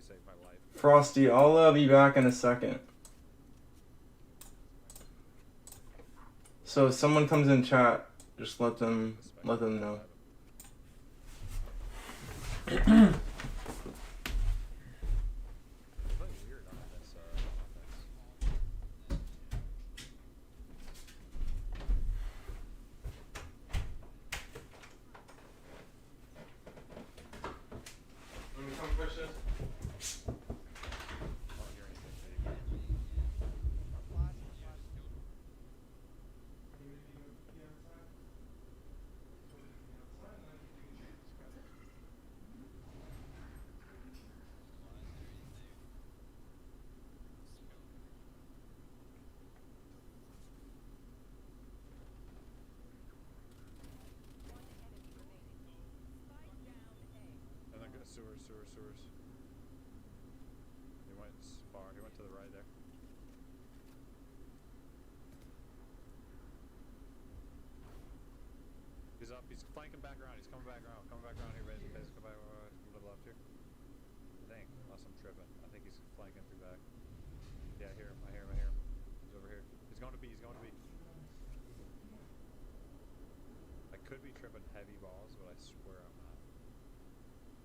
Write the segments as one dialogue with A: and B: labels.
A: saved my life.
B: Frosty, I'll be back in a second. So if someone comes in chat, just let them know.
A: Sewers. He went far. He went to the right there. He's up. He's flanking back around. He's coming back around. Coming back around here. Base, come back to the left here. Dang. Unless I'm tripping. I think he's flanking through back. Yeah, I hear him. He's over here. He's going to B. I could be tripping heavy balls, but I swear I'm not.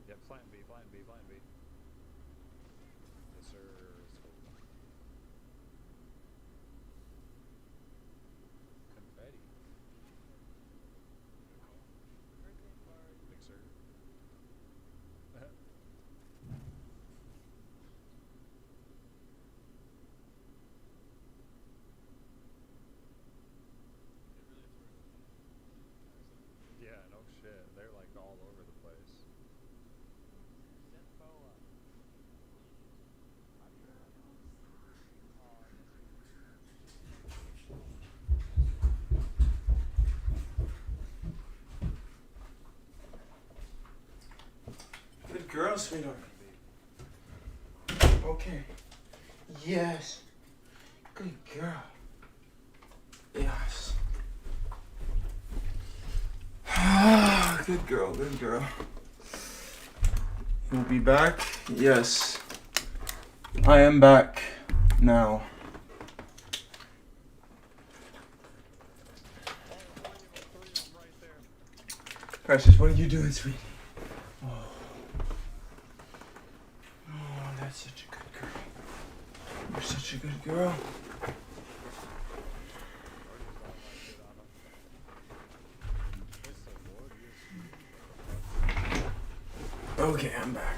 A: Yeah, flanking B. Yes, sir. Confetti. Mixer. Yeah, no shit. They're like all over the place.
B: Good girl, sweetheart. Okay. Yes. Good girl. Yes. Good girl. You'll be back? Yes. I am back now. Precious, what are you doing, sweetie? Oh, that's such a good girl. You're such a good girl. Okay, I'm back.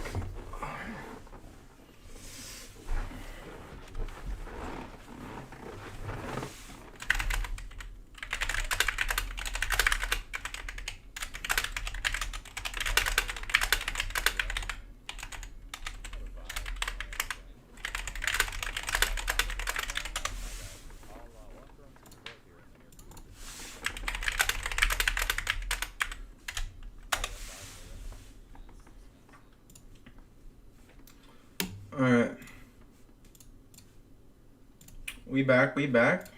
B: Alright. We back.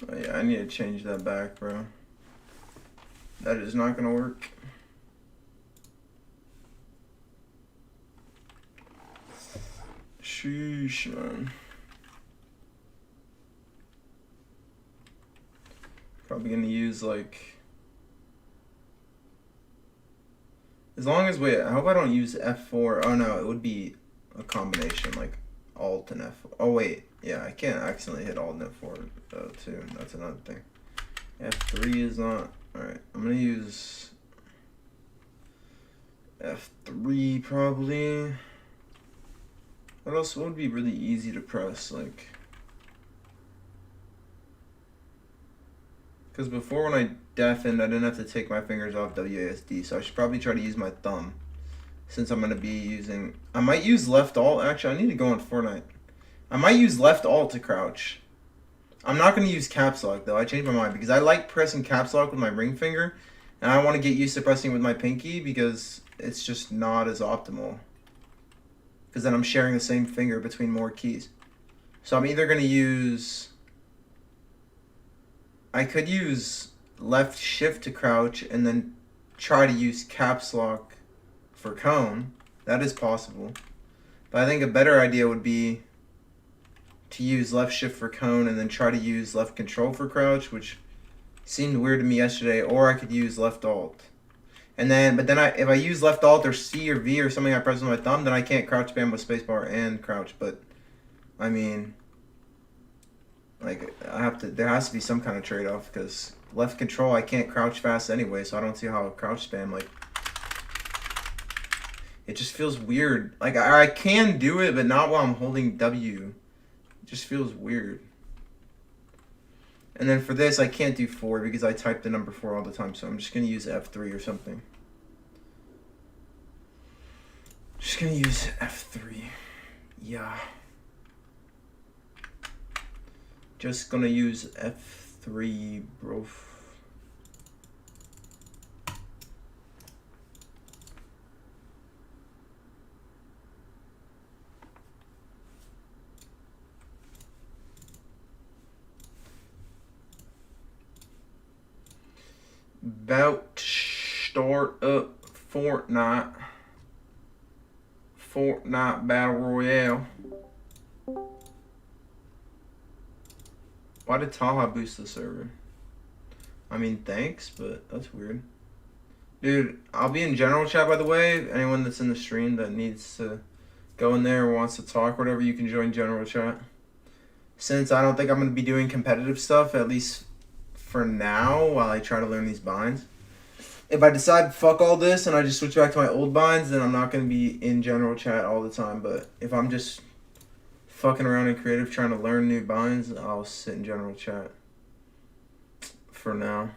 B: Oh, yeah, I need to change that back, bro. That is not gonna work. Sheesh, man. Probably gonna use like As long as, wait, I hope I don't use F4. Oh no, it would be a combination, like Alt and F4. Oh wait, yeah, I can't accidentally hit Alt and F4 too. That's another thing. F3 is not. Alright, I'm gonna use F3 probably. What else would be really easy to press? Like, because before when I deafened, I didn't have to take my fingers off WASD, so I should probably try to use my thumb. Since I'm going to be using... I might use left alt. Actually, I need to go on Fortnite. I might use left alt to crouch. I'm not going to use caps lock, though. I changed my mind, because I like pressing caps lock with my ring finger, and I want to get used to pressing with my pinky, because it's just not as optimal. Because then I'm sharing the same finger between more keys. So I'm either going to use... I could use left shift to crouch and then try to use caps lock for cone. That is possible. But I think a better idea would be to use left shift for cone and then try to use left control for crouch, which seemed weird to me yesterday, or I could use left alt. And then, but then if I use left alt or C or V or something I press with my thumb, then I can't crouch spam with spacebar and crouch. But I mean, like, there has to be some kind of trade-off, because left control I can't crouch fast anyway, so I don't see how crouch spam, like, it just feels weird. Like, I can do it, but not while I'm holding W. It just feels weird. And then for this, I can't do 4 because I type the number 4 all the time, so I'm just going to use F3 or something. Just going to use F3. Yeah. Just going to use F3, bro. About to start up Fortnite Battle Royale. Why did Taha boost the server? I mean, thanks, but that's weird. Dude, I'll be in general chat, by the way. Anyone that's in the stream that needs to go in there or wants to talk or whatever, you can join general chat. Since I don't think I'm going to be doing competitive stuff, at least for now, while I try to learn these binds. If I decide fuck all this and I just switch back to my old binds, then I'm not going to be in general chat all the time. But if I'm just fucking around in creative trying to learn new binds, I'll sit in general chat for now.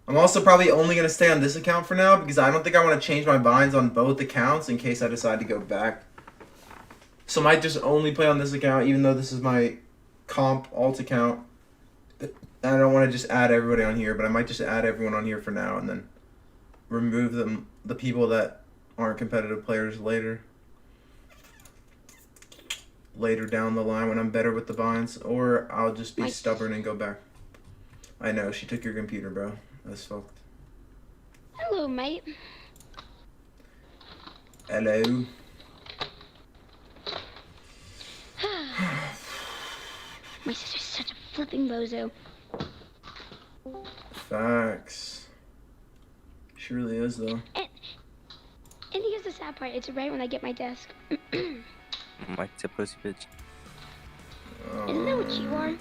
B: I'm also probably only going to stay on this account for now because I don't think I want to change my binds on both accounts in case I decide to go back. So I might just only play on this account, even though this is my comp alt account. I don't want to just add everybody on here, but I might just add everyone on here for now and then remove the people that aren't competitive players later down the line when I'm better with the binds, or I'll just be stubborn and go back. I know, she took your computer, bro. That's fucked.
C: Hello, mate.
B: Hello.
C: My sister's such a flipping bozo.
B: Facts. She really is, though.
C: And here's the sad part. It's right when I get my desk.
D: Mike's a pussy bitch.
C: Isn't that what you are?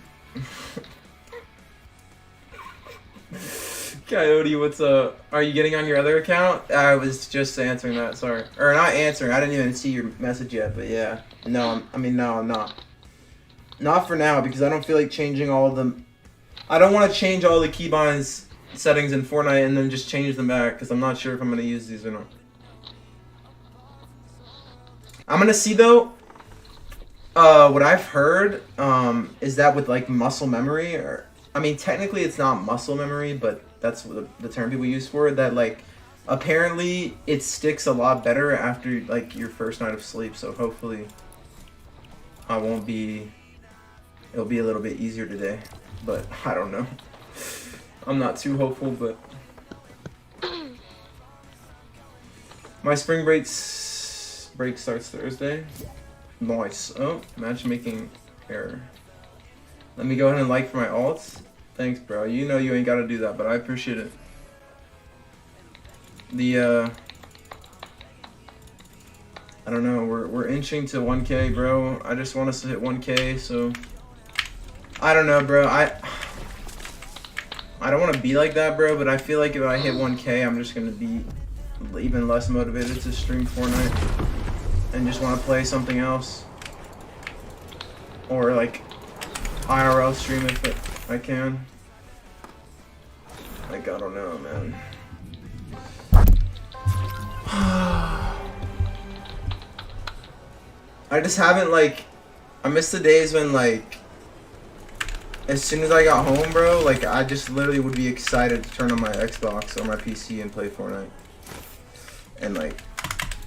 B: Coyote, what's up? Are you getting on your other account? I was just answering that, sorry. Or not answering, I didn't even see your message yet, but yeah. No, I'm not. Not for now, because I don't feel like changing all of them. I don't want to change all the keybinds settings in Fortnite and then just change them back, because I'm not sure if I'm going to use these or not. I'm going to see, though, what I've heard is that with, like, muscle memory, or, I mean, technically it's not muscle memory, but that's what the term people use for it, that, like, apparently it sticks a lot better after, like, your first night of sleep, so hopefully it'll be a little bit easier today, but I don't know. I'm not too hopeful, but my spring break starts Thursday. Nice. Oh, matchmaking error. Let me go ahead and like for my alts. Thanks, bro. You know you ain't got to do that, but I appreciate it. don't know. We're inching to 1K, bro. I just want us to hit 1K, so I don't know, bro. I don't want to be like that, bro, but I feel like if I hit 1K, I'm just gonna be even less motivated to stream Fortnite and just want to play something else, or like IRL stream if I can. Like, I don't know, man. I just haven't, like, I miss the days when, like, as soon as I got home, bro, like, I just literally would be excited to turn on my Xbox or my PC and play Fortnite. And, like,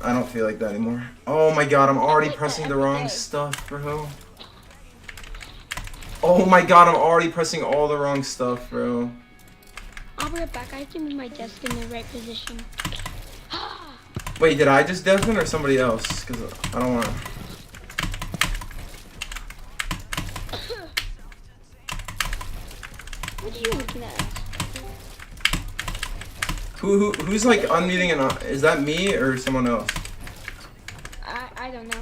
B: I don't feel like that anymore. Oh my god, I'm already pressing the wrong stuff, bro. Oh my god, I'm already pressing all the wrong stuff, bro.
C: I'll be right back. I have to move my desk in the right position.
B: Wait, did I just deafen or somebody else? Because I don't want to.
C: What are you looking at?
B: Who's like unmuting and is that me or someone else?
C: I don't know.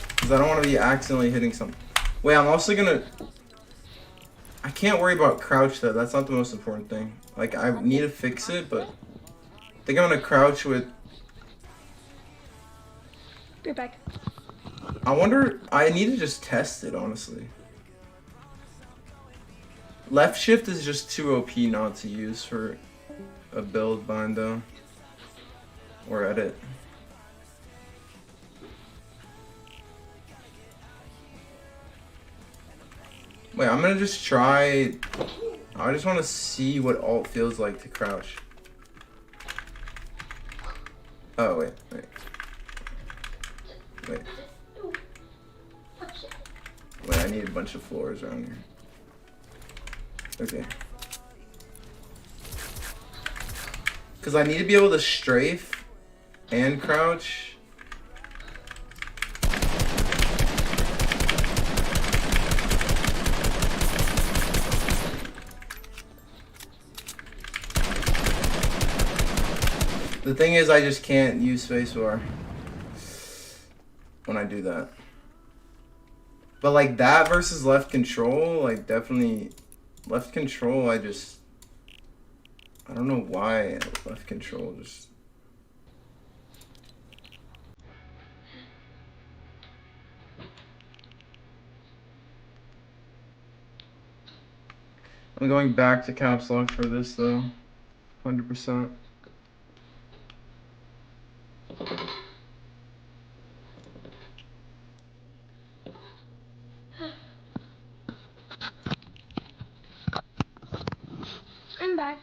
B: Because I don't want to be accidentally hitting something. Wait, I'm also gonna. I can't worry about crouch though. That's not the most important thing. Like, I need to fix it, but I think I'm gonna crouch with.
C: Be right back.
B: I wonder. I need to just test it, honestly. Left shift is just too OP not to use for a build bind though, or edit. Wait, I'm gonna just try. I just want to see what alt feels like to crouch. Oh wait. Wait, I need a bunch of floors around here. Okay. Because I need to be able to strafe and crouch. The thing is, I just can't use spacebar when I do that. But like that versus left control, like definitely left control, I don't know why left control just. I'm going back to caps lock for this though, 100%.
C: I'm back.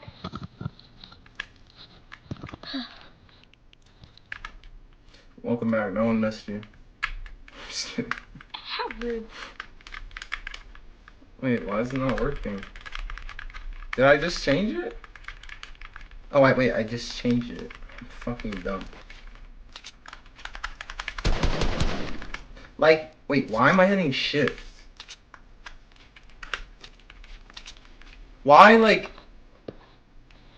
B: Welcome back. No one missed you. Just kidding.
C: How rude.
B: Wait, why is it not working? Did I just change it? Oh wait, I just changed it. I'm fucking dumb. Like, wait, why am I hitting shift? Why, like,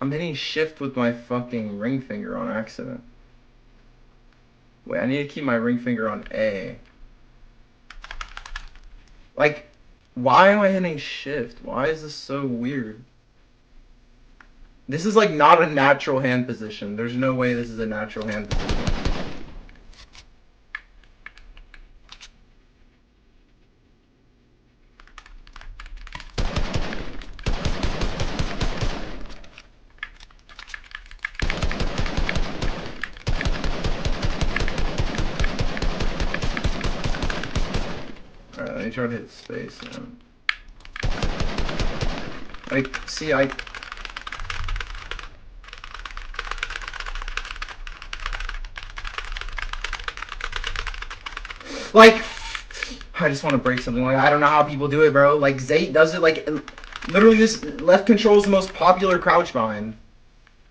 B: I'm hitting shift with my fucking ring finger on accident. Wait, I need to keep my ring finger on A. Like, why am I hitting shift? Why is this so weird? This is like not a natural hand position. There's no way this is a natural hand position. Alright, let me try to hit space now. Like, see, like, I just want to break something. Like, I don't know how people do it, bro. Like, Zate does it, like, literally this left control is the most popular crouch bind.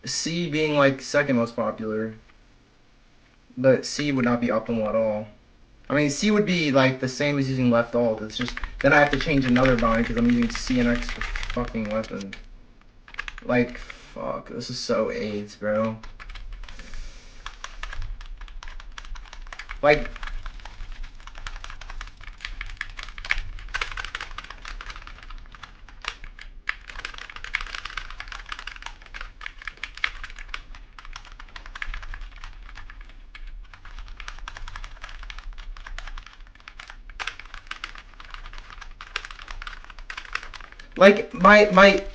B: C being, like, second most popular. But C would not be optimal at all. I mean, C would be, like, the same as using left alt. It's just, then I have to change another bind because I'm using C and extra fucking weapon. Like, fuck, this is so AIDS, bro. Like, my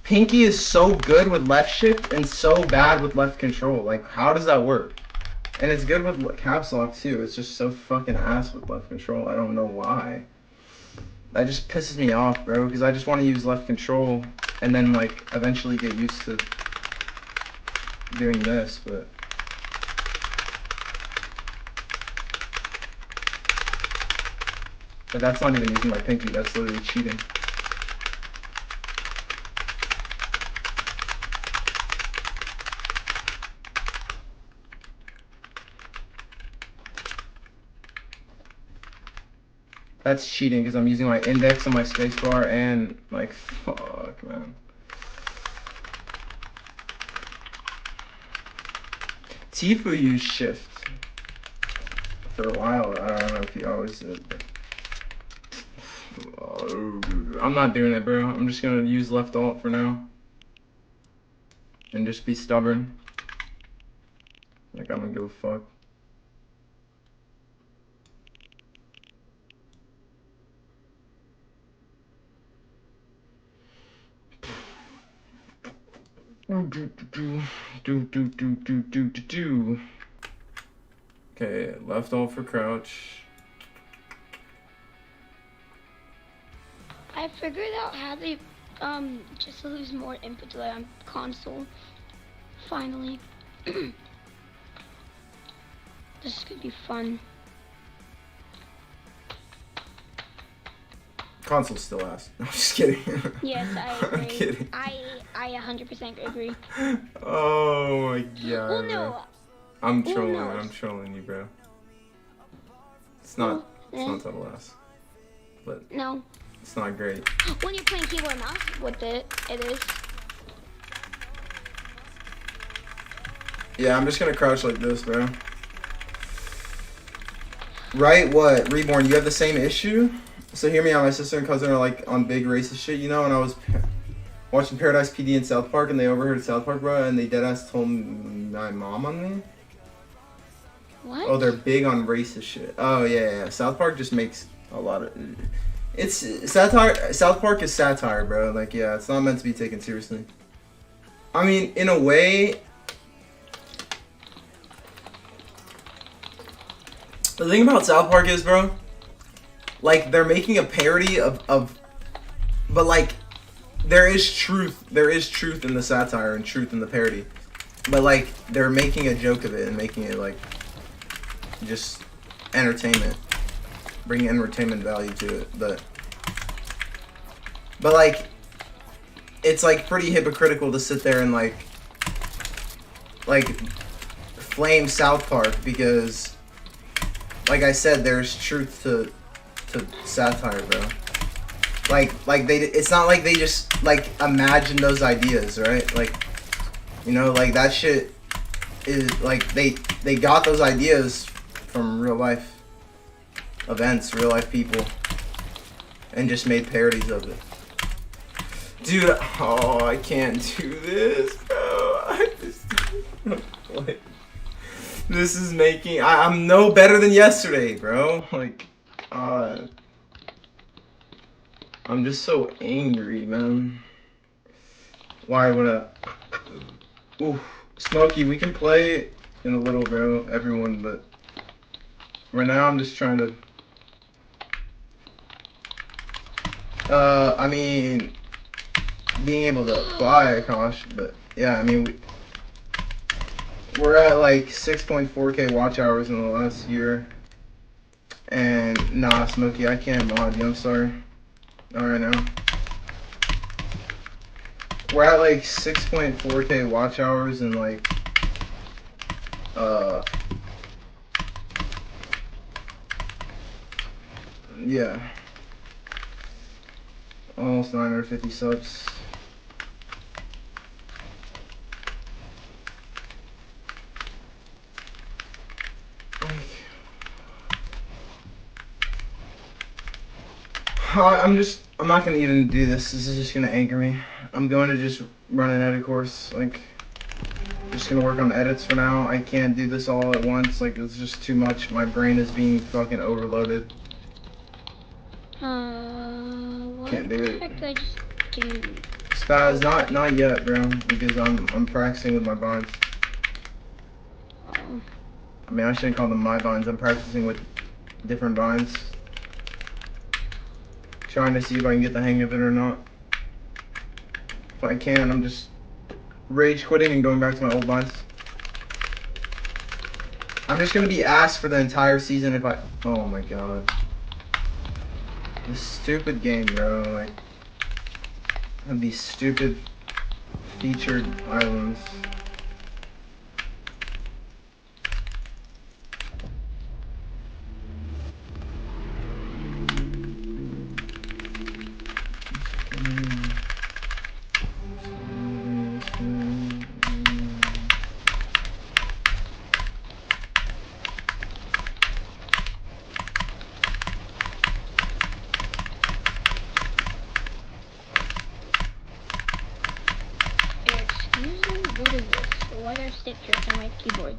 B: pinky is so good with left shift and so bad with left control. Like, how does that work? And it's good with caps lock too. It's just so fucking ass with left control. I don't know why. That just pisses me off, bro, because I just want to use left control and then like eventually get used to doing this, but that's not even using my pinky. That's literally cheating. That's cheating because I'm using my index on my spacebar and like, fuck, man. Tifu used shift for a while. I don't know if he always did, but I'm not doing it, bro. I'm just gonna use left alt for now and just be stubborn. Like, I don't give a fuck. Okay, left alt for crouch.
C: I figured out how they just to lose more input delay on console. Finally. This is gonna be fun.
B: Console's still ass. I'm just kidding.
C: Yes, I agree.
B: I'm kidding.
C: I 100% agree.
B: Oh my god.
C: Well, no.
B: Bro. I'm
C: Who
B: trolling.
C: knows?
B: I'm trolling you, bro. It's not. It's not total ass. But
C: No.
B: it's not great.
C: When you're playing keyboard and mouse with it, it is.
B: Yeah, I'm just gonna crouch like this, bro. Right? What? Reborn, you have the same issue? So hear me out. My sister and cousin are like on big racist shit, you know, and I was watching Paradise PD in South Park and they overheard South Park, bro, and they deadass told my mom on me.
C: What?
B: Oh, they're big on racist shit. Oh, yeah. South Park just makes a lot of... It's satire. South Park is satire, bro. Like, yeah, it's not meant to be taken seriously. I mean, in a way... The thing about South Park is, bro, like, they're making a parody of but, like, there is truth. There is truth in the satire and truth in the parody. But, like, they're making a joke of it and making it, like, just entertainment. Bringing entertainment value to it. But like, it's, like, pretty hypocritical to sit there and, like, flame South Park because... Like I said, there's truth to satire, bro. Like they, it's not like they just like imagine those ideas, right? Like, you know, like that shit is like they got those ideas from real life events, real life people, and just made parodies of it. Dude, oh, I can't do this, bro. I just like. This is making... I'm no better than yesterday, bro. Like, I'm just so angry, man. Why would I... Ooh, Smokey, we can play in a little, bro. Everyone, but... Right now, I'm just trying to... I mean... Being able to buy a Kosh, but... Yeah, I mean, we're at like 6.4k watch hours in the last year. And nah, Smokey, I can't mod you, I'm sorry. Not right now. We're at like 6.4k watch hours and like yeah. Almost 950 subs. I'm not gonna even do this. This is just gonna anger me. I'm going to just run an edit course. Like, just gonna work on edits for now. I can't do this all at once. Like, it's just too much. My brain is being fucking overloaded.
C: What
B: Can't do it.
C: the heck did I just do?
B: Spaz, not yet, bro. Because I'm practicing with my binds.
C: Oh.
B: I mean, I shouldn't call them my binds. I'm practicing with different binds. Trying to see if I can get the hang of it or not. If I can, I'm just rage quitting and going back to my old binds. I'm just gonna be asked for the entire season if I. Oh my god. This stupid game, bro. Like, and these stupid featured islands.
C: Excuse me, what is this? Why do I have stickers on my keyboard?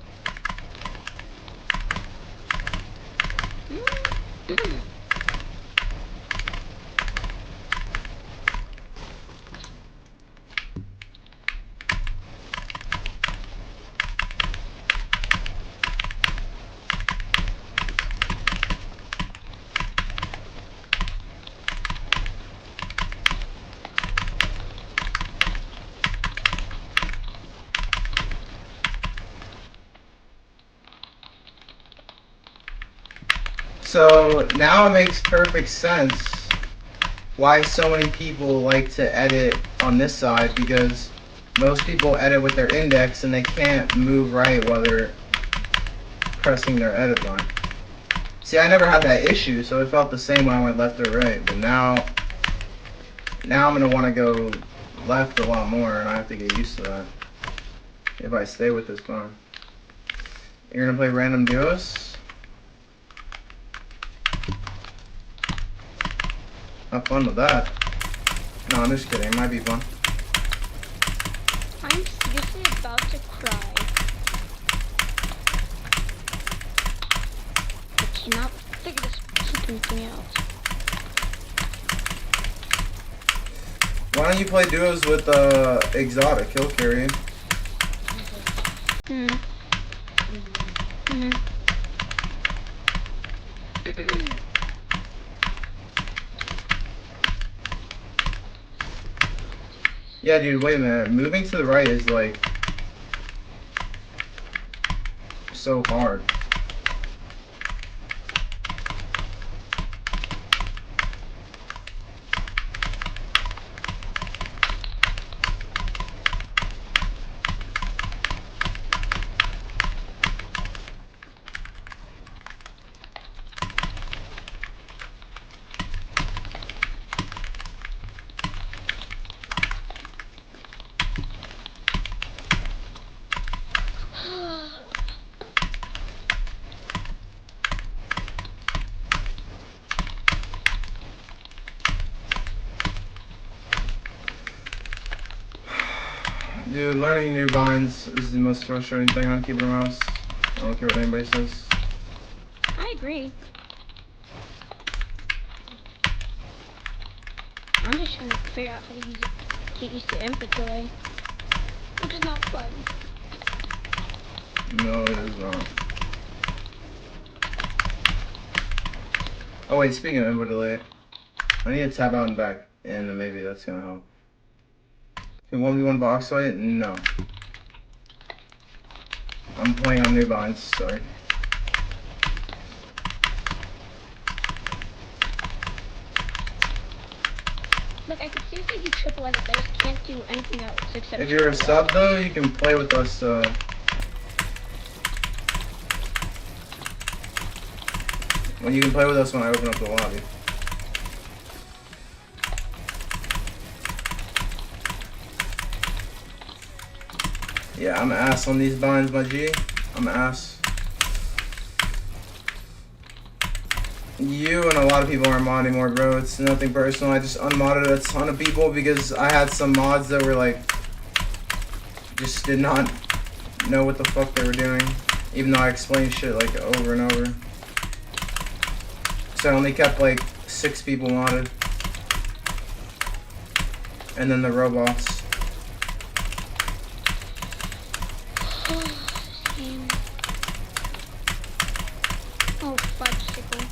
B: So now it makes perfect sense why so many people like to edit on this side, because most people edit with their index and they can't move right while they're pressing their edit button. See, I never had that issue, so it felt the same when I went left or right, but now I'm going to want to go left a lot more, and I have to get used to that if I stay with this button. You're going to play random duos? Have fun with that. No, I'm just kidding. It might be fun.
C: I'm seriously about to cry. I cannot figure this freaking thing out.
B: Why don't you play duos with Exotic? He'll carry you. Yeah, dude, wait a minute. Moving to the right is like so hard. Dude, learning new binds is the most frustrating thing on keyboard and mouse. I don't care what anybody says.
C: I agree. I'm just trying to figure out how to use it, get used to input delay, which is not fun.
B: No, it is not. Oh wait, speaking of input delay, I need to tab out and back, and maybe that's gonna help. Can 1v1 box fight? No. I'm playing on new binds, sorry.
C: Look, I can seriously do triple edits, I just can't do anything else except.
B: If you're a sub though, you can play with us. Well, you can play with us when I open up the lobby. Yeah, I'm ass on these binds, my G. I'm ass. you and a lot of people aren't mod anymore, bro. It's nothing personal. I just unmodded a ton of people because I had some mods that were like, just did not know what the fuck they were doing, even though I explained shit like over and over. So I only kept like 6 people modded, and then the robots.
C: Oh, fudgesicle.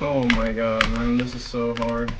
B: Oh my god, man, this is so hard.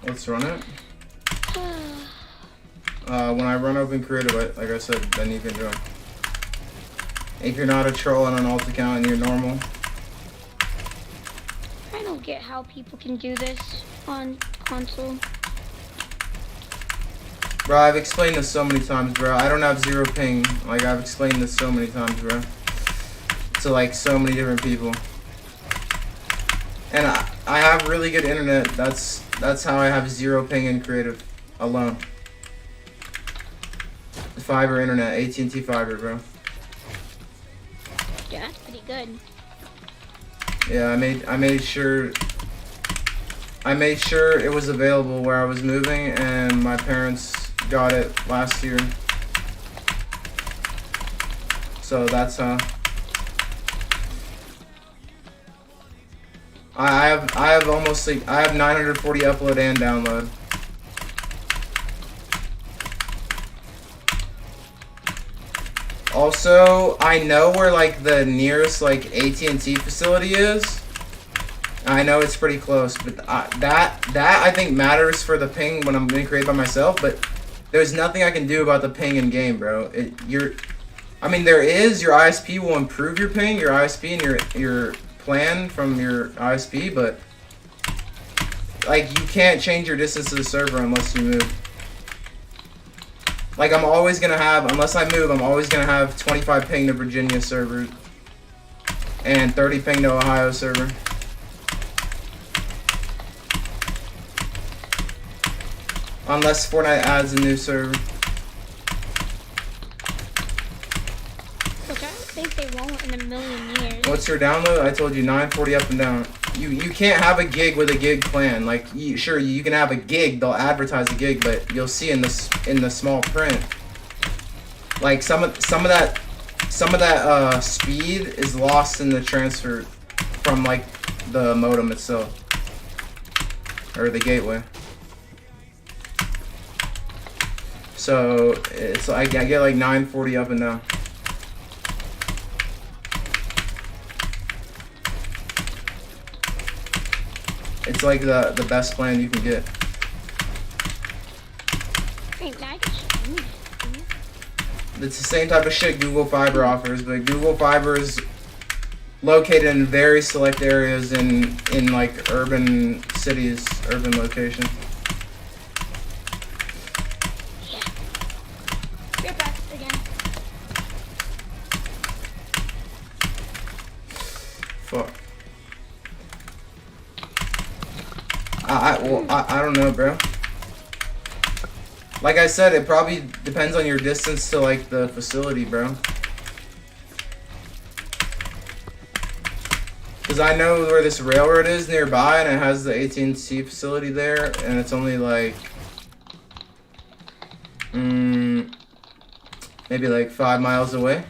B: Let's run it. When I run open creative, like I said, then you can join. If you're not a troll on an alt account and you're normal.
C: I don't get how people can do this on console.
B: Bro, I've explained this so many times, bro. I don't have 0 ping. Like, I've explained this so many times, bro. To, like, so many different people. And I have really good internet. That's how I have 0 ping in creative alone. Fiber internet, AT&T fiber, bro.
C: Yeah, that's pretty good.
B: Yeah, I made sure it was available where I was moving, and my parents got it last year. So that's how. I have almost like I have 940 upload and download. Also, I know where like the nearest like AT&T facility is. I know it's pretty close, but that I think matters for the ping when I'm gonna create by myself. But there's nothing I can do about the ping in game, bro. I mean, there is. Your ISP will improve your ping, your ISP and your plan from your ISP, but like you can't change your distance to the server unless you move. Like I'm always gonna have, unless I move, I'm always gonna have 25 ping to Virginia server and 30 ping to Ohio server. Unless Fortnite adds a new server.
C: Look, I don't think they won't in a million years.
B: What's your download? I told you 940 up and down. You can't have a gig with a gig plan. Like sure you can have a gig. They'll advertise a gig, but you'll see in the small print. Like some of that speed is lost in the transfer from like the modem itself or the gateway. So it's like I get like 940 up and down. It's like the best plan you can get.
C: Wait, now I can stream it.
B: It's the same type of shit Google Fiber offers, but Google Fiber is located in very select areas in like urban cities, urban location.
C: Yeah. We're back again.
B: Fuck. I don't know, bro. Like I said, it probably depends on your distance to like the facility, bro. Because I know where this railroad is nearby, and it has the AT&T facility there, and it's only like, maybe like 5 miles away.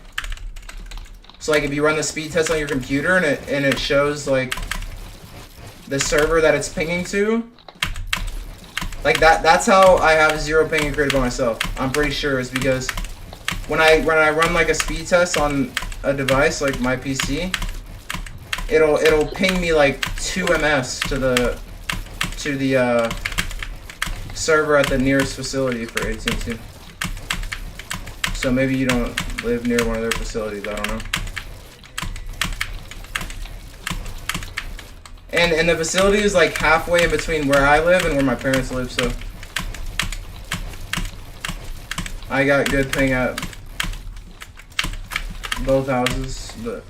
B: So like if you run the speed test on your computer and it shows like the server that it's pinging to, like that's how I have 0 ping created by myself. I'm pretty sure is because when I run like a speed test on a device like my PC, it'll ping me like 2 ms to the server at the nearest facility for AT&T. So maybe you don't live near one of their facilities, I don't know. And the facility is like halfway in between where I live and where my parents live, so I got good ping at both houses, but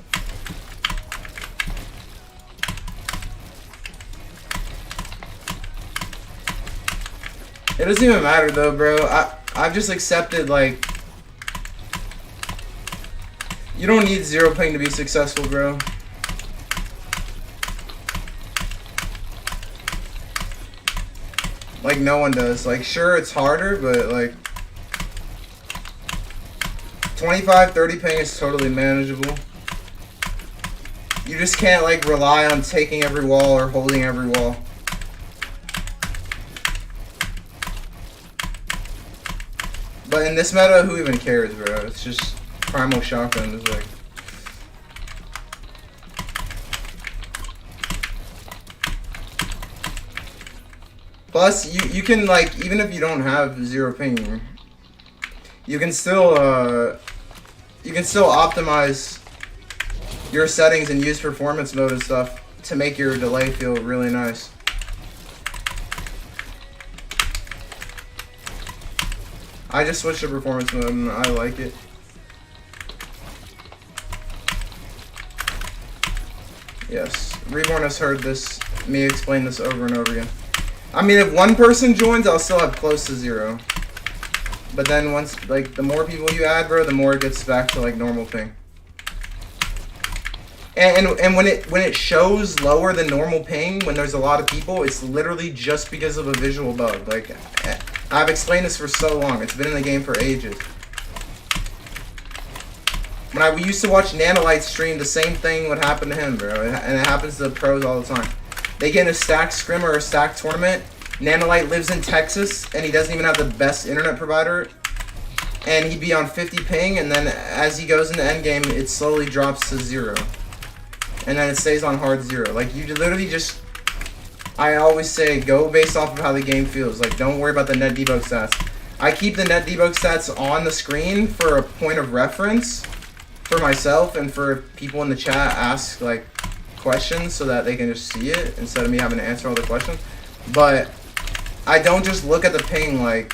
B: it doesn't even matter though, bro. I've just accepted like you don't need 0 ping to be successful, bro. Like no one does. Like sure it's harder, but like 25-30 ping is totally manageable. You just can't like rely on taking every wall or holding every wall. But in this meta, who even cares, bro? It's just primal shotgun is like. Plus, you can like even if you don't have 0 ping, you can still optimize your settings and use performance mode and stuff to make your delay feel really nice. I just switched to performance mode and I like it. Yes, Reborn has heard this, me explain this over and over again. I mean, if one person joins, I'll still have close to 0. But then once, like, the more people you add, bro, the more it gets back to, like, normal ping. And when it shows lower than normal ping, when there's a lot of people, it's literally just because of a visual bug. Like, I've explained this for so long. It's been in the game for ages. When we used to watch Nanolite stream, the same thing would happen to him, bro. And it happens to pros all the time. They get in a stacked scrim or a stacked tournament. Nanolite lives in Texas, and he doesn't even have the best internet provider. And he'd be on 50 ping, and then as he goes into endgame, it slowly drops to 0. And then it stays on hard 0. Like, you literally just... I always say, go based off of how the game feels. Like, don't worry about the net debug stats. I keep the net debug stats on the screen for a point of reference for myself and for people in the chat ask, like, questions so that they can just see it instead of me having to answer all the questions. But I don't just look at the ping like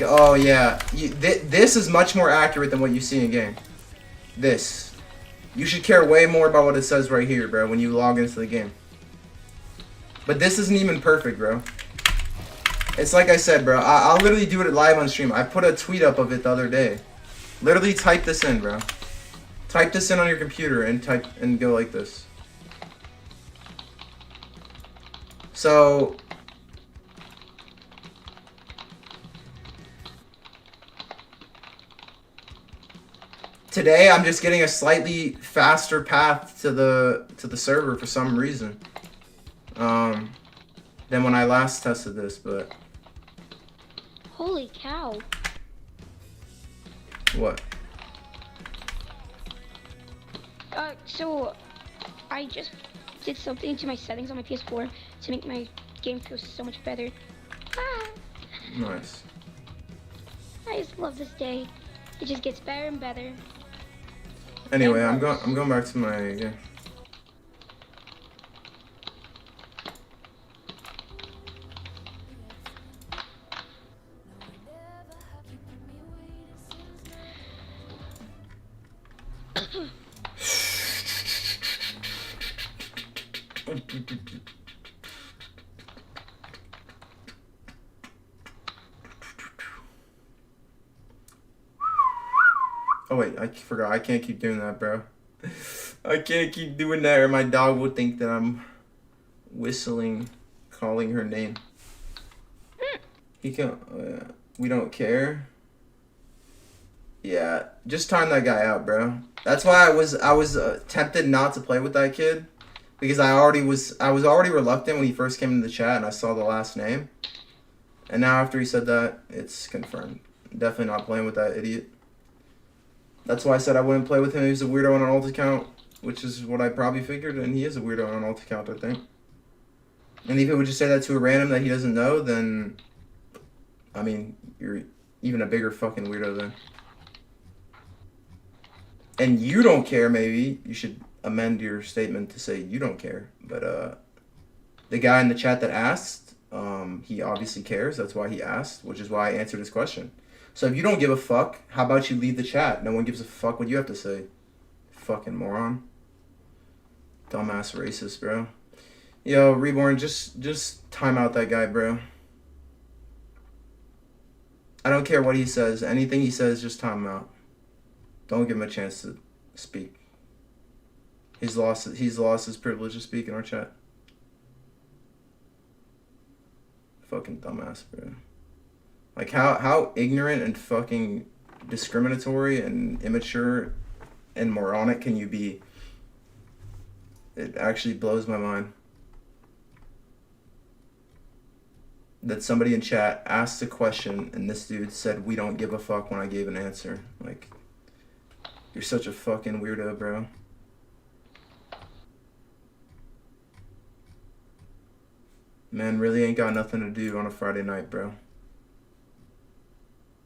B: oh yeah, this is much more accurate than what you see in game. This. You should care way more about what it says right here, bro, when you log into the game. But this isn't even perfect, bro. It's like I said, bro, I'll literally do it live on stream. I put a tweet up of it the other day. Literally type this in, bro. Type this in on your computer and go like this. So today I'm just getting a slightly faster path to the server for some reason. Than when I last tested this, but
C: Holy cow.
B: what?
C: So I just did something to my settings on my PS4 to make my game feel so much better. Ah,
B: Nice.
C: I just love this day. It just gets better and better.
B: Anyway, I'm going back to my game. Oh wait, I forgot. I can't keep doing that, bro. I can't keep doing that or my dog will think that I'm whistling, calling her name. He can we don't care. Yeah, just time that guy out, bro. That's why I was tempted not to play with that kid because I was already reluctant when he first came into the chat and I saw the last name. And now after he said that, it's confirmed. Definitely not playing with that idiot. That's why I said I wouldn't play with him. He's a weirdo on an alt account, which is what I probably figured, and he is a weirdo on an alt account, I think. And if he would just say that to a random that he doesn't know, then, I mean, you're even a bigger fucking weirdo then. And you don't care, maybe. You should amend your statement to say you don't care. But the guy in the chat that asked, he obviously cares. That's why he asked, which is why I answered his question. So if you don't give a fuck, how about you leave the chat? No one gives a fuck what you have to say. Fucking moron. Dumbass racist, bro. Yo, Reborn, just time out that guy, bro. I don't care what he says. Anything he says, just time him out. Don't give him a chance to speak. He's lost his privilege to speak in our chat. Fucking dumbass, bro. Like, how ignorant and fucking discriminatory and immature and moronic can you be? It actually blows my mind. That somebody in chat asked a question and this dude said, we don't give a fuck when I gave an answer. Like, you're such a fucking weirdo, bro. Man, really ain't got nothing to do on a Friday night, bro.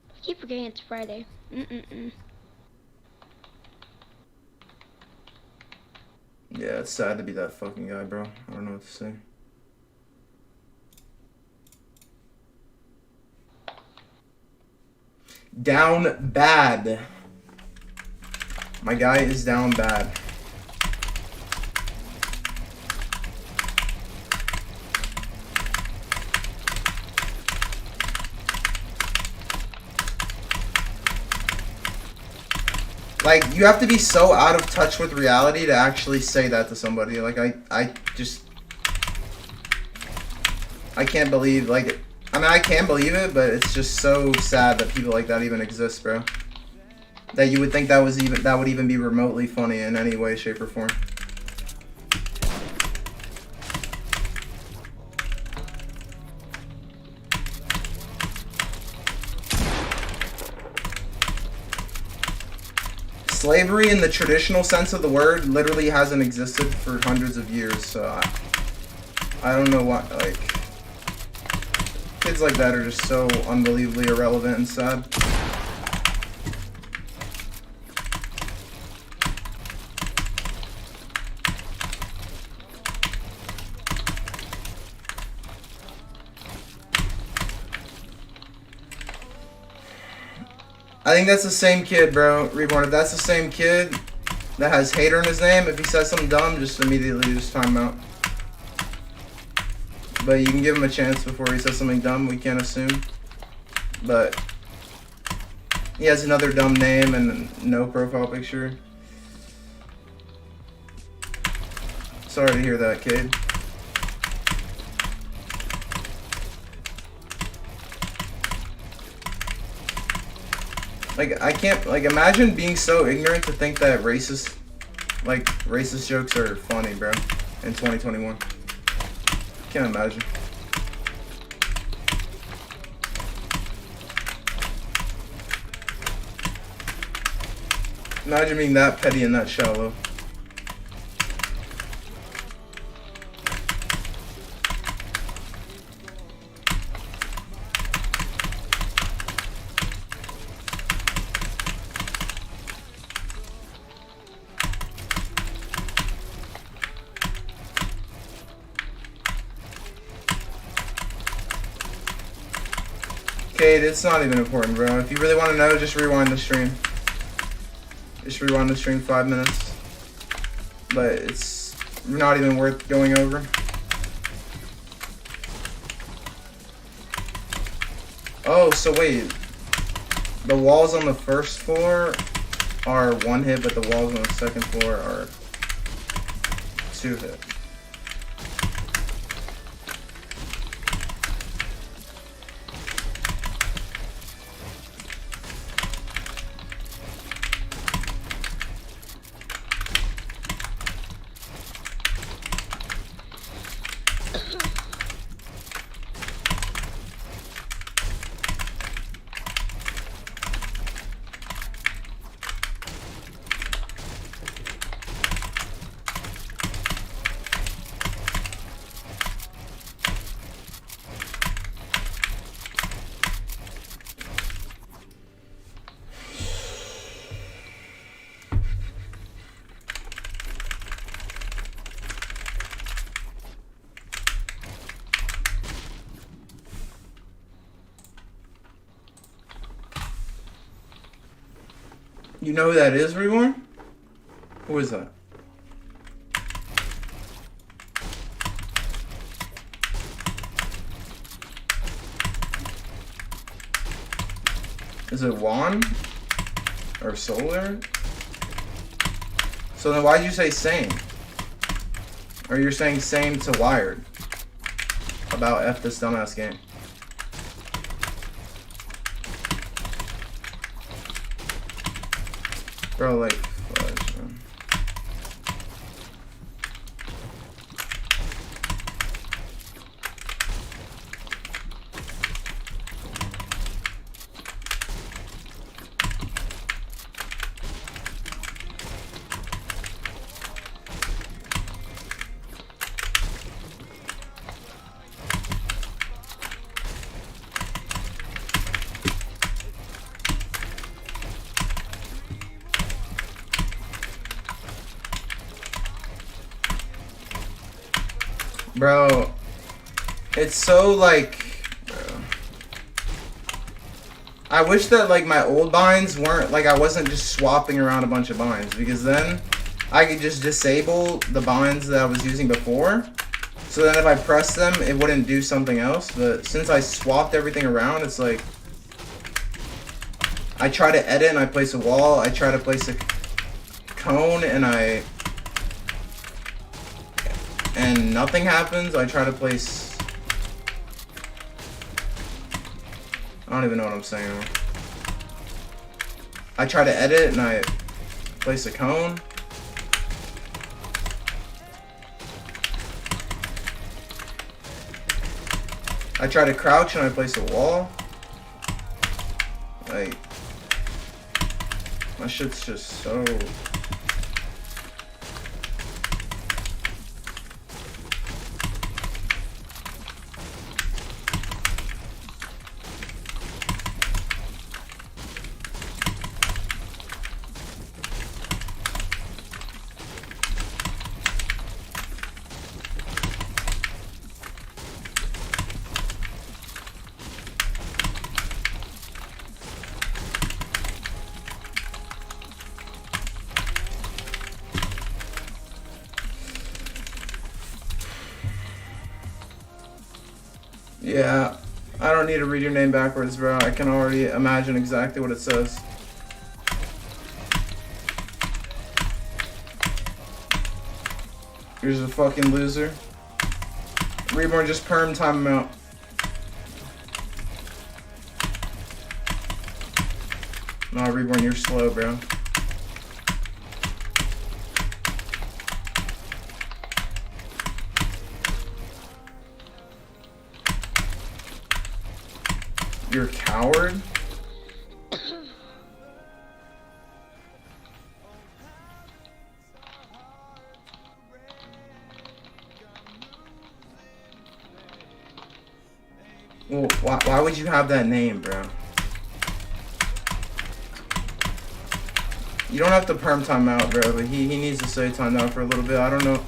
C: I keep forgetting it's Friday.
B: Yeah, it's sad to be that fucking guy, bro. I don't know what to say. Down bad. My guy is down bad. Like, you have to be so out of touch with reality to actually say that to somebody. Like, I can't believe, like, I mean, I can believe it, but it's just so sad that people like that even exist, bro. That you would think that would even be remotely funny in any way, shape, or form. Slavery in the traditional sense of the word literally hasn't existed for hundreds of years, so I don't know what, like, kids like that are just so unbelievably irrelevant and sad. I think that's the same kid, bro. Reborn, if that's the same kid that has hater in his name, if he says something dumb, just immediately just time him out. But you can give him a chance before he says something dumb, we can't assume. But he has another dumb name and no profile picture. Sorry to hear that, kid. Like, I can't, like, imagine being so ignorant to think that racist jokes are funny, bro, in 2021. Can't imagine. Imagine being that petty and that shallow. Kate, it's not even important, bro. If you really want to know, just rewind the stream. Just rewind the stream 5 minutes. But it's not even worth going over. Oh, so wait. The walls on the first floor are one hit, but the walls on the second floor are 2-hit. You know who that is, Reborn? Who is that? Is it Juan? Or Solar? So then why'd you say same? Or you're saying same to Wired? About F this dumbass game. Bro, like, fudge, man. Bro, it's so like, bro. I wish that like my old binds weren't like I wasn't just swapping around a bunch of binds, because then I could just disable the binds that I was using before. So then if I pressed them, it wouldn't do something else. But since I swapped everything around, it's like I try to edit and I place a wall. I try to place a cone and nothing happens. I try to place... I don't even know what I'm saying. I try to edit and I place a cone. I try to crouch and I place a wall. Like, my shit's just so... Yeah, I don't need to read your name backwards, bro. I can already imagine exactly what it says. You're just a fucking loser. Reborn, just perm time him out. No, Reborn, you're slow, bro. You're a coward? Well, why would you have that name, bro? You don't have to perm time out, bro, but he needs to stay timed out for a little bit. I don't know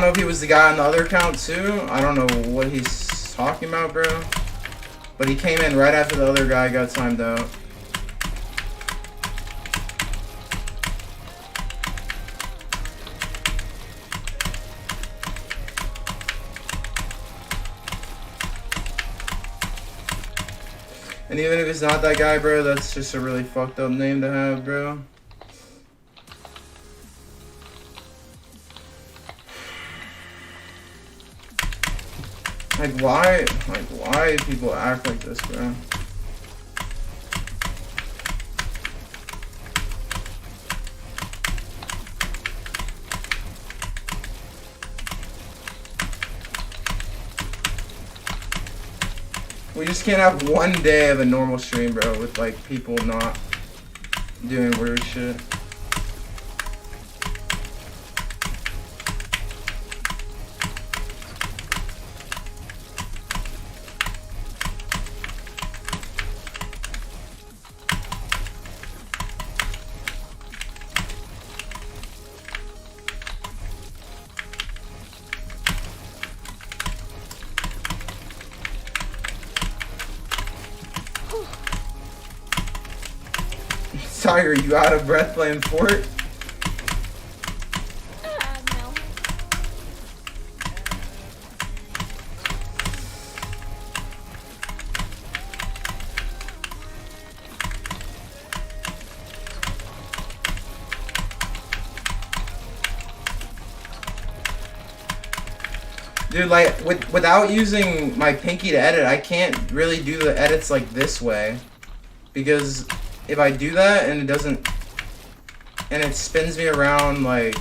B: if he was the guy on the other account too. I don't know what he's talking about, bro. But he came in right after the other guy got timed out. And even if it's not that guy, bro, that's just a really fucked up name to have, bro. Like why people act like this, bro? We just can't have one day of a normal stream, bro, with like people not doing weird shit. Tiger, you out of breath playing Fort?
C: No.
B: Dude, like, without using my pinky to edit, I can't really do the edits like this way. Because if I do that and it doesn't, and it spins me around like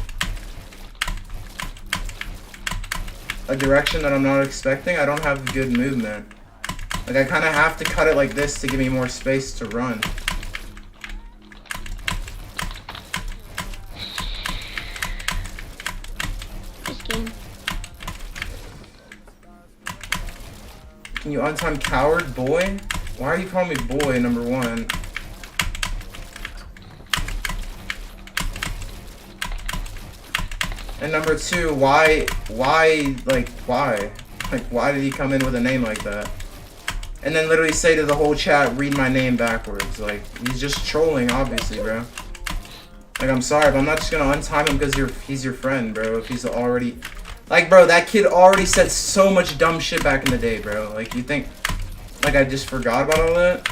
B: a direction that I'm not expecting, I don't have good movement. Like I kind of have to cut it like this to give me more space to run.
C: This game.
B: Can you untime coward boy? Why are you calling me boy, number one? And number two, why, like, why? Like, why did he come in with a name like that? And then literally say to the whole chat, read my name backwards. Like, he's just trolling, obviously, bro. Like, I'm sorry, but I'm not just gonna untime him because he's your friend, bro. If he's already... Like, bro, that kid already said so much dumb shit back in the day, bro. Like, you think... Like, I just forgot about all that?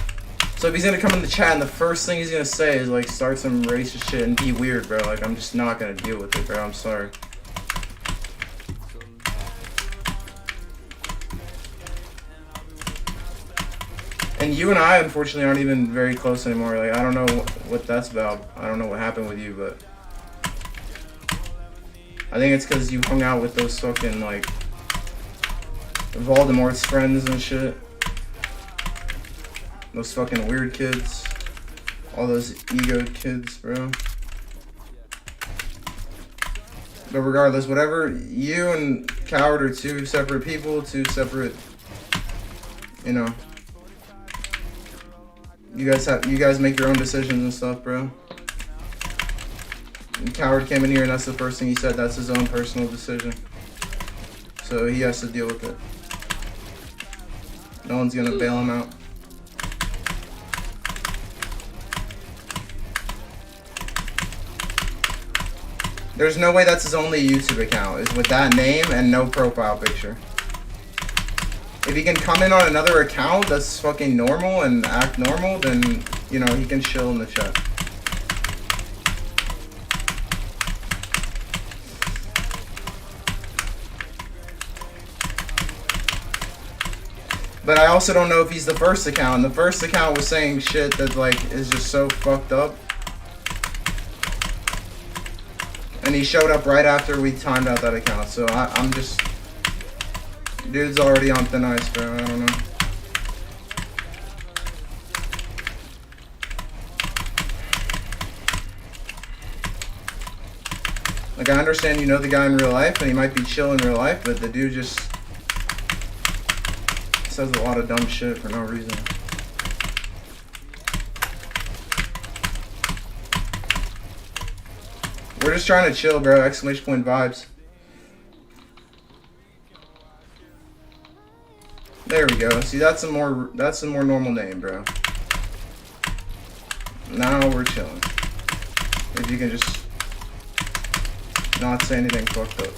B: So if he's gonna come in the chat and the first thing he's gonna say is, like, start some racist shit and be weird, bro. Like, I'm just not gonna deal with it, bro. I'm sorry. And you and I, unfortunately, aren't even very close anymore. Like, I don't know what that's about. I don't know what happened with you, but... I think it's because you hung out with those fucking, like... Voldemort's friends and shit. Those fucking weird kids. All those egoed kids, bro. But regardless, whatever, you and Coward are two separate people, two separate, you know. You guys make your own decisions and stuff, bro. And Coward came in here and that's the first thing he said, that's his own personal decision. So he has to deal with it. No one's gonna bail him out. There's no way that's his only YouTube account, is with that name and no profile picture. If he can come in on another account that's fucking normal and act normal, then, you know, he can chill in the chat. But I also don't know if he's the first account. The first account was saying shit that, like, is just so fucked up. And he showed up right after we timed out that account, so I'm just... Dude's already on thin ice, bro, I don't know. Like, I understand you know the guy in real life, and he might be chill in real life, but the dude just... says a lot of dumb shit for no reason. We're just trying to chill, bro. Exclamation point vibes. There we go. See, that's a more normal name, bro. Now we're chilling. If you can just not say anything fucked up.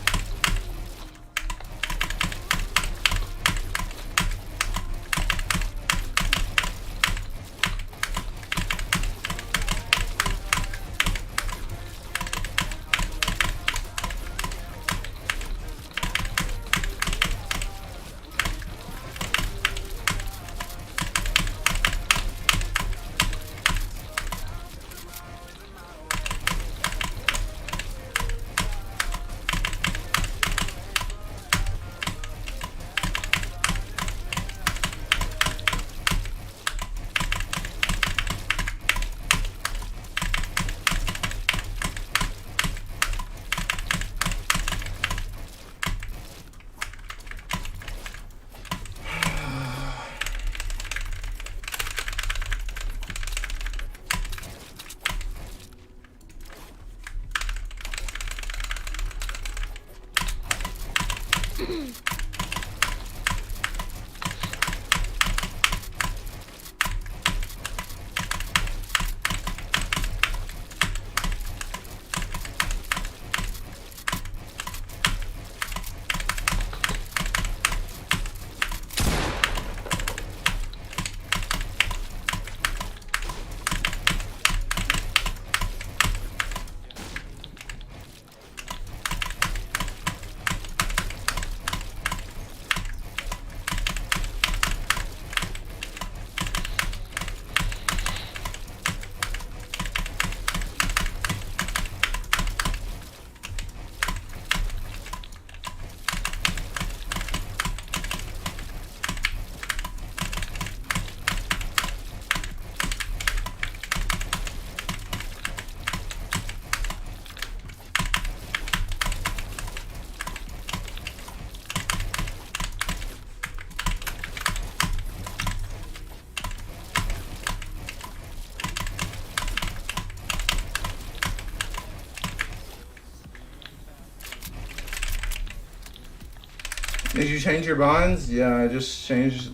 B: Did you change your binds? Yeah, I just changed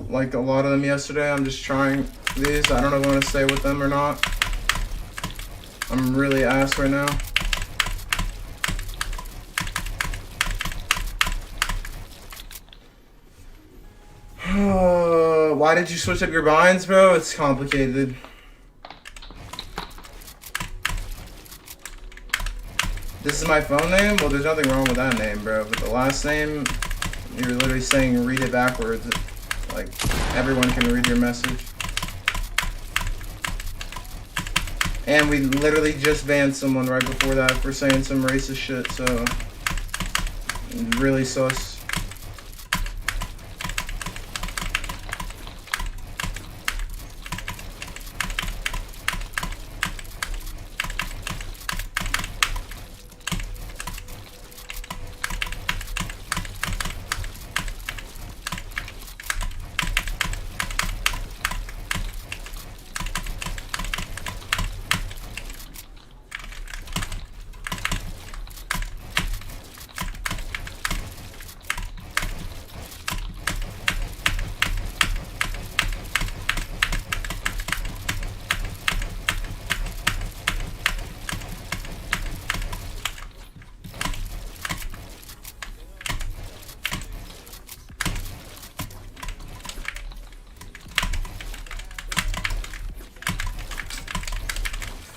B: like a lot of them yesterday. I'm just trying these. I don't know if I want to stay with them or not. I'm really ass right now. Why did you switch up your binds, bro? It's complicated. This is my phone name? Well, there's nothing wrong with that name, bro. But the last name, you're literally saying read it backwards. Like, everyone can read your message. And we literally just banned someone right before that for saying some racist shit, so... really sus.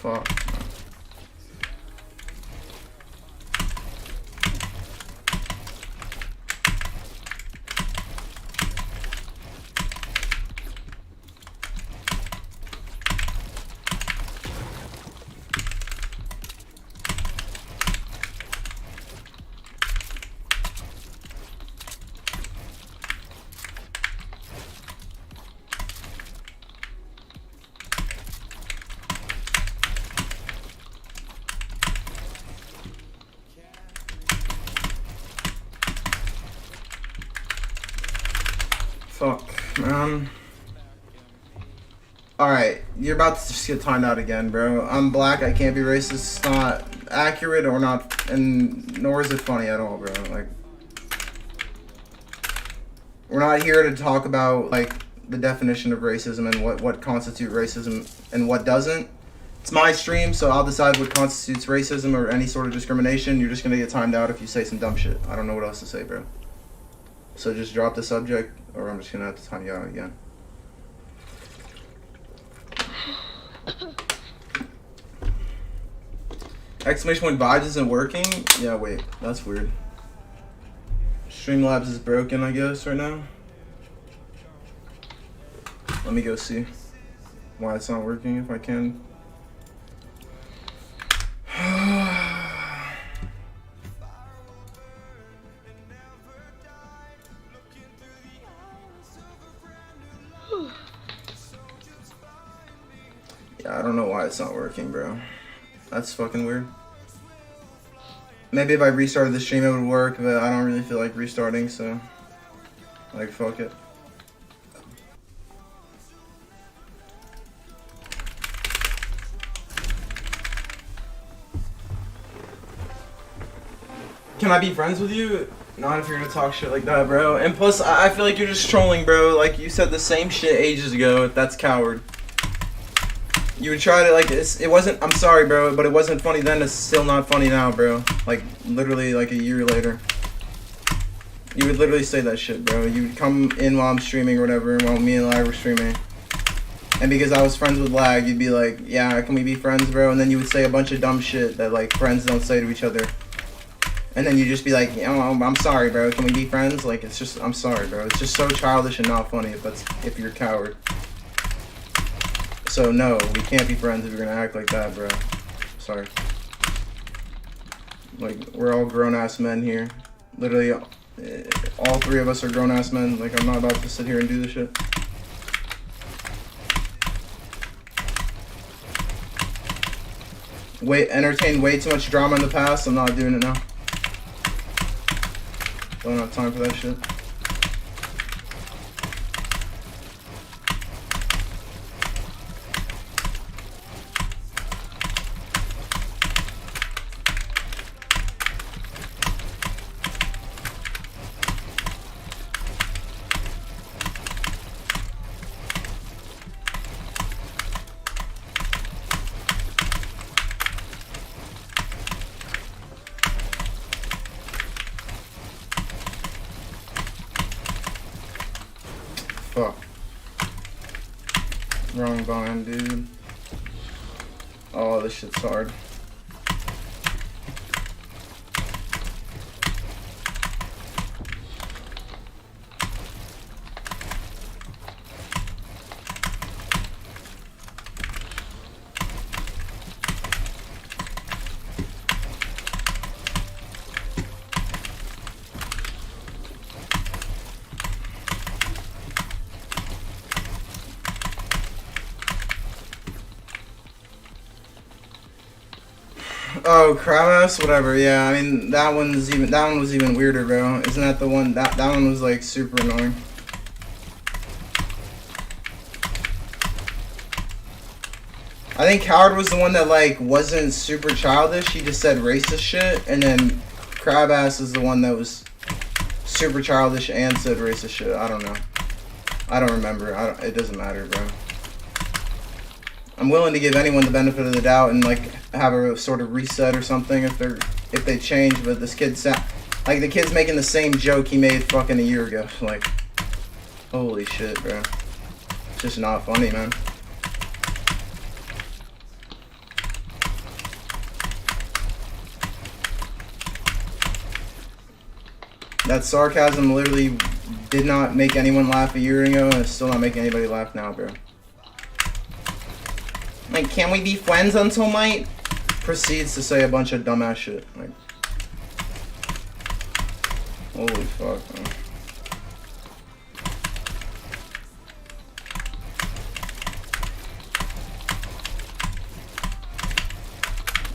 B: Fuck. Fuck, man. Alright, you're about to just get timed out again, bro. I'm black, I can't be racist. It's not accurate or not, and nor is it funny at all, bro. Like, we're not here to talk about, like, the definition of racism and what constitutes racism and what doesn't. It's my stream, so I'll decide what constitutes racism or any sort of discrimination. You're just gonna get timed out if you say some dumb shit. I don't know what else to say, bro. So just drop the subject, or I'm just gonna have to time you out again. Exclamation point vibes isn't working? Yeah, wait, that's weird. Streamlabs is broken, I guess, right now. Let me go see why it's not working if I can. Yeah, I don't know why it's not working, bro. That's fucking weird. Maybe if I restarted the stream it would work, but I don't really feel like restarting, so like fuck it. Can I be friends with you? Not if you're gonna talk shit like that, bro. And plus, I feel like you're just trolling, bro. Like, you said the same shit ages ago. That's coward. You would try to, like, it wasn't, I'm sorry, bro, but it wasn't funny then. It's still not funny now, bro. Like, literally, like, a year later. You would literally say that shit, bro. You would come in while I'm streaming or whatever, while me and Lag were streaming. And because I was friends with Lag, you'd be like, yeah, can we be friends, bro? And then you would say a bunch of dumb shit that, like, friends don't say to each other. And then you just be like, oh, I'm sorry, bro. Can we be friends? Like, it's just, I'm sorry, bro. It's just so childish and not funny if you're a coward. So no, we can't be friends if you're gonna act like that, bro. Sorry. Like, we're all grown-ass men here. Literally, all three of us are grown-ass men. Like, I'm not about to sit here and do this shit. Entertained way too much drama in the past. I'm not doing it now. Don't have time for that shit. Wrong bind, dude. Oh, this shit's hard. Oh, Kraus, whatever. Yeah, I mean that one was even weirder, bro. Isn't that the one that one was like super annoying? I think Howard was the one that like wasn't super childish. He just said racist shit, and then Crabass is the one that was super childish and said racist shit. I don't know. I don't remember. It doesn't matter, bro. I'm willing to give anyone the benefit of the doubt and like have a sort of reset or something if they change. But this kid like the kid's making the same joke he made fucking a year ago. Like, holy shit, bro. It's just not funny, man. That sarcasm literally did not make anyone laugh a year ago, and it's still not making anybody laugh now, bro. Like, can we be friends, UntoldMight? Proceeds to say a bunch of dumbass shit. Like, holy fuck, man.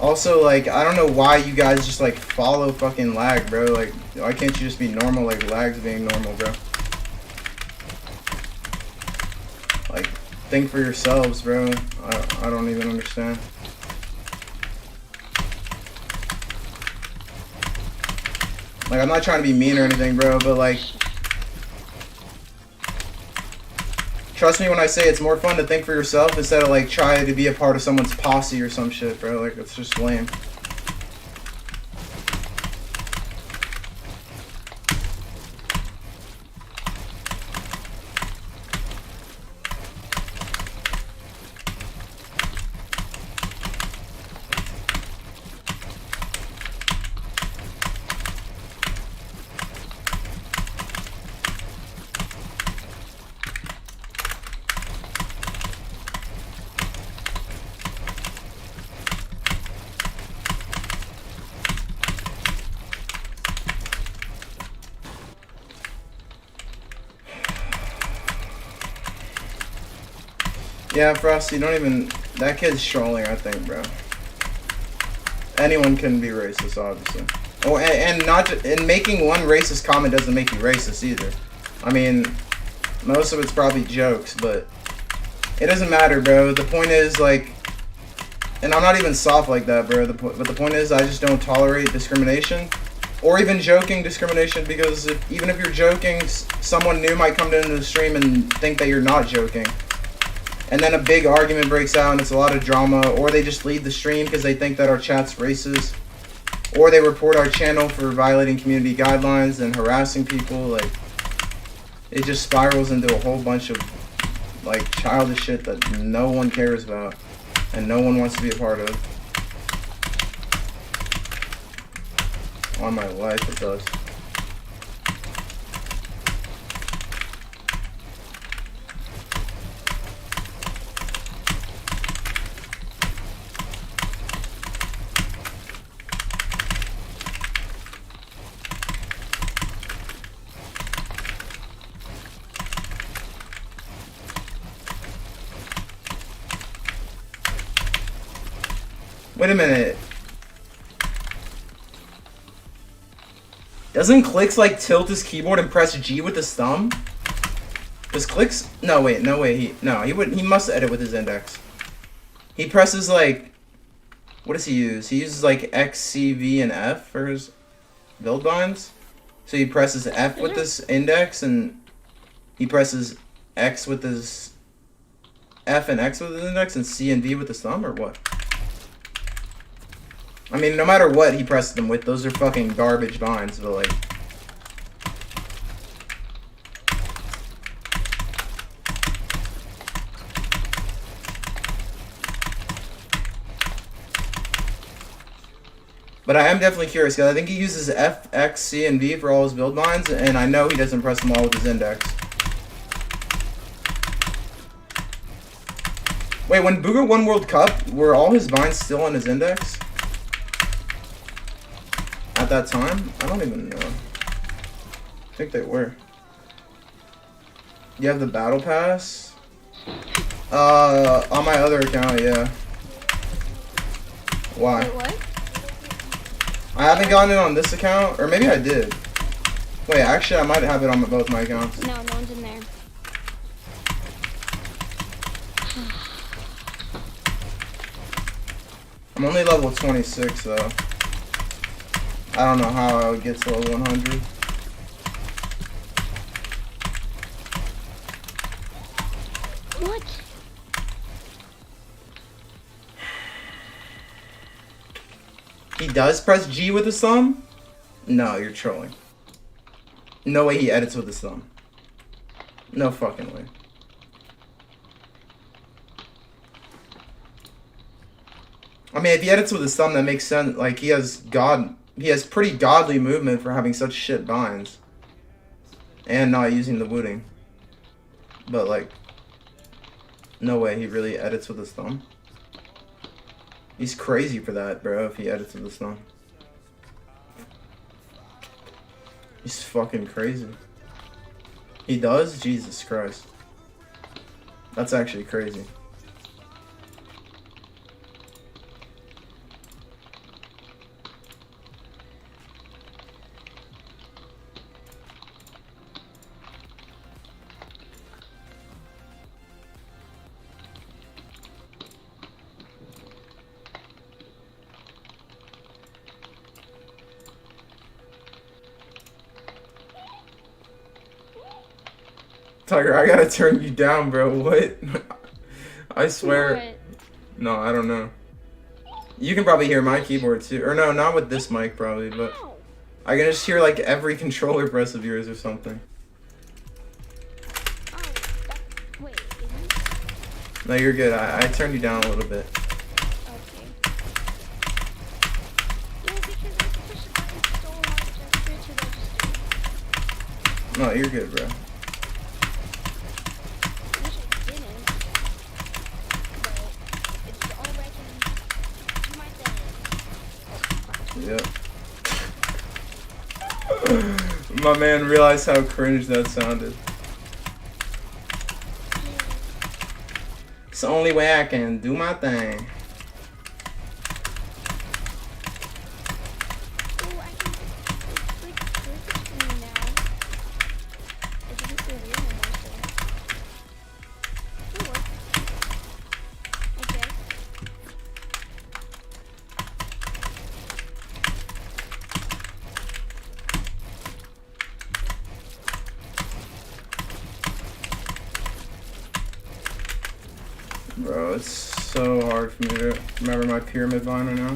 B: Also, like, I don't know why you guys just, like, follow fucking lag, bro. Like, why can't you just be normal, like, lag's being normal, bro? Like, think for yourselves, bro. I don't even understand. Like, I'm not trying to be mean or anything, bro, but, like, trust me when I say it's more fun to think for yourself instead of, like, try to be a part of someone's posse or some shit, bro. Like, it's just lame. Yeah, Frosty, don't even... That kid's trolling, I think, bro. Anyone can be racist, obviously. Oh, and making one racist comment doesn't make you racist, either. I mean, most of it's probably jokes, but... It doesn't matter, bro. The point is, like... And I'm not even soft like that, bro. But the point is, I just don't tolerate discrimination. Or even joking discrimination, because even if you're joking, someone new might come into the stream and think that you're not joking. And then a big argument breaks out and it's a lot of drama, or they just leave the stream because they think that our chat's racist, or they report our channel for violating community guidelines and harassing people. Like, it just spirals into a whole bunch of, like, childish shit that no one cares about and no one wants to be a part of. On my life, it does. Wait a minute. Doesn't Clicks like tilt his keyboard and press G with his thumb? Does Clicks? No, wait, no way. He must edit with his index. He presses like, what does he use? He uses like X, C, V, and F for his build binds. So he presses F with his index, and he presses X with his F and X with his index, and C and V with his thumb, or what? I mean, no matter what he presses them with, those are fucking garbage binds, but like... But I am definitely curious, because I think he uses F, X, C, and V for all his build binds, and I know he doesn't press them all with his index. Wait, when Booger won World Cup, were all his binds still on his index? At that time? I don't even know. I think they were. You have the battle pass? On my other account, yeah. Why?
C: Wait, what?
B: I haven't gotten it on this account, or maybe I did. Wait, actually I might have it on both my accounts.
C: No, no one's in there.
B: I'm only level 26 though. I don't know how I would get to level 100.
C: What?
B: He does press G with his thumb? No, you're trolling. No way he edits with his thumb. No fucking way. I mean, if he edits with his thumb, that makes sense. Like, he has pretty godly movement for having such shit binds. And not using the wooting. But, like, no way he really edits with his thumb. He's crazy for that, bro, if he edits with his thumb. He's fucking crazy. He does? Jesus Christ. That's actually crazy. Tiger, I gotta turn you down, bro. What? I swear.
C: What?
B: No, I don't know. You can probably hear my keyboard too. Or no, not with this mic probably, but
C: Ow.
B: I can just hear like every controller press of yours or something.
C: Oh, wait, isn't?
B: No, you're good. I turned you down a little bit.
C: Okay. Yeah, because I pushed the button so hard just to register.
B: No, you're good, bro.
C: I wish I didn't. But it's already my thing.
B: Yep. My man realized how cringe that sounded. It's the only way I can do my thing.
C: Oh, I can like flip the screen now. It doesn't feel weird no more, so. It'll work. I guess.
B: Bro, it's so hard for me to remember my pyramid vine right now.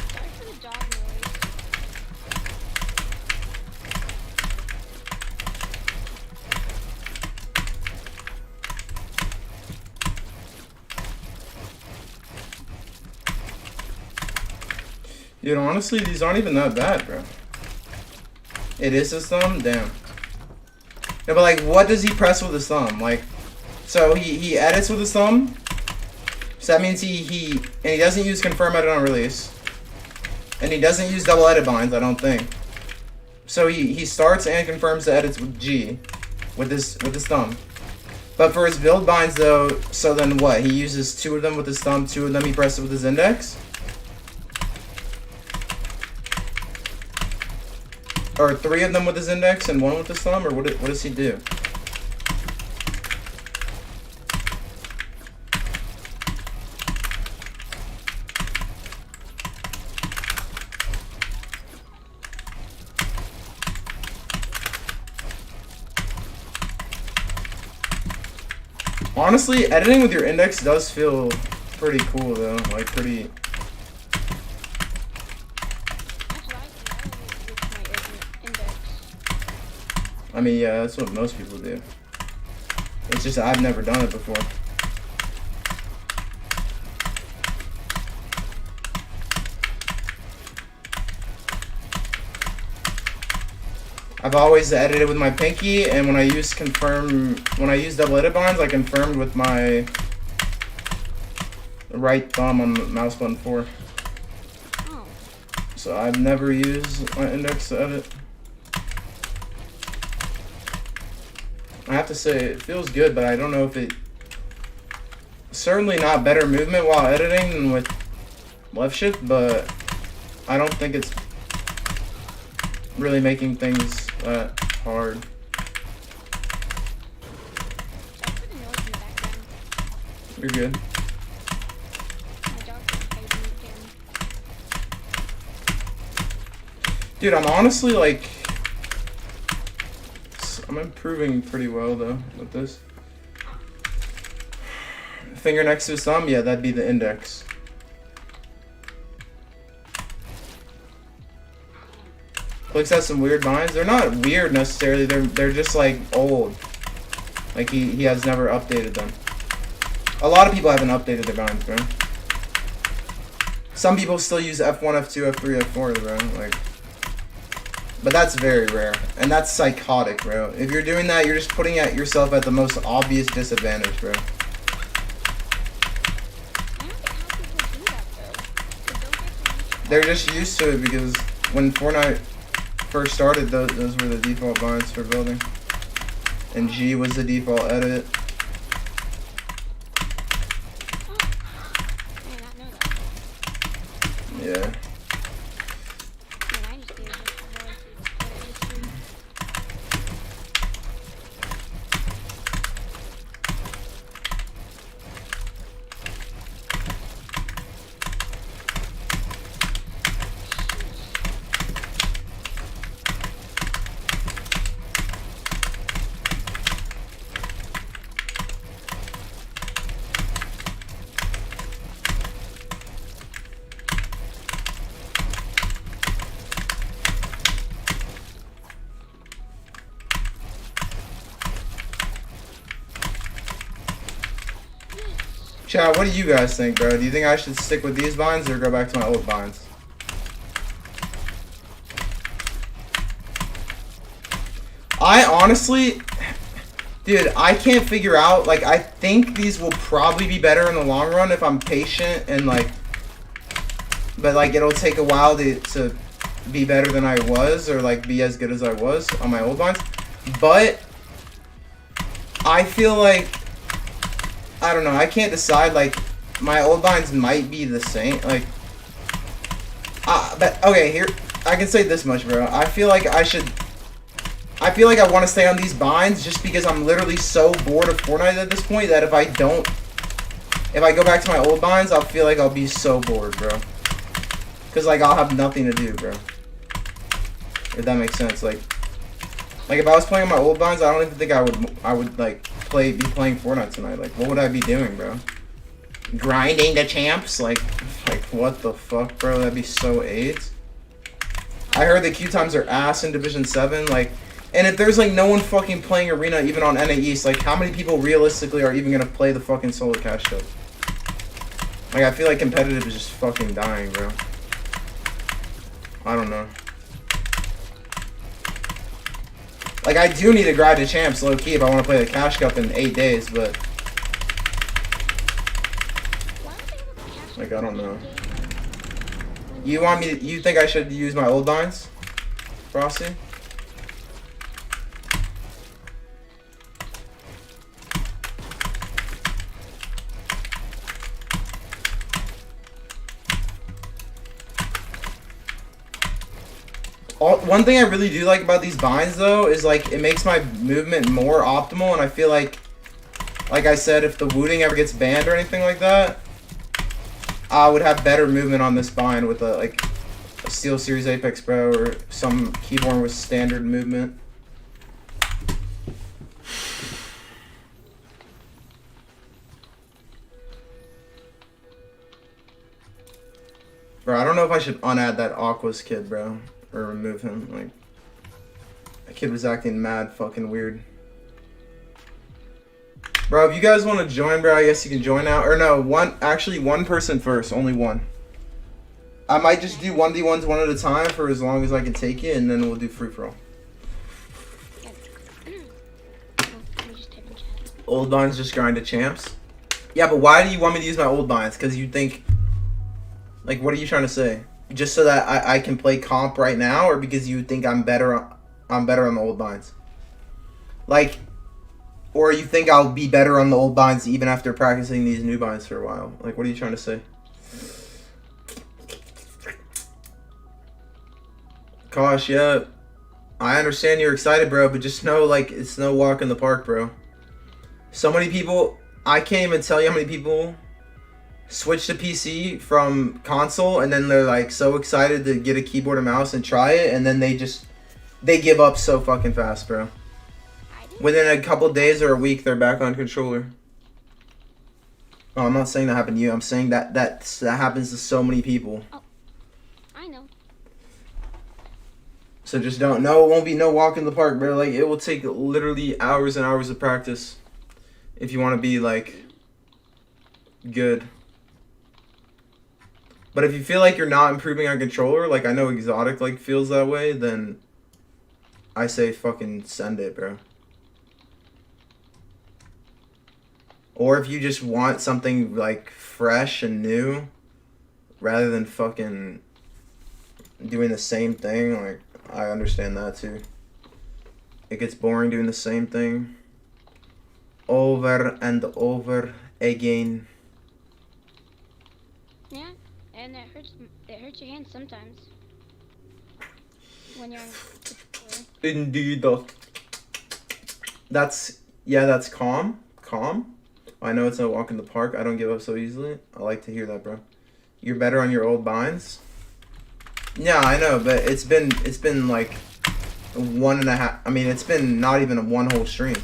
B: Sorry for the dog noise. Dude, honestly, these aren't even that bad, bro. It is his thumb? Damn. Yeah, but like, what does he press with his thumb? Like, so he edits with his thumb. So that means he doesn't use confirm edit on release. And he doesn't use double edit binds, I don't think. So he starts and confirms the edits with G, with his thumb. But for his build binds though, so then what? He uses 2 of them with his thumb, 2 of them he presses with his index? Or 3 of them with his index and 1 with his thumb? Or what does he do? Honestly, editing with your index does feel pretty cool though, like pretty...
C: That's what I do. I use my index.
B: I mean, yeah, that's what most people do. It's just I've never done it before. I've always edited with my pinky, and when I use double edit binds, I confirmed with my right thumb on the mouse button 4.
C: Oh.
B: So I've never used my index to edit. I have to say, it feels good, but I don't know if it... Certainly not better movement while editing than with left shift, but I don't think it's really making things that hard.
C: Sorry for the noise in the background.
B: You're good.
C: My dog's fighting again.
B: Dude, I'm honestly like... I'm improving pretty well though with this. Finger next to his thumb? Yeah, that'd be the index. Clicks has some weird binds. They're not weird necessarily, they're just like old. Like he has never updated them. A lot of people haven't updated their binds, bro. Some people still use F1, F2, F3, F4, bro. Like, but that's very rare. And that's psychotic, bro. If you're doing that, you're just putting yourself at the most obvious disadvantage, bro.
C: I don't get how people do that though. They don't get to reach.
B: They're just used to it because when Fortnite first started, those were the default binds for building. And G was the default edit.
C: Oh. I did not know that.
B: Yeah.
C: Man, I just gave it more to history.
B: Chat, what do you guys think, bro? Do you think I should stick with these binds or go back to my old binds? I honestly, dude, I can't figure out, like, I think these will probably be better in the long run if I'm patient and, like, but, like, it'll take a while to be better than I was or, like, be as good as I was on my old binds. But I feel like, I don't know, I can't decide, like, my old binds might be the same, like, but, okay, here, I can say this much, bro. I feel like I want to stay on these binds just because I'm literally so bored of Fortnite at this point that if I go back to my old binds, I'll feel like I'll be so bored, bro. Because, like, I'll have nothing to do, bro. If that makes sense, like if I was playing on my old binds, I don't even think I would like, be playing Fortnite tonight. Like, what would I be doing, bro? Grinding the champs? Like, what the fuck, bro? That'd be so AIDS. I heard the queue times are ass in Division 7, like, and if there's, like, no one fucking playing Arena even on NA East, like, how many people realistically are even gonna play the fucking solo cash show? Like, I feel like competitive is just fucking dying, bro. I don't know. Like, I do need to grind to champs low-key if I want to play the Cash Cup in 8 days, but... Like, I don't know. You think I should use my old binds, Frosty? One thing I really do like about these binds though is like it makes my movement more optimal, and I feel like I said, if the wooting ever gets banned or anything like that, I would have better movement on this bind with a Steel Series Apex Pro or some keyboard with standard movement. Bro, I don't know if I should unadd that Aquas kid, bro. Or remove him. Like, that kid was acting mad fucking weird. Bro, if you guys want to join, bro, I guess you can join now. Or no, one person first. Only one. I might just do 1v1s one at a time for as long as I can take it, and then we'll do free-for-all. Old binds just grind to champs? Yeah, but why do you want me to use my old binds? Because you think... Like, what are you trying to say? Just so that I can play comp right now, or because you think I'm better on the old binds? Like, or you think I'll be better on the old binds even after practicing these new binds for a while? Like, what are you trying to say? Gosh, yeah. I understand you're excited, bro, but just know, like, it's no walk in the park, bro. So many people, I can't even tell you how many people switch to PC from console, and then they're like so excited to get a keyboard and mouse and try it, and then they give up so fucking fast, bro. Within a couple days or a week, they're back on controller. Oh, I'm not saying that happened to you. I'm saying that happens to so many people.
C: Oh, I know.
B: So just don't. No, it won't be no walk in the park, bro. Like, it will take literally hours and hours of practice if you want to be, like, good. But if you feel like you're not improving on controller, like I know Exotic, like, feels that way, then I say fucking send it, bro. Or if you just want something, like, fresh and new, rather than fucking doing the same thing, like, I understand that too. It gets boring doing the same thing over and over again.
C: Yeah, and it hurts your hands sometimes when you're on controller.
B: Indeed. That's calm. I know it's no walk in the park. I don't give up so easily. I like to hear that, bro. You're better on your old binds? Yeah, I know, but it's been like 1.5. I mean, it's been not even a one whole stream.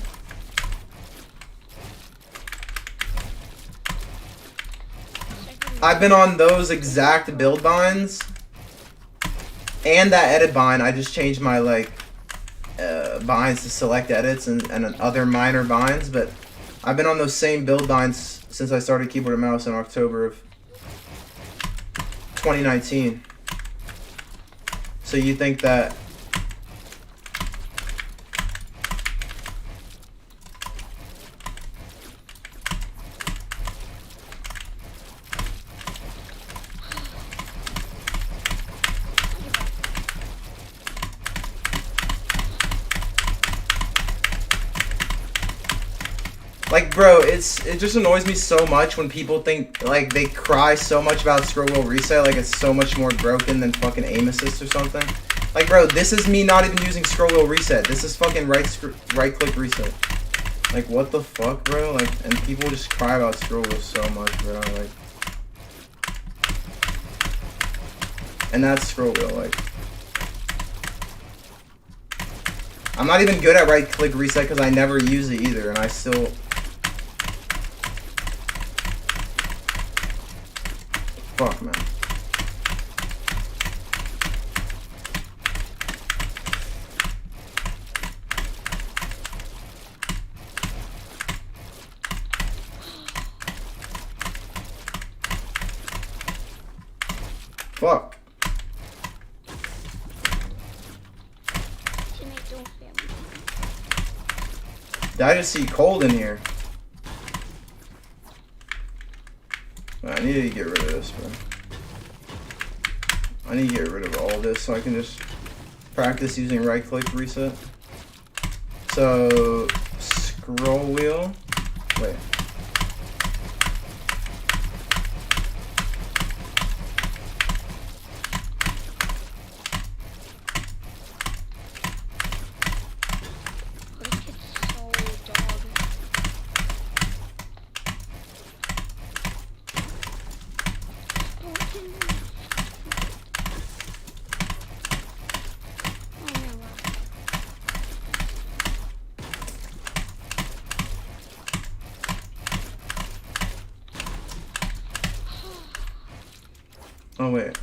B: I've been on those exact build binds and that edit bind. I just changed my like binds to select edits and other minor binds, but I've been on those same build binds since I started keyboard and mouse in October of 2019. So you think that like, bro, it just annoys me so much when people think, like, they cry so much about scroll wheel reset, like it's so much more broken than fucking aim assist or something. Like, bro, this is me not even using scroll wheel reset. This is fucking right click reset. Like, what the fuck, bro? Like, and people just cry about scroll wheel so much, bro. Like, and that's scroll wheel, like. I'm not even good at right click reset because I never use it either, and I still. Fuck, man. Fuck. Did I just see cold in here? I need to get rid of this, bro. I need to get rid of all this so I can just practice using right click reset. So, scroll wheel. Wait. Oh wait.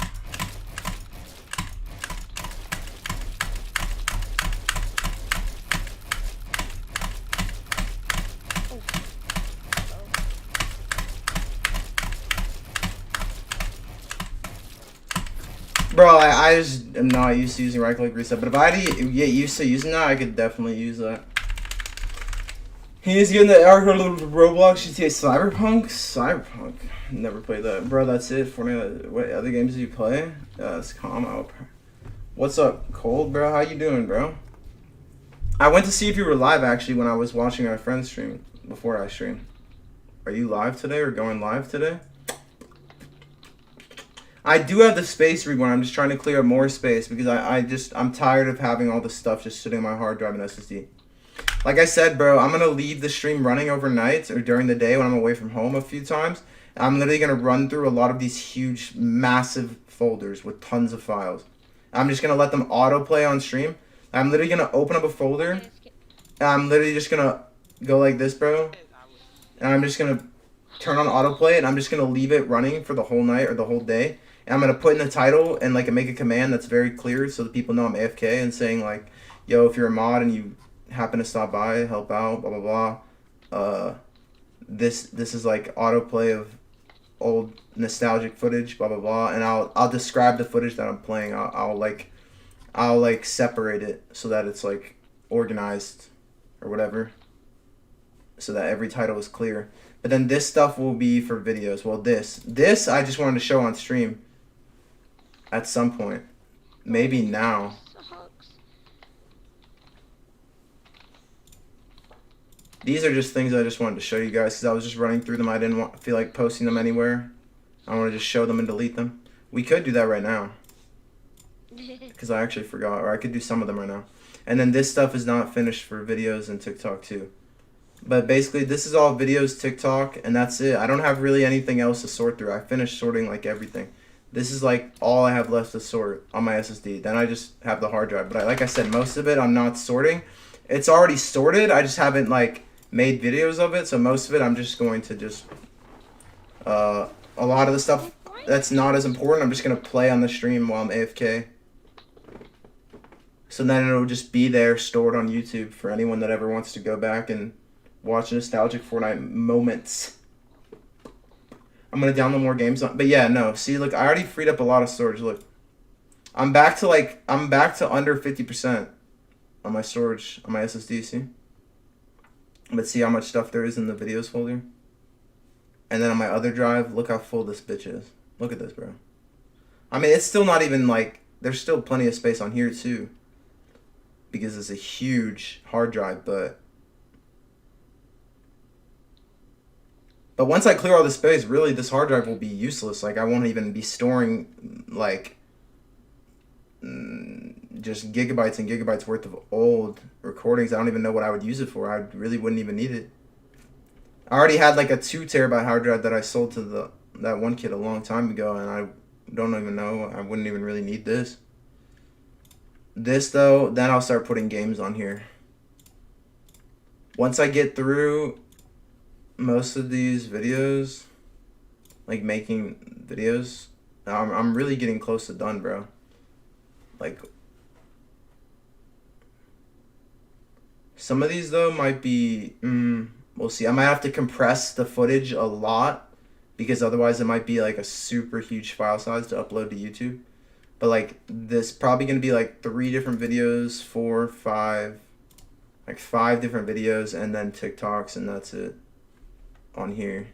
B: Bro, I just am not used to using right click reset, but if I had to get used to using that, I could definitely use that. He's getting the Roblox GTA Cyberpunk. Never played that. Bro, that's it. Fortnite. What other games do you play? It's calm out. What's up, Cold, bro? How you doing, bro? I went to see if you were live, actually, when I was watching our friend's stream, before I streamed. Are you live today or going live today? I do have the space reborn. I'm just trying to clear up more space because I'm tired of having all this stuff just sitting on my hard drive and SSD. Like I said, bro, I'm going to leave the stream running overnight or during the day when I'm away from home a few times. I'm literally going to run through a lot of these huge, massive folders with tons of files. I'm just going to let them autoplay on stream. I'm literally going to open up a folder. And I'm literally just going to go like this, bro. And I'm just going to turn on autoplay and I'm just going to leave it running for the whole night or the whole day. And I'm going to put in the title and like make a command that's very clear so that people know I'm AFK and saying like, yo, if you're a mod and you happen to stop by, help out, blah, blah, blah. This is like autoplay of old nostalgic footage, blah, blah, blah. And I'll describe the footage that I'm playing. I'll like separate it so that it's like organized or whatever. So that every title is clear. But then this stuff will be for videos. Well, this I just wanted to show on stream at some point. Maybe now. These are just things I just wanted to show you guys because I was just running through them. I didn't feel like posting them anywhere. I want to just show them and delete them. We could do that right now. Because I actually forgot. Or I could do some of them right now. And then this stuff is not finished for videos and TikTok too. But basically, this is all videos, TikTok, and that's it. I don't have really anything else to sort through. I finished sorting like everything. This is like all I have left to sort on my SSD. Then I just have the hard drive. But like I said, most of it I'm not sorting. It's already sorted. I just haven't like made videos of it. So most of it I'm just going to just a lot of the stuff that's not as important I'm just going to play on the stream while I'm AFK. So then it'll just be there stored on YouTube for anyone that ever wants to go back and watch nostalgic Fortnite moments. I'm gonna download more games but yeah, no. See, look, I already freed up a lot of storage. Look, I'm back to under 50% on my storage on my SSD. See, but see how much stuff there is in the videos folder. And then on my other drive, look how full this bitch is. Look at this, bro. I mean, it's still not even like there's still plenty of space on here too, because it's a huge hard drive, but once I clear all the space, really, this hard drive will be useless. Like, I won't even be storing, like, just gigabytes and gigabytes worth of old recordings. I don't even know what I would use it for. I really wouldn't even need it. I already had, like, a 2 terabyte hard drive that I sold to that one kid a long time ago, and I don't even know. I wouldn't even really need this. This, though, then I'll start putting games on here. Once I get through most of these videos, like making videos, I'm really getting close to done, bro. Like, some of these though might be we'll see. I might have to compress the footage a lot because otherwise it might be like a super huge file size to upload to YouTube. But like this probably gonna be like 3 different videos, 4, 5, like 5 different videos, and then TikToks, and that's it on here.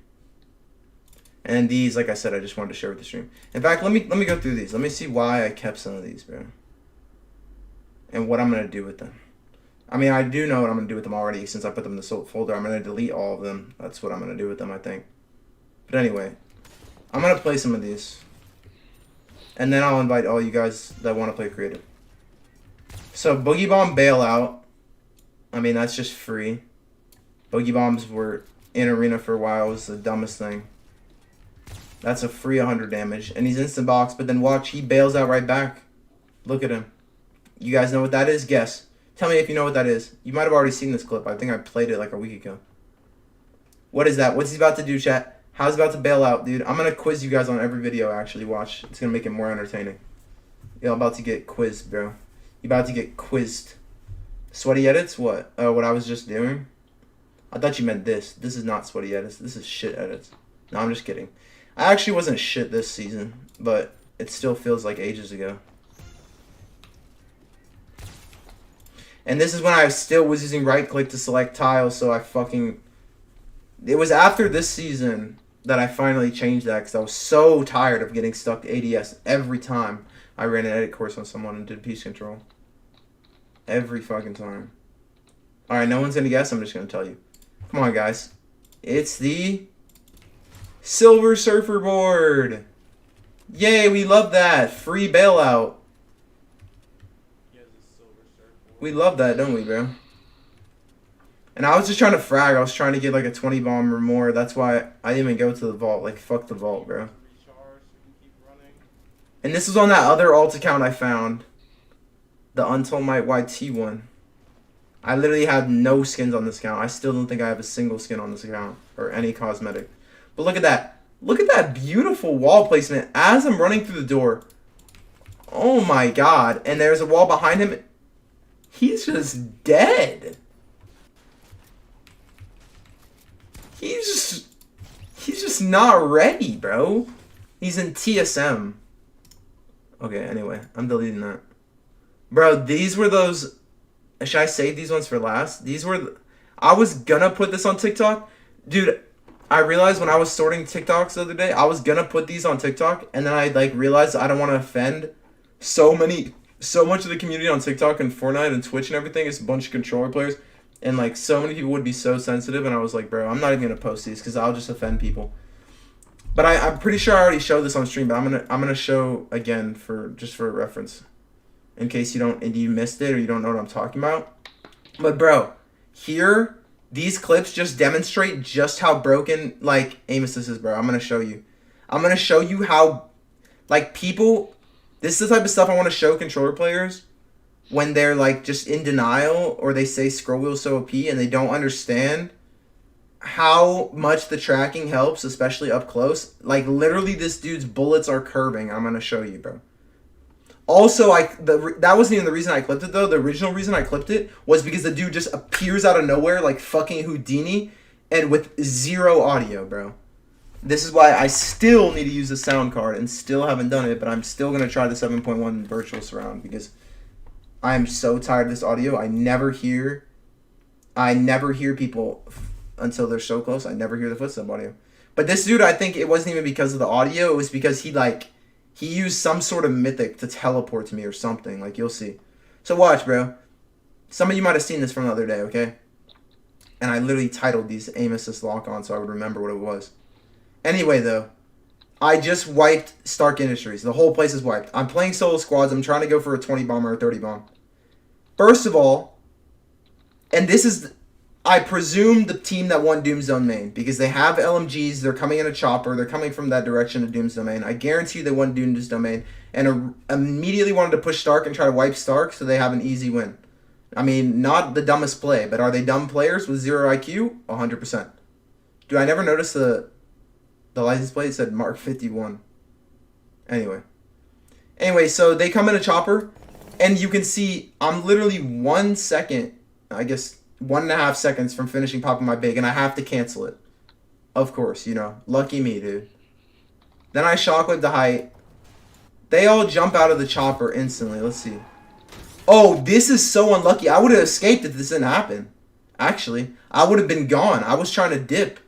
B: And these, like I said, I just wanted to share with the stream. In fact, let me go through these. Let me see why I kept some of these, bro, and what I'm gonna do with them. I mean, I do know what I'm gonna do with them already since I put them in the folder. I'm gonna delete all of them. That's what I'm gonna do with them, I think. But anyway, I'm gonna play some of these, and then I'll invite all you guys that want to play creative. So Boogie Bomb Bailout, I mean, that's just free. Boogie Bombs were in arena for a while. It was the dumbest thing. That's a free 100 damage, and he's instant box, but then watch, he bails out right back. Look at him. You guys know what that is? Guess. Tell me if you know what that is. You might have already seen this clip. I think I played it like a week ago. What is that? What's he about to do, chat? How's about to bail out, dude? I'm gonna quiz you guys on every video. Actually, watch. It's gonna make it more entertaining. You're about to get quizzed, bro. You about to get quizzed. Sweaty edits? What? Oh, what I was just doing? I thought you meant this. This is not sweaty edits. This is shit edits. No, I'm just kidding. I actually wasn't shit this season, but it still feels like ages ago. And this is when I still was using right click to select tiles, so I fucking... It was after this season that I finally changed that because I was so tired of getting stuck to ADS every time I ran an edit course on someone and did piece control. Every fucking time. Alright, no one's gonna guess, I'm just gonna tell you. Come on, guys. It's the Silver Surfer board! Yay, we love that! Free bailout! We love that, don't we, bro? And I was just trying to frag. I was trying to get like a 20 bomb or more. That's why I didn't even go to the vault. Like, fuck the vault, bro. And this was on that other alt account I found. The UntoldMight YT one. I literally had no skins on this account. I still don't think I have a single skin on this account. Or any cosmetic. But look at that. Look at that beautiful wall placement as I'm running through the door. Oh my god. And there's a wall behind him. He's just dead. He's just not ready, bro. He's in TSM. Okay, anyway, I'm deleting that. Bro, these were those... Should I save these ones for last? These were... I was gonna put this on TikTok. Dude, I realized when I was sorting TikToks the other day, I was gonna put these on TikTok, and then I like realized I don't want to offend so much of the community on TikTok and Fortnite and Twitch and everything. It's a bunch of controller players. And like so many people would be so sensitive, and I was like, bro, I'm not even gonna post these because I'll just offend people. But I'm pretty sure I already showed this on stream, but I'm gonna show again for reference, in case you missed it or you don't know what I'm talking about. But bro, here these clips just demonstrate just how broken like aim assist is, bro. I'm gonna show you. I'm gonna show you how like people. This is the type of stuff I want to show controller players. When they're like just in denial or they say scroll wheel's so OP and they don't understand how much the tracking helps, especially up close. Like literally this dude's bullets are curving. I'm going to show you, bro. Also, that wasn't even the reason I clipped it though. The original reason I clipped it was because the dude just appears out of nowhere like fucking Houdini and with zero audio, bro. This is why I still need to use the sound card and still haven't done it, but I'm still going to try the 7.1 virtual surround because I am so tired of this audio. I never hear people until they're so close. I never hear the footstep audio. But this dude, I think it wasn't even because of the audio. It was because he used some sort of mythic to teleport to me or something. Like, you'll see. So watch, bro. Some of you might have seen this from the other day, okay? And I literally titled these aim assist lock on so I would remember what it was. Anyway, though. I just wiped Stark Industries. The whole place is wiped. I'm playing solo squads. I'm trying to go for a 20 bomb or a 30 bomb. First of all, and this is, I presume, the team that won Doomsday main. Because they have LMGs. They're coming in a chopper. They're coming from that direction of Doomsday main. I guarantee you they won Doomsday main. And immediately wanted to push Stark and try to wipe Stark so they have an easy win. I mean, not the dumbest play. But are they dumb players with 0 IQ? 100%. Dude, I never noticed the license plate said Mark 51. Anyway, so they come in a chopper, and you can see I'm literally 1 second, I guess 1.5 seconds from finishing popping my big, and I have to cancel it. Of course, you know, lucky me, dude. Then I shockwave the height. They all jump out of the chopper instantly. Let's see. Oh, this is so unlucky. I would have escaped if this didn't happen. Actually, I would have been gone. I was trying to dip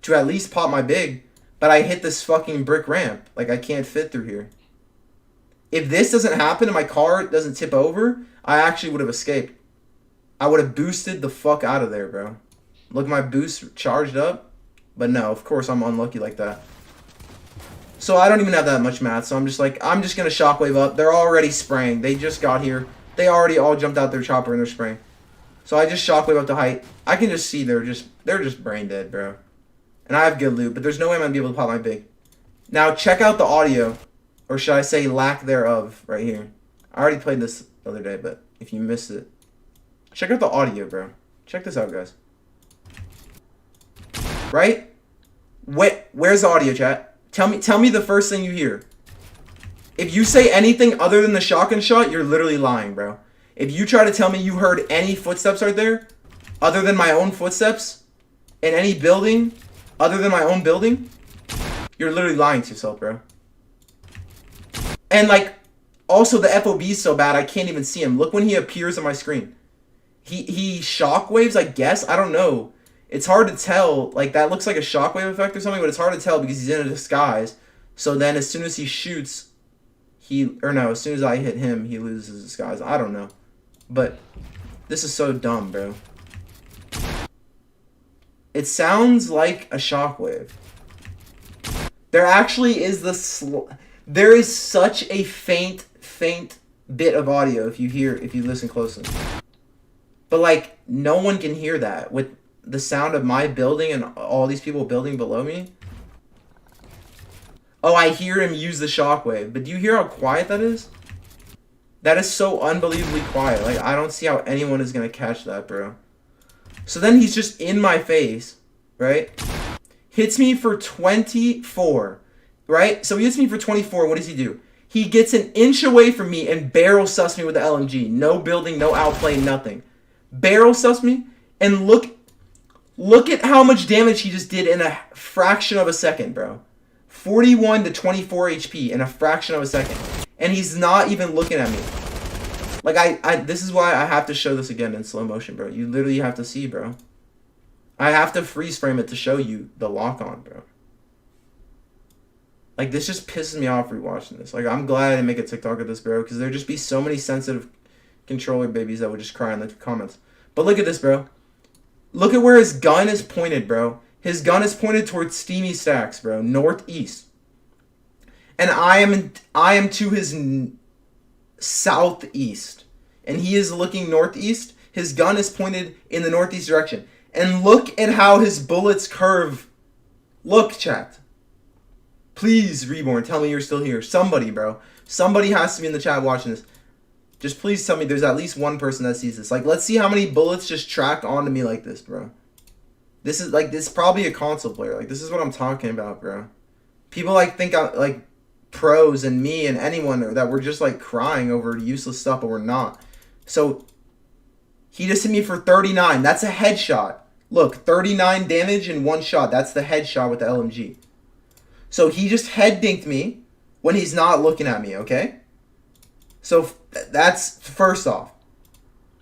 B: to at least pop my big. But I hit this fucking brick ramp. Like, I can't fit through here. If this doesn't happen and my car doesn't tip over, I actually would have escaped. I would have boosted the fuck out of there, bro. Look, my boost charged up. But no, of course I'm unlucky like that. So I don't even have that much math. So I'm just like, I'm just going to shockwave up. They're already spraying. They just got here. They already all jumped out their chopper and they're spraying. So I just shockwave up to height. I can just see they're just brain dead, bro. And I have good loot, but there's no way I'm going to be able to pop my big. Now, check out the audio. Or should I say lack thereof right here. I already played this the other day, but if you missed it. Check out the audio, bro. Check this out, guys. Right? Where's the audio, chat? Tell me the first thing you hear. If you say anything other than the shotgun shot, you're literally lying, bro. If you try to tell me you heard any footsteps right there, other than my own footsteps, in any building, other than my own building, you're literally lying to yourself, bro. And, like, also the FOB is so bad, I can't even see him. Look when he appears on my screen. He shockwaves, I guess? I don't know. It's hard to tell. Like, that looks like a shockwave effect or something, but it's hard to tell because he's in a disguise. So then as soon as he shoots, as soon as I hit him, he loses his disguise. I don't know. But this is so dumb, bro. It sounds like a shockwave. There actually is there is such a faint bit of audio if you listen closely. But like no one can hear that with the sound of my building and all these people building below me. Oh, I hear him use the shockwave, but do you hear how quiet that is? That is so unbelievably quiet. Like I don't see how anyone is gonna catch that, bro. So then he's just in my face, right? Hits me for 24, right? So he hits me for 24. What does he do? He gets an inch away from me and barrel stuffs me with the LMG. No building, no outplay, nothing. Barrel stuffs me, and look at how much damage he just did in a fraction of a second, bro. 41 to 24 HP in a fraction of a second. And he's not even looking at me. Like, this is why I have to show this again in slow motion, bro. You literally have to see, bro. I have to freeze frame it to show you the lock on, bro. Like, this just pisses me off rewatching this. Like, I'm glad I didn't make a TikTok of this, bro, because there'd just be so many sensitive controller babies that would just cry in the comments. But look at this, bro. Look at where his gun is pointed, bro. His gun is pointed towards Steamy Stacks, bro. Northeast. And I am to his southeast. And he is looking northeast. His gun is pointed in the northeast direction. And look at how his bullets curve. Look, chat. Please, Reborn, tell me you're still here. Somebody, bro. Somebody has to be in the chat watching this. Just please tell me there's at least one person that sees this. Like, let's see how many bullets just track onto me like this, bro. This is probably a console player. Like, this is what I'm talking about, bro. People, like, think I, like, pros and me and anyone that we're just, like, crying over useless stuff, but we're not. So, he just hit me for 39. That's a headshot. Look, 39 damage in one shot. That's the headshot with the LMG. So, he just head dinked me when he's not looking at me, okay? So, that's first off.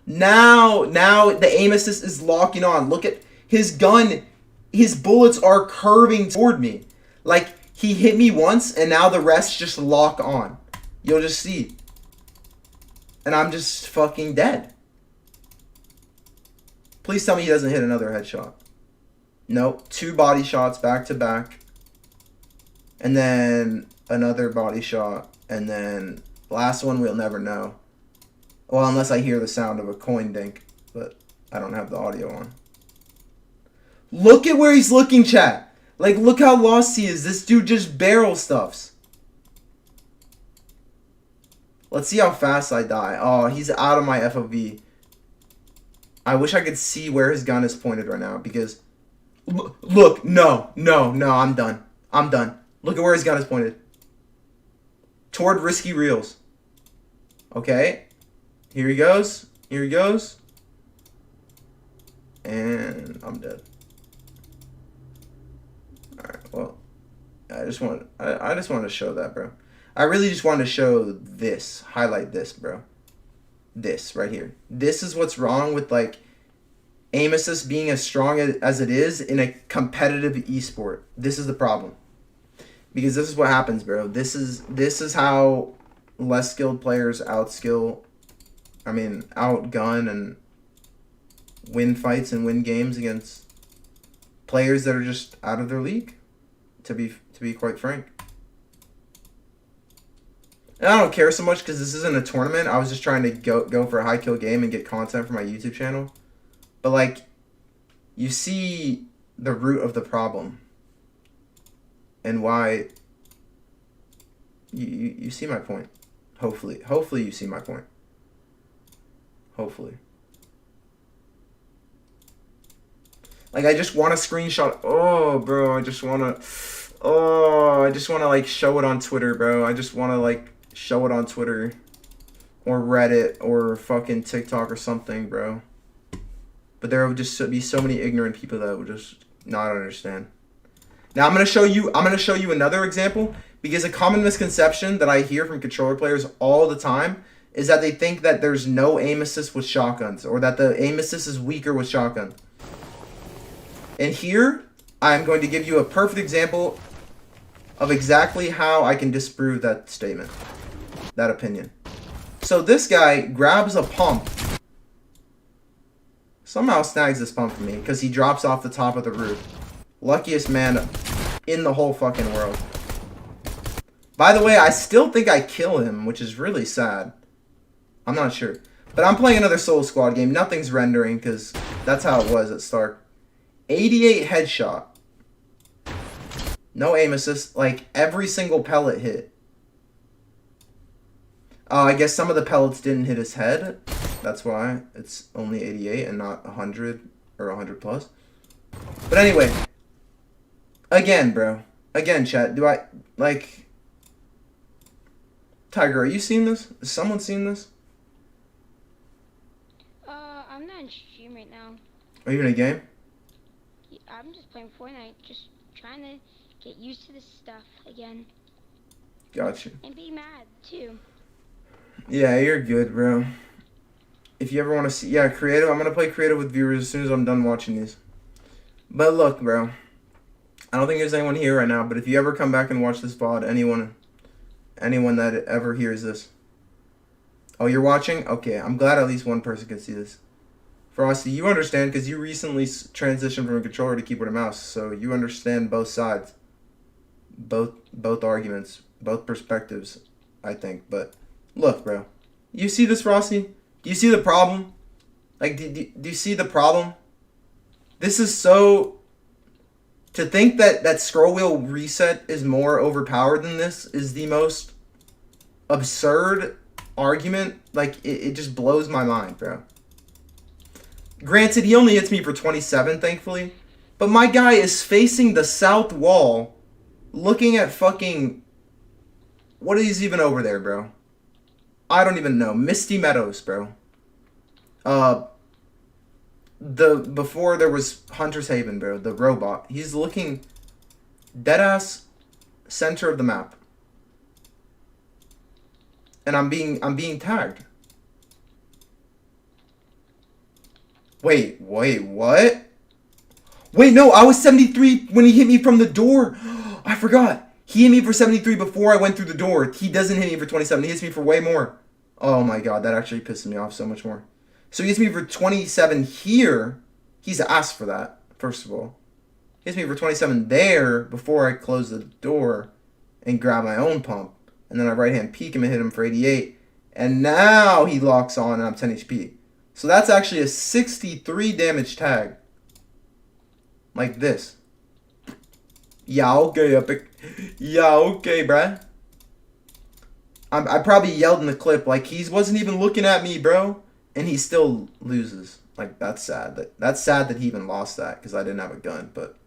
B: Now the aim assist is locking on. Look at his gun. His bullets are curving toward me. Like, he hit me once, and now the rest just lock on. You'll just see. And I'm just fucking dead. Please tell me he doesn't hit another headshot. Nope. 2 body shots back to back. And then another body shot. And then last one we'll never know. Well, unless I hear the sound of a coin dink. But I don't have the audio on. Look at where he's looking, chat. Like, look how lost he is. This dude just barrel stuffs. Let's see how fast I die. Oh, he's out of my FOV. I wish I could see where his gun is pointed right now. Because, look, no, I'm done. I'm done. Look at where his gun is pointed. Toward Risky Reels. Okay. Here he goes. Here he goes. And I'm dead. Alright, well. I just wanted to show that, bro. I really just wanted to show this. Highlight this, bro. This right here. This is what's wrong with, like, aim assist being as strong as it is in a competitive esport. This is the problem. Because this is what happens, bro. This is how less skilled players outgun and win fights and win games against players that are just out of their league. To be quite frank. And I don't care so much because this isn't a tournament. I was just trying to go for a high kill game and get content for my YouTube channel. But, like, you see the root of the problem. And why you see my point. Hopefully you see my point. Hopefully. Like, I just want to screenshot. Oh, bro, I just want to... Oh, I just want to, like, show it on Twitter, bro. I just want to, like, show it on Twitter. Or Reddit, or fucking TikTok or something, bro. But there would just be so many ignorant people that would just not understand. Now, I'm going to show you another example. Because a common misconception that I hear from controller players all the time is that they think that there's no aim assist with shotguns. Or that the aim assist is weaker with shotgun. And here, I'm going to give you a perfect example of exactly how I can disprove that statement. That opinion. So this guy grabs a pump. Somehow snags this pump for me because he drops off the top of the roof. Luckiest man in the whole fucking world. By the way, I still think I kill him, which is really sad. I'm not sure. But I'm playing another Soul Squad game. Nothing's rendering because that's how it was at start. 88 headshot. No aim assist. Like, every single pellet hit. I guess some of the pellets didn't hit his head. That's why it's only 88 and not 100 or 100 plus. But anyway. Again, bro. Again, chat. Do I, like... Tiger, are you seeing this? Has someone seen this?
C: I'm not in stream right now.
B: Are you in a game?
C: I'm just playing Fortnite, just trying to get used to this stuff again.
B: Gotcha.
C: And be mad, too.
B: Yeah, you're good, bro. If you ever want to see... Yeah, creative. I'm going to play creative with viewers as soon as I'm done watching these. But look, bro. I don't think there's anyone here right now, but if you ever come back and watch this VOD, anyone that ever hears this. Oh, you're watching? Okay, I'm glad at least one person can see this. Frosty, you understand because you recently transitioned from a controller to keyboard and mouse, so you understand both sides. Both arguments, both perspectives, I think. But look, bro. You see this, Frosty? Do you see the problem? Like, do you see the problem? This is so... To think that scroll wheel reset is more overpowered than this is the most absurd argument. Like, it just blows my mind, bro. Granted, he only hits me for 27, thankfully. But my guy is facing the south wall, looking at fucking... What is even over there, bro? I don't even know. Misty Meadows, bro. Before there was Hunter's Haven, bro. The robot. He's looking deadass center of the map. And I'm being tagged. Wait, what? Wait, no, I was 73 when he hit me from the door. I forgot. He hit me for 73 before I went through the door. He doesn't hit me for 27. He hits me for way more. Oh my god, that actually pisses me off so much more. So he hits me for 27 here. He's asked for that, first of all. He hits me for 27 there before I close the door and grab my own pump. And then I right-hand peek him and hit him for 88. And now he locks on and I'm 10 HP. So that's actually a 63 damage tag. Like this. Yeah, okay, Epic. Yeah, okay, bruh. I probably yelled in the clip, like, he wasn't even looking at me, bro. And he still loses. Like, that's sad. That's sad that he even lost that, because I didn't have a gun, but...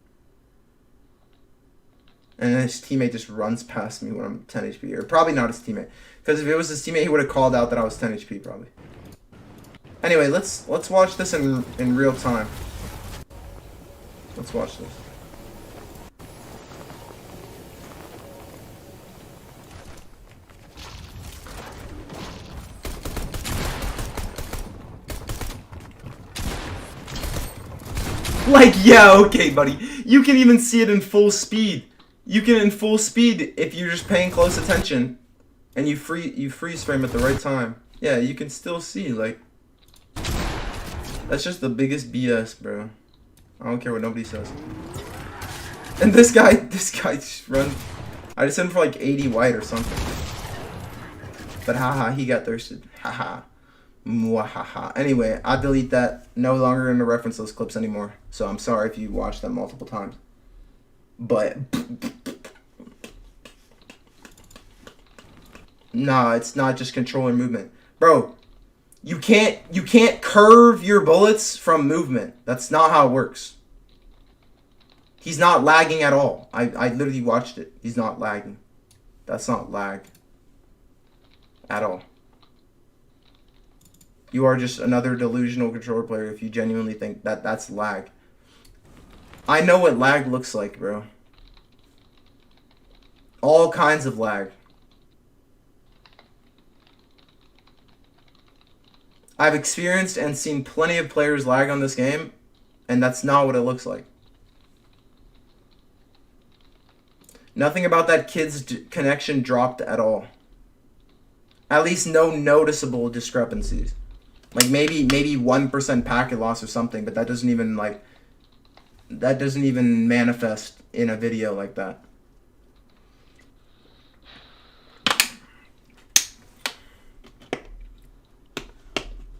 B: And then his teammate just runs past me when I'm 10 HP. Or probably not his teammate. Because if it was his teammate, he would have called out that I was 10 HP, probably. Anyway, let's watch this in real time. Let's watch this. Like, yeah, okay, buddy. You can even see it in full speed. You can in full speed if you're just paying close attention and you freeze frame at the right time. Yeah, you can still see, like, that's just the biggest BS, bro. I don't care what nobody says. And this guy just runs. I just hit him for like 80 white or something. But haha, he got thirsted. Haha. Mwahaha. Anyway, I delete that. No longer going to reference those clips anymore. So I'm sorry if you watched them multiple times. But nah, it's not just controller movement. Bro, you can't curve your bullets from movement. That's not how it works. He's not lagging at all. I literally watched it. He's not lagging. That's not lag. At all. You are just another delusional controller player if you genuinely think that that's lag. I know what lag looks like, bro. All kinds of lag. I've experienced and seen plenty of players lag on this game, and that's not what it looks like. Nothing about that kid's connection dropped at all. At least no noticeable discrepancies. Like maybe 1% packet loss or something, but that doesn't even manifest in a video like that.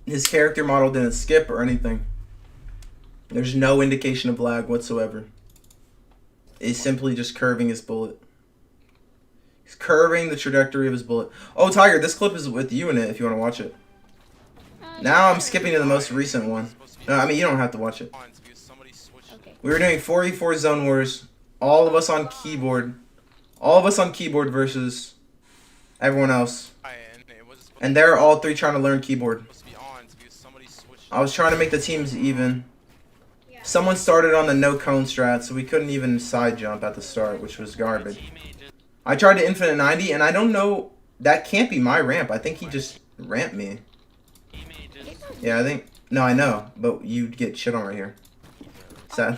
B: His character model didn't skip or anything. There's no indication of lag whatsoever. He's simply just curving his bullet. He's curving the trajectory of his bullet. Oh, Tiger, this clip is with you in it if you want to watch it. Now I'm skipping to the most recent one. No, I mean, you don't have to watch it.
C: Okay.
B: We were doing 4v4 Zone Wars. All of us on keyboard. All of us on keyboard versus everyone else. And they're all three trying to learn keyboard. I was trying to make the teams even. Someone started on the no cone strat, so we couldn't even side jump at the start, which was garbage. I tried to infinite 90, and I don't know. That can't be my ramp. I think he just ramped me. Yeah, I think. No, I know, but you'd get shit on right here. Sad.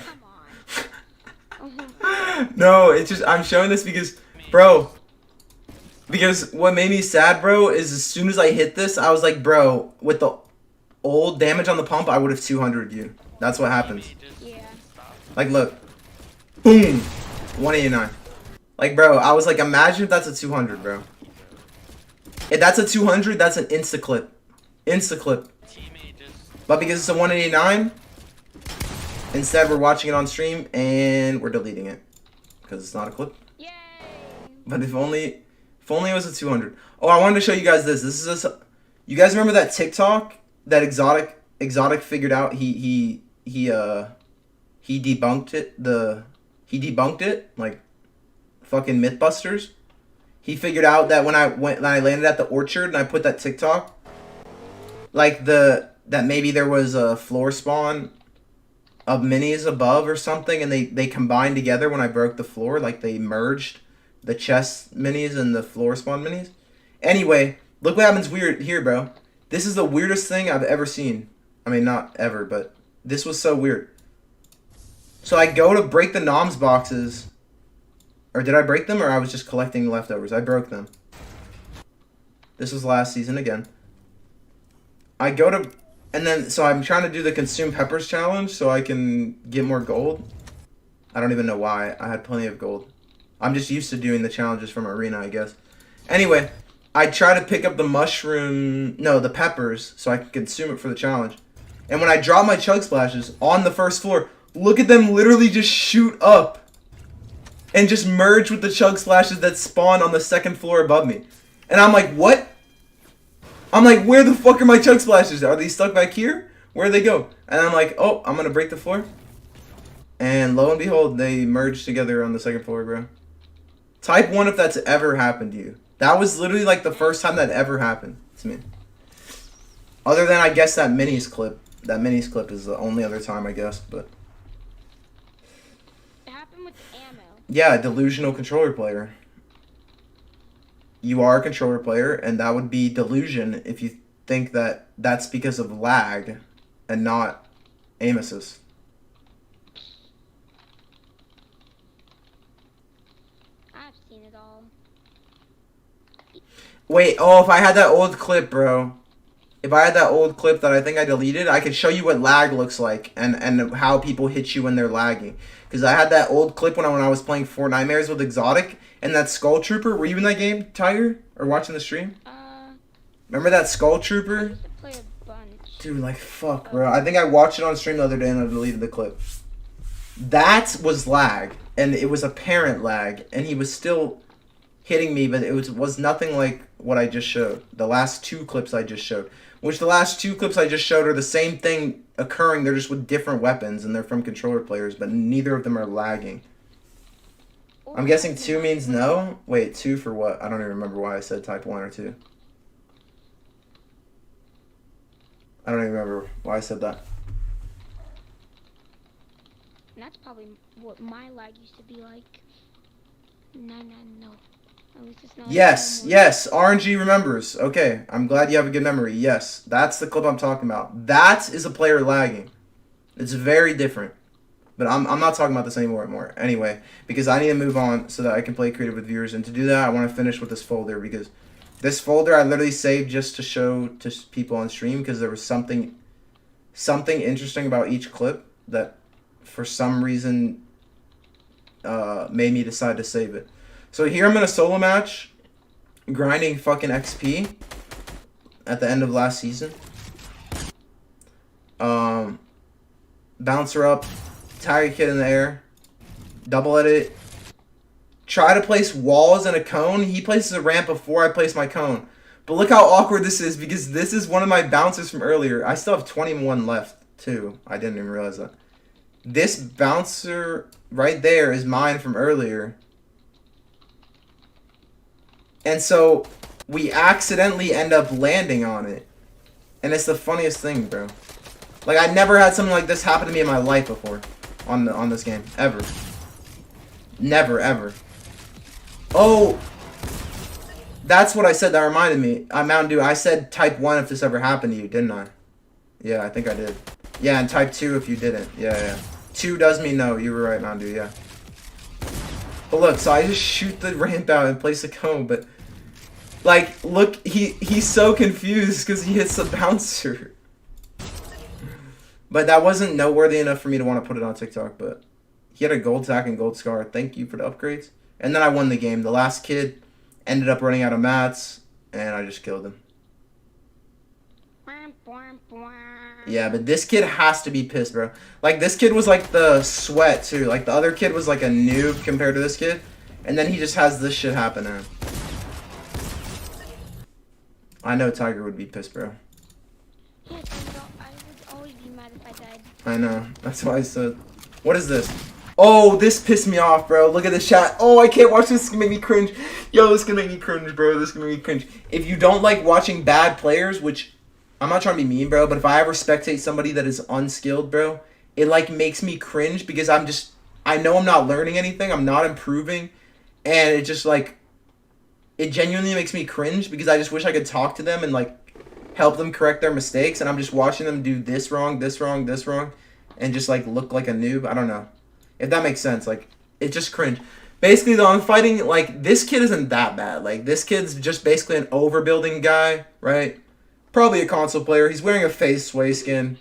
C: Oh, come on.
B: No, it's just I'm showing this because, bro. Because what made me sad, bro, is as soon as I hit this, I was like, bro, with the old damage on the pump, I would have 200'd you. That's what happens.
C: Yeah.
B: Like, look. Boom. 189. Like, bro, I was like, imagine if that's a 200, bro. If that's a 200, that's an insta-clip. Insta-clip. But because it's a 189, instead we're watching it on stream, and we're deleting it. Because it's not a clip.
C: Yay!
B: But if only it was a 200. Oh, I wanted to show you guys this. This is a... You guys remember that TikTok that Exotic figured out? He debunked it. He debunked it, like fucking Mythbusters. He figured out that when I landed at the orchard and I put that TikTok, like that maybe there was a floor spawn of minis above or something, and they combined together when I broke the floor, like they merged the chest minis and the floor spawn minis. Anyway, look what happens weird here, bro. This is the weirdest thing I've ever seen. I mean, not ever, but this was so weird. So I go to break the noms boxes. Or did I break them, or I was just collecting leftovers? I broke them. This was last season again. I go to... And then, so I'm trying to do the Consume Peppers challenge so I can get more gold. I don't even know why. I had plenty of gold. I'm just used to doing the challenges from Arena, I guess. Anyway, I try to pick up the the peppers, so I can consume it for the challenge. And when I drop my chug splashes on the first floor, look at them literally just shoot up. And just merge with the chug splashes that spawn on the second floor above me. And I'm like, what? I'm like, where the fuck are my chug splashes? Are they stuck back here? Where'd they go? And I'm like, oh, I'm gonna break the floor. And lo and behold, they merged together on the second floor, bro. Type 1 if that's ever happened to you. That was literally like the first time that ever happened to me. Other than, I guess, that minis clip. That minis clip is the only other time, I guess, but...
C: It happened with ammo.
B: Yeah, delusional controller player. You are a controller player, and that would be delusion if you think that that's because of lag and not aim assist.
C: I've seen it all.
B: Wait, oh, if I had that old clip, bro. If I had that old clip that I think I deleted, I could show you what lag looks like and how people hit you when they're lagging. Because I had that old clip when I was playing Fortnite with Exotic and that Skull Trooper. Were you in that game, Tiger? Or watching the stream? Remember that Skull
C: I
B: Trooper?
C: used to play a bunch.
B: Dude, like, fuck, bro. I think I watched it on stream the other day and I deleted the clip. That was lag. And it was apparent lag. And he was still hitting me, but it was nothing like what I just showed. The last 2 clips I just showed. Which the last 2 clips I just showed are the same thing occurring. They're just with different weapons and they're from controller players, but neither of them are lagging. I'm guessing 2 means no? Wait, 2 for what? I don't even remember why I said type 1 or 2. I don't even remember why I said that.
C: And that's probably what my lag used to be like. No. At least it's not
B: Yes,
C: like
B: yes, RNG remembers. Okay, I'm glad you have a good memory. Yes, that's the clip I'm talking about. That is a player lagging. It's very different. But I'm not talking about this anymore. Anyway, because I need to move on so that I can play creative with viewers. And to do that, I want to finish with this folder because this folder I literally saved just to show to people on stream because there was something interesting about each clip that for some reason made me decide to save it. So here I'm in a solo match, grinding fucking XP at the end of last season. Bouncer up, tag a kid in the air, double edit, try to place walls and a cone. He places a ramp before I place my cone. But look how awkward this is because this is one of my bouncers from earlier. I still have 21 left too. I didn't even realize that. This bouncer right there is mine from earlier. And so we accidentally end up landing on it. And it's the funniest thing, bro. Like, I never had something like this happen to me in my life before on this game. Ever. Never, ever. Oh! That's what I said. That reminded me. Mountain Dew, I said type 1 if this ever happened to you, didn't I? Yeah, I think I did. Yeah, and type 2 if you didn't. Yeah. 2 does mean no. You were right, Mountain Dew, yeah. But look, so I just shoot the ramp out and place a cone, but... Like, look, he's so confused because he hits the bouncer. But that wasn't noteworthy enough for me to want to put it on TikTok, but... He had a gold tack and gold scar. Thank you for the upgrades. And then I won the game. The last kid ended up running out of mats, and I just killed him. Yeah, but this kid has to be pissed, bro. Like, this kid was like the sweat, too. Like, the other kid was like a noob compared to this kid. And then he just has this shit happen to him. I know Tiger would be pissed, bro.
C: Yeah, I would always be mad if I died.
B: I know. That's why I said... What is this? Oh, this pissed me off, bro. Look at the chat. Oh, I can't watch this. This is gonna make me cringe. Yo, this is gonna make me cringe, bro. This is gonna make me cringe. If you don't like watching bad players, which... I'm not trying to be mean, bro, but if I ever spectate somebody that is unskilled, bro, it, like, makes me cringe because I'm just... I know I'm not learning anything. I'm not improving. And it just, like... It genuinely makes me cringe because I just wish I could talk to them and, like, help them correct their mistakes. And I'm just watching them do this wrong, this wrong, this wrong. And just, like, look like a noob. I don't know. If that makes sense. Like, it's just cringe. Basically, though, I'm fighting... Like, this kid isn't that bad. Like, this kid's just basically an overbuilding guy, right? Probably a console player. He's wearing a face sway skin.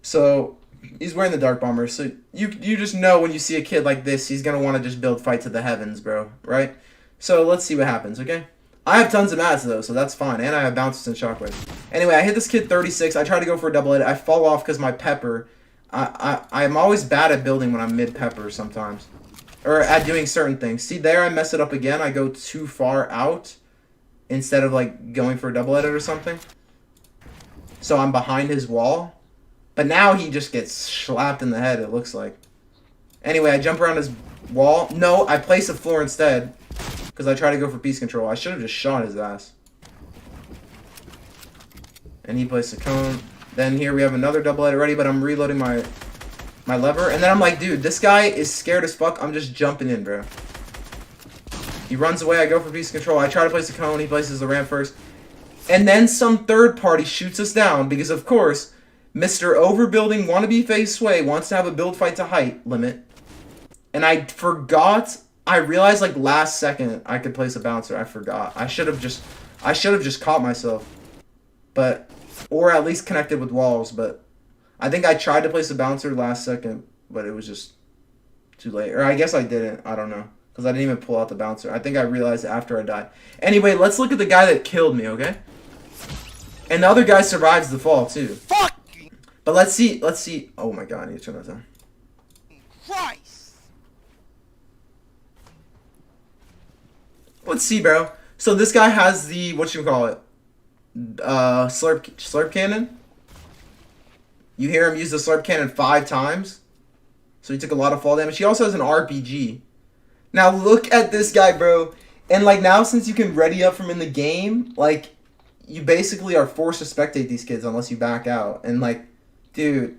B: So, he's wearing the Dark Bomber. So, you just know when you see a kid like this, he's going to want to just build fight to the heavens, bro. Right? So, let's see what happens, okay? I have tons of mats, though, so that's fine. And I have bounces and shockwaves. Anyway, I hit this kid 36. I try to go for a double edit. I fall off because my pepper... I'm always bad at building when I'm mid-pepper sometimes. Or at doing certain things. See, there I mess it up again. I go too far out instead of, like, going for a double edit or something. So I'm behind his wall. But now he just gets slapped in the head, it looks like. Anyway, I jump around his wall. No, I place a floor instead. Because I try to go for piece control. I should have just shot his ass. And he placed a cone. Then here we have another double edit ready, but I'm reloading my lever. And then I'm like, dude, this guy is scared as fuck. I'm just jumping in, bro. He runs away. I go for piece control. I try to place a cone. He places the ramp first. And then some third party shoots us down because, of course, Mr. Overbuilding wannabe face sway wants to have a build fight to height limit. And I forgot. I realized like last second I could place a bouncer. I forgot. I should have just caught myself. But, or at least connected with walls. But I think I tried to place a bouncer last second, but it was just too late. Or I guess I didn't. I don't know. Because I didn't even pull out the bouncer. I think I realized after I died. Anyway, let's look at the guy that killed me, okay? And the other guy survives the fall, too.
E: Fuck!
B: But let's see. Oh my god, I need to turn that down.
E: Christ!
B: Let's see, bro. So this guy has the, what you call it, slurp cannon. You hear him use the slurp cannon 5 times. So he took a lot of fall damage. He also has an RPG. Now look at this guy, bro. And like now, since you can ready up from in the game, like you basically are forced to spectate these kids unless you back out. And like, dude,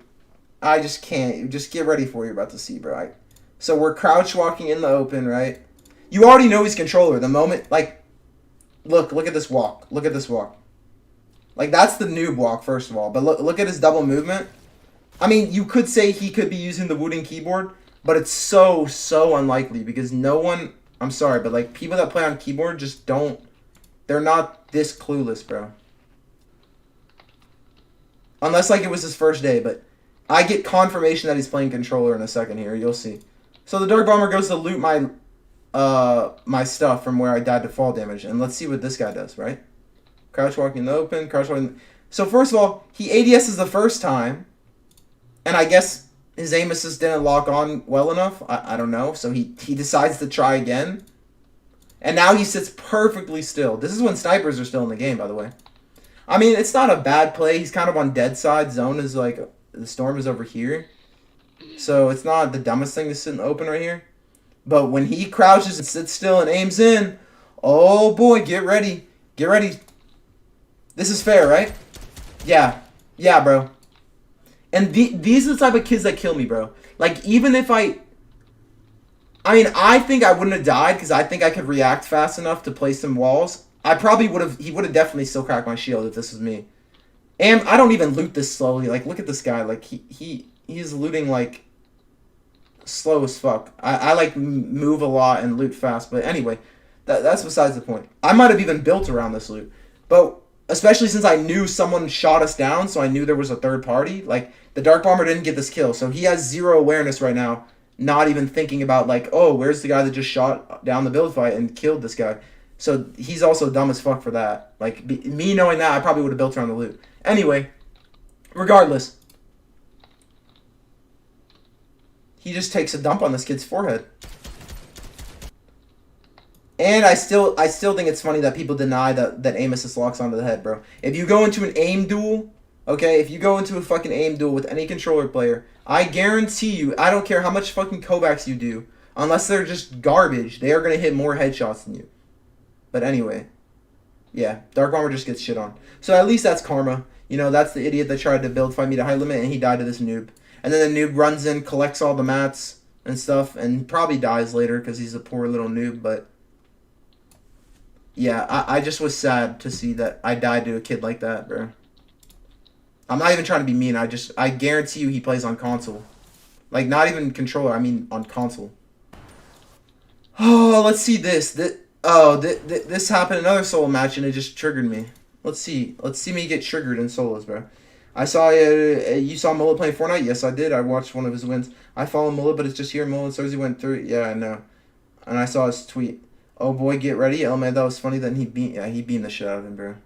B: I just can't. Just get ready for what you're about to see, bro. So we're crouch walking in the open, right? You already know he's controller. The moment, like, look at this walk. Look at this walk. Like that's the noob walk, first of all. But look at his double movement. I mean, you could say he could be using the wooden keyboard, but it's so unlikely because no one, I'm sorry, but like people that play on keyboard just don't, they're not this clueless, bro. Unless like it was his first day, but I get confirmation that he's playing controller in a second here, you'll see. So the Dark Bomber goes to loot my my stuff from where I died to fall damage, and let's see what this guy does, right? Crouch walking in the open, crouch walking. So first of all, he ADS's the first time. And I guess his aim assist didn't lock on well enough. I don't know. So he decides to try again. And now he sits perfectly still. This is when snipers are still in the game, by the way. I mean, it's not a bad play. He's kind of on dead side. Zone is like, the storm is over here. So it's not the dumbest thing to sit in the open right here. But when he crouches and sits still and aims in, oh boy, get ready. Get ready. This is fair, right? Yeah. Yeah, bro. And these are the type of kids that kill me, bro. Like, even if I mean, I think I wouldn't have died because I think I could react fast enough to place some walls. I probably would have, he would have definitely still cracked my shield if this was me. And I don't even loot this slowly. Like, look at this guy. Like, he's looting, like, slow as fuck. I like, move a lot and loot fast. But anyway, that's besides the point. I might have even built around this loot. But especially since I knew someone shot us down, so I knew there was a third party. Like, the Dark Bomber didn't get this kill, so he has 0 awareness right now, not even thinking about, like, oh, where's the guy that just shot down the build fight and killed this guy? So he's also dumb as fuck for that. Like, me knowing that, I probably would have built around the loot. Anyway, regardless, he just takes a dump on this kid's forehead. And I still think it's funny that people deny that aim assist locks onto the head, bro. If you go into an aim duel, okay, if you go into a fucking aim duel with any controller player, I guarantee you, I don't care how much fucking kovacs you do, unless they're just garbage, they are going to hit more headshots than you. But anyway, yeah, Dark Bomber just gets shit on. So at least that's karma. You know, that's the idiot that tried to build fight me to high limit, and he died to this noob. And then the noob runs in, collects all the mats and stuff, and probably dies later because he's a poor little noob, but yeah, I just was sad to see that I died to a kid like that, bro. I'm not even trying to be mean. I guarantee you he plays on console. Like, not even controller. I mean, on console. Oh, let's see this. This happened in another solo match, and it just triggered me. Let's see. Let's see me get triggered in solos, bro. I saw you saw Mullet playing Fortnite? Yes, I did. I watched one of his wins. I follow Mullet, but it's just here. Mullet says he went through it. Yeah, I know. And I saw his tweet. Oh boy, get ready. Oh man, that was funny that he beamed the shit out of him, bro.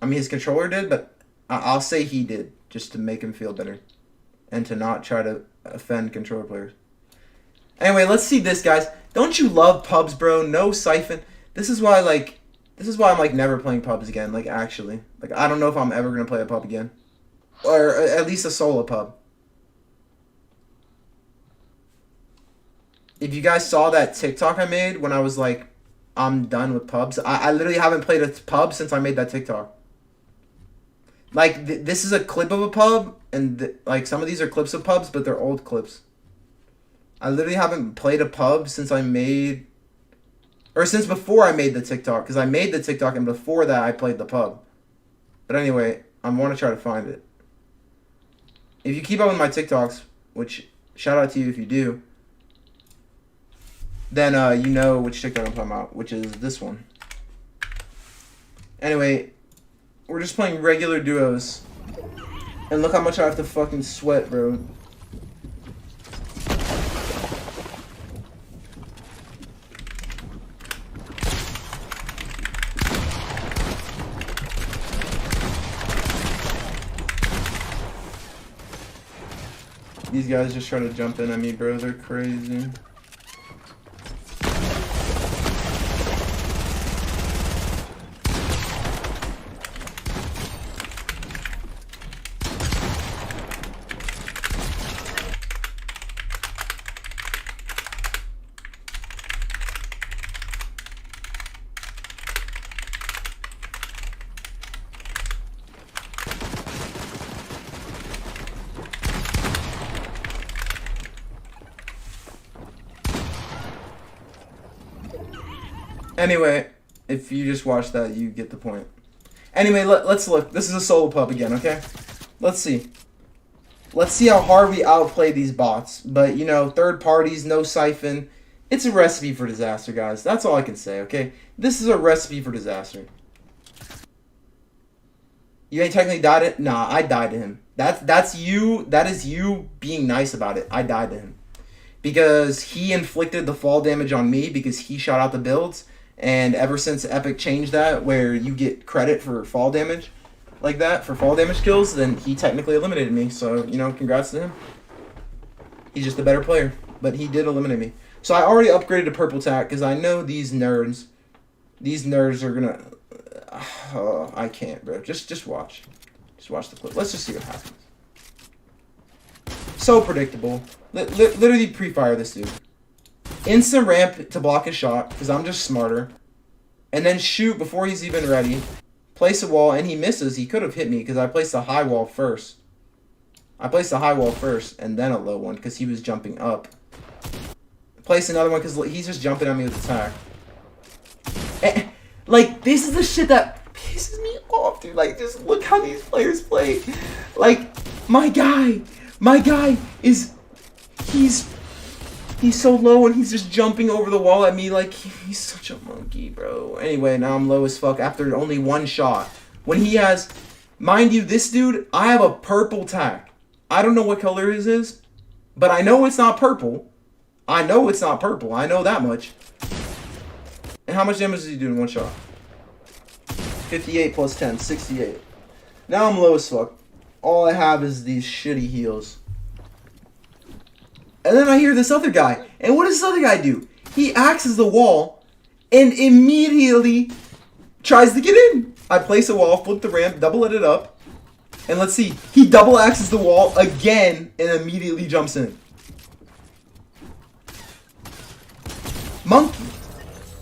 B: I mean, his controller did, but I'll say he did, just to make him feel better. And to not try to offend controller players. Anyway, let's see this, guys. Don't you love pubs, bro? No siphon. This is why I'm, like, never playing pubs again, like, actually. Like, I don't know if I'm ever going to play a pub again. Or at least a solo pub. If you guys saw that TikTok I made when I was like, I'm done with pubs. I literally haven't played a pub since I made that TikTok. Like, this is a clip of a pub, and like, some of these are clips of pubs, but they're old clips. I literally haven't played a pub since I made, or since before I made the TikTok, because I made the TikTok, and before that, I played the pub. But anyway, I want to try to find it. If you keep up with my TikToks, which, shout out to you if you do, then you know which TikTok I'm talking about, which is this one. Anyway, we're just playing regular duos. And look how much I have to fucking sweat, bro. These guys just try to jump in at me, bro. They're crazy. Anyway, if you just watch that, you get the point. Anyway, let's look. This is a solo pub again, okay? Let's see. Let's see how hard we outplay these bots. But, you know, third parties, no siphon. It's a recipe for disaster, guys. That's all I can say, okay? This is a recipe for disaster. You ain't technically died it? Nah, I died to him. That's you. That is you being nice about it. I died to him. Because he inflicted the fall damage on me because he shot out the builds. And ever since Epic changed that, where you get credit for fall damage like that, for fall damage kills, then he technically eliminated me. So, you know, congrats to him. He's just a better player. But he did eliminate me. So I already upgraded to purple tack because I know these nerds are going to... Oh, I can't, bro. Just watch. Just watch the clip. Let's just see what happens. So predictable. Literally pre-fire this dude. Instant ramp to block his shot, because I'm just smarter. And then shoot before he's even ready. Place a wall, and he misses. He could have hit me, because I placed a high wall first. I placed a high wall first, and then a low one, because he was jumping up. Place another one, because he's just jumping at me with attack. And, like, this is the shit that pisses me off, dude. Like, just look how these players play. Like, my guy is... He's so low and he's just jumping over the wall at me like he's such a monkey, bro. Anyway, now I'm low as fuck after only one shot. When he has... Mind you, this dude, I have a purple tack. I don't know what color his is, but I know it's not purple. I know it's not purple. I know that much. And how much damage does he do in one shot? 58 plus 10, 68. Now I'm low as fuck. All I have is these shitty heals. And then I hear this other guy. And what does this other guy do? He axes the wall and immediately tries to get in. I place a wall, flip the ramp, double it up. And let's see. He double axes the wall again and immediately jumps in.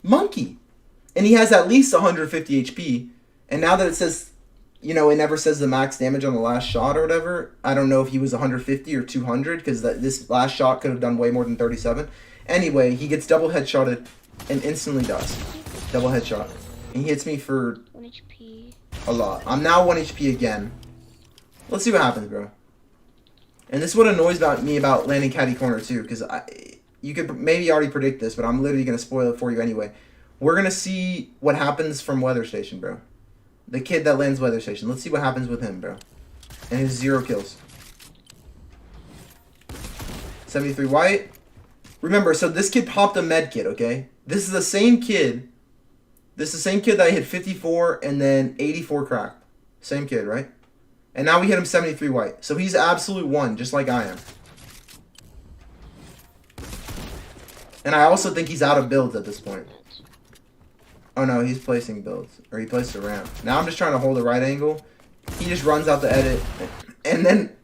B: Monkey. And he has at least 150 HP. And now that it says, you know, it never says the max damage on the last shot or whatever. I don't know if he was 150 or 200 because this last shot could have done way more than 37. Anyway, he gets double headshotted and instantly dies. Double headshot. And he hits me for
C: 1 HP.
B: A lot. I'm now 1 HP again. Let's see what happens, bro. And this is what annoys me about landing catty corner too, because you could maybe already predict this, but I'm literally going to spoil it for you anyway. We're going to see what happens from Weather Station, bro. The kid that lands Weather Station. Let's see what happens with him, bro. And his 0 kills. 73 white. Remember, so this kid popped a med kit, okay? This is the same kid. This is the same kid that I hit 54 and then 84 crack. Same kid, right? And now we hit him 73 white. So he's absolute 1, just like I am. And I also think he's out of builds at this point. Oh no, he's placing builds. Or he placed a ramp. Now I'm just trying to hold the right angle. He just runs out the edit. And then,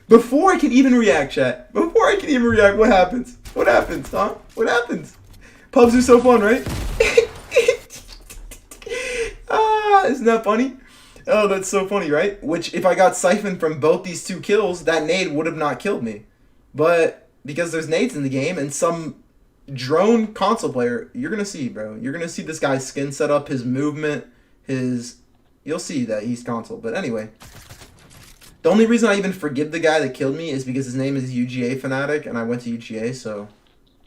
B: before I can even react, chat. Before I can even react, what happens? What happens, huh? What happens? Pubs are so fun, right? Isn't that funny? Oh, that's so funny, right? Which, if I got siphoned from both these 2 kills, that nade would have not killed me. But, because there's nades in the game, and some drone console player, you're gonna see, bro. You're gonna see this guy's skin set up, his movement, you'll see that he's console. But anyway, the only reason I even forgive the guy that killed me is because his name is UGA Fanatic, and I went to UGA, so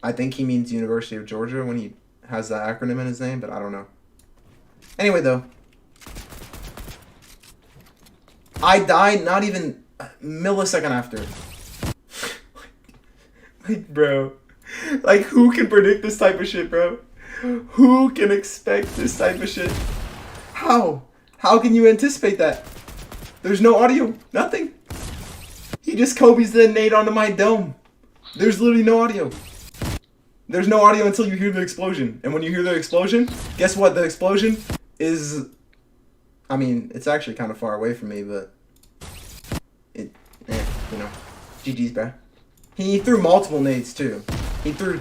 B: I think he means University of Georgia when he has that acronym in his name, but I don't know. Anyway, though, I died not even a millisecond after. Like, bro. Like, who can predict this type of shit, bro? Who can expect this type of shit? How? How can you anticipate that? There's no audio. Nothing. He just Kobe's the nade onto my dome. There's literally no audio. There's no audio until you hear the explosion. And when you hear the explosion, guess what? The explosion is... I mean, it's actually kind of far away from me, but... you know. GG's, bro. He threw multiple nades, too. He threw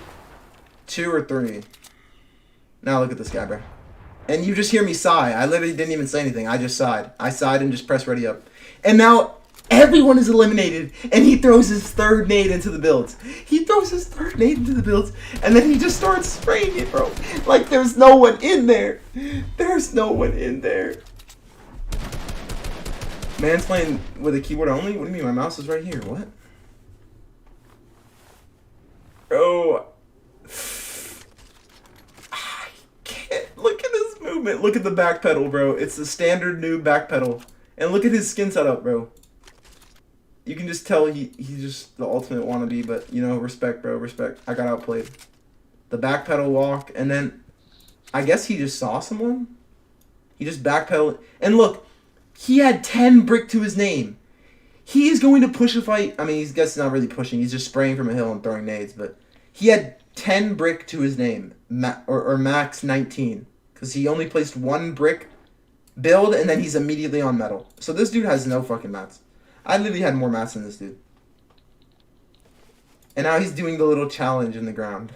B: 2 or 3. Now look at this guy, bro. And you just hear me sigh. I literally didn't even say anything. I just sighed. I sighed and just pressed ready up. And now, Everyone is eliminated, and he throws his third nade into the builds. He throws his third nade into the builds, and then he just starts spraying it, bro. Like, there's no one in there. There's no one in there. Man's playing with a keyboard only? What do you mean? My mouse is right here. What? Bro. I can't. Look at his movement. Look at the back pedal, bro. It's the standard noob back pedal. And look at his skin setup, bro. You can just tell he's just the ultimate wannabe, but, you know, respect, bro, respect. I got outplayed. The back pedal walk, and then I guess he just saw someone. He just backpedaled. And look, he had 10 brick to his name. He is going to push a fight. I mean, he's guess not really pushing. He's just spraying from a hill and throwing nades, but he had 10 brick to his name, or max 19, because he only placed 1 brick build, and then he's immediately on metal. So this dude has no fucking mats. I literally had more mats than this dude. And now he's doing the little challenge in the ground.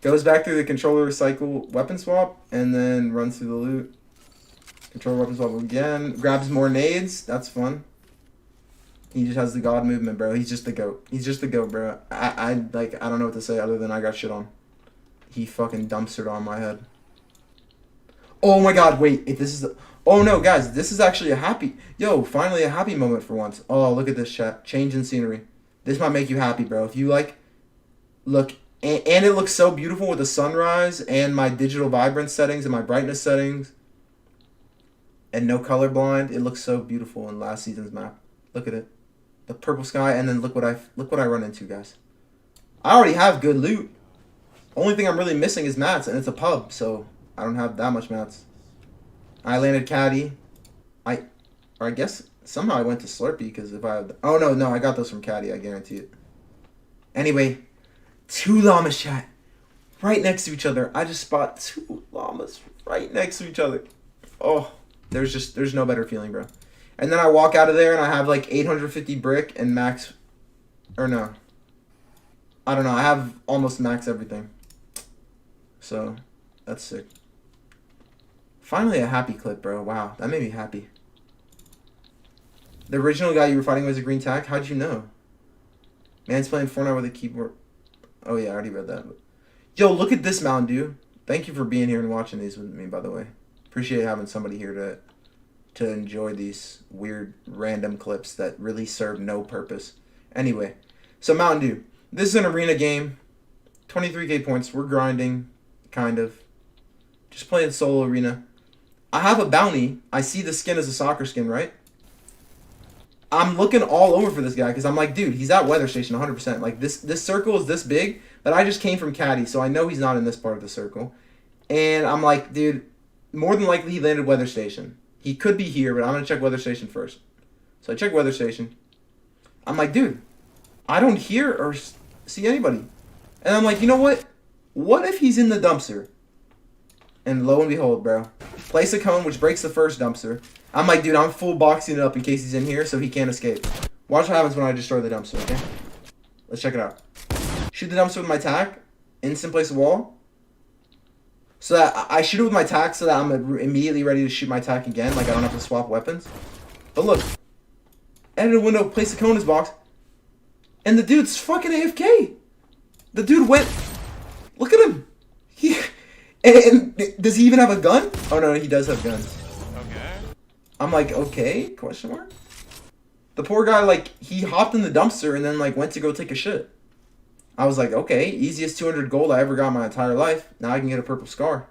B: Goes back through the controller cycle weapon swap, and then runs through the loot. Controller weapon swap again. Grabs more nades. That's fun. He just has the god movement, bro. He's just the GOAT. He's just the GOAT, bro. I don't know what to say other than I got shit on. He fucking dumpstered on my head. Oh my god, wait. If this is the... Oh no, guys, this is actually a happy... Yo, finally a happy moment for once. Oh, look at this, chat. Change in scenery. This might make you happy, bro. If you like... Look, and it looks so beautiful with the sunrise and my digital vibrance settings and my brightness settings. And no color blind. It looks so beautiful in last season's map. Look at it. The purple sky, and then look what I run into, guys. I already have good loot. Only thing I'm really missing is mats, and it's a pub, so I don't have that much mats. I landed caddy. I guess somehow I went to Slurpee because if I had... Oh, no, I got those from caddy, I guarantee it. Anyway, 2 llamas, chat. Right next to each other. I just spot 2 llamas right next to each other. Oh, there's no better feeling, bro. And then I walk out of there and I have like 850 brick and max... Or no. I don't know. I have almost max everything. So, that's sick. Finally a happy clip, bro. Wow, that made me happy. The original guy you were fighting was a green tack? How'd you know? Man's playing Fortnite with a keyboard. Oh yeah, I already read that. Yo, look at this Mountain Dew. Thank you for being here and watching these with me, by the way. Appreciate having somebody here to enjoy these weird random clips that really serve no purpose. Anyway, so Mountain Dew. This is an arena game. 23k points. We're grinding, kind of. Just playing solo arena. I have a bounty. I see the skin as a soccer skin, right? I'm looking all over for this guy because I'm like, dude, he's at weather station 100%. Like, this circle is this big, but I just came from caddy, so I know he's not in this part of the circle. And I'm like, dude, more than likely he landed weather station. He could be here, but I'm going to check weather station first. So I check weather station. I'm like, dude, I don't hear or see anybody. And I'm like, you know what? What if he's in the dumpster? And lo and behold, bro. Place a cone, which breaks the first dumpster. I'm like, dude, I'm full boxing it up in case he's in here so he can't escape. Watch what happens when I destroy the dumpster, okay? Let's check it out. Shoot the dumpster with my tack. Instant place a wall. So that I shoot it with my tack so that I'm immediately ready to shoot my tack again. Like, I don't have to swap weapons. But look. Edit a window, place a cone in his box. And the dude's fucking AFK. The dude went... Look at him. And does he even have a gun? Oh, no, he does have guns.
A: Okay.
B: I'm like, okay? Question mark? The poor guy, like, he hopped in the dumpster and then, like, went to go take a shit. I was like, okay, easiest 200 gold I ever got in my entire life. Now I can get a purple scar.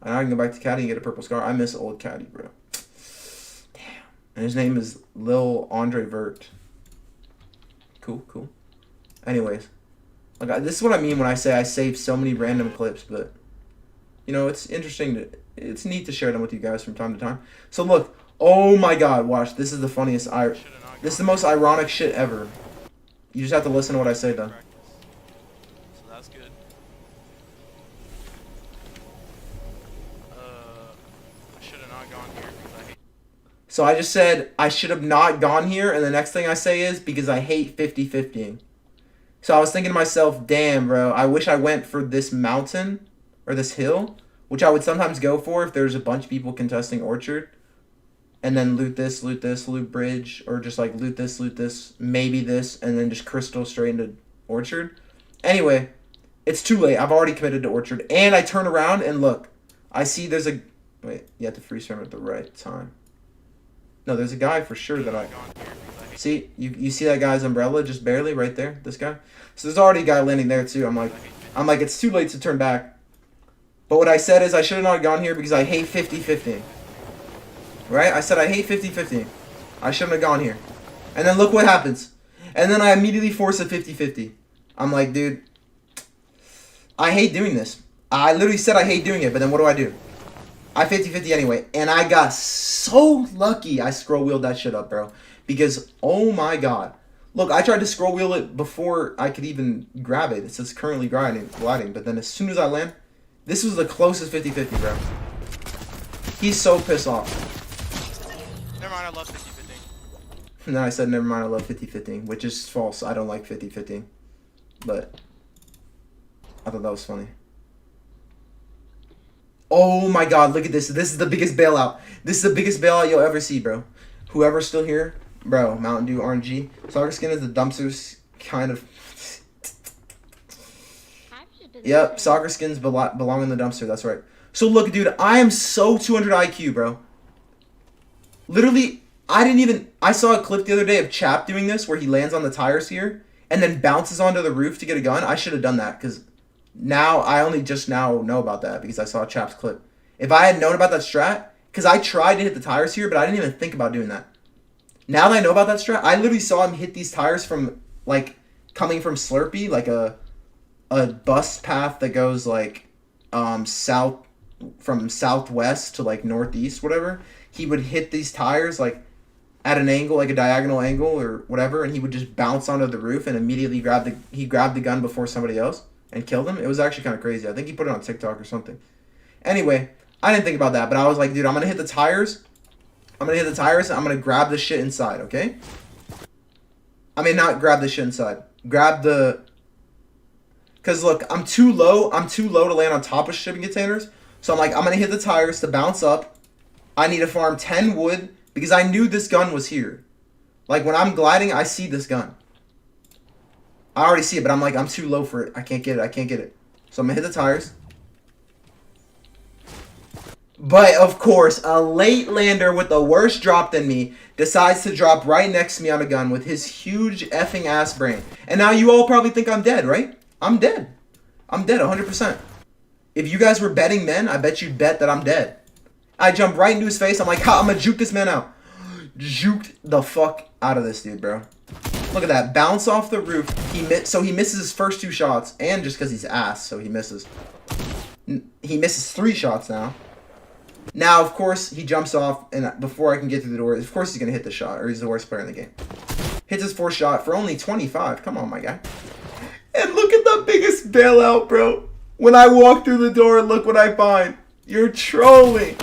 B: And I can go back to caddy and get a purple scar. I miss old caddy, bro. Damn. And his name is Lil Andre Vert. Cool, cool. Anyways. Like, this is what I mean when I say I save so many random clips, but... You know, it's interesting it's neat to share them with you guys from time to time. So look, oh my god, watch, this is the funniest, this is the most ironic shit ever. You just have to listen to what I say though.
E: So that's good. I should have not gone here because I hate...
B: So I just said, I should have not gone here, and the next thing I say is, because I hate 50-50ing. So I was thinking to myself, damn bro, I wish I went for this mountain, or this hill, which I would sometimes go for if there's a bunch of people contesting Orchard. and then loot this, loot bridge, or just like loot this, maybe this, and then just crystal straight into Orchard. Anyway, it's too late. I've already committed to Orchard, and I turn around and look. I see there's a wait. You have to freeze frame at the right time. No, there's a guy for sure that I see. You see that guy's umbrella just barely right there. This guy. So there's already a guy landing there too. I'm like it's too late to turn back. But what I said is I should have not gone here because I hate 50-50. Right? I said I hate 50-50. I shouldn't have gone here. And then look what happens. And then I immediately force a 50-50. I'm like, dude, I hate doing this. I literally said I hate doing it, but then what do? I 50-50 anyway. And I got so lucky I scroll wheeled that shit up, bro. Because, oh my god. Look, I tried to scroll wheel it before I could even grab it. It says currently gliding. But then as soon as I land, this was the closest 50-50, bro. He's so pissed off.
E: Never mind, I love 50-50.
B: And then I said, never mind, I love 50-50, which is false. I don't like 50-50. But I thought that was funny. Oh my god, look at this. This is the biggest bailout. This is the biggest bailout you'll ever see, bro. Whoever's still here, bro, Mountain Dew RNG. Soccer skin is the dumpsters kind of. Yep, soccer skins belong in the dumpster. That's right. So look, dude, I am so 200 IQ, bro. Literally, I saw a clip the other day of Chap doing this where he lands on the tires here and then bounces onto the roof to get a gun. I should have done that because now I only just now know about that because I saw Chap's clip. If I had known about that strat, because I tried to hit the tires here, but I didn't even think about doing that. Now that I know about that strat, I literally saw him hit these tires from, like, coming from Slurpee, like a bus path that goes, like, south, from southwest to, like, northeast, whatever. He would hit these tires, like, at an angle, like a diagonal angle or whatever, and he would just bounce onto the roof and immediately grabbed the gun before somebody else and killed him. It was actually kind of crazy. I think he put it on TikTok or something. Anyway, I didn't think about that, but I was like, dude, I'm going to hit the tires. I'm going to hit the tires and I'm going to grab the shit inside, okay? I mean, not grab the shit inside. Grab the... Because, look, I'm too low. I'm too low to land on top of shipping containers. So I'm like, I'm going to hit the tires to bounce up. I need to farm 10 wood because I knew this gun was here. Like, when I'm gliding, I see this gun. I already see it, but I'm like, I'm too low for it. I can't get it. So I'm going to hit the tires. But, of course, a late lander with the worst drop than me decides to drop right next to me on a gun with his huge effing ass brain. And now you all probably think I'm dead, right? I'm dead. I'm dead 100%. If you guys were betting men, I bet you'd bet that I'm dead. I jump right into his face. I'm like, ha, I'm gonna juke this man out. Juked the fuck out of this dude, bro. Look at that. Bounce off the roof. So he misses his first 2 shots. And just because he's ass, so he misses. He misses 3 shots now. Now, of course, he jumps off. And before I can get through the door, of course he's going to hit the shot. Or he's the worst player in the game. Hits his 4th shot for only 25. Come on, my guy. And look at the biggest bailout, bro. When I walk through the door, look what I find. You're trolling.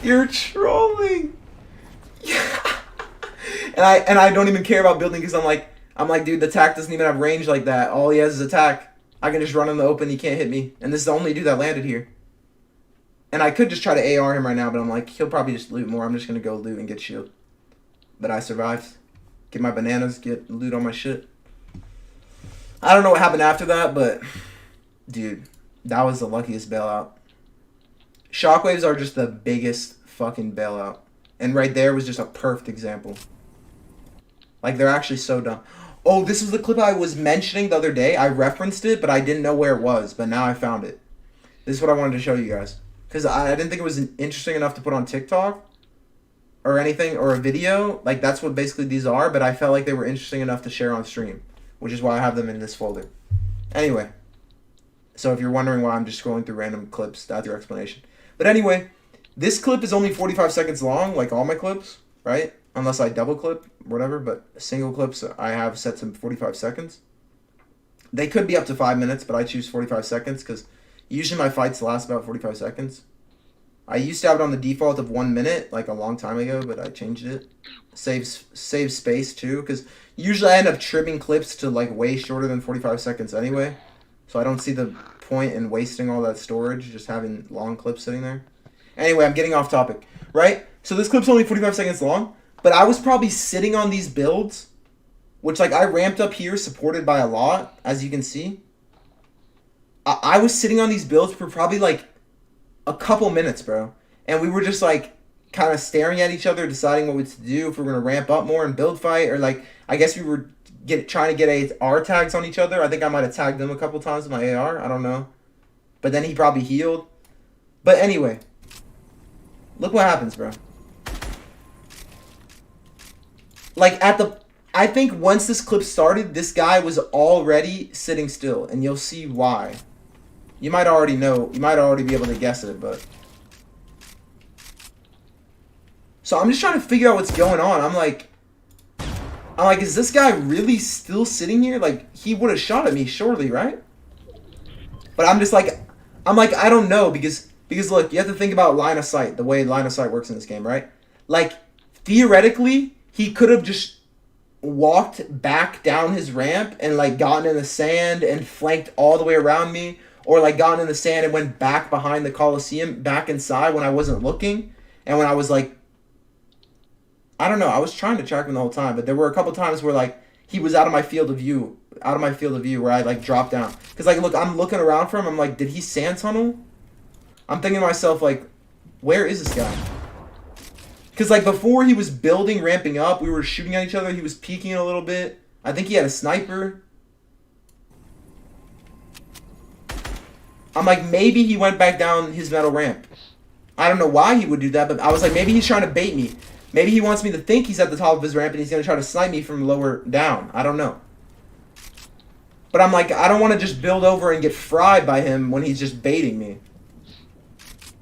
B: You're trolling. and I don't even care about building because I'm like, dude, the tack doesn't even have range like that. All he has is attack. I can just run in the open. He can't hit me. And this is the only dude that landed here. And I could just try to AR him right now, but I'm like, he'll probably just loot more. I'm just going to go loot and get shield. But I survived. Get my bananas, get loot on my shit. I don't know what happened after that, but dude, that was the luckiest bailout. Shockwaves are just the biggest fucking bailout. And right there was just a perfect example. Like, they're actually so dumb. Oh, this was the clip I was mentioning the other day. I referenced it, but I didn't know where it was. But now I found it. This is what I wanted to show you guys. Because I didn't think it was interesting enough to put on TikTok. Or anything, or a video. Like, that's what basically these are. But I felt like they were interesting enough to share on stream. Which is why I have them in this folder. Anyway. So if you're wondering why I'm just scrolling through random clips, that's your explanation. But anyway, this clip is only 45 seconds long, like all my clips, right? Unless I double clip, whatever, but single clips I have set to 45 seconds. They could be up to 5 minutes, but I choose 45 seconds because usually my fights last about 45 seconds. I used to have it on the default of 1 minute, like a long time ago, but I changed it. Saves space too, because usually I end up trimming clips to like way shorter than 45 seconds anyway. So I don't see the point in wasting all that storage, just having long clips sitting there. Anyway, I'm getting off topic, right? So this clip's only 45 seconds long, but I was probably sitting on these builds, which like I ramped up here, supported by a lot, as you can see. I was sitting on these builds for probably like a couple minutes, bro. And we were just like kind of staring at each other, deciding what to do, if we were going to ramp up more and build fight, or like, I guess we were trying to get AR tags on each other. I think I might have tagged him a couple times with my AR. I don't know. But then he probably healed. But anyway, look what happens, bro. Like I think once this clip started, this guy was already sitting still, and you'll see why. You might already know, you might already be able to guess it, but. So I'm just trying to figure out what's going on. I'm like, is this guy really still sitting here? Like, he would have shot at me, surely, right? But I'm just like, I don't know, because look, you have to think about line of sight, the way line of sight works in this game, right? Like, theoretically, he could have just walked back down his ramp and like gotten in the sand and flanked all the way around me, or like gotten in the sand and went back behind the Coliseum, back inside when I wasn't looking, and when I was like, I don't know, I was trying to track him the whole time, but there were a couple times where like he was out of my field of view, where I like dropped down. Cause like, look, I'm looking around for him. I'm like, did he sand tunnel? I'm thinking to myself like, where is this guy? Cause like before he was building, ramping up, we were shooting at each other. He was peeking a little bit. I think he had a sniper. I'm like, maybe he went back down his metal ramp. I don't know why he would do that, but I was like, maybe he's trying to bait me. Maybe he wants me to think he's at the top of his ramp and he's going to try to snipe me from lower down. I don't know. But I'm like, I don't want to just build over and get fried by him when he's just baiting me.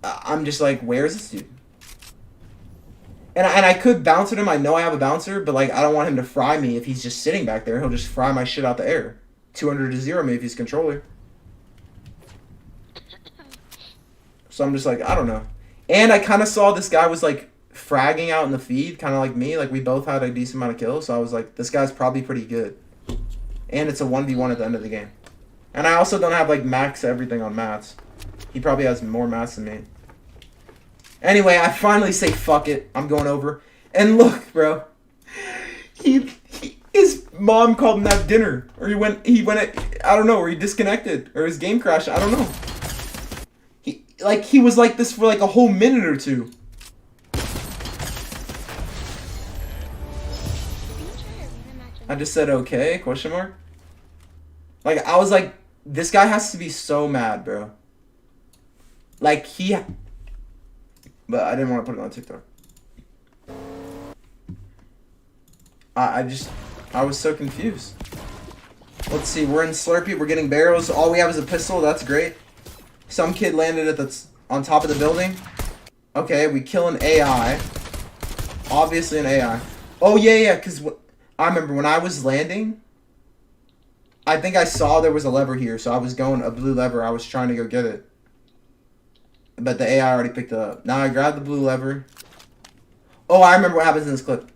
B: I'm just like, where is this dude? And I could bounce at him. I know I have a bouncer, but like, I don't want him to fry me if he's just sitting back there. He'll just fry my shit out the air. 200-0 maybe if he's controller. So I'm just like, I don't know. And I kind of saw this guy was like fragging out in the feed, kind of like me. Like we both had a decent amount of kills, so I was like, this guy's probably pretty good. And it's a 1v1 at the end of the game. And I also don't have like max everything on mats. He probably has more mats than me. Anyway, I finally say fuck it. I'm going over. And look, bro. His mom called him to have dinner, or he went I don't know, or he disconnected, or his game crashed. I don't know. He was like this for like a whole minute or two. I just said okay, question mark. Like, I was like, this guy has to be so mad, bro. Like, but I didn't want to put it on TikTok. I was so confused. Let's see, we're in Slurpee, we're getting barrels. All we have is a pistol, that's great. Some kid landed on top of the building. Okay, we kill an AI. Obviously an AI. Oh, yeah, because I remember when I was landing, I think I saw there was a lever here, so I was going a blue lever. I was trying to go get it. But the AI already picked it up. Now I grabbed the blue lever. Oh, I remember what happens in this clip.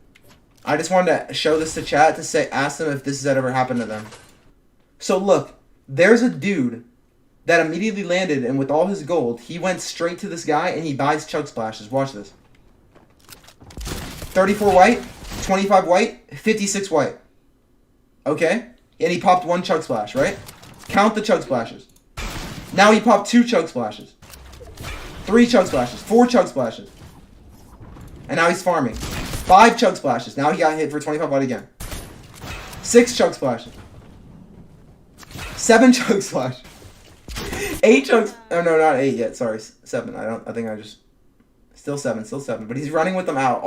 B: I just wanted to show this to chat to ask them if this has ever happened to them. So look, there's a dude that immediately landed, and with all his gold, he went straight to this guy and he buys chug splashes. Watch this. 34 white, 25 white, 56 white. Okay? And he popped one chug splash, right? Count the chug splashes. Now he popped 2 chug splashes. 3 chug splashes. 4 chug splashes. And now he's farming. 5 chug splashes. Now he got hit for 25 white again. 6 chug splashes. 7 chug splashes. 8 chugs. Oh no, not 8 yet. Sorry, 7. Still 7. But he's running with them out.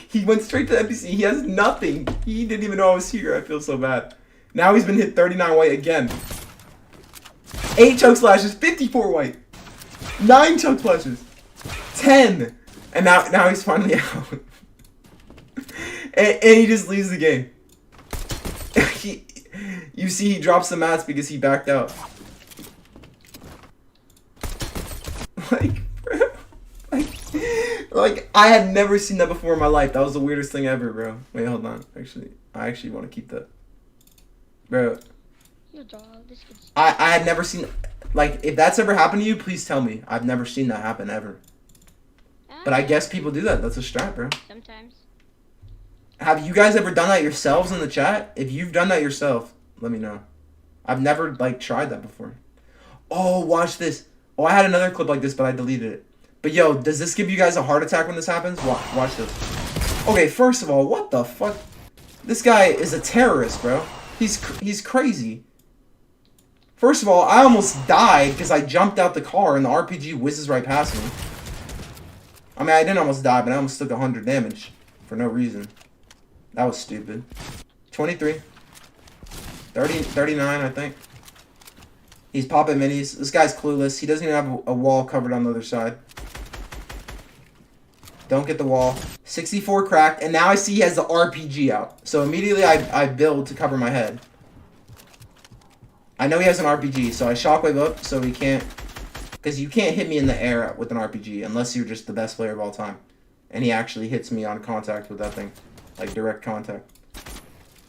B: He went straight to the NPC. He has nothing. He didn't even know I was here. I feel so bad. Now he's been hit 39 white again. 8 chug splashes. 54 white. 9 chug splashes. 10. And now he's finally out. and he just leaves the game. You see, he drops the mats because he backed out. Like, I had never seen that before in my life. That was the weirdest thing ever, bro. Wait, hold on. I actually want to keep that. Bro. I had never seen, like, if that's ever happened to you, please tell me. I've never seen that happen, ever.
C: That
B: But I guess people do that. That's a strat, bro.
C: Sometimes.
B: Have you guys ever done that yourselves in the chat? If you've done that yourself, let me know. I've never, like, tried that before. Oh, watch this. Oh, I had another clip like this, but I deleted it. But, yo, does this give you guys a heart attack when this happens? Watch this. Okay, first of all, what the fuck? This guy is a terrorist, bro. He's crazy. First of all, I almost died because I jumped out the car and the RPG whizzes right past me. I mean, I didn't almost die, but I almost took 100 damage for no reason. That was stupid. 23. 30, 39, I think. He's popping minis. This guy's clueless. He doesn't even have a wall covered on the other side. Don't get the wall. 64 cracked, and now I see he has the RPG out. So immediately I build to cover my head. I know he has an RPG, so I shockwave up so he can't... Because you can't hit me in the air with an RPG unless you're just the best player of all time. And he actually hits me on contact with that thing. Like direct contact.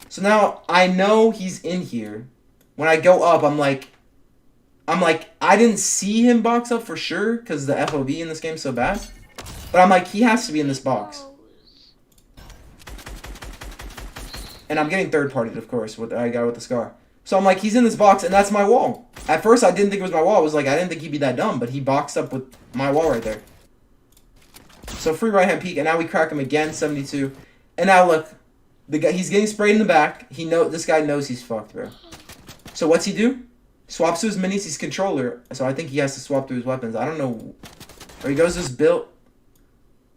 B: So now I know he's in here. When I go up, I'm like, I didn't see him box up for sure because the FOV in this game's so bad. But I'm like, he has to be in this box. And I'm getting third-partied, of course, with I got with the scar. So I'm like, he's in this box, and that's my wall. At first, I didn't think it was my wall. I was like, I didn't think he'd be that dumb, but he boxed up with my wall right there. So free right-hand peek, and now we crack him again, 72. And now look, the guy, he's getting sprayed in the back. This guy knows he's fucked, bro. So what's he do? Swaps to his minis, he's controller. So I think he has to swap to his weapons. I don't know. Or he goes this build.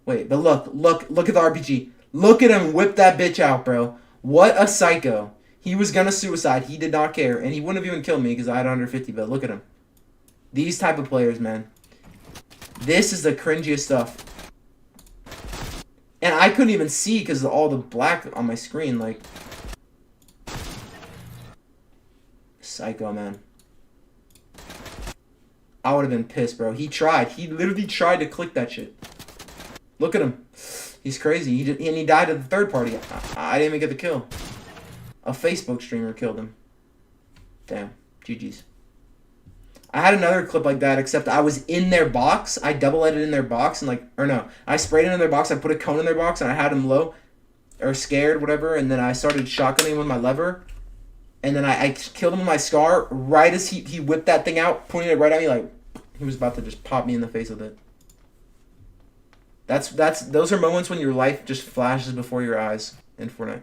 B: Wait, but look at the RPG. Look at him whip that bitch out, bro. What a psycho. He was gonna suicide. He did not care. And he wouldn't have even killed me because I had 150, but look at him. These type of players, man. This is the cringiest stuff. And I couldn't even see because of all the black on my screen, like... Psycho, man. I would have been pissed, bro. He tried. He literally tried to click that shit. Look at him. He's crazy. And he died at the third party. I didn't even get the kill. A Facebook streamer killed him. Damn. GG's. I had another clip like that, except I was in their box. I double-edited in their box and I sprayed it in their box. I put a cone in their box and I had him low. Or scared, whatever. And then I started shotgunning with my lever. And then I killed him with my scar right as he whipped that thing out, pointing it right at me like he was about to just pop me in the face with it. Those are moments when your life just flashes before your eyes in Fortnite.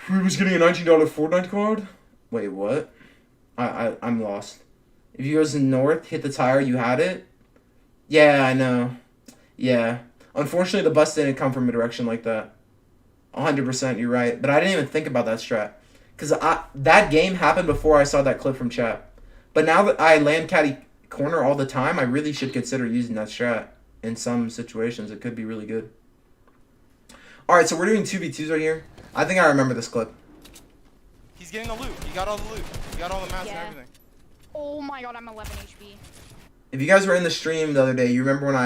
B: Who was getting a $19 Fortnite card? Wait, what? I'm lost. If you goes north, hit the tire, you had it? Yeah, I know. Yeah. Unfortunately, the bus didn't come from a direction like that. 100%, you're right. But I didn't even think about that strat. Because that game happened before I saw that clip from chat. But now that I land caddy corner all the time, I really should consider using that strat. In some situations, it could be really good. Alright, so we're doing 2v2s right here. I think I remember this clip.
E: He's getting the loot. You got all the loot. You got all the mats and everything.
C: Oh my god, I'm 11 HP.
B: If you guys were in the stream the other day, you remember when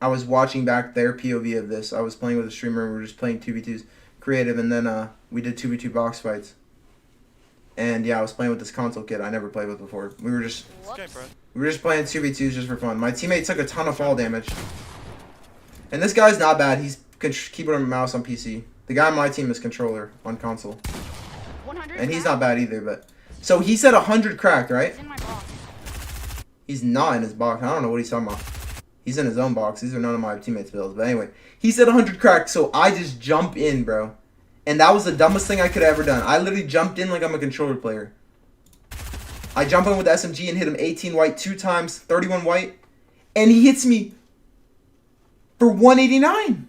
B: I was watching back their POV of this. I was playing with a streamer and we were just playing 2v2s creative, and then we did 2v2 box fights. And yeah, I was playing with this console kid I never played with before. We were just playing 2v2s just for fun. My teammate took a ton of fall damage. And this guy's not bad. He's keyboard and mouse on PC. The guy on my team is controller on console.
C: 100
B: and he's not bad either, but... So he said 100 cracked, right?
C: He's in my box.
B: He's not in his box. I don't know what he's talking about. He's in his own box. These are none of my teammates' builds. But anyway, he said 100 cracked, so I just jump in, bro. And that was the dumbest thing I could have ever done. I literally jumped in like I'm a controller player. I jump in with the SMG and hit him 18 white 2 times, 31 white. And he hits me for 189.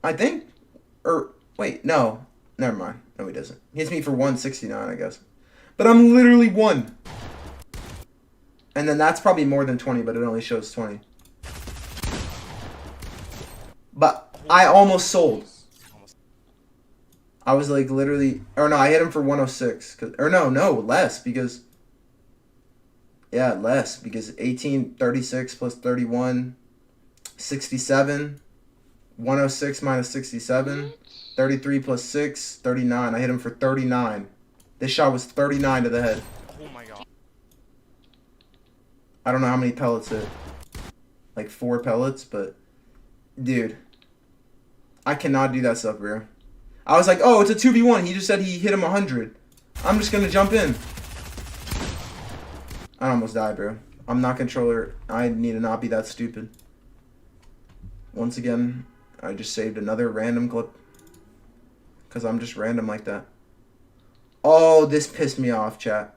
B: I think. Or, wait, no. Never mind. No, he doesn't. He hits me for 169, I guess. But I'm literally 1. And then that's probably more than 20, but it only shows 20. But I almost sold. I was like literally... Or no, I hit him for 106. Or no, less. Because... Yeah, less. Because 18, 36 plus 31... 67... 106 minus 67... 33 plus 6... 39. I hit him for 39. This shot was 39 to the head.
E: Oh my god.
B: I don't know how many pellets hit. Like 4 pellets, but dude, I cannot do that stuff, bro. I was like, oh, it's a 2v1. He just said he hit him 100. I'm just gonna jump in. I almost died, bro. I'm not controller. I need to not be that stupid. Once again, I just saved another random clip. Because I'm just random like that. Oh, this pissed me off, chat.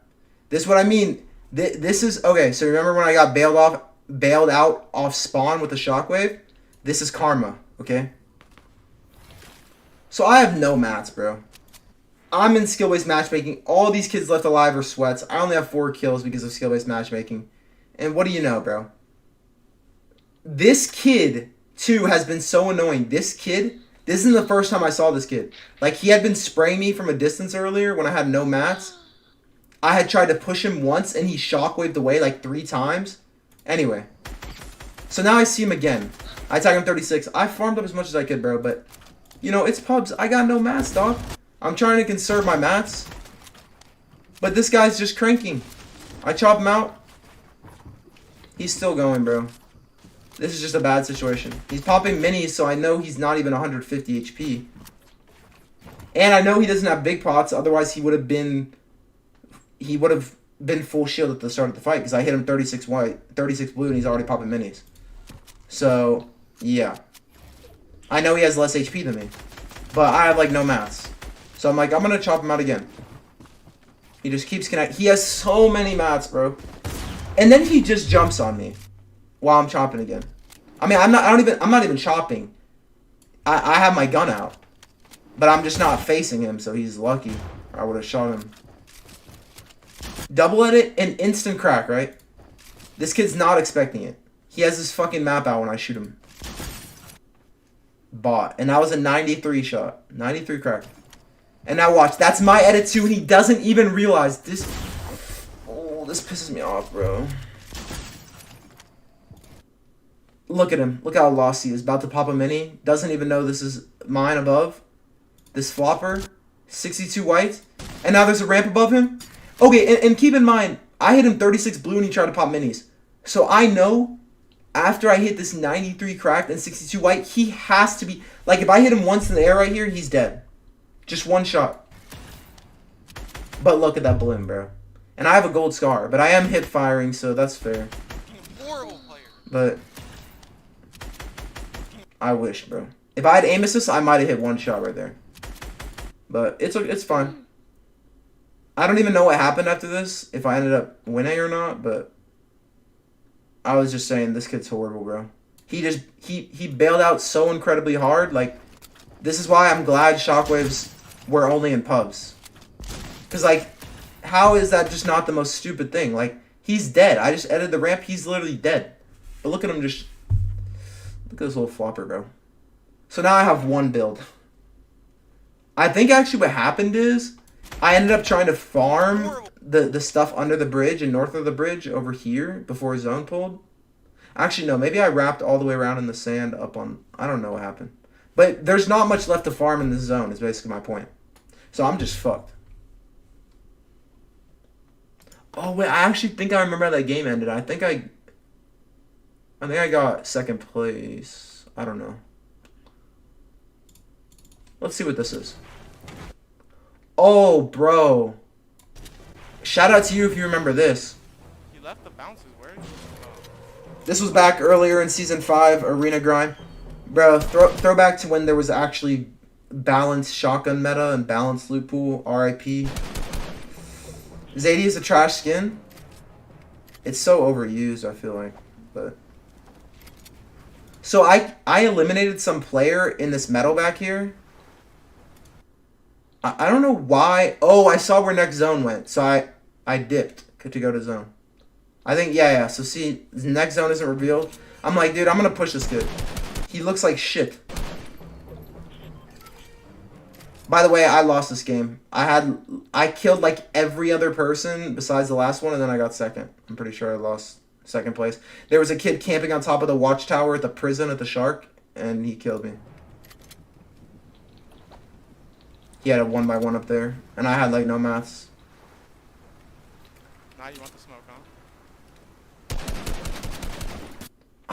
B: This is what I mean. This is... Okay, so remember when I got bailed out off spawn with the shockwave? This is karma, okay? So I have no mats, bro. I'm in skill-based matchmaking. All these kids left alive are sweats. I only have 4 kills because of skill-based matchmaking. And what do you know, bro? This kid, too, has been so annoying. This kid... This isn't the first time I saw this kid. Like, he had been spraying me from a distance earlier when I had no mats. I had tried to push him once, and he shockwaved away like 3 times. Anyway. So now I see him again. I tag him 36. I farmed up as much as I could, bro, but... You know, it's pubs. I got no mats, dog. I'm trying to conserve my mats. But this guy's just cranking. I chop him out. He's still going, bro. This is just a bad situation. He's popping minis, so I know he's not even 150 HP. And I know he doesn't have big pots, otherwise he would have been full shield at the start of the fight, because I hit him 36 white, 36 blue, and he's already popping minis. So, yeah. I know he has less HP than me. But I have, like, no mats. So I'm like, I'm gonna chop him out again. He just keeps connecting. He has so many mats, bro. And then he just jumps on me while I'm chopping again. I mean, I'm not even chopping. I have my gun out. But I'm just not facing him, so he's lucky. I would have shot him. Double edit and instant crack, right? This kid's not expecting it. He has this fucking map out when I shoot him. Bot. And that was a 93 shot. 93 crack. And now watch. That's my edit too, and he doesn't even realize this. Oh, this pisses me off, bro. Look at him. Look how lost he is. About to pop a mini. Doesn't even know this is mine above. This flopper. 62 white. And now there's a ramp above him. Okay, and keep in mind, I hit him 36 blue and he tried to pop minis. So I know after I hit this 93 cracked and 62 white, he has to be... Like, if I hit him once in the air right here, he's dead. Just one shot. But look at that blim, bro. And I have a gold scar, but I am hip firing, so that's fair.
E: Horrible player.
B: But... I wish, bro. If I had aim assist, I might have hit one shot right there. But it's fine. I don't even know what happened after this, if I ended up winning or not, but I was just saying this kid's horrible, bro. He bailed out so incredibly hard. Like, this is why I'm glad shockwaves were only in pubs. Because, like, how is that just not the most stupid thing? Like, he's dead. I just edited the ramp. He's literally dead. But look at him just... Look at this little flopper, bro. So now I have one build. I think actually what happened is I ended up trying to farm the stuff under the bridge and north of the bridge over here before zone pulled. Actually, no. Maybe I wrapped all the way around in the sand up on... I don't know what happened. But there's not much left to farm in this zone is basically my point. So I'm just fucked. Oh, wait. I actually think I remember how that game ended. I think I got second place. I don't know. Let's see what this is. Oh, bro. Shout out to you if you remember this.
E: He left the bounces. Where is he?
B: This was back earlier in Season 5, Arena Grind. Bro, throw back to when there was actually balanced shotgun meta and balanced loot pool. RIP. Zadie is a trash skin. It's so overused, I feel like. But so I eliminated some player in this metal back here. I don't know why. Oh, I saw where next zone went. So I dipped to go to zone. I think, yeah. So see, the next zone isn't revealed. I'm like, dude, I'm going to push this kid. He looks like shit. By the way, I lost this game. I killed like every other person besides the last one, and then I got second. I'm pretty sure I lost second place. There was a kid camping on top of the watchtower at the prison at the Shark, and he killed me. He had a 1x1 up there, and I had like no mats.
E: Now you want the smoke, huh?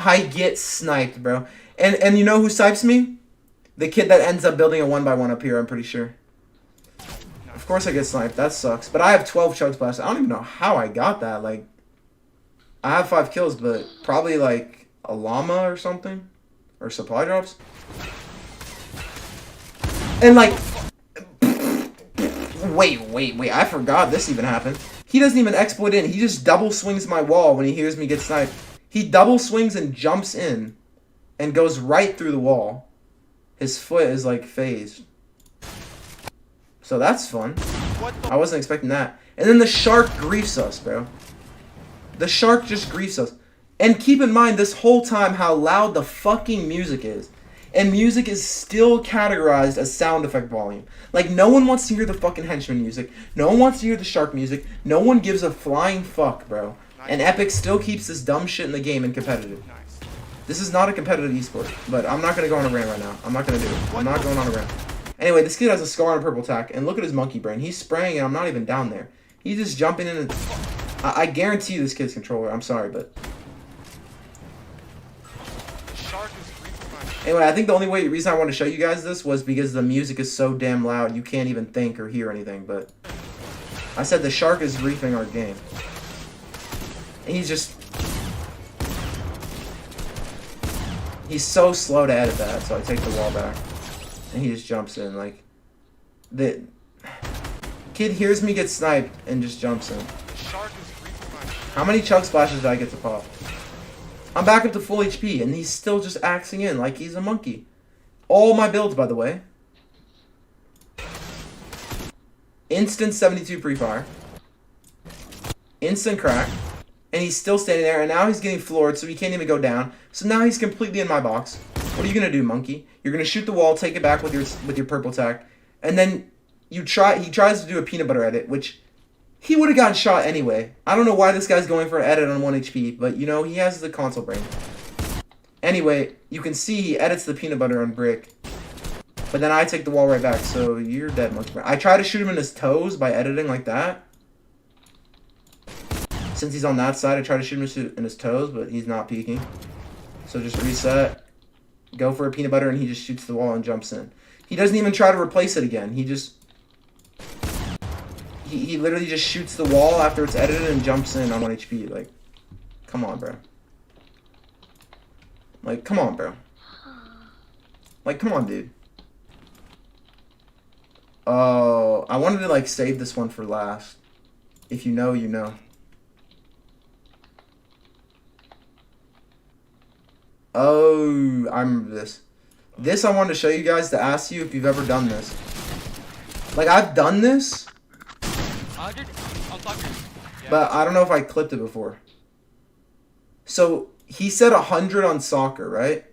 B: I get sniped, bro. And you know who snipes me? The kid that ends up building a 1x1 up here, I'm pretty sure. Of course I get sniped. That sucks. But I have 12 chug splashes. I don't even know how I got that. Like, I have 5 kills, but probably like a llama or something. Or supply drops. And like, wait. I forgot this even happened. He doesn't even exploit in. He just double swings my wall when he hears me get sniped. He double swings and jumps in. And goes right through the wall. His foot is like phased. So that's fun. I wasn't expecting that. And then the shark griefs us, bro. The shark just griefs us. And keep in mind this whole time how loud the fucking music is. And music is still categorized as sound effect volume. Like, no one wants to hear the fucking henchman music. No one wants to hear the shark music. No one gives a flying fuck, bro. And Epic still keeps this dumb shit in the game and competitive. This is not a competitive esport, but I'm not going to go on a rant right now. I'm not going to do it. I'm not going on a rant. Anyway, this kid has a scar on a purple tack, and look at his monkey brain. He's spraying, and I'm not even down there. He's just jumping in and... I guarantee you this kid's controller. I'm sorry, but... Anyway, I think the only reason I wanted to show you guys this was because the music is so damn loud, you can't even think or hear anything, but... I said the shark is griefing our game. And he's just... He's so slow to edit that, so I take the wall back. And he just jumps in, like... The kid hears me get sniped and just jumps in. How many chug splashes did I get to pop? I'm back up to full HP, and he's still just axing in like he's a monkey. All my builds, by the way. Instant 72 pre-fire. Instant crack. And he's still standing there, and now he's getting floored, so he can't even go down. So now he's completely in my box. What are you gonna do, monkey? You're gonna shoot the wall, take it back with your purple tack, and then he tries to do a peanut butter edit, which he would have gotten shot anyway. I don't know why this guy's going for an edit on 1 HP, but you know, he has the console brain. Anyway, you can see he edits the peanut butter on brick, but then I take the wall right back, so you're dead, monkey brain. I try to shoot him in his toes by editing like that. Since he's on that side, I try to shoot him in his toes, but he's not peeking. So just reset, go for a peanut butter, and he just shoots the wall and jumps in. He doesn't even try to replace it again. He just... He literally just shoots the wall after it's edited and jumps in on 1 HP. Like, come on, bro. Like, come on, bro. Like, come on, dude. Oh, I wanted to, like, save this one for last. If you know, you know. Oh, I remember this. This I wanted to show you guys to ask you if you've ever done this. Like, I've done this, but I don't know if I clipped it before. So, he said 100 on soccer, right?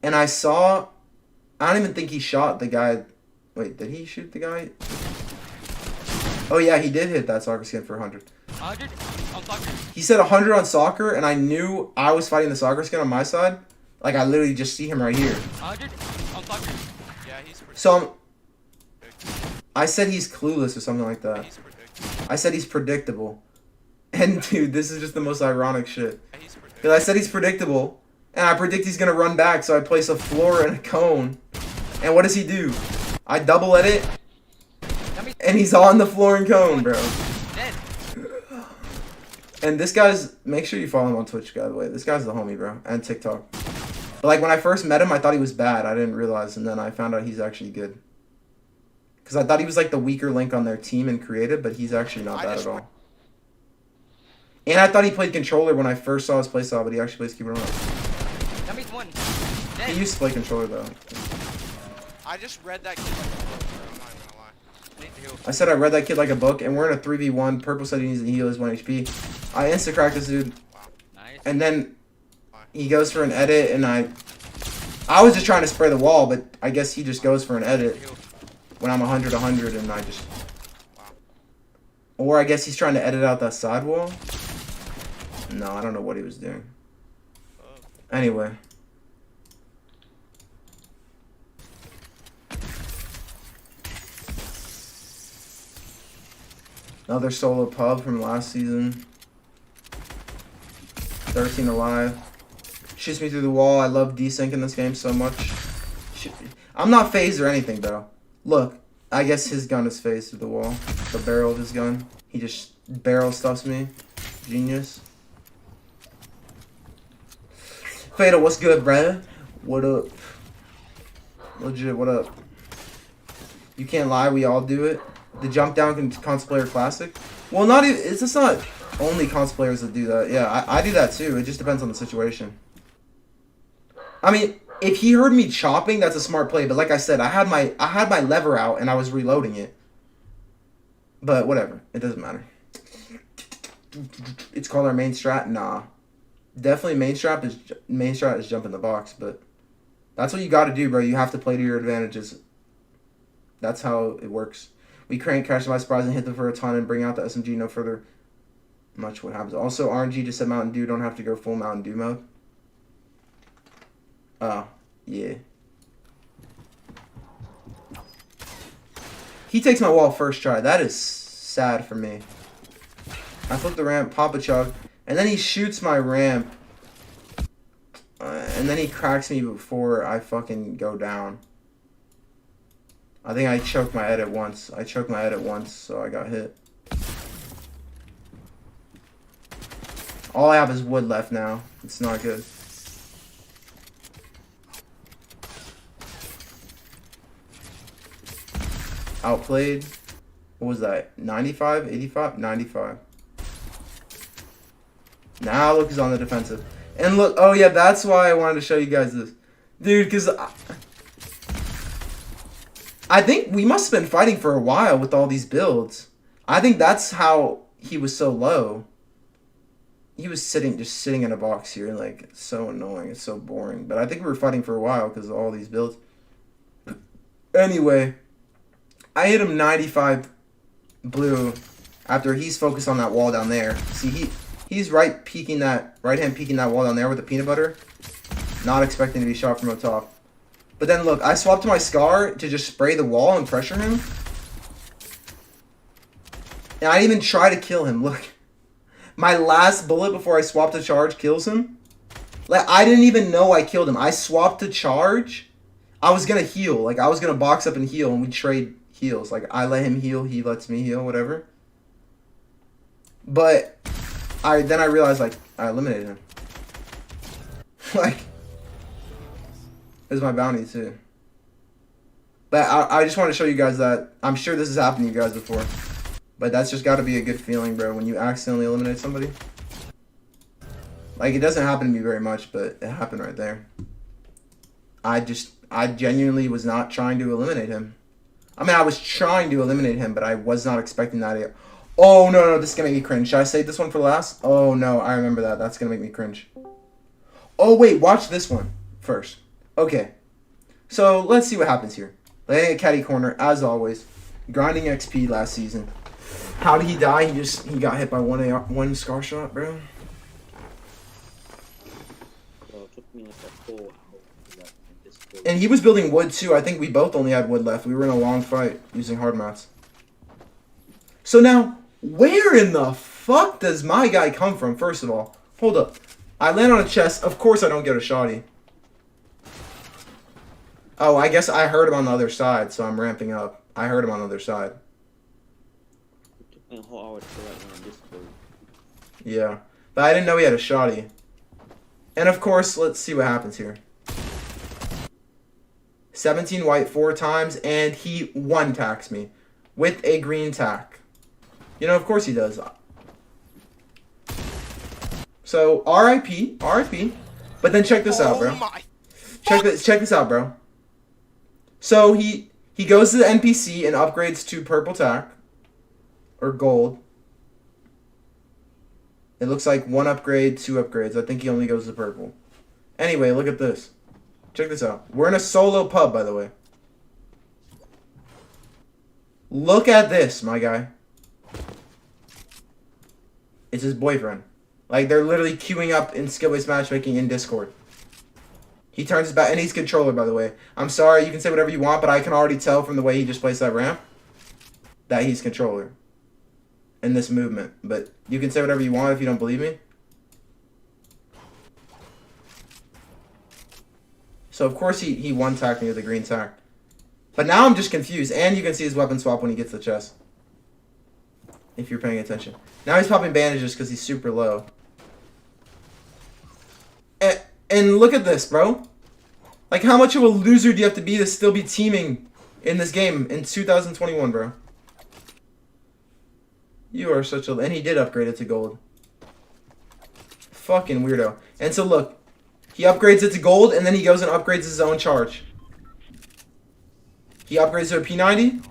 B: And I don't even think he shot the guy. Wait, did he shoot the guy? Oh yeah, he did hit that soccer skin for 100. He said 100 on soccer, and I knew I was fighting the soccer skin on my side. Like, I literally just see him right here. So, I said he's clueless or something like that. I said he's predictable. And, dude, this is just the most ironic shit. Because I said he's predictable, and I predict he's going to run back, so I place a floor and a cone. And what does he do? I double edit, and he's on the floor and cone, bro. And this guy's... Make sure you follow him on Twitch, by the way. This guy's the homie, bro. And TikTok. But, like, when I first met him, I thought he was bad. I didn't realize, and then I found out he's actually good. Because I thought he was, like, the weaker link on their team and creative, but he's actually not bad at all. And I thought he played controller when I first saw his playstyle, but he actually plays keyboard and mouse. He used to play controller, though.
E: I just read that kid like a book, bro. I'm not even gonna lie.
B: I said I read that kid like a book, and we're in a 3v1. Purple said he needs to heal his 1 HP. I insta-cracked this dude.
E: Wow.
D: Nice.
B: And then he goes for an edit, and I was just trying to spray the wall, but I guess he just goes for an edit when I'm 100, and I just... Or I guess he's trying to edit out that side wall. No, I don't know what he was doing. Anyway. Another solo pub from last season. 13 alive. Shoots me through the wall. I love desync in this game so much. I'm not phased or anything, though. Look, I guess his gun is phased through the wall. The barrel of his gun. He just barrel stuffs me. Genius. Fatal, what's good, bruh? What up? Legit, what up? You can't lie, we all do it. The jump down console player classic. Well, not even. It's just not only console players that do that. Yeah, I do that too. It just depends on the situation. I mean, if he heard me chopping, that's a smart play. But like I said, I had my lever out and I was reloading it. But whatever, it doesn't matter. It's called our main strat. Nah, definitely main strat is jump in the box. But that's what you got to do, bro. You have to play to your advantages. That's how it works. We crank, crash by surprise, and hit them for a ton and bring out the SMG no further. Much what happens. Also, RNG just said Mountain Dew don't have to go full Mountain Dew mode. Oh, yeah. He takes my wall first try. That is sad for me. I flip the ramp, pop a chug, and then he shoots my ramp. And then he cracks me before I fucking go down. I think I choked my head at once. So I got hit. All I have is wood left now. It's not good. Outplayed. What was that? 95? 85? 95. Now look, he's on the defensive. And look, oh yeah, that's why I wanted to show you guys this. Dude, because I think we must have been fighting for a while with all these builds. I think that's how he was so low. He was just sitting in a box here, like, it's so annoying, it's so boring. But I think we were fighting for a while because of all these builds. Anyway, I hit him 95 blue after he's focused on that wall down there. See, he's right-hand peeking that wall down there with the peanut butter. Not expecting to be shot from up top. But then look, I swapped to my Scar to just spray the wall and pressure him. And I didn't even try to kill him, look. My last bullet before I swapped to charge kills him. Like, I didn't even know I killed him. I swapped to charge. I was gonna heal. Like, I was gonna box up and heal, and we trade heals. Like, I let him heal, he lets me heal, whatever. But then I realized, like, I eliminated him. Like, it was my bounty too. But I just want to show you guys that I'm sure this has happened to you guys before. But that's just got to be a good feeling, bro, when you accidentally eliminate somebody. Like, it doesn't happen to me very much, but it happened right there. I genuinely was not trying to eliminate him. I mean, I was trying to eliminate him, but I was not expecting that. Oh, no, this is going to make me cringe. Should I save this one for last? Oh, no, I remember that. That's going to make me cringe. Oh, wait, watch this one first. Okay. So, let's see what happens here. Laying a catty corner, as always. Grinding XP last season. How did he die? He got hit by one Scar shot, bro.
D: Well, it took me like a 4 hour to get this build.
B: And he was building wood too. I think we both only had wood left. We were in a long fight using hard mats. So now, where in the fuck does my guy come from, first of all? Hold up. I land on a chest. Of course I don't get a shotty. Oh, I guess I heard him on the other side, so I'm ramping up. I heard him on the other side.
D: It took me a whole hour to write one on Discord.
B: Yeah. But I didn't know he had a shotty. And of course, let's see what happens here. 17 white 4 times, and he one-tacks me with a green tack. You know, of course he does. So, RIP. But then check this out, bro. Check this out, bro. So, he goes to the NPC and upgrades to purple tack. Or gold. It looks like 1 upgrade, 2 upgrades. I think he only goes to purple. Anyway, look at this. Check this out. We're in a solo pub, by the way. Look at this, my guy. It's his boyfriend. Like, they're literally queuing up in skill-based matchmaking in Discord. He turns his back, and he's controller, by the way. I'm sorry, you can say whatever you want, but I can already tell from the way he just placed that ramp that he's controller in this movement. But you can say whatever you want if you don't believe me. So of course he one-tacked me with a green tack. But now I'm just confused. And you can see his weapon swap when he gets the chest. If you're paying attention. Now he's popping bandages because he's super low. And look at this, bro. Like, how much of a loser do you have to be to still be teaming in this game in 2021, bro? You are such a... And he did upgrade it to gold. Fucking weirdo. And so, look. He upgrades it to gold, and then he goes and upgrades his own charge. He upgrades to a P90.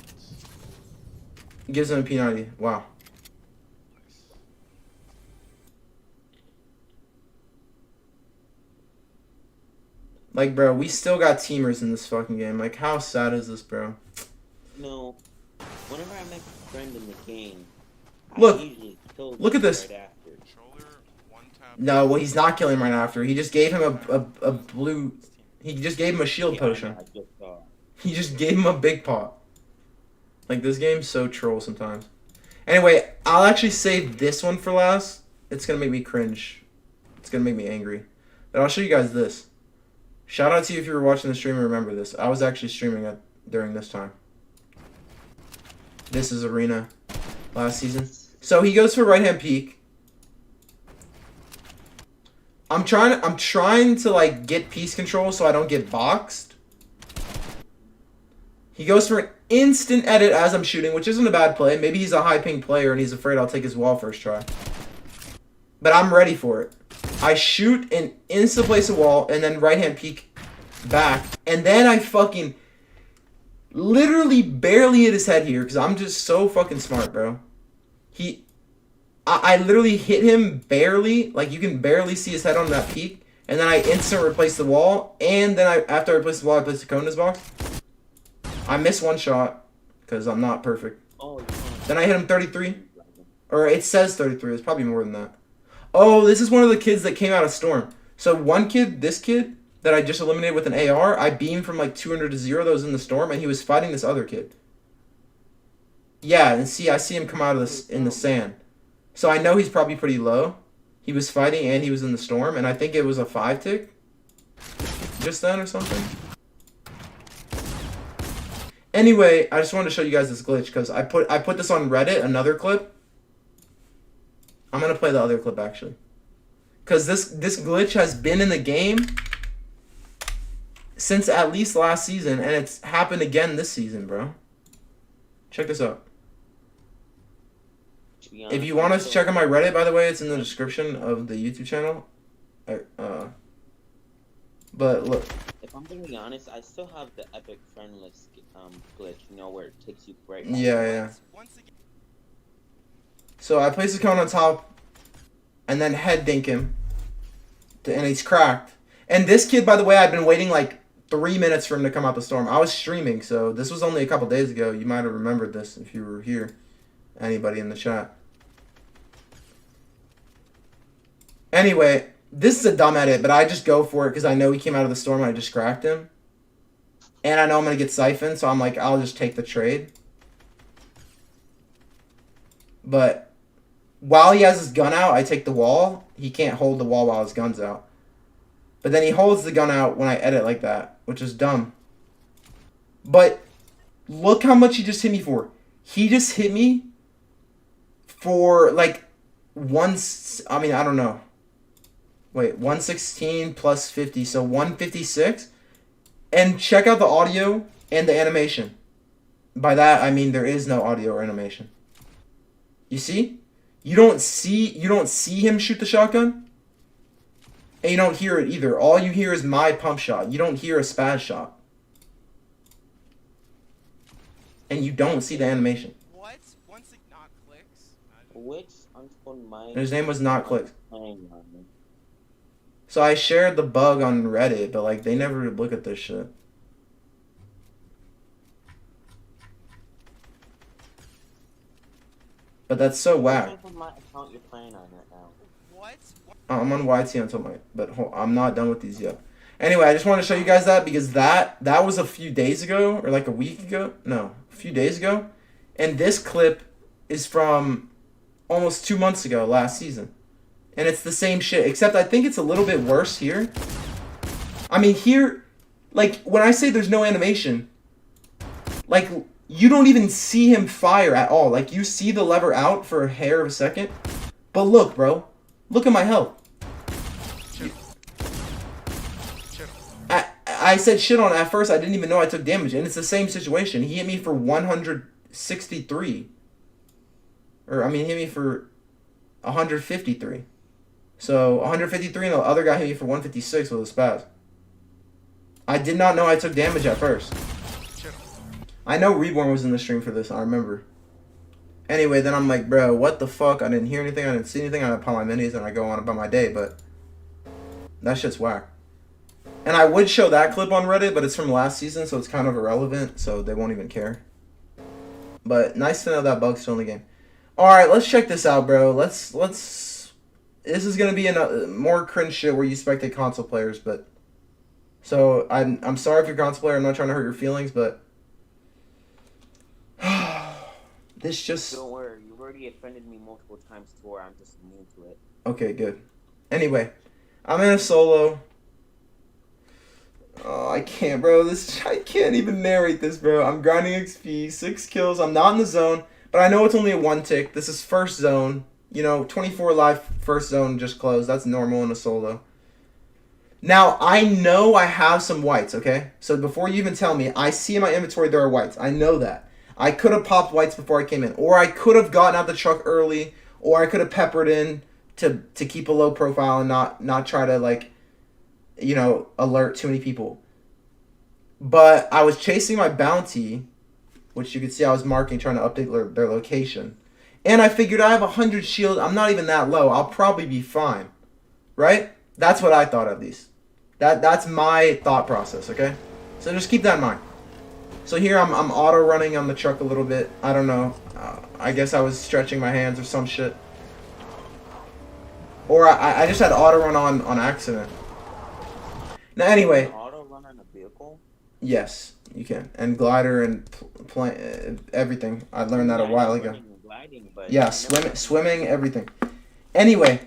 B: He gives him a P90. Wow. Like, bro, we still got teamers in this fucking game. Like, how sad is this, bro?
D: No. Whenever I make a friend in the game,
B: Look.
D: I usually kill
B: Look at this.
D: right after.
E: Controller, one tap.
B: No, well, he's not killing him right after. He just gave him a blue... He just gave him a shield potion.
D: I just saw.
B: He just gave him a big pot. Like, this game's so troll sometimes. Anyway, I'll actually save this one for last. It's gonna make me cringe. It's gonna make me angry. But I'll show you guys this. Shout out to you if you were watching the stream and remember this. I was actually streaming during this time. This is Arena last season. So he goes for right hand peek. I'm trying to like get piece control so I don't get boxed. He goes for an instant edit as I'm shooting, which isn't a bad play. Maybe he's a high ping player and he's afraid I'll take his wall first try. But I'm ready for it. I shoot and insta place a wall and then right hand peek back. And then I fucking literally barely hit his head here because I'm just so fucking smart, bro. I literally hit him barely. Like, you can barely see his head on that peak. And then I instant replace the wall. And then after I replace the wall, I place the cone in his box. I missed one shot because I'm not perfect.
D: Oh,
B: Then I hit him 33. Or it says 33. It's probably more than that. Oh, this is one of the kids that came out of Storm. So one kid, this kid, that I just eliminated with an AR, I beamed from like 200 to 0 that was in the Storm, and he was fighting this other kid. Yeah, and see, I see him come out of this in the sand. So I know he's probably pretty low. He was fighting and he was in the Storm, and I think it was a 5-tick just then or something. Anyway, I just wanted to show you guys this glitch because I put this on Reddit, another clip. I'm going to play the other clip, actually. Because this glitch has been in the game since at least last season, and it's happened again this season, bro. Check this out. If you want to check out my Reddit, by the way, it's in the description of the YouTube channel. But look.
D: If I'm being honest, I still have the epic friendless glitch, you know, where it takes you right.
B: Yeah. So I place the cone on top, and then head dink him, and he's cracked. And this kid, by the way, I've been waiting like 3 minutes for him to come out the Storm. I was streaming, so this was only a couple days ago. You might have remembered this if you were here. Anybody in the chat. Anyway, this is a dumb edit, but I just go for it because I know he came out of the Storm and I just cracked him. And I know I'm going to get siphoned, so I'm like, I'll just take the trade. But while he has his gun out, I take the wall. He can't hold the wall while his gun's out. But then he holds the gun out when I edit like that, which is dumb. But look how much he just hit me for. He just hit me for like I don't know. Wait, 116 plus 50, so 156. And check out the audio and the animation. By that, I mean there is no audio or animation. You see? You don't see him shoot the shotgun. And you don't hear it either. All you hear is my pump shot. You don't hear a spaz shot. And you don't see the animation.
E: What? Once it not clicks?
D: Which UntoldMight?
B: His name was Not Click. So I shared the bug on Reddit, but like they never look at this shit. But that's so whack.
D: What account you're playing on right now?
E: What?
B: I'm on YT UntoldMight, but I'm not done with these yet. Anyway, I just want to show you guys that because that was a few days ago or like a week ago. No, a few days ago. And this clip is from almost 2 months ago, last season. And it's the same shit, except I think it's a little bit worse here. I mean, here, Like, when I say there's no animation, like, you don't even see him fire at all. Like, you see the lever out for a hair of a second. But look, bro. Look at my health.
E: Shit.
B: I said shit on it at first. I didn't even know I took damage. And it's the same situation. He hit me for 163. Or, I mean, he hit me for 153. So, 153 and the other guy hit me for 156 with a spaz. I did not know I took damage at first. I know Reborn was in the stream for this. I remember. Anyway, then I'm like, bro, what the fuck? I didn't hear anything. I didn't see anything. I pop my minis and I go on about my day. But that shit's whack. And I would show that clip on Reddit, but it's from last season, so it's kind of irrelevant. So they won't even care. But nice to know that bug's still in the game. All right, let's check this out, bro. Let's. This is gonna be a more cringe shit where you spectate console players, but. So I'm sorry if you're a console player. I'm not trying to hurt your feelings, but. This just...
D: Don't worry, you've already offended me multiple times to where I'm just immune to it.
B: Okay, good. Anyway, I'm in a solo. Oh, I can't, bro. I can't even narrate this, bro. I'm grinding XP, 6 kills. I'm not in the zone, but I know it's only a 1 tick. This is first zone. You know, 24 live first zone just closed. That's normal in a solo. Now, I know I have some whites, okay? So before you even tell me, I see in my inventory there are whites. I know that. I could have popped whites before I came in. Or I could have gotten out the truck early. Or I could have peppered in to keep a low profile and not try to, like, you know, alert too many people. But I was chasing my bounty, which you can see I was marking, trying to update their location. And I figured I have 100 shield. I'm not even that low. I'll probably be fine. Right? That's what I thought, at least. That's my thought process, okay? So just keep that in mind. So here I'm auto running on the truck a little bit. I don't know. I guess I was stretching my hands or some shit. Or I just had auto run on accident. Now anyway.
D: Auto run on a vehicle?
B: Yes, you can. And glider and everything. I learned that a while ago.
D: Gliding, but
B: yeah, swimming, everything. Anyway,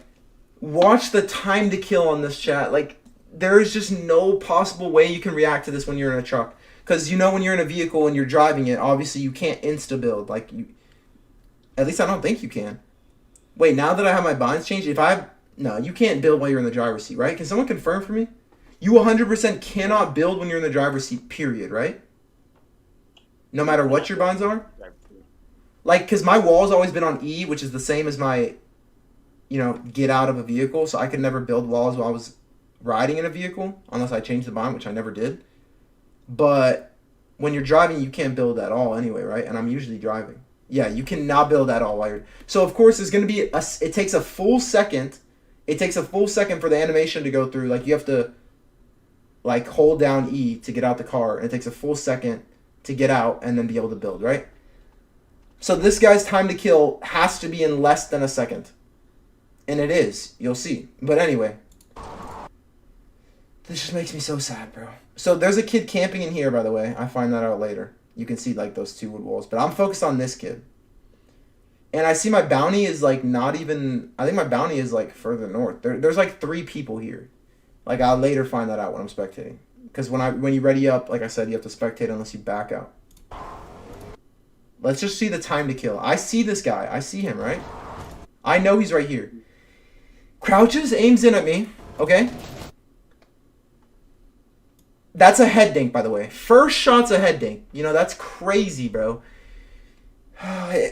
B: watch the time to kill on this chat. Like, there is just no possible way you can react to this when you're in a truck. Because, you know, when you're in a vehicle and you're driving it, obviously you can't insta-build. Like, at least I don't think you can. Wait, now that I have my binds changed, no, you can't build while you're in the driver's seat, right? Can someone confirm for me? You 100% cannot build when you're in the driver's seat, period, right? No matter what your binds are? Like, because my wall's always been on E, which is the same as my, you know, get out of a vehicle. So I could never build walls while I was riding in a vehicle, unless I changed the bind, which I never did. But when you're driving, you can't build at all anyway, right? And I'm usually driving. Yeah, you cannot build at all while you're... So, of course, there's going to be... It takes a full second. It takes a full second for the animation to go through. Like, you have to, like, hold down E to get out the car. And it takes a full second to get out and then be able to build, right? So this guy's time to kill has to be in less than a second. And it is. You'll see. But anyway... This just makes me so sad, bro. So there's a kid camping in here, by the way. I find that out later. You can see, like, those 2 wood walls. But I'm focused on this kid. And I see my bounty is, like, not even... I think my bounty is, like, further north. There's, like, 3 people here. Like, I'll later find that out when I'm spectating. Because when you ready up, like I said, you have to spectate unless you back out. Let's just see the time to kill. I see this guy. I see him, right? I know he's right here. Crouches, aims in at me. Okay? That's a head dink, by the way. First shot's a head dink. You know, that's crazy, bro.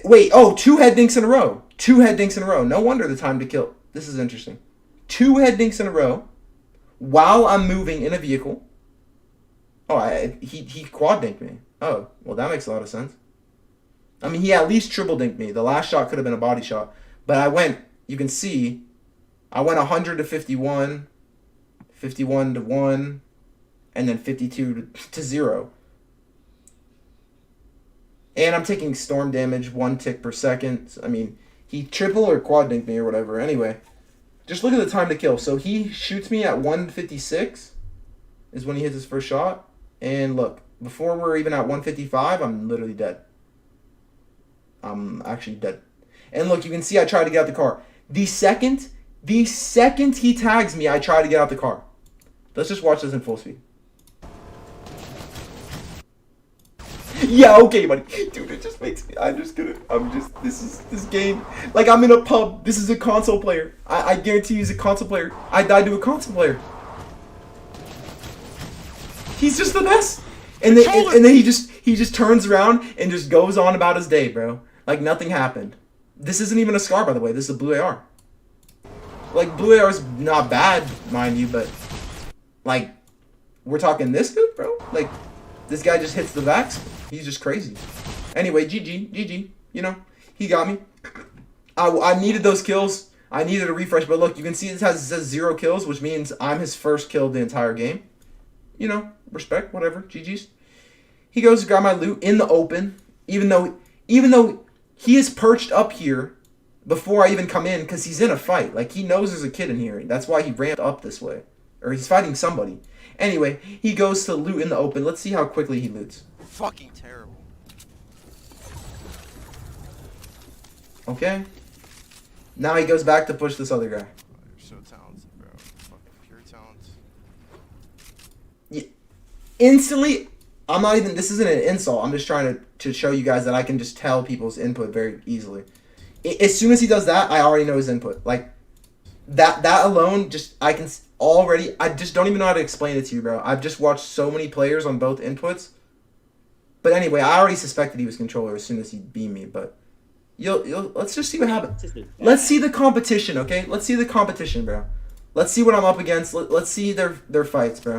B: Wait, 2 head dinks in a row. 2 head dinks in a row. No wonder the time to kill. This is interesting. 2 head dinks in a row while I'm moving in a vehicle. Oh, he quad dinked me. Oh, well, that makes a lot of sense. I mean, he at least triple dinked me. The last shot could have been a body shot. But I went, you can see, I went 100 to 51, 51 to 1, and then 52 to 0. And I'm taking storm damage, 1 tick per second. I mean, he triple or quad dinked me or whatever. Anyway, just look at the time to kill. So he shoots me at 156 is when he hits his first shot. And look, before we're even at 155, I'm literally dead. I'm actually dead. And look, you can see I tried to get out the car. The second he tags me, I try to get out the car. Let's just watch this in full speed. Yeah, okay, buddy. Dude, it just makes me, this game. Like, I'm in a pub. This is a console player. I guarantee he's a console player. I died to a console player. He's just the best. And then he just turns around and just goes on about his day, bro. Like nothing happened. This isn't even a SCAR, by the way. This is a blue AR. Like, blue AR is not bad, mind you, but like, we're talking this good, bro? Like, this guy just hits the vax. He's just crazy. Anyway, GG. You know, he got me. I needed those kills. I needed a refresh, but look, you can see it says 0 kills, which means I'm his first kill the entire game. You know, respect, whatever, GG's. He goes to grab my loot in the open, even though he is perched up here before I even come in, because he's in a fight. Like, he knows there's a kid in here. That's why he ramped up this way. Or he's fighting somebody. Anyway, he goes to loot in the open. Let's see how quickly he loots.
E: Fucking terrible.
B: Okay. Now he goes back to push this other guy.
E: You're so talented, bro. Fucking pure talent.
B: Yeah. Instantly, I'm not even, this isn't an insult. I'm just trying to show you guys that I can just tell people's input very easily. As soon as he does that, I already know his input. Like, that alone, just, I can already, I just don't even know how to explain it to you, bro. I've just watched so many players on both inputs. But anyway, I already suspected he was controller as soon as he beamed me, but let's just see what happens. Let's see the competition, okay? Let's see the competition, bro. Let's see what I'm up against. Let's see their fights, bro.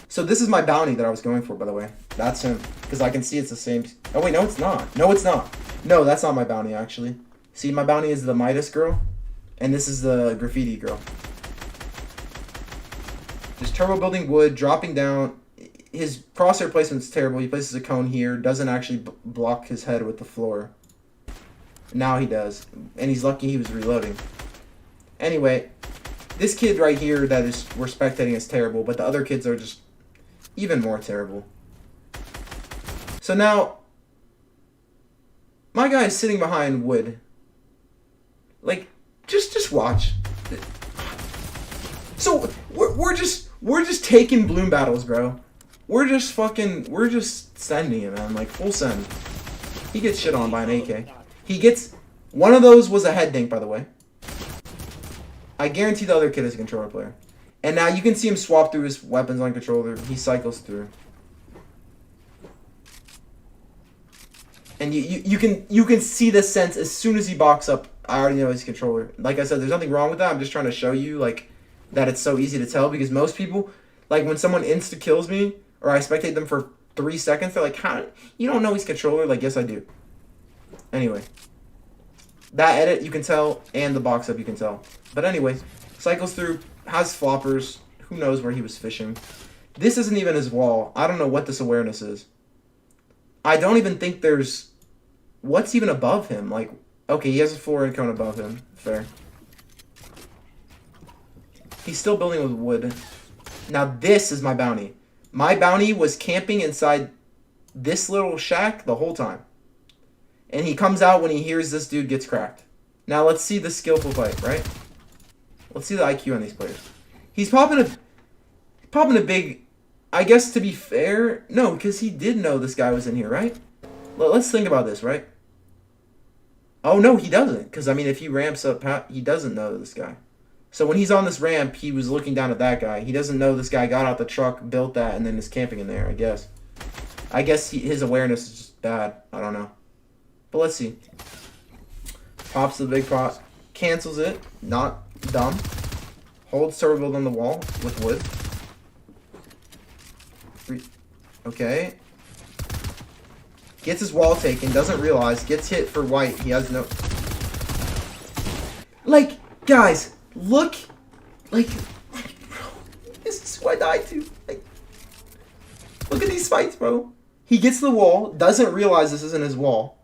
B: So this is my bounty that I was going for, by the way. That's him, because I can see it's the same. Oh, wait, no, it's not. No, it's not. No, that's not my bounty, actually. See, my bounty is the Midas girl, and this is the graffiti girl. Just turbo building wood, dropping down. His crosshair placement's terrible. He places a cone here, doesn't actually block his head with the floor. Now he does, and he's lucky he was reloading. Anyway, this kid right here we're spectating is terrible, but the other kids are just even more terrible. So now, my guy is sitting behind wood. Like, just watch. So we're just taking bloom battles, bro. We're just sending it, man. Like, full send. He gets shit on by an AK. He gets, one of those was a head dink, by the way. I guarantee the other kid is a controller player. And now you can see him swap through his weapons on controller. He cycles through. And you can see the sense as soon as he box up. I already know he's a controller. Like I said, there's nothing wrong with that. I'm just trying to show you, like, that it's so easy to tell, because most people, like, when someone insta kills me or I spectate them for 3 seconds, they're like, "How? You don't know he's controller?" Like, yes, I do. Anyway, that edit you can tell, and the box up you can tell. But anyway, cycles through, has floppers. Who knows where he was fishing? This isn't even his wall. I don't know what this awareness is. I don't even think there's, what's even above him? Like, okay, he has a floor and cone above him. Fair. He's still building with wood. Now this is my bounty. My bounty was camping inside this little shack the whole time. And he comes out when he hears this dude gets cracked. Now let's see the skillful fight, right? Let's see the IQ on these players. He's popping a big, I guess to be fair, no, because he did know this guy was in here, right? Let's think about this, right? Oh, no, he doesn't. Because, I mean, if he ramps up, he doesn't know this guy. So when he's on this ramp, he was looking down at that guy. He doesn't know this guy got out the truck, built that, and then is camping in there, I guess. I guess his awareness is just bad. I don't know. But let's see. Pops the big pot. Cancels it. Not dumb. Holds turbo build on the wall with wood. Okay. Gets his wall taken. Doesn't realize. Gets hit for white. He has no... Like, guys, look. Like, bro. This is who I died to. Like, look at these fights, bro. He gets the wall. Doesn't realize this isn't his wall.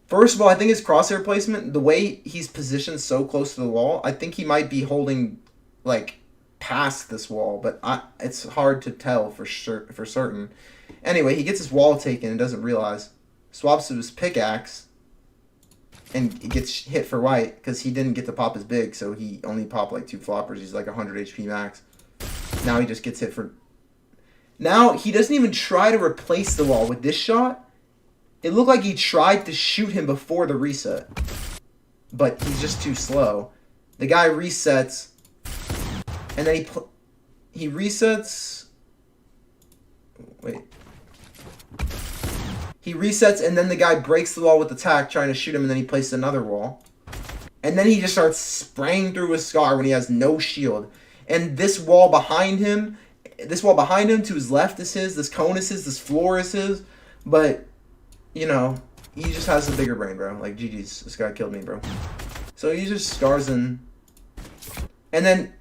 B: First of all, I think his crosshair placement, the way he's positioned so close to the wall, I think he might be holding, like, past this wall, but it's hard to tell for certain. Anyway, he gets his wall taken and doesn't realize. Swaps to his pickaxe and gets hit for white because he didn't get to pop his big, so he only popped like 2 floppers. He's like 100 HP max. Now he just gets hit for... Now he doesn't even try to replace the wall with this shot. It looked like he tried to shoot him before the reset, but he's just too slow. The guy resets, and then he resets. Wait. He resets, and then the guy breaks the wall with the tack, trying to shoot him, and then he places another wall. And then he just starts spraying through his scar when he has no shield. And this wall behind him to his left is his, this cone is his, this floor is his. But, you know, he just has a bigger brain, bro. Like, GG's, this guy killed me, bro. So he just scars in. And then,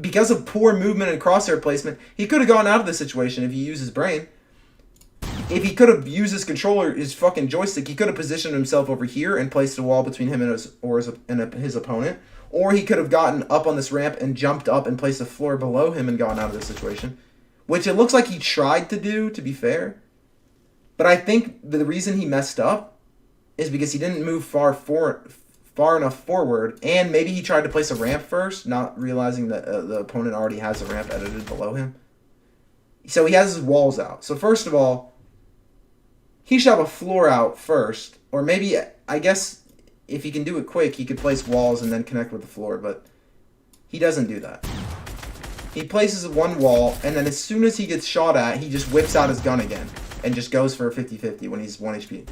B: because of poor movement and crosshair placement, he could have gone out of this situation if he used his brain. If he could have used his controller, his fucking joystick, he could have positioned himself over here and placed a wall between him and his opponent. Or he could have gotten up on this ramp and jumped up and placed a floor below him and gotten out of this situation. Which it looks like he tried to do, to be fair. But I think the reason he messed up is because he didn't move far enough forward. And maybe he tried to place a ramp first, not realizing that the opponent already has a ramp edited below him. So he has his walls out. So first of all, he should have a floor out first. Or maybe, I guess, if he can do it quick, he could place walls and then connect with the floor. But he doesn't do that. He places one wall, and then as soon as he gets shot at, he just whips out his gun again. And just goes for a 50-50 when he's 1 HP.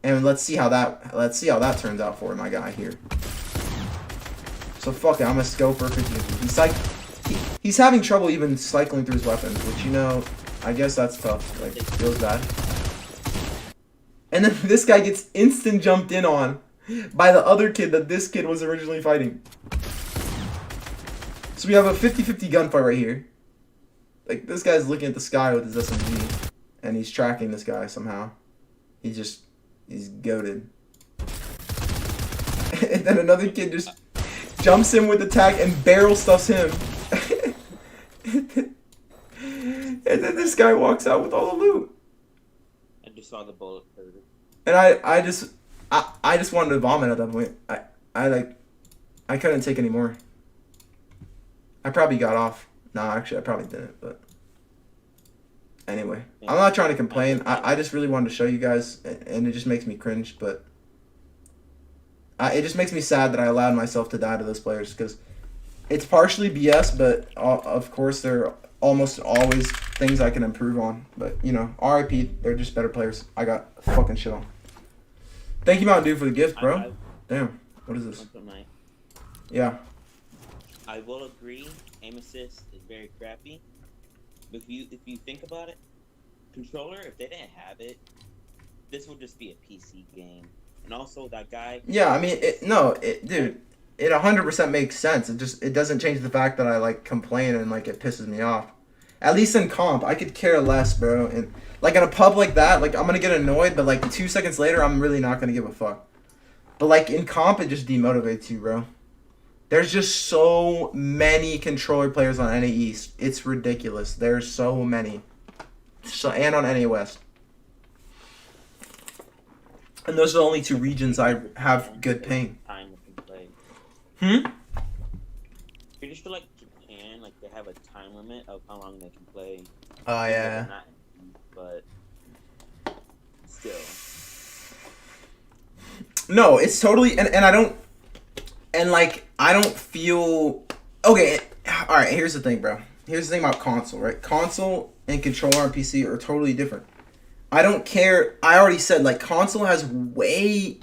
B: And let's see how that turns out for my guy here. So fuck it, I'm gonna go for a 50-50. He's having trouble even cycling through his weapons, which, you know, I guess that's tough. Like, feels bad. And then this guy gets instant jumped in on by the other kid that this kid was originally fighting. So we have a 50-50 gunfight right here. Like, this guy's looking at the sky with his SMG, and he's tracking this guy somehow. He's goated. And then another kid just jumps in with the tag and barrel stuffs him. And then this guy walks out with all the loot.
D: I just saw the bullet hurt.
B: And I just wanted to vomit at that point. I couldn't take any more. I probably got off. No, actually, I probably didn't, but anyway. I'm not trying to complain. I just really wanted to show you guys, and it just makes me cringe, but it just makes me sad that I allowed myself to die to those players, because it's partially BS, but of course there are almost always things I can improve on. But, you know, RIP, they're just better players. I got fucking shit on. Thank you, Mountain Dew, for the gift, bro. Damn, what is this? Yeah.
D: I will agree, aim assist is very crappy. But if you think about it, controller, if they didn't have it, this would just be a PC game. And also that guy. Yeah, I mean,
B: dude, it 100% makes sense. It doesn't change the fact that I like complain and like it pisses me off. At least in comp, I could care less, bro. And like in a pub like that, like I'm gonna get annoyed, but like 2 seconds later, I'm really not gonna give a fuck. But like in comp, it just demotivates you, bro. There's just so many controller players on NA East. It's ridiculous. There's so many. And on NA West. And those are the only 2 regions I have good ping.
D: Pretty sure like Japan, like they have a time limit of how long they can play.
B: Oh yeah.
D: Not, but still.
B: No, it's totally and I don't. And, like, I don't feel... Okay, alright, here's the thing, bro. Here's the thing about console, right? Console and controller on PC are totally different. I don't care... I already said, like, console has way...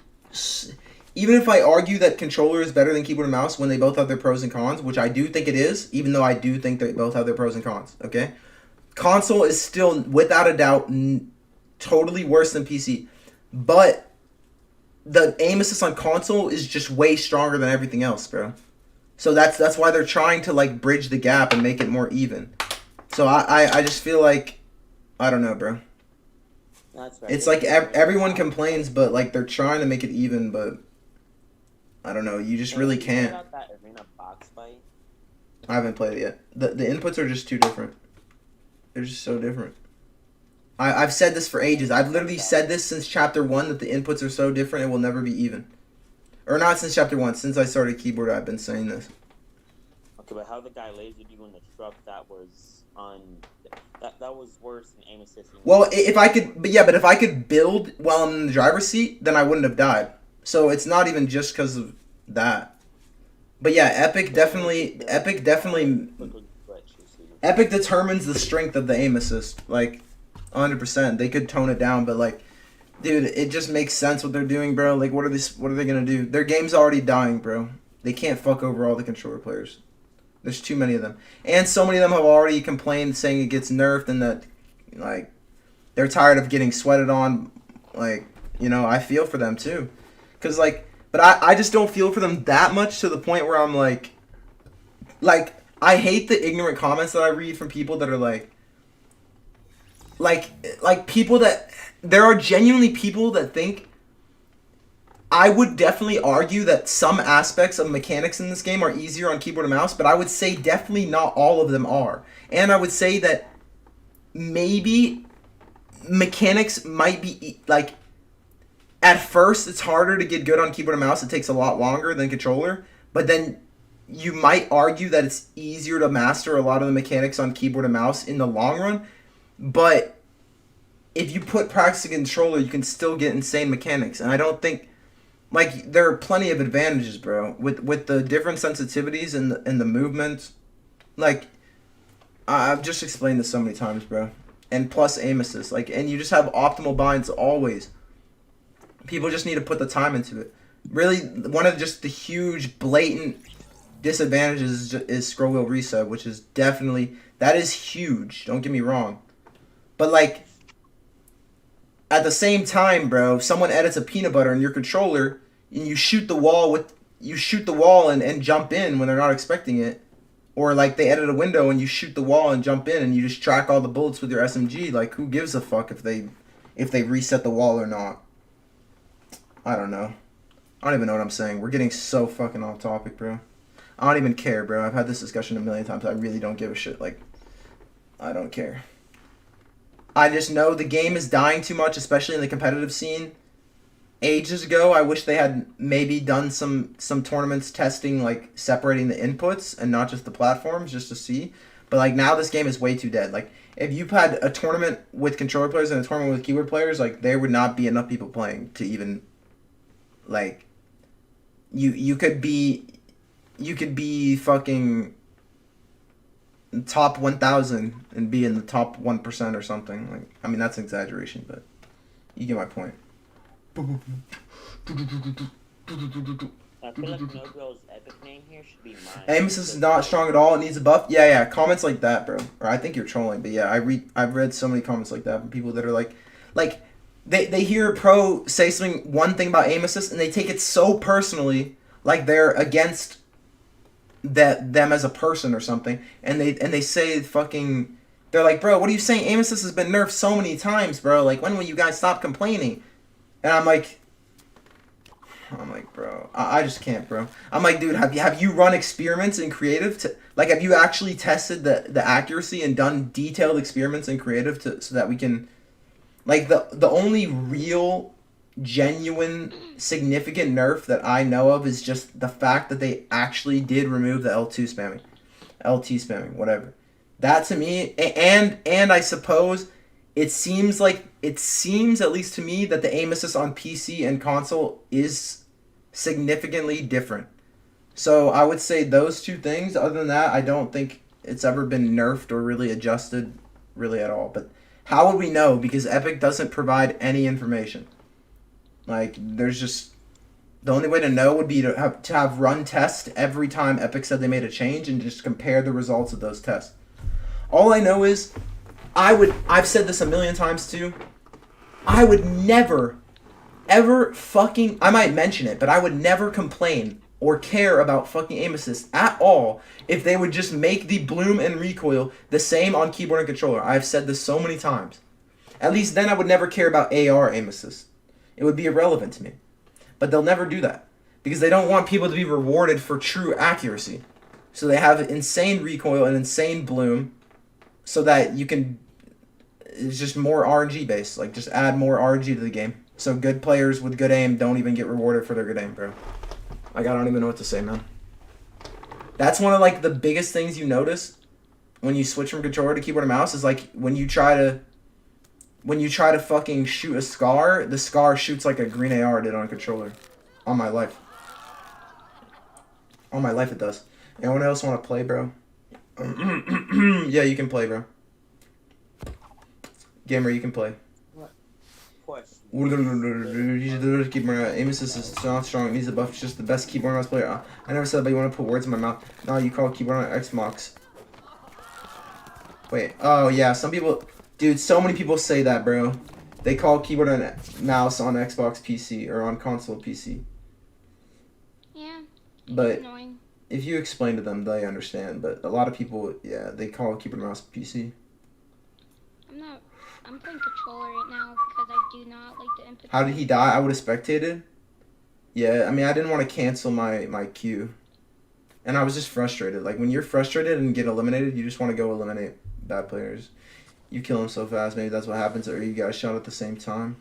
B: Even if I argue that controller is better than keyboard and mouse when they both have their pros and cons, which I do think it is, even though I do think they both have their pros and cons, okay? Console is still, without a doubt, totally worse than PC. But... the aim assist on console is just way stronger than everything else, bro. So that's why they're trying to like bridge the gap and make it more even. So I just feel like, I don't know, bro. That's right. It's like everyone complains, but like they're trying to make it even, but I don't know. You just really can't.
D: That arena box fight?
B: I haven't played it yet. The inputs are just too different. They're just so different. I've said this for ages. I've literally said this since chapter 1 that the inputs are so different it will never be even. Or not since chapter 1. Since I started keyboard, I've been saying this.
D: Okay, but how the guy lasered you in the truck, that was that was worse than aim assisting.
B: Well, if I could, but yeah, but if I could build while I'm in the driver's seat, then I wouldn't have died. So it's not even just because of that. But yeah, Epic definitely determines the strength of the aim assist, like 100%. They could tone it down, but like, dude, it just makes sense what they're doing, bro. Like, what are they gonna do? Their game's already dying, bro. They can't fuck over all the controller players. There's too many of them, and so many of them have already complained, saying it gets nerfed, and that, like, they're tired of getting sweated on. Like, you know, I feel for them too, cause like, but I just don't feel for them that much to the point where I'm like I hate the ignorant comments that I read from people that are like people that, there are genuinely people that think, I would definitely argue that some aspects of mechanics in this game are easier on keyboard and mouse, but I would say definitely not all of them are. And I would say that maybe mechanics might be, like, at first it's harder to get good on keyboard and mouse. It takes a lot longer than controller, but then you might argue that it's easier to master a lot of the mechanics on keyboard and mouse in the long run. But if you put practice in controller, you can still get insane mechanics. And I don't think, like, there are plenty of advantages, bro, with the different sensitivities and the movement. Like, I've just explained this so many times, bro. And plus aim assist, like, and you just have optimal binds always. People just need to put the time into it. Really, one of just the huge blatant disadvantages is scroll wheel reset, which is definitely, that is huge. Don't get me wrong, but like, at the same time, bro, if someone edits a peanut butter in your controller and you shoot the wall and jump in when they're not expecting it, or like they edit a window and you shoot the wall and jump in and you just track all the bullets with your SMG, like, who gives a fuck if they reset the wall or not? I don't know. I don't even know what I'm saying. We're getting so fucking off topic, bro. I don't even care, bro. I've had this discussion a million times. I really don't give a shit. Like, I don't care. I just know the game is dying too much, especially in the competitive scene. Ages ago, I wish they had maybe done some tournaments testing, like, separating the inputs and not just the platforms, just to see. But, like, now this game is way too dead. Like, if you had a tournament with controller players and a tournament with keyboard players, like, there would not be enough people playing to even, like, you could be fucking top 1,000 and be in the top 1% or something. Like, I mean, that's an exaggeration, but you get my point.
D: I feel like No Girl's epic name here should be mine.
B: Amos is not strong at all. It needs a buff. Yeah. Comments like that, bro. Or I think you're trolling, but yeah, I've read so many comments like that from people that are like they hear a pro say one thing about aim assist and they take it so personally, like they're against them as a person or something, and they say fucking, they're like, bro, what are you saying? Aim assist has been nerfed so many times, bro. Like, when will you guys stop complaining? And I'm like, bro, I just can't, bro. I'm like, dude, have you run experiments in creative have you actually tested the accuracy and done detailed experiments in creative so that we can, like, the only real genuine significant nerf that I know of is just the fact that they actually did remove the LT spamming, whatever. That to me, and I suppose it seems at least to me that the aim assist on PC and console is significantly different. So I would say those two things. Other than that, I don't think it's ever been nerfed or really adjusted really at all. But how would we know? Because Epic doesn't provide any information. Like, there's just, the only way to know would be to have run tests every time Epic said they made a change and just compare the results of those tests. All I know is, I've said this a million times too, I would never, ever fucking, I might mention it, but I would never complain or care about fucking aim assist at all if they would just make the bloom and recoil the same on keyboard and controller. I've said this so many times. At least then I would never care about AR aim assist. It would be irrelevant to me. But they'll never do that, because they don't want people to be rewarded for true accuracy. So they have insane recoil and insane bloom so that you can, it's just more RNG based. Like, just add more RNG to the game. So good players with good aim don't even get rewarded for their good aim, bro. Like, I don't even know what to say, man. That's one of like the biggest things you notice when you switch from controller to keyboard and mouse is like when you try to fucking shoot a Scar, the Scar shoots like a green AR did on a controller. On my life. On my life it does. Anyone else want to play, bro? Yeah, you can play, bro. Gamer, you can play.
D: Question.
B: Keyboard aim assist is not strong. It needs a buff. It's just the best keyboard and mouse player. I never said, but you want to put words in my mouth. No, you call keyboard on Xbox. Wait. Oh yeah, some people, dude. So many people say that, bro. They call keyboard and mouse on Xbox PC or on console PC.
C: Yeah.
B: But
C: It's annoying.
B: if you explain to them, they understand. But a lot of people, yeah, they call keyboard and mouse PC.
C: I'm playing controller right now because I do not like the input.
B: How did he die? I would have spectated. Yeah, I mean, I didn't want to cancel my queue. And I was just frustrated. Like, when you're frustrated and get eliminated, you just want to go eliminate bad players. You kill them so fast, maybe that's what happens, or you got shot at the same time.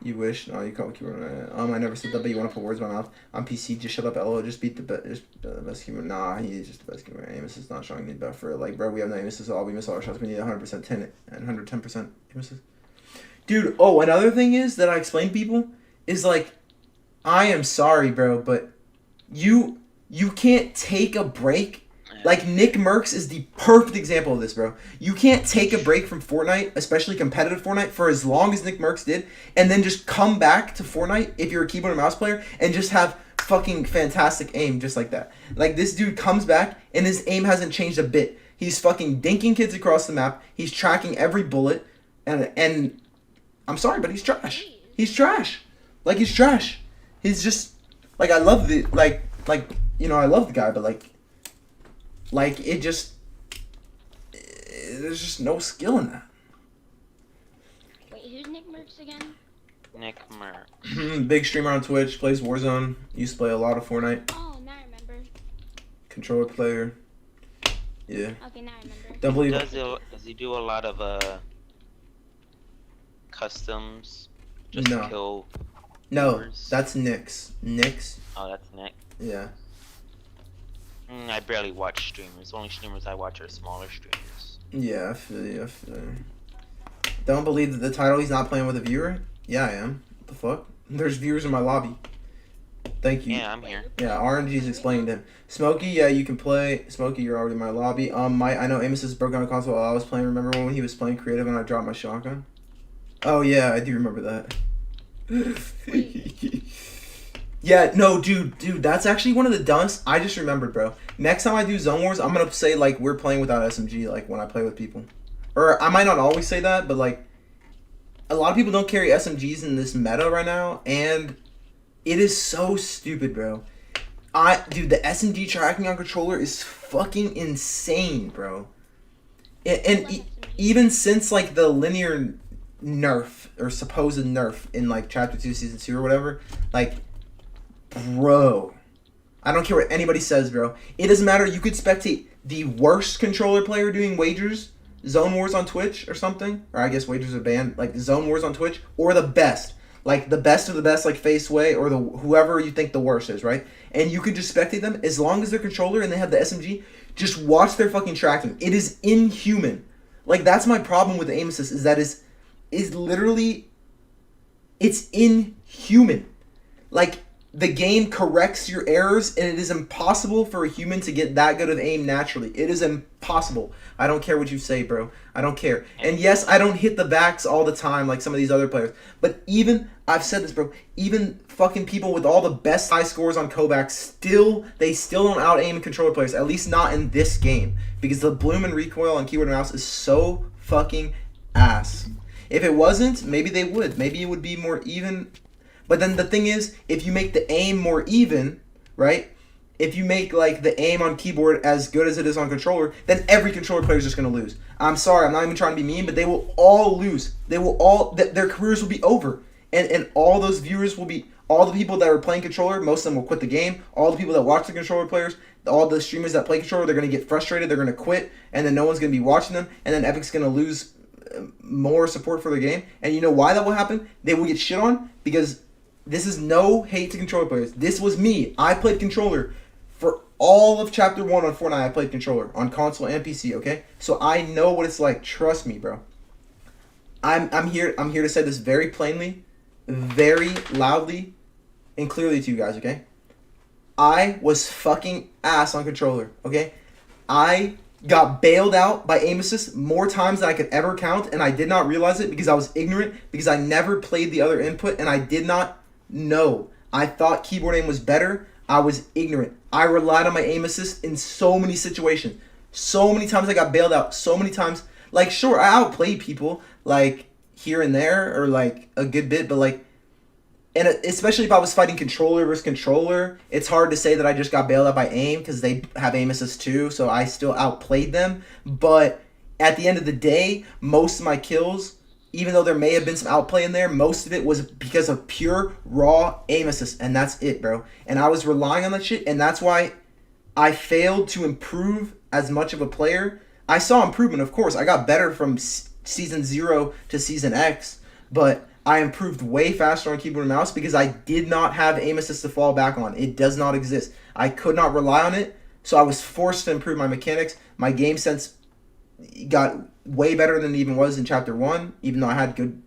B: You wish? No, you call keyboard. I never said that, but you want to put words in my mouth. On PC, just shut up, LO. Just beat the best keyboard. Nah, he's just the best keyboard. Aim assist not strong. Need buffer. Like, bro, we have no aim assist at all. We miss all our shots. We need 100% 10 and 110% aim assist. Dude, oh, another thing is that I explain to people is like, I am sorry, bro, but you can't take a break. Like, Nick Merckx is the perfect example of this, bro. You can't take a break from Fortnite, especially competitive Fortnite, for as long as Nick Merckx did, and then just come back to Fortnite if you're a keyboard and mouse player and just have fucking fantastic aim just like that. Like, this dude comes back and his aim hasn't changed a bit. He's fucking dinking kids across the map. He's tracking every bullet, and I'm sorry, but he's trash. He's trash. Like, he's trash. He's just, like, I love the, like, you know, I love the guy, but, like, it just, there's just no skill in that.
C: Wait, who's Nick Merckx again?
D: Nick Merckx.
B: Big streamer on Twitch, plays Warzone, used to play a lot of Fortnite.
C: Oh, now I remember.
B: Controller player. Yeah.
C: Okay, now I remember.
B: Don't believe
D: Does he do a lot of customs? Just
B: No.
D: to kill
B: No,
D: viewers?
B: that's Nick's. Nick's?
D: Oh, that's Nick.
B: Yeah.
D: I barely watch streamers. The only streamers I watch are smaller streamers.
B: Yeah, I feel you. Don't believe that the title he's not playing with a viewer? Yeah, I am. What the fuck? There's viewers in my lobby. Thank you.
D: Yeah, I'm here.
B: Yeah, RNG's explaining to him. Smokey, yeah, you can play. Smokey, you're already in my lobby. I know Amos is broken on console while I was playing. Remember when he was playing creative and I dropped my shotgun? Oh, yeah, I do remember that. Yeah, no, dude, that's actually one of the dumbest. I just remembered, bro. Next time I do Zone Wars, I'm gonna say, like, we're playing without SMG, like, when I play with people. Or, I might not always say that, but, like, a lot of people don't carry SMGs in this meta right now, and it is so stupid, bro. Dude, the SMG tracking on controller is fucking insane, bro. Even since, like, the linear nerf, or supposed nerf in, like, Chapter 2, Season 2, or whatever, like, bro, I don't care what anybody says, bro. It doesn't matter. You could spectate the worst controller player doing wagers, Zone Wars on Twitch or something, or I guess wagers are banned, like Zone Wars on Twitch, or the best, like the best of the best, like Faceway, or the whoever you think the worst is, right? And you could just spectate them as long as they're controller and they have the SMG. Just watch their fucking tracking. It is inhuman. Like, that's my problem with the aim assist, is that is literally, it's inhuman. Like, the game corrects your errors, and it is impossible for a human to get that good of aim naturally. It is impossible. I don't care what you say, bro. I don't care. And yes, I don't hit the backs all the time like some of these other players. But even, I've said this, bro, even fucking people with all the best high scores on Kovacs, they still don't out-aim controller players, at least not in this game. Because the bloom and recoil on keyboard and mouse is so fucking ass. If it wasn't, maybe they would. Maybe it would be more even. But then the thing is, if you make the aim more even, right? If you make, like, the aim on keyboard as good as it is on controller, then every controller player is just going to lose. I'm sorry, I'm not even trying to be mean, but they will all lose. They will all, their careers will be over. And all those viewers will be, all the people that are playing controller, most of them will quit the game. All the people that watch the controller players, all the streamers that play controller, they're going to get frustrated, they're going to quit, and then no one's going to be watching them, and then Epic's going to lose more support for their game. And you know why that will happen? They will get shit on because this is no hate to controller players. This was me. I played controller for all of Chapter 1 on Fortnite. I played controller on console and PC, okay? So I know what it's like. Trust me, bro. I'm here to say this very plainly, very loudly, and clearly to you guys, okay? I was fucking ass on controller, okay? I got bailed out by aim assist more times than I could ever count, and I did not realize it because I was ignorant, because I never played the other input, and I did not know. I thought keyboard aim was better. I was ignorant. I relied on my aim assist in so many situations. So many times I got bailed out. So many times. Like, sure, I outplayed people, like, here and there, or, like, a good bit, but, like, and especially if I was fighting controller versus controller, it's hard to say that I just got bailed out by aim because they have aim assist too, so I still outplayed them. But at the end of the day, most of my kills, even though there may have been some outplay in there, most of it was because of pure, raw aim assist, and that's it, bro. And I was relying on that shit, and that's why I failed to improve as much of a player. I saw improvement, of course. I got better from Season 0 to Season X, but I improved way faster on keyboard and mouse because I did not have aim assist to fall back on. It does not exist. I could not rely on it, so I was forced to improve my mechanics. My game sense got way better than it even was in Chapter 1, even though I had good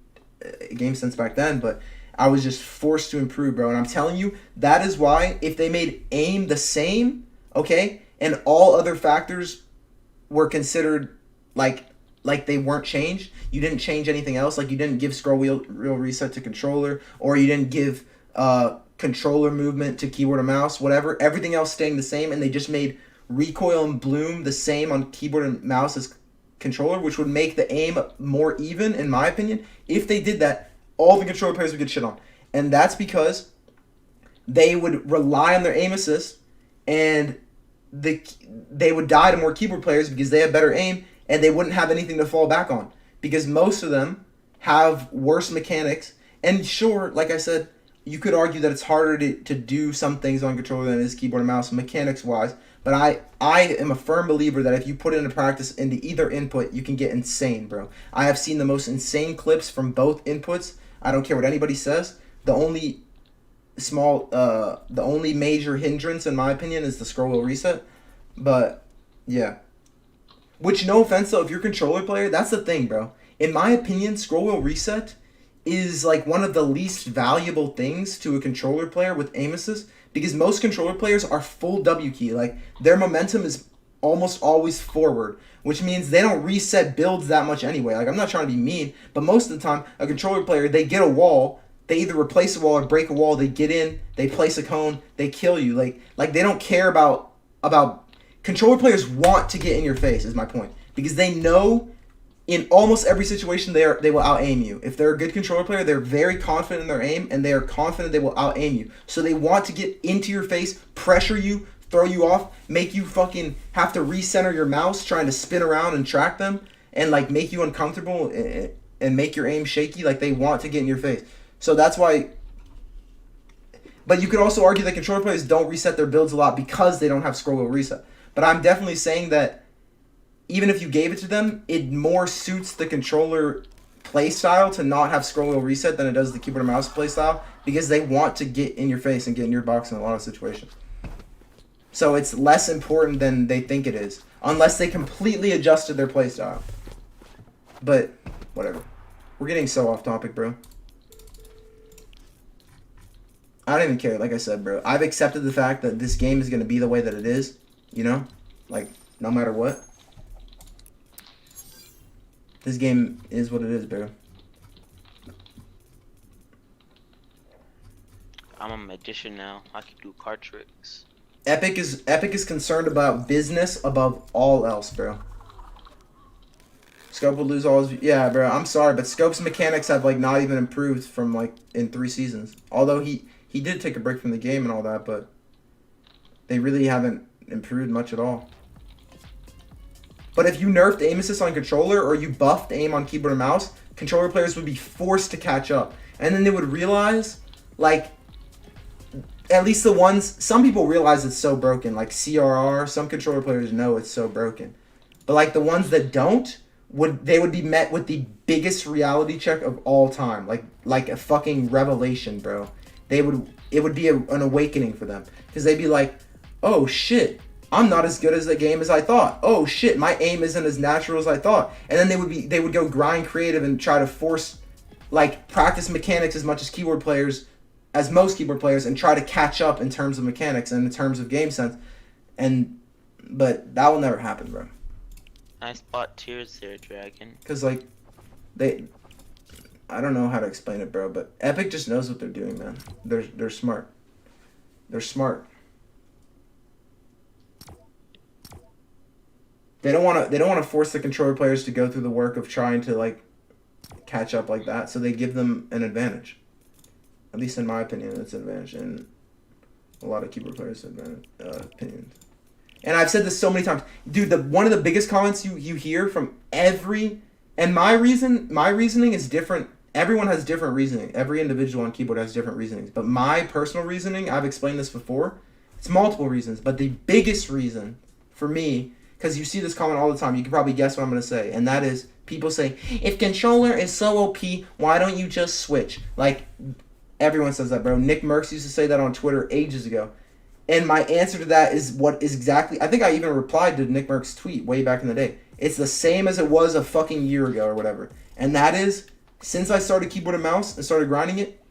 B: game sense back then, but I was just forced to improve, bro. And I'm telling you, that is why if they made aim the same, okay, and all other factors were considered like they weren't changed, you didn't change anything else, like you didn't give scroll wheel reset to controller, or you didn't give controller movement to keyboard and mouse, whatever, everything else staying the same, and they just made recoil and bloom the same on keyboard and mouse as controller, which would make the aim more even, in my opinion. If they did that, all the controller players would get shit on. And that's because they would rely on their aim assist, and they would die to more keyboard players because they have better aim, and they wouldn't have anything to fall back on because most of them have worse mechanics. And sure, like I said, you could argue that it's harder to do some things on controller than it is keyboard and mouse mechanics-wise, but I am a firm believer that if you put it into practice into either input, you can get insane, bro. I have seen the most insane clips from both inputs. I don't care what anybody says. The only major hindrance, in my opinion, is the scroll wheel reset. But, yeah. Which, no offense, though, if you're a controller player, that's the thing, bro. In my opinion, scroll wheel reset is, like, one of the least valuable things to a controller player with aim assist, because most controller players are full W key. Like, their momentum is almost always forward, which means they don't reset builds that much anyway. Like, I'm not trying to be mean, but most of the time, a controller player, they get a wall, they either replace a wall or break a wall, they get in, they place a cone, they kill you. Like they don't care about controller players want to get in your face, is my point. Because they know in almost every situation they will out-aim you. If they're a good controller player, they're very confident in their aim, and they are confident they will out-aim you. So they want to get into your face, pressure you, throw you off, make you fucking have to recenter your mouse trying to spin around and track them, and like make you uncomfortable and make your aim shaky. Like, they want to get in your face. So that's why... But you could also argue that controller players don't reset their builds a lot because they don't have scroll wheel reset. But I'm definitely saying that even if you gave it to them, it more suits the controller play style to not have scroll wheel reset than it does the keyboard and mouse play style, because they want to get in your face and get in your box in a lot of situations. So it's less important than they think it is, unless they completely adjusted their play style. But whatever. We're getting so off topic, bro. I don't even care. Like I said, bro, I've accepted the fact that this game is going to be the way that it is. You know? Like, no matter what. This game is what it is, bro.
F: I'm a magician now. I can do card tricks.
B: Epic is concerned about business above all else, bro. Scope will lose all his... Yeah, bro, I'm sorry, but Scope's mechanics have, like, not even improved from, like, in 3 seasons. Although he did take a break from the game and all that, but they really haven't improved much at all. But if you nerfed aim assist on controller, or you buffed aim on keyboard and mouse, controller players would be forced to catch up. And then they would realize, like, at least the ones... Some people realize it's so broken, like CRR. Some controller players know it's so broken. But, like, the ones that don't... They would be met with the biggest reality check of all time, like a fucking revelation, bro. it would be an awakening for them, because they'd be like, oh shit, I'm not as good as the game as I thought. Oh shit, my aim isn't as natural as I thought. And then they would go grind creative and try to force, like, practice mechanics as much as most keyboard players, and try to catch up in terms of mechanics and in terms of game sense. But that will never happen, bro.
F: Nice bot tiers there, Dragon.
B: Because, like, I don't know how to explain it, bro, but Epic just knows what they're doing, man. They're smart. They're smart. They don't want to force the controller players to go through the work of trying to, like, catch up like that, so they give them an advantage. At least in my opinion, it's an advantage, and a lot of keyboard players' opinions. And I've said this so many times, dude. One of the biggest comments you hear from and my reasoning is different. Everyone has different reasoning. Every individual on keyboard has different reasonings. But my personal reasoning, I've explained this before, it's multiple reasons. But the biggest reason for me, because you see this comment all the time, you can probably guess what I'm going to say, and that is people say, if controller is so OP, why don't you just switch? Like, everyone says that, bro. Nick Merckx used to say that on Twitter ages ago. And my answer to that is what is exactly... I think I even replied to Nick Merck's tweet way back in the day. It's the same as it was a fucking year ago or whatever. And that is, since I started keyboard and mouse and started grinding it,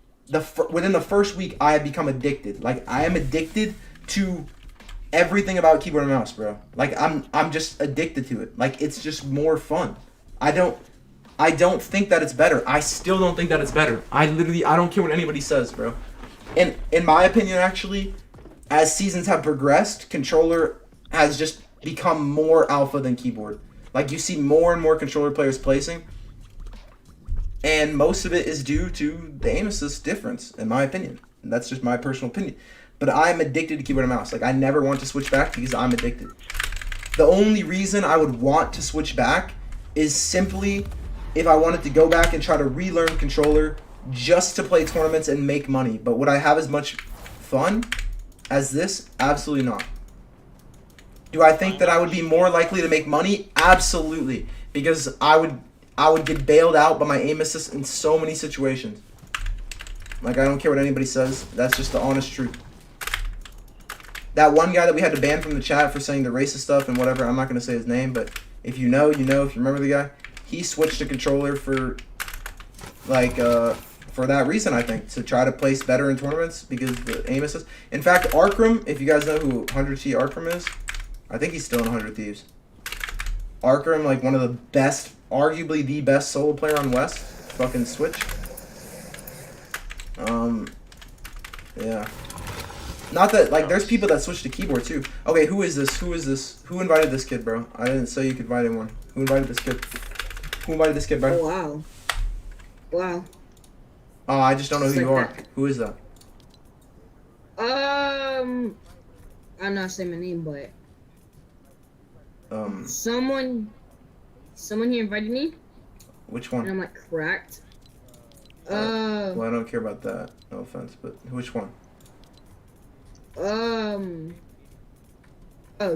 B: within the first week, I have become addicted. Like, I am addicted to everything about keyboard and mouse, bro. Like, I'm just addicted to it. Like, it's just more fun. I don't think that it's better. I still don't think that it's better. I don't care what anybody says, bro. And in my opinion, actually, as seasons have progressed, controller has just become more alpha than keyboard. Like, you see more and more controller players placing, and most of it is due to the aim assist difference, in my opinion. And that's just my personal opinion. But I'm addicted to keyboard and mouse. Like, I never want to switch back because I'm addicted. The only reason I would want to switch back is simply if I wanted to go back and try to relearn controller just to play tournaments and make money. But would I have as much fun as this? Absolutely not. Do I think that I would be more likely to make money? Absolutely. Because I would get bailed out by my aim assist in so many situations. Like, I don't care what anybody says. That's just the honest truth. That one guy that we had to ban from the chat for saying the racist stuff and whatever, I'm not going to say his name, but if you know, you know. If you remember the guy, he switched to controller for, like, for that reason, I think, to try to place better in tournaments because the aim assist. In fact, Arkram, if you guys know who 100T Arkram is, I think he's still in 100 Thieves. Arkram, like, one of the best, arguably the best solo player on West, fucking switch. Yeah. Not that, like, there's people that switch to keyboard, too. Okay, who is this? Who is this? Who invited this kid, bro? I didn't say you could invite anyone. Who invited this kid? Who invited this kid, bro?
G: Oh, wow. Wow.
B: Oh, I just don't know who you are. Who is that?
G: I'm not saying my name, but someone here invited me.
B: Which one?
G: And I'm like, correct.
B: Well, I don't care about that. No offense, but which one?
G: Oh,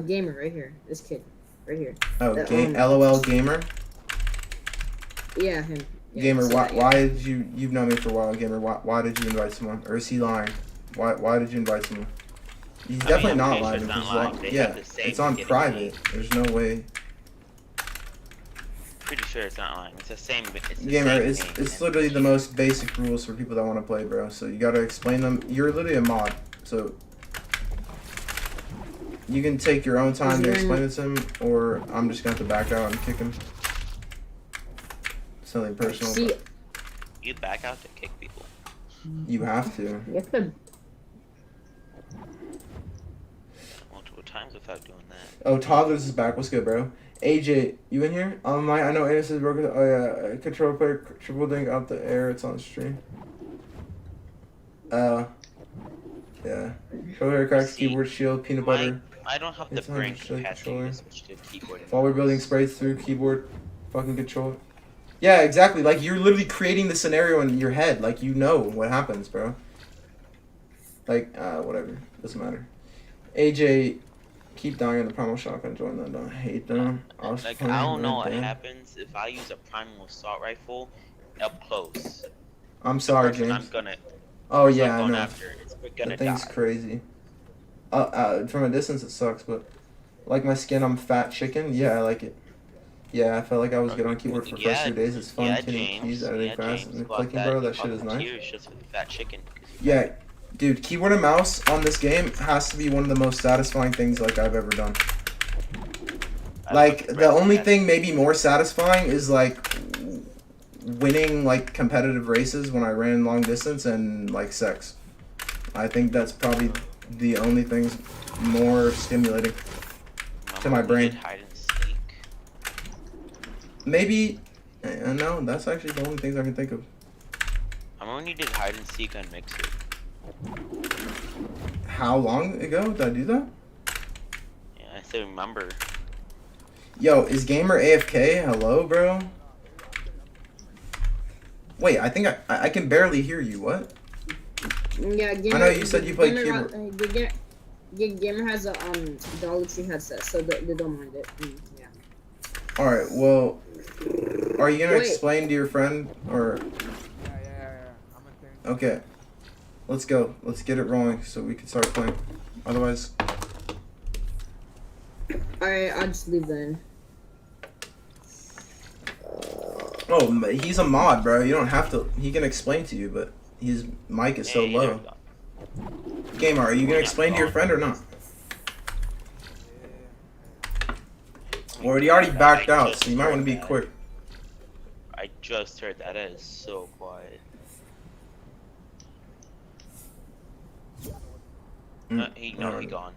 G: gamer right here. This kid, right here.
B: Oh, LOL gamer.
G: Yeah, him. Yeah,
B: Gamer,
G: so
B: why did you've known me for a while, Gamer? Why did you invite someone? Or is he lying? Why did you invite someone? He's definitely not lying.
F: Sure it's not lying.
B: Yeah, it's on private. There's no way.
F: Pretty sure it's not lying. It's the same.
B: Gamer, it's literally the most basic rules for people that want to play, bro. So you gotta explain them. You're literally a mod, so you can take your own time to explain it to him, or I'm just gonna have to back out and kick him. Something personal.
G: See,
F: You back out to kick people.
B: You have to.
G: you have to.
F: Multiple times without doing that.
B: Oh, Toddlers is back. What's good, bro? AJ, you in here? I know AS is broken. Oh yeah, control player triple dink out the air. It's on stream. Yeah. Controller cracks, keyboard shield, peanut butter.
F: I don't have the
B: It's on
F: brain
B: the controller.
F: capacity to switch to keyboard.
B: While we're building sprays through keyboard, fucking controller. Yeah, exactly. Like, you're literally creating the scenario in your head. Like, you know what happens, bro. Like, whatever. Doesn't matter. AJ, keep dying in the primal shotgun. Join them. Don't hate them.
F: I don't know what happens if I use a primal assault rifle up close.
B: I'm sorry,
F: The person
B: James. Oh
F: It's not
B: yeah, I
F: going
B: know.
F: after it. It's gonna
B: That thing's
F: die.
B: crazy. From a distance it sucks, but like my skin, I'm fat chicken. Yeah, I like it. Yeah, I felt like I was good on keyboard for the first 2 days. It's fun,
F: Yeah,
B: hitting keys,
F: James.
B: editing
F: Yeah,
B: fast,
F: James.
B: and
F: Got
B: clicking,
F: that.
B: bro.
F: You
B: That shit
F: got
B: is
F: the
B: nice.
F: tears just with the fat chicken. 'Cause you're
B: Yeah,
F: fat.
B: dude, keyboard and mouse on this game has to be one of the most satisfying things like I've ever done. Like the only thing maybe more satisfying is like winning like competitive races when I ran long distance and like sex. I think that's probably the only things more stimulating to my
F: Remember when we
B: brain.
F: did hide and seek?
B: Maybe, no, that's actually the only things I can think of.
F: Remember when you did hide and seek on Mixer?
B: How long ago did I do that?
F: Yeah, I still remember.
B: Yo, is Gamer AFK? Hello, bro? Wait, I think I can barely hear you. What?
G: Yeah, Gamer,
B: I know you said you play
G: Gamer,
B: keyboard.
G: Gamer has a Dollar Tree headset, so they don't mind it. Yeah.
B: Alright, well, are you gonna
G: Wait.
B: explain to your friend, or...
E: Yeah. I'm a thing.
B: Okay, let's go. Let's get it rolling so we can start playing. Otherwise...
G: Alright, I'll just leave then.
B: Oh, he's a mod, bro. You don't have to... He can explain to you, but his mic is so
F: Hey, there
B: low.
F: we go.
B: Gamer, are you gonna explain to your friend or not? Well, he already backed out, so you might want to be quick.
F: I just heard that. That is so quiet. He gone.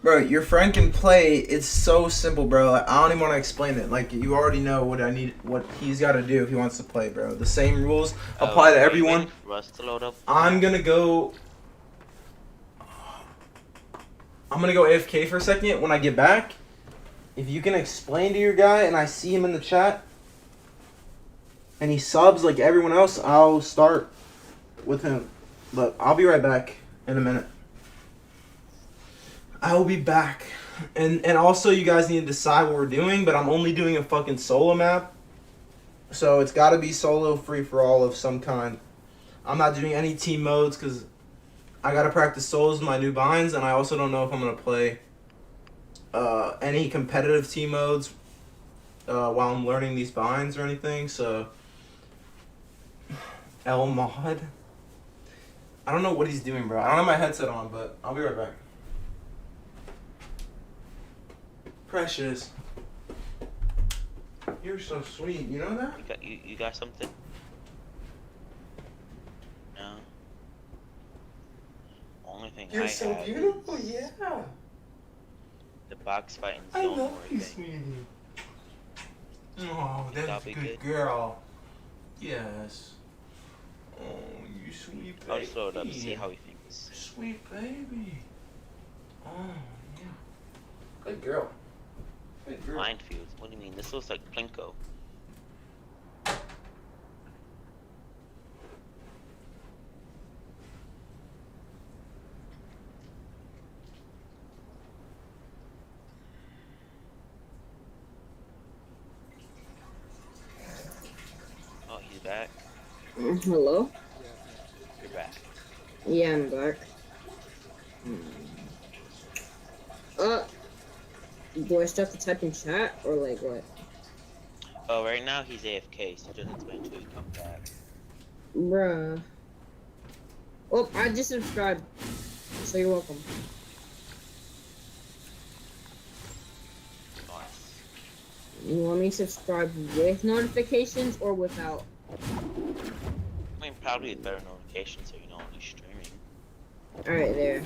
B: Bro, your friend can play. It's so simple, bro. Like, I don't even want to explain it. Like, you already know what he's got to do if he wants to play, bro. The same rules apply to everyone.
F: For us to load up.
B: I'm gonna go AFK for a second. When I get back, if you can explain to your guy and I see him in the chat and he subs like everyone else, I'll start with him. But I'll be right back in a minute. I will be back. And also you guys need to decide what we're doing, but I'm only doing a fucking solo map. So it's gotta be solo free for all of some kind. I'm not doing any team modes because I gotta practice solos with my new binds, and I also don't know if I'm gonna play any competitive team modes while I'm learning these binds or anything. So L mod, I don't know what he's doing, bro. I don't have my headset on, but I'll be right back. Precious, you're so sweet. You know that?
F: You got something? No. Only thing
B: You're
F: I
B: so
F: have
B: beautiful.
F: is
B: Yeah.
F: the box fighting
B: I
F: zone
B: love
F: war
B: you,
F: thing.
B: sweetie. Oh, that's
F: That'll
B: a
F: be
B: good
F: good.
B: girl. Yes. Oh, you sweet baby.
F: I'll just load up and see how he thinks.
B: Sweet baby. Oh, yeah. Good girl. Good girl.
F: Minefields? What do you mean? This looks like Plinko. Oh, he's back.
G: Hello?
F: You're back.
G: Yeah, I'm back. Do I still have to type in chat or like what?
F: Oh, right now he's AFK, so just explain until he comes back.
G: Bruh. Oh, I just subscribed. So you're welcome.
F: Nice.
G: You want me to subscribe with notifications or without?
F: I mean, probably with better notifications so you know when he's streaming.
G: Alright, there.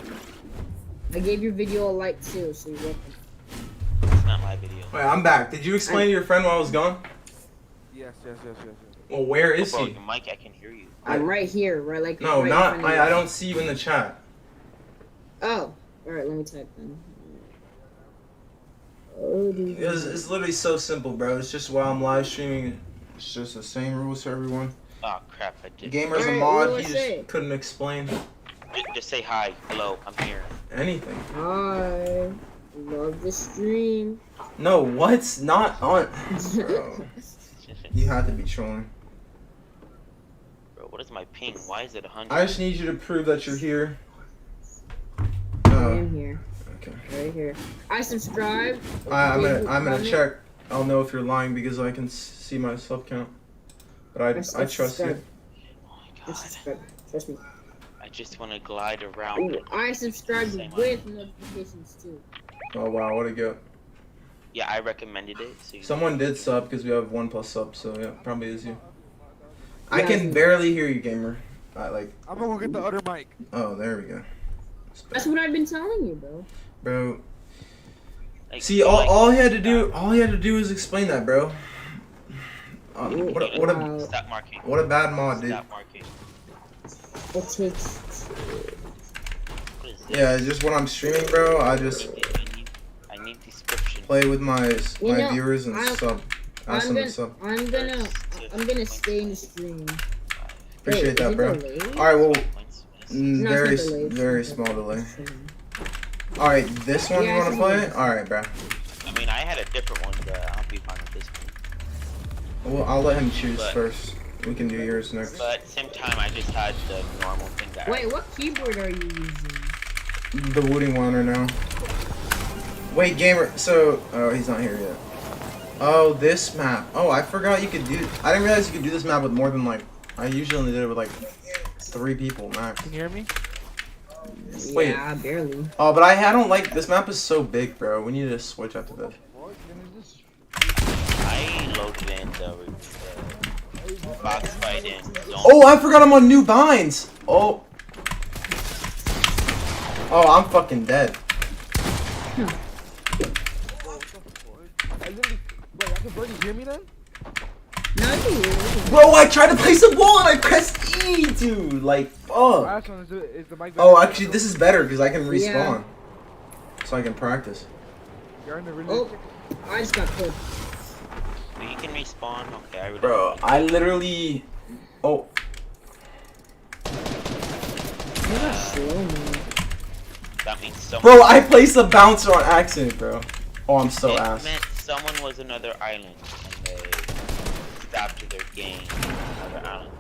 G: I gave your video a like too, so you're welcome.
F: It's not my video.
B: Wait, I'm back. Did you explain to your friend while I was gone?
E: Yes.
B: Well, where is
F: Bro,
B: he?
F: your mic, I can hear you.
G: I'm right here, right like
B: No,
G: right in
B: not.
G: front of you.
B: I don't see you in the chat.
G: Oh, alright, let me type then. Oh,
B: It's literally so simple, bro. It's just while I'm live streaming, it's just the same rules for everyone.
F: Oh crap, I did.
B: Gamer's a
G: Alright,
B: mod.
G: what
B: He
G: do I say?
B: just couldn't explain
F: Just say hi, hello, I'm here.
B: anything.
G: Hi. Love the stream.
B: No, what's not on? Bro, you have to be trolling.
F: Bro, what What is my ping? Why is it 100?
B: I just need you to prove that you're here.
G: I am here.
B: Okay.
G: Right here. I subscribe.
B: I'm gonna check. I'll know if you're lying because I can see my sub count. But I trust you.
G: subscribe.
F: Oh my
G: I
F: god.
G: subscribe. Trust me.
F: I just want to glide around.
G: Ooh, I subscribed
F: Same
G: with notifications too.
B: Oh wow, what a go.
F: Yeah, I recommended it. So you
B: Someone did sub because we have 1+ sub, so yeah, probably is you. I
G: Yeah,
B: can barely hear you, gamer.
H: I'm gonna go get the other mic.
B: Oh, there we go.
G: That's what I've been telling you, bro.
B: Bro.
F: like,
B: See, all he had to do is explain that, bro.
G: Wow.
F: Stop marking.
B: What a bad mod, dude.
F: Stop marking.
G: It takes.
F: What is this?
B: Yeah, it's just when I'm streaming, bro, I just
F: I need description.
B: play with my
G: You know,
B: viewers and sub. Ask them to sub.
G: I'm gonna stay in the stream.
B: Appreciate that,
G: is it
B: bro.
G: delayed?
B: Alright, well,
G: No,
B: very,
G: it's not delayed.
B: very small delay. Alright, this one you
G: Yeah,
B: want to play? Alright, bro.
F: I mean, I had a different one, but I'll be fine with this one.
B: Well, I'll let him choose
F: But-
B: first. We can do yours next.
F: But at the same time, I just had the normal thing that.
G: Wait, what keyboard are you using?
B: The Woody Wanner now. Wait, gamer. So, oh, he's not here yet. Oh, this map. Oh, I forgot you could do. I didn't realize you could do this map with more than like. I usually only did it with like 3 people max.
H: Can you hear me?
B: Wait.
G: Yeah, barely.
B: Oh, but I don't like this map is so big, bro. We need to switch after this.
F: I loaded in the box fight in zone.
B: Oh, I forgot I'm on new binds. Oh. Oh, I'm fucking dead.
H: Wait, I can barely hear me then?
G: No, you can hear me.
B: Bro, I tried to place a wall and I pressed E, dude. Like, fuck.
H: Last one is the mic.
B: Oh, actually, this is better because I can respawn. So I can practice.
H: You're in the really.
G: Oh, I just got clipped.
F: You can respawn. Okay, I really.
B: Bro, I literally. Oh.
G: You're not slow, man.
F: That means someone.
B: Bro, I placed a bouncer on accident, bro. Oh, I'm so
F: it
B: ass.
F: meant someone was another island and they stopped their game. Another island.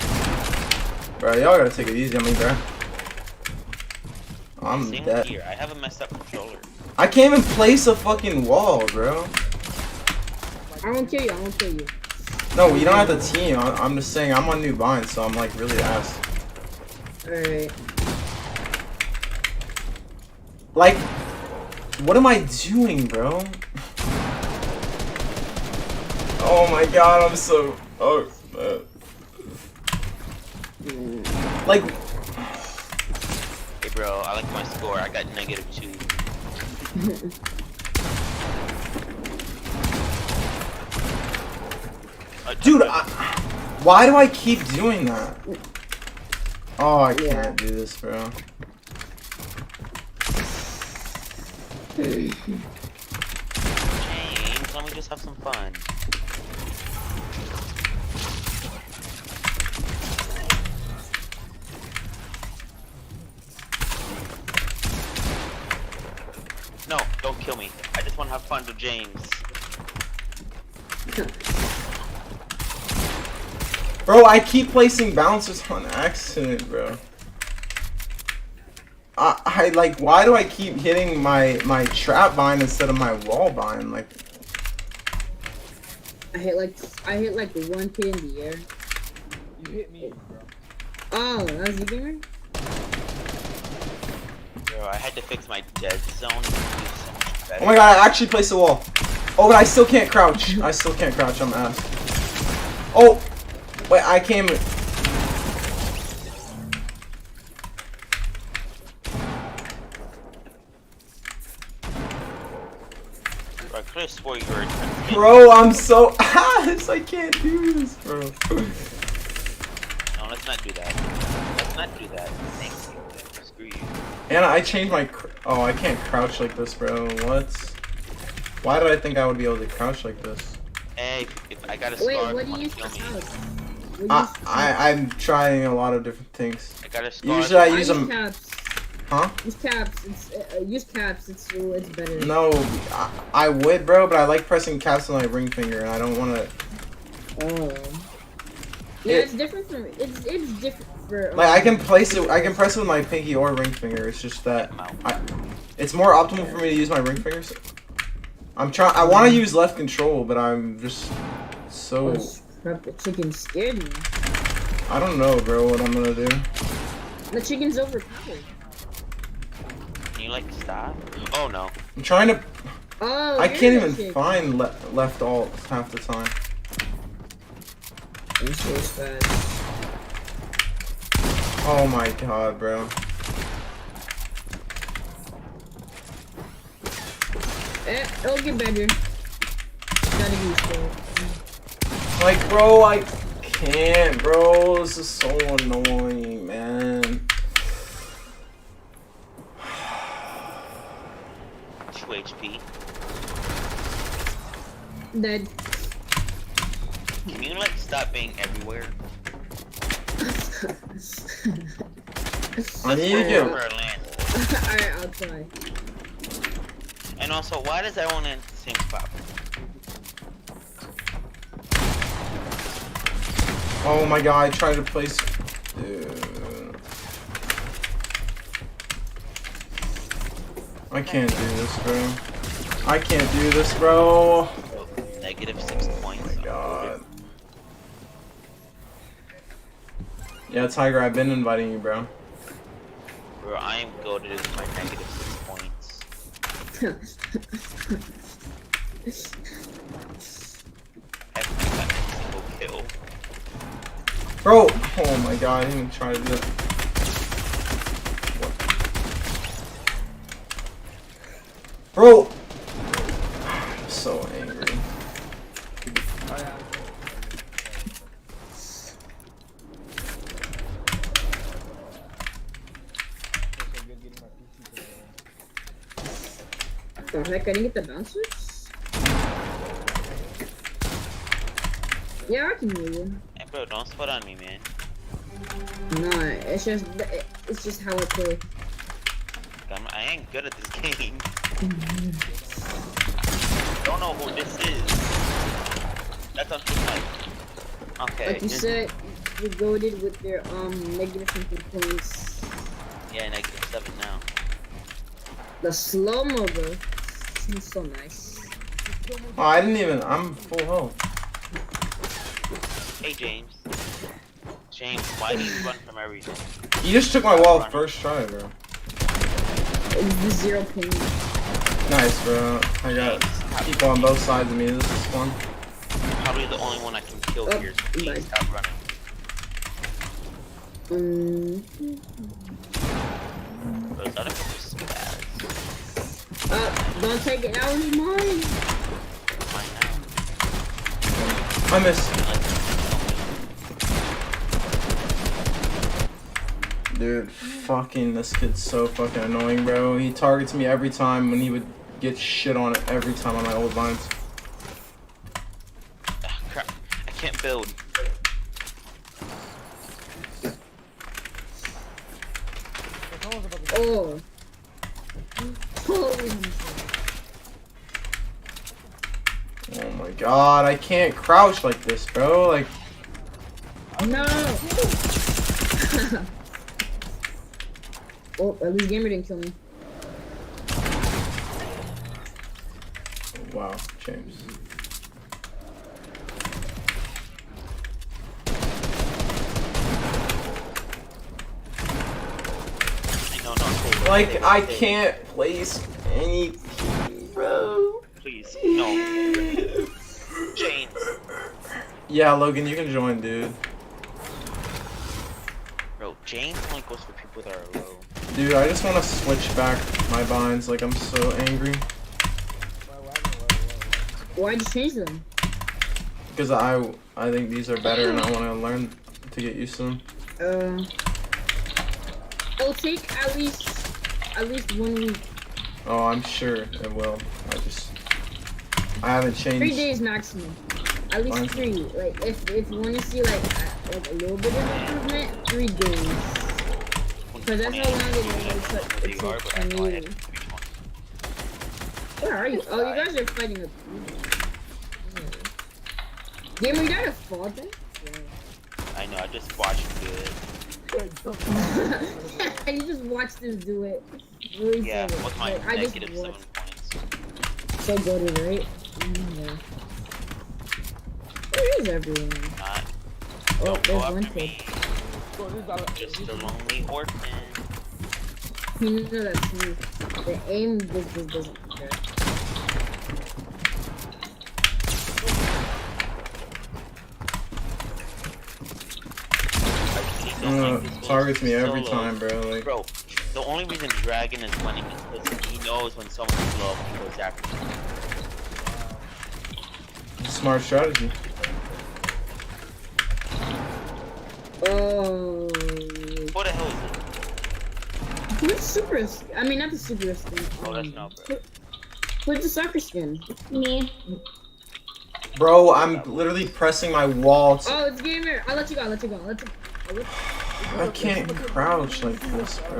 B: Bro, y'all gotta take it easy on me, bro. I'm
F: Same
B: dead.
F: here. I have a messed up controller.
B: I can't even place a fucking wall, bro.
G: I won't kill you. I won't kill you.
B: No, you don't have to team. I'm just saying I'm on new bind, so I'm like really ass.
G: Alright.
B: Like, what am I doing, bro? Oh my god, I'm so. Oh, like.
F: Hey, bro, I like my score. I got -2.
B: Dude, why do I keep doing that? Oh, I can't do this, bro.
F: James, let me just have some fun. No, don't kill me. I just want to have fun with James.
B: Bro, I keep placing bouncers on accident, bro. I like, why do I keep hitting my trap bind instead of my wall bind? Like,
G: I hit like the one hit in the air.
H: You hit me, bro.
G: Oh, that was you, gamer?
F: Bro, I had to fix my dead zone to do so much better.
B: oh my god, I actually placed a wall. Oh, but I still can't crouch. I still can't crouch. I'm ass. Oh, wait, I came.
F: I could have swore you were a
B: Bro, I'm so ass. I can't do this, bro.
F: No, let's not do that. Let's not do that. Thank you. Screw you.
B: And I changed my. Oh, I can't crouch like this, bro. What? Why did I think I would be able to crouch like this?
F: Hey, if I got a scar,
G: Wait,
F: if
G: what
F: you
G: do you
F: wanna
G: use
F: kill
G: for
F: me.
G: house?
B: I'm trying a lot of different things.
F: I got a scar.
B: Usually I
G: I
B: use
G: use
B: them.
G: caps.
B: Huh?
G: Use caps. Use caps. It's better.
B: No, I would, bro, but I like pressing caps on my ring finger, and I don't want to.
G: Oh. Yeah,
B: It-
G: it's different from it's different for.
B: Like I can place it, I can press it with my pinky or ring finger. It's just that it's more optimal for me to use my ring fingers. I want to use left control, but I'm just so.
G: Crap, the chicken scared me.
B: I don't know, bro, what I'm gonna do.
G: The chicken's overpowered.
F: Can you like stop? Oh no.
B: I'm trying to.
G: Oh,
B: I
G: you're
B: can't
G: the
B: even
G: chicken.
B: find left alt half the time.
G: I'm so fast.
B: Oh my god, bro.
G: It'll get better. Gotta be slow.
B: Like, bro, I can't, bro. This is so annoying, man.
F: 2 HP.
G: Dead.
F: Can you like stop being everywhere?
B: I need to
F: That's
B: get.
F: where I land.
G: Alright, I'll try.
F: And also, why does everyone land at the same spot?
B: Oh my god, I tried to place. Dude. I can't do this, bro. I can't do this, bro.
F: Negative 6 points.
B: Oh my god. Yeah, Tiger, I've been inviting you, bro.
F: Bro, I am goated with my negative 6 points. I haven't gotten a single kill.
B: Bro! Oh my god, I didn't even try to do that. What? Bro! I'm so angry.
G: The heck, I didn't get the bouncers? Yeah, I can hear you.
F: Hey bro, don't spot on me, man.
G: Nah, it's just how I play.
F: I ain't good at this game. Don't know who this is. That's UntoldMight. Okay.
G: Like you said, you goaded with their negative something points.
F: Yeah, negative 7 now.
G: The slow-mo bro. Seems so nice.
B: Oh, I didn't even. I'm full health.
F: Hey James. James, why do you run from everything?
B: You just took my wall first try, bro.
G: It's the 0 ping.
B: Nice, bro. I got people on both sides of me. This is fun.
F: Probably the only one I can kill
G: Oh,
F: here. So please
G: nice.
F: stop running. Those other people are spaz.
G: Don't take it out of mine.
F: Mine now.
B: I missed. Dude, fucking, this kid's so fucking annoying, bro. He targets me every time when he would get shit on it every time on my old lines.
F: Ah, crap. I can't build.
G: Oh. Holy.
B: Oh my god, I can't crouch like this, bro. Like,
G: No. Oh, at least Gamer didn't kill me.
B: wow, James. Like, I can't place any, bro.
F: Please, no. James.
B: Yeah, Logan, you can join, dude.
F: Bro, James only goes for people that are low.
B: Dude, I just want to switch back my binds. Like, I'm so angry.
G: Why'd you change them?
B: Because I think these are better and I want to learn to get used to them.
G: It'll take at least 1 week.
B: Oh, I'm sure it will. I haven't changed.
G: 3 days maximum. At least
B: Fine.
G: 3. Like if you want to see like a little bit of improvement, 3 days. Because that's how long it takes for me. Where are you? Oh, you guys are fighting a. Gamer, you got a fall back? Yeah.
F: I I know, I just watched it.
G: You just watched this do it. Really
F: Yeah,
G: so
F: with my
G: like, I just
F: negative 7
G: watched.
F: points.
G: So good, right? Yeah. Where is everyone?
F: Not.
G: Oh,
F: Don't go
G: there's
F: after
G: one kid.
F: me.
H: Bro,
F: Just a lonely orphan.
G: You know that's me. The aim just doesn't matter.
B: Targets me every
F: Solos.
B: time, bro. Like,
F: Bro, the only reason Dragon is winning is because he knows when someone's low and he goes after them.
B: smart strategy.
G: Oh.
F: What the hell is it?
G: Who's super? I mean, not the super skin.
F: Oh, that's not bro.
G: Who's the soccer skin?
C: Me.
B: Bro, I'm literally pressing my wall.
G: Oh, it's Gamer. I'll let you go. I'll let you go.
B: I can't crouch like this, bro.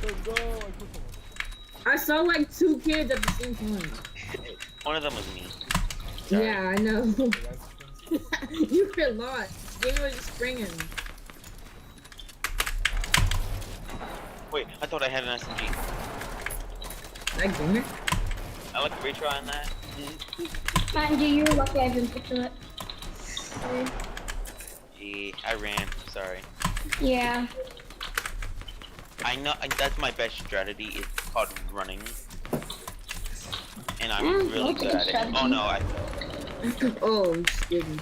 H: Let's go.
G: I saw like 2 kids at the same time.
F: One of them was me. Sorry.
G: Yeah, I know. You were lost. Gamer was just springing.
F: Wait, I thought I had an SMG.
G: That Gamer?
F: I like to retry on that.
C: Mind you, you're lucky I didn't picture it.
F: Gee, I ran. Sorry.
C: Yeah.
F: I know that's my best strategy. It's called running, and I'm really
C: that's a
F: good
C: good
F: at it. Oh
C: strategy.
F: no, I fell.
G: Oh, excuse me.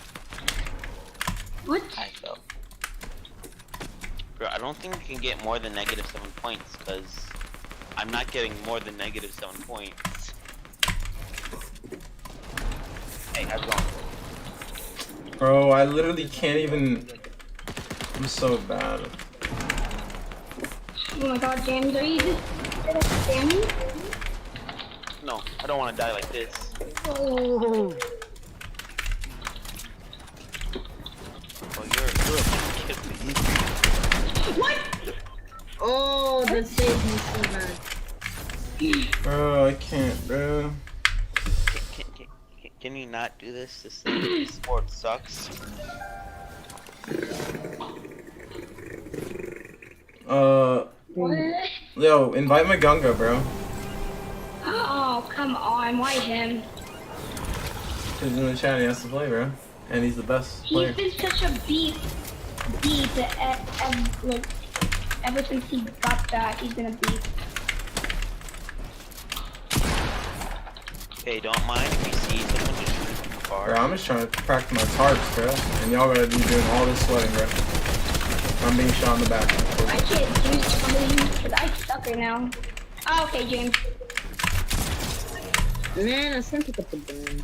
C: What?
F: I fell. Bro, I don't think we can get more than -7 points because I'm not getting more than -7 points. Hey, how's it going?
B: Bro, I literally can't even. I'm so bad.
C: Oh my god, James, are you just spamming?
F: No, I don't want to die like this.
H: Oh.
F: Oh, you're a kid.
C: What?
G: Oh, that saved me so bad.
B: Bro, I can't, bro.
F: Can you not do this? This sport sucks.
C: What?
B: Yo, invite Magunga, bro.
C: Oh, come on, why him?
B: He's in the chat and he has to play, bro. And he's the best player.
C: He's been such a beat like, ever since he got that, he's been a beat.
F: Hey, don't mind if you see someone just shooting from far.
B: Bro, I'm just trying to practice my targets, bro. And y'all gotta be doing all this sweating, bro. I'm being shot in the back.
C: I can't do something because I suck right now. Oh, okay, James.
G: Man, I sent pick up the gun.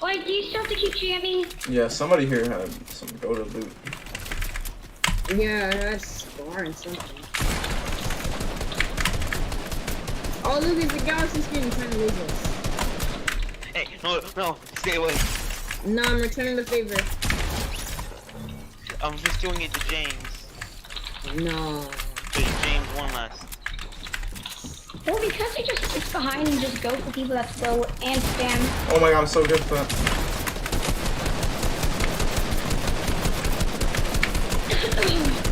C: Wait, do you still have to keep jamming?
B: Yeah, somebody here had some go-to loot.
G: Yeah, that's scar and something. Oh, look, it's the galaxy skin trying to lose us.
F: Hey, no, stay away.
G: No, I'm returning the favor.
F: I'm just doing it to James.
G: No.
F: Because James won last.
C: Well, because he just sits behind and just go for people that slow and spam.
B: Oh my god, I'm so good for that.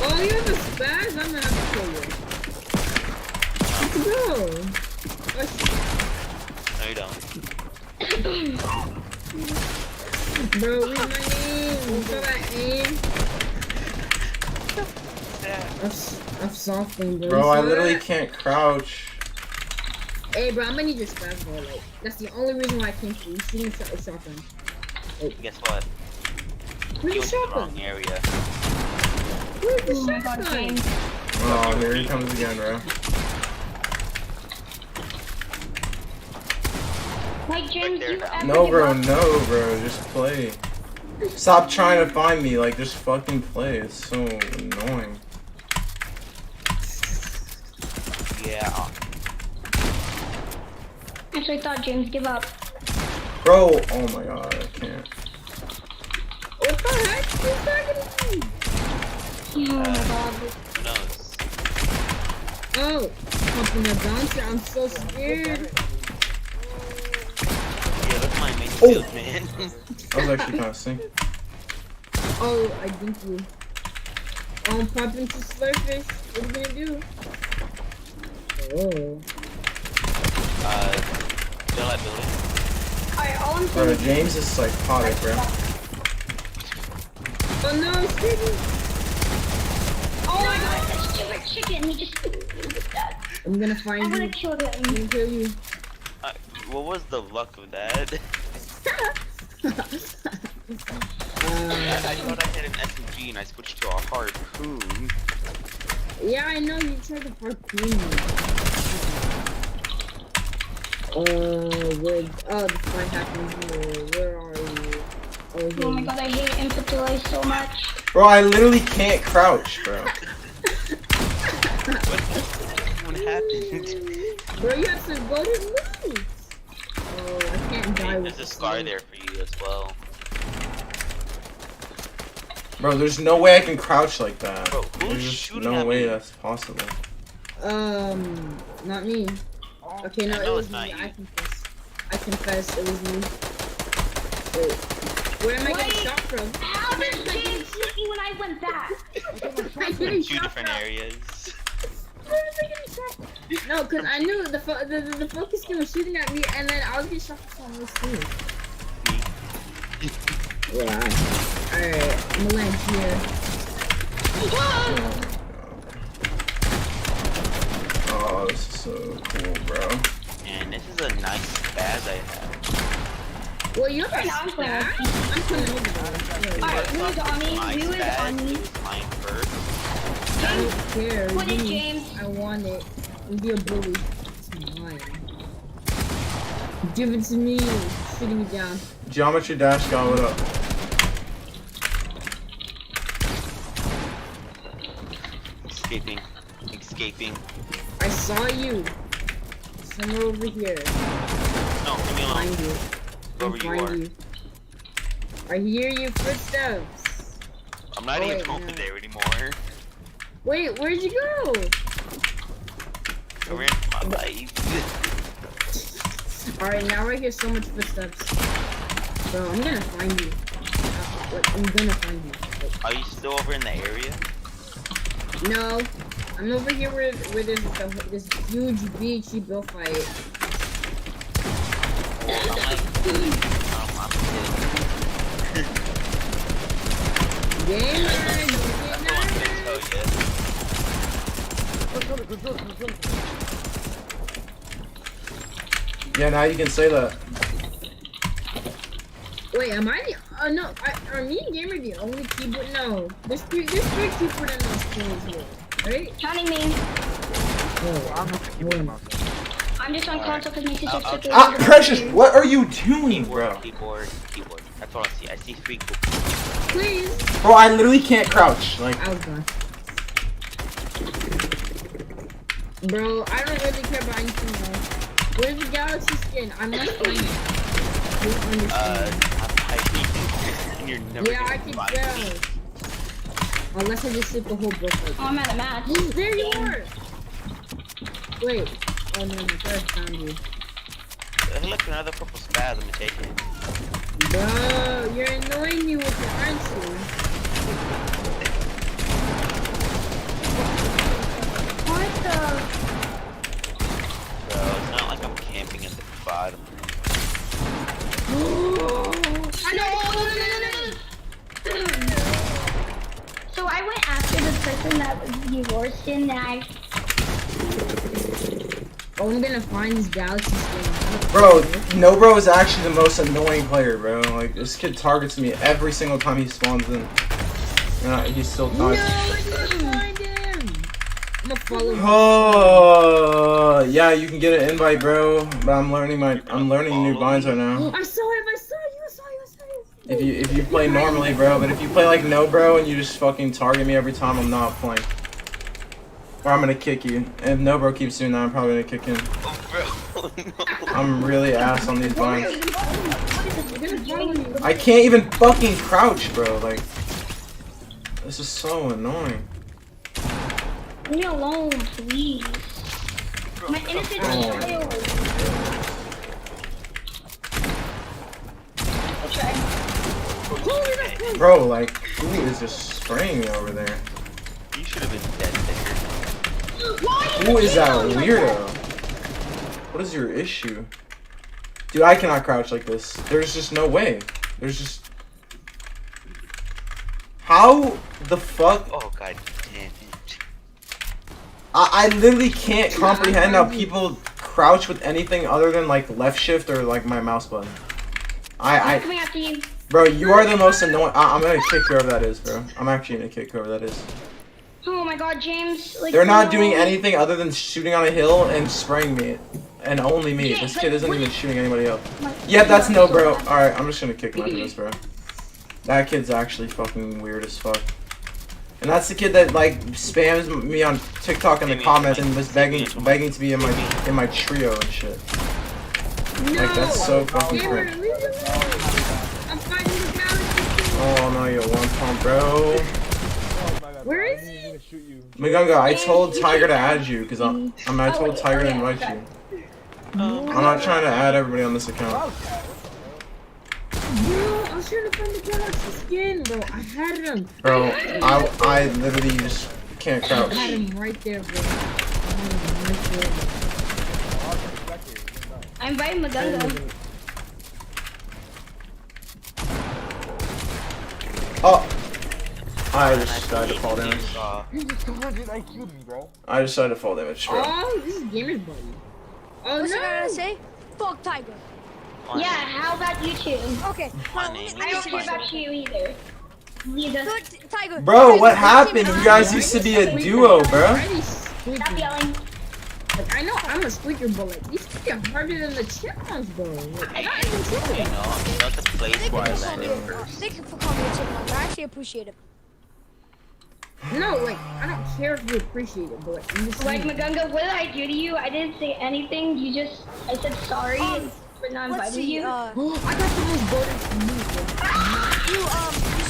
G: Oh, you have a spaz? I'm gonna have to kill you. Let's go.
F: No, you don't.
G: Bro, read my name. You saw that aim? I've softened, bro.
B: Bro,
G: You
B: I
G: saw
B: literally
G: that?
B: can't crouch.
G: Hey, bro, I'm gonna need your spaz, bro. Like, that's the only reason why I came to you. You see me a shotgun.
F: Guess what?
G: Where's
F: You
G: the
F: went to the wrong
G: shotgun?
F: area.
G: Where's the
C: Oh my god,
G: shotgun?
C: James.
B: Oh, here he comes again, bro.
C: Like, James,
F: there
C: you
F: now.
C: ever
B: No,
C: give
B: bro,
C: up?
B: no, bro. Just play. Stop trying to find me. Like, just fucking play. It's so annoying.
F: Yeah.
C: Actually, I thought James give up.
B: Bro, oh my god, I can't.
G: What the heck? Who's targeting me?
C: Oh my god.
F: Who knows?
G: Oh, pumping a bouncer. I'm so scared.
F: Yeah, that's my main Skill, man.
B: I was actually kind of sick.
G: Oh, I think you. Pop into Slurfish. What are you gonna do? Oh.
F: Dell at building.
C: Alright, all I'm
B: Bro,
C: saying is
B: James is psychotic, bro.
G: Oh no, it's Piggy.
C: oh my god, that stupid chicken, he just that.
G: I'm gonna
C: I
G: find
C: would
G: you.
C: have killed
G: I'm
C: him.
G: gonna kill you.
F: What was the luck of that? I thought I had an SMG and I switched to a harpoon.
G: Yeah, I know you tried to harpoon me. The fight happens here. Where are you?
C: Oh my god, I hate input delay so much.
B: Bro, I literally can't crouch, bro.
F: What happened?
G: Bro, you have some golden moves. Oh, I can't die with
F: There's a
G: this
F: scar
G: thing.
F: there for you as well.
B: Bro, there's no way I can crouch like that.
F: Bro, who's
B: There's just
F: shooting
B: no
F: at
B: way
F: me?
B: that's possible.
G: Not me. Okay, no,
F: I
G: it
F: know
G: was
F: it's
G: me.
F: not you.
G: I confess, it was me. Wait, where am I getting
C: Wait.
G: shot from?
C: How did James shoot me when I went back?
G: I'm getting
F: Two
G: shot
F: different
G: from.
F: areas.
G: Where was I getting shot? No, cause I knew the focus gun was shooting at me, and then I was getting shot from this too. Yeah. Alright, I'm gonna land here.
B: Oh, this is so cool, bro.
F: And this is a nice spaz I have.
G: Well, you're a
C: Now I'm going.
G: stat. I'm coming over there.
C: Alright, who is on me?
F: My
C: Who is on
F: spaz
C: me?
F: is mine first.
G: I don't care.
C: Put it,
G: Give me-
C: James.
G: I want it. Don't be a bully. It's mine. Give it to me. Shooting me down.
B: Geometry Dash got what up.
F: Escaping. Escaping.
G: I saw you. Somewhere over here.
F: No, leave me alone.
G: Find you.
F: Wherever you
G: Find
F: are.
G: you. I hear you footsteps.
F: I'm not
G: Oh,
F: even
G: wait,
F: over
G: no.
F: there anymore.
G: Wait, where'd you go?
F: I ran for my life.
G: Alright, now I hear so much footsteps. Bro, I'm gonna find you. I'm gonna find you.
F: Are you still over in the area?
G: No, I'm over here where there's this huge beachy bill fight.
F: I'm like, I'm
G: Gamer,
F: That's all I'm gonna tell you.
B: Yeah, now you can say that.
G: wait, am I the? No, are me and Gamer the only keyboard? No, there's three keyboard and mouse players here, right?
C: Counting me.
G: Oh,
H: I'm not keeping them
C: I'm just on console because my sister
F: I'll
C: took it.
B: Ah, Precious, what are you doing, bro?
F: Keyboard. That's all I see. I see three cool.
G: Please.
B: Bro, I literally can't crouch. Like,
G: I was gone. Bro, I don't really care about anything else. Where's the galaxy skin? I must find it. I don't understand.
F: And you're never
G: Yeah, I
F: gonna
G: can
F: find
G: tell.
F: me.
G: Unless I just sleep the whole book like
C: Oh, I'm at a match.
G: there you are! Wait. Oh no, I thought I found you.
F: Look, another purple spaz. Let me take it.
G: Bro, you're annoying me with the answer.
C: What the?
F: Bro, it's not like I'm camping at the bottom.
C: I know. So I went after the person that was divorced and I.
G: Oh, I'm gonna find this galaxy skin.
B: bro, No Bro is actually the most annoying player, bro. Like, this kid targets me every single time he spawns in. He still
G: No, I
B: targets.
G: didn't find him! I'm gonna follow him.
B: Oh, yeah, you can get an invite, bro. But I'm learning new binds right now.
G: I saw him, I saw you.
B: If you play normally, bro, but if you play like No Bro and you just fucking target me every time, I'm not playing. Or I'm gonna kick you. And if No Bro keeps doing that, I'm probably gonna kick him.
F: Oh, bro, no.
B: I'm really ass on these binds.
C: What is this?
B: I can't even fucking crouch, bro. Like, this is so annoying.
C: Leave me alone, please. My innocent
B: Oh.
C: child. try.
B: Bro, like, who is just spraying me over there?
F: You should have been dead there.
B: Who is that weirdo? What is your issue? Dude, I cannot crouch like this. There's just no way. There's just... How the fuck?
F: Oh god damn it.
B: I literally can't comprehend how people crouch with anything other than like left shift or like my mouse button.
C: I'm coming after you.
B: Bro, you are the most annoying. I'm gonna kick whoever that is, bro. I'm actually gonna kick whoever that is.
C: Oh my god, James. Like,
B: They're not
C: no.
B: doing anything other than shooting on a hill and spraying me. And only me. This kid isn't even shooting anybody else. Yeah, that's no, bro. Alright, I'm just gonna kick him after this, bro. That kid's actually fucking weird as fuck. And that's the kid that like spams me on TikTok in the comments and was begging to be in my trio and shit.
G: No.
B: Like that's so fucking
G: Gamer,
B: cringe.
G: leave it alone. I'm fighting the galaxy.
B: Oh no, you one pump, bro.
G: Where is he?
B: Magunga, I told Tiger to add you because I told Tiger to invite you. I'm not trying to add everybody on this account.
G: Bro, I was trying to find the galaxy skin, bro. I had him.
B: Bro, I literally just can't crouch.
G: I had him right there, bro. I had him right there.
C: I'm inviting Magunga.
B: Oh! I just died to fall damage.
H: You just 200 IQ'd me, bro.
B: I just died to fall damage, bro.
G: Oh, this is Gamer's buddy. Oh
I: What's
G: no!
I: I gotta say? Fuck Tiger.
C: Yeah, how about you two?
I: Okay.
F: My
I: well,
F: name
C: I don't care about you either. Neither.
I: Good, Tiger.
B: Bro, what happened? You guys used to be a duo, bro.
C: Stop yelling.
G: Like, I know I'm a squeaker, but like, these kids are harder than the chipmunks, bro. Like, not even
F: You
G: true.
F: know, I'm not the place
I: Thank
F: where I
I: you for
F: landed
I: calling me.
F: first.
I: Thank you for calling me a chipmunk. I actually appreciate it.
G: No, like, I don't care if you appreciate it, but like, I'm just
C: Like,
G: saying.
C: Magunga, what did I do to you? I didn't say anything. You just, I said sorry for not
I: Let's
C: inviting
I: see.
C: you.
G: Oh, I got the most voted to move, bro.
I: You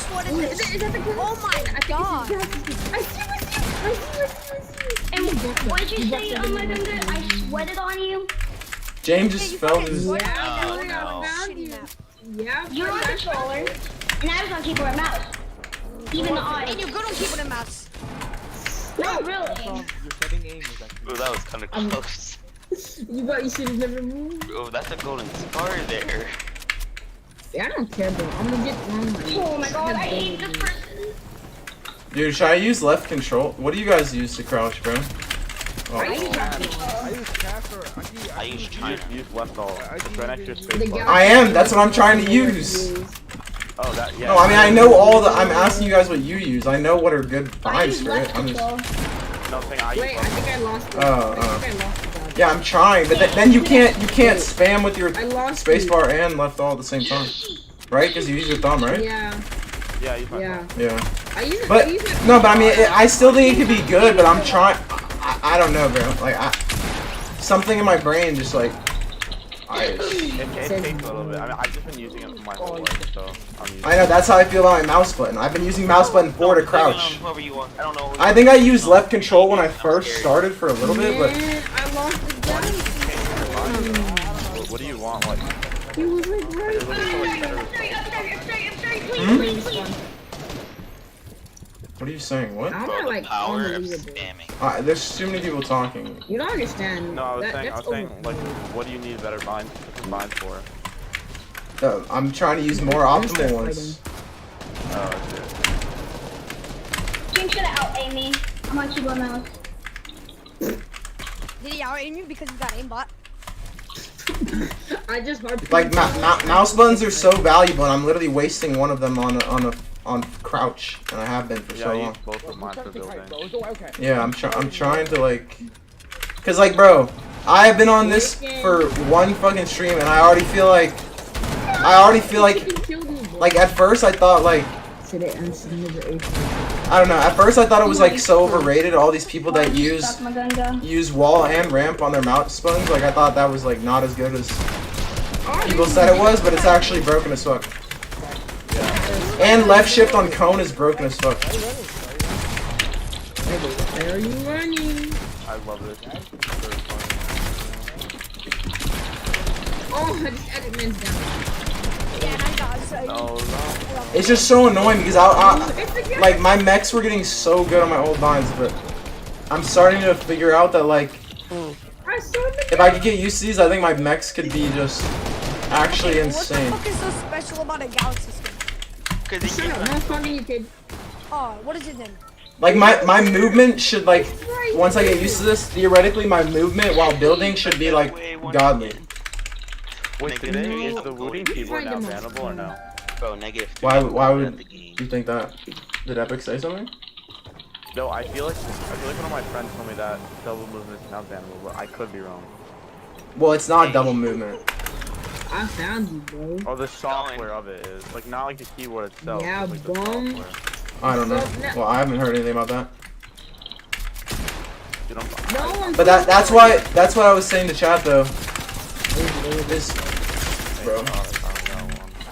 I: sweated
G: Oh,
I: this.
G: is that the good?
I: Oh my god.
G: I see.
C: And what did you say, oh Magunga? I sweated on you?
B: James just fell to his...
I: Oh,
G: Yeah,
F: Oh,
G: I
F: no.
G: found you. Yeah,
C: You were on controller, and I was on keyboard and mouse. Even the
I: And
C: audio.
I: you're good on keyboard and mouse.
C: Not really.
H: Your setting aim is actually.
F: Ooh, that was kind of close.
G: You should have never moved.
F: Oh, that's a golden scar there.
G: Yeah, I don't care, bro. I'm gonna get thrown.
C: Oh my god, I hate this person.
B: Dude, should I use left control? What do you guys use to crouch, bro? Oh,
H: I use Casper.
F: I use China.
A: Use left alt. It's right next to your
G: The
A: space bar.
G: guy-
B: I am. That's what I'm trying to use.
A: Oh, that, yeah.
B: No, I mean, I know all the... I'm asking you guys what you use. I know what are good
C: I
B: binds
C: use
B: for
C: left
B: it. I'm just...
C: control.
A: No thing I use.
G: Wait, I think I lost it.
B: Oh,
G: I think I lost it.
B: Yeah, I'm trying, but then you can't spam with your
G: I lost
B: spacebar and left all at the same time, right? Because you use your thumb, right?
G: Yeah,
A: Yeah, use my
G: yeah.
A: phone.
B: Yeah.
G: I use it.
B: But
G: I use it.
B: no, but I mean, I still think it could be good, but I'm trying. I don't know, bro. Like, something in my brain just like.
A: It takes a little bit. I mean, I've just been using it for my whole life, so I'm using
B: I know that's how I feel about my mouse button. I've been using mouse button 4 to crouch.
F: Whoever you want. I don't know.
B: I think I used left control when I first started for a little bit, but
G: Man, I lost the gun.
A: What do you want? Like,
G: He was like right
A: it looks so much better.
C: I'm sorry, please, please.
B: what are you saying? What?
G: I'm
F: Bro,
G: not
F: the
G: like
F: power of
G: unbelievable.
F: spamming.
B: There's too many people talking.
G: You don't understand.
A: No, I was saying,
G: that's
A: like,
G: over-
A: what do you need better binds for?
B: I'm trying to use more optimal ones.
A: Oh, shit.
C: James should have out-aimed me. I'm on keyboard mouse.
I: Did he out-aim you because you got aimbot?
G: I just hard.
B: Like mouse buttons are so valuable, and I'm literally wasting one of them on crouch, and I have been for
A: Yeah,
B: so
A: I
B: long.
A: use both of mine for building.
H: Okay.
B: Yeah, I'm trying to like, cause like, bro, I've been on this for one fucking stream, and I already feel like, like at first I thought like, I don't know. At first I thought it was like so overrated. All these people that use wall and ramp on their mouse buttons. Like I thought that was like not as good as people said it was, but it's actually broken as fuck. And left shift on cone is broken as fuck.
G: Where are you running?
A: I love this. It's very fun.
G: Oh, I just added men's down.
I: Yeah, and I got so.
F: Oh no.
B: It's just so annoying because like my mechs were getting so good on my old lines, but I'm starting to figure out that like if I could get used to these, I think my mechs could be just actually insane.
I: What the fuck is so special about a Galaxy skin?
F: Cause
G: Shut up, no funding you, kid.
I: Oh, what is it then?
B: Like my movement should like once I get used to this, theoretically my movement while building should be like godly.
F: Wait, today is the looting keyboard now
G: Find them
F: bannable or no?
D: Bro, negative.
B: Why would
D: the game.
B: you think that? Did Epic say something?
F: No, I feel like one of my friends told me that double movement is now bannable, but I could be wrong.
B: Well, it's not double movement.
G: I found you, bro.
F: Oh, the software of it is like not like the keyboard itself.
G: Yeah,
F: just, like, the
G: bum.
F: software.
B: I don't know. Well, I haven't heard anything about that.
F: Dude, I'm-
G: No one.
B: But that's what I was saying to chat though. This, bro.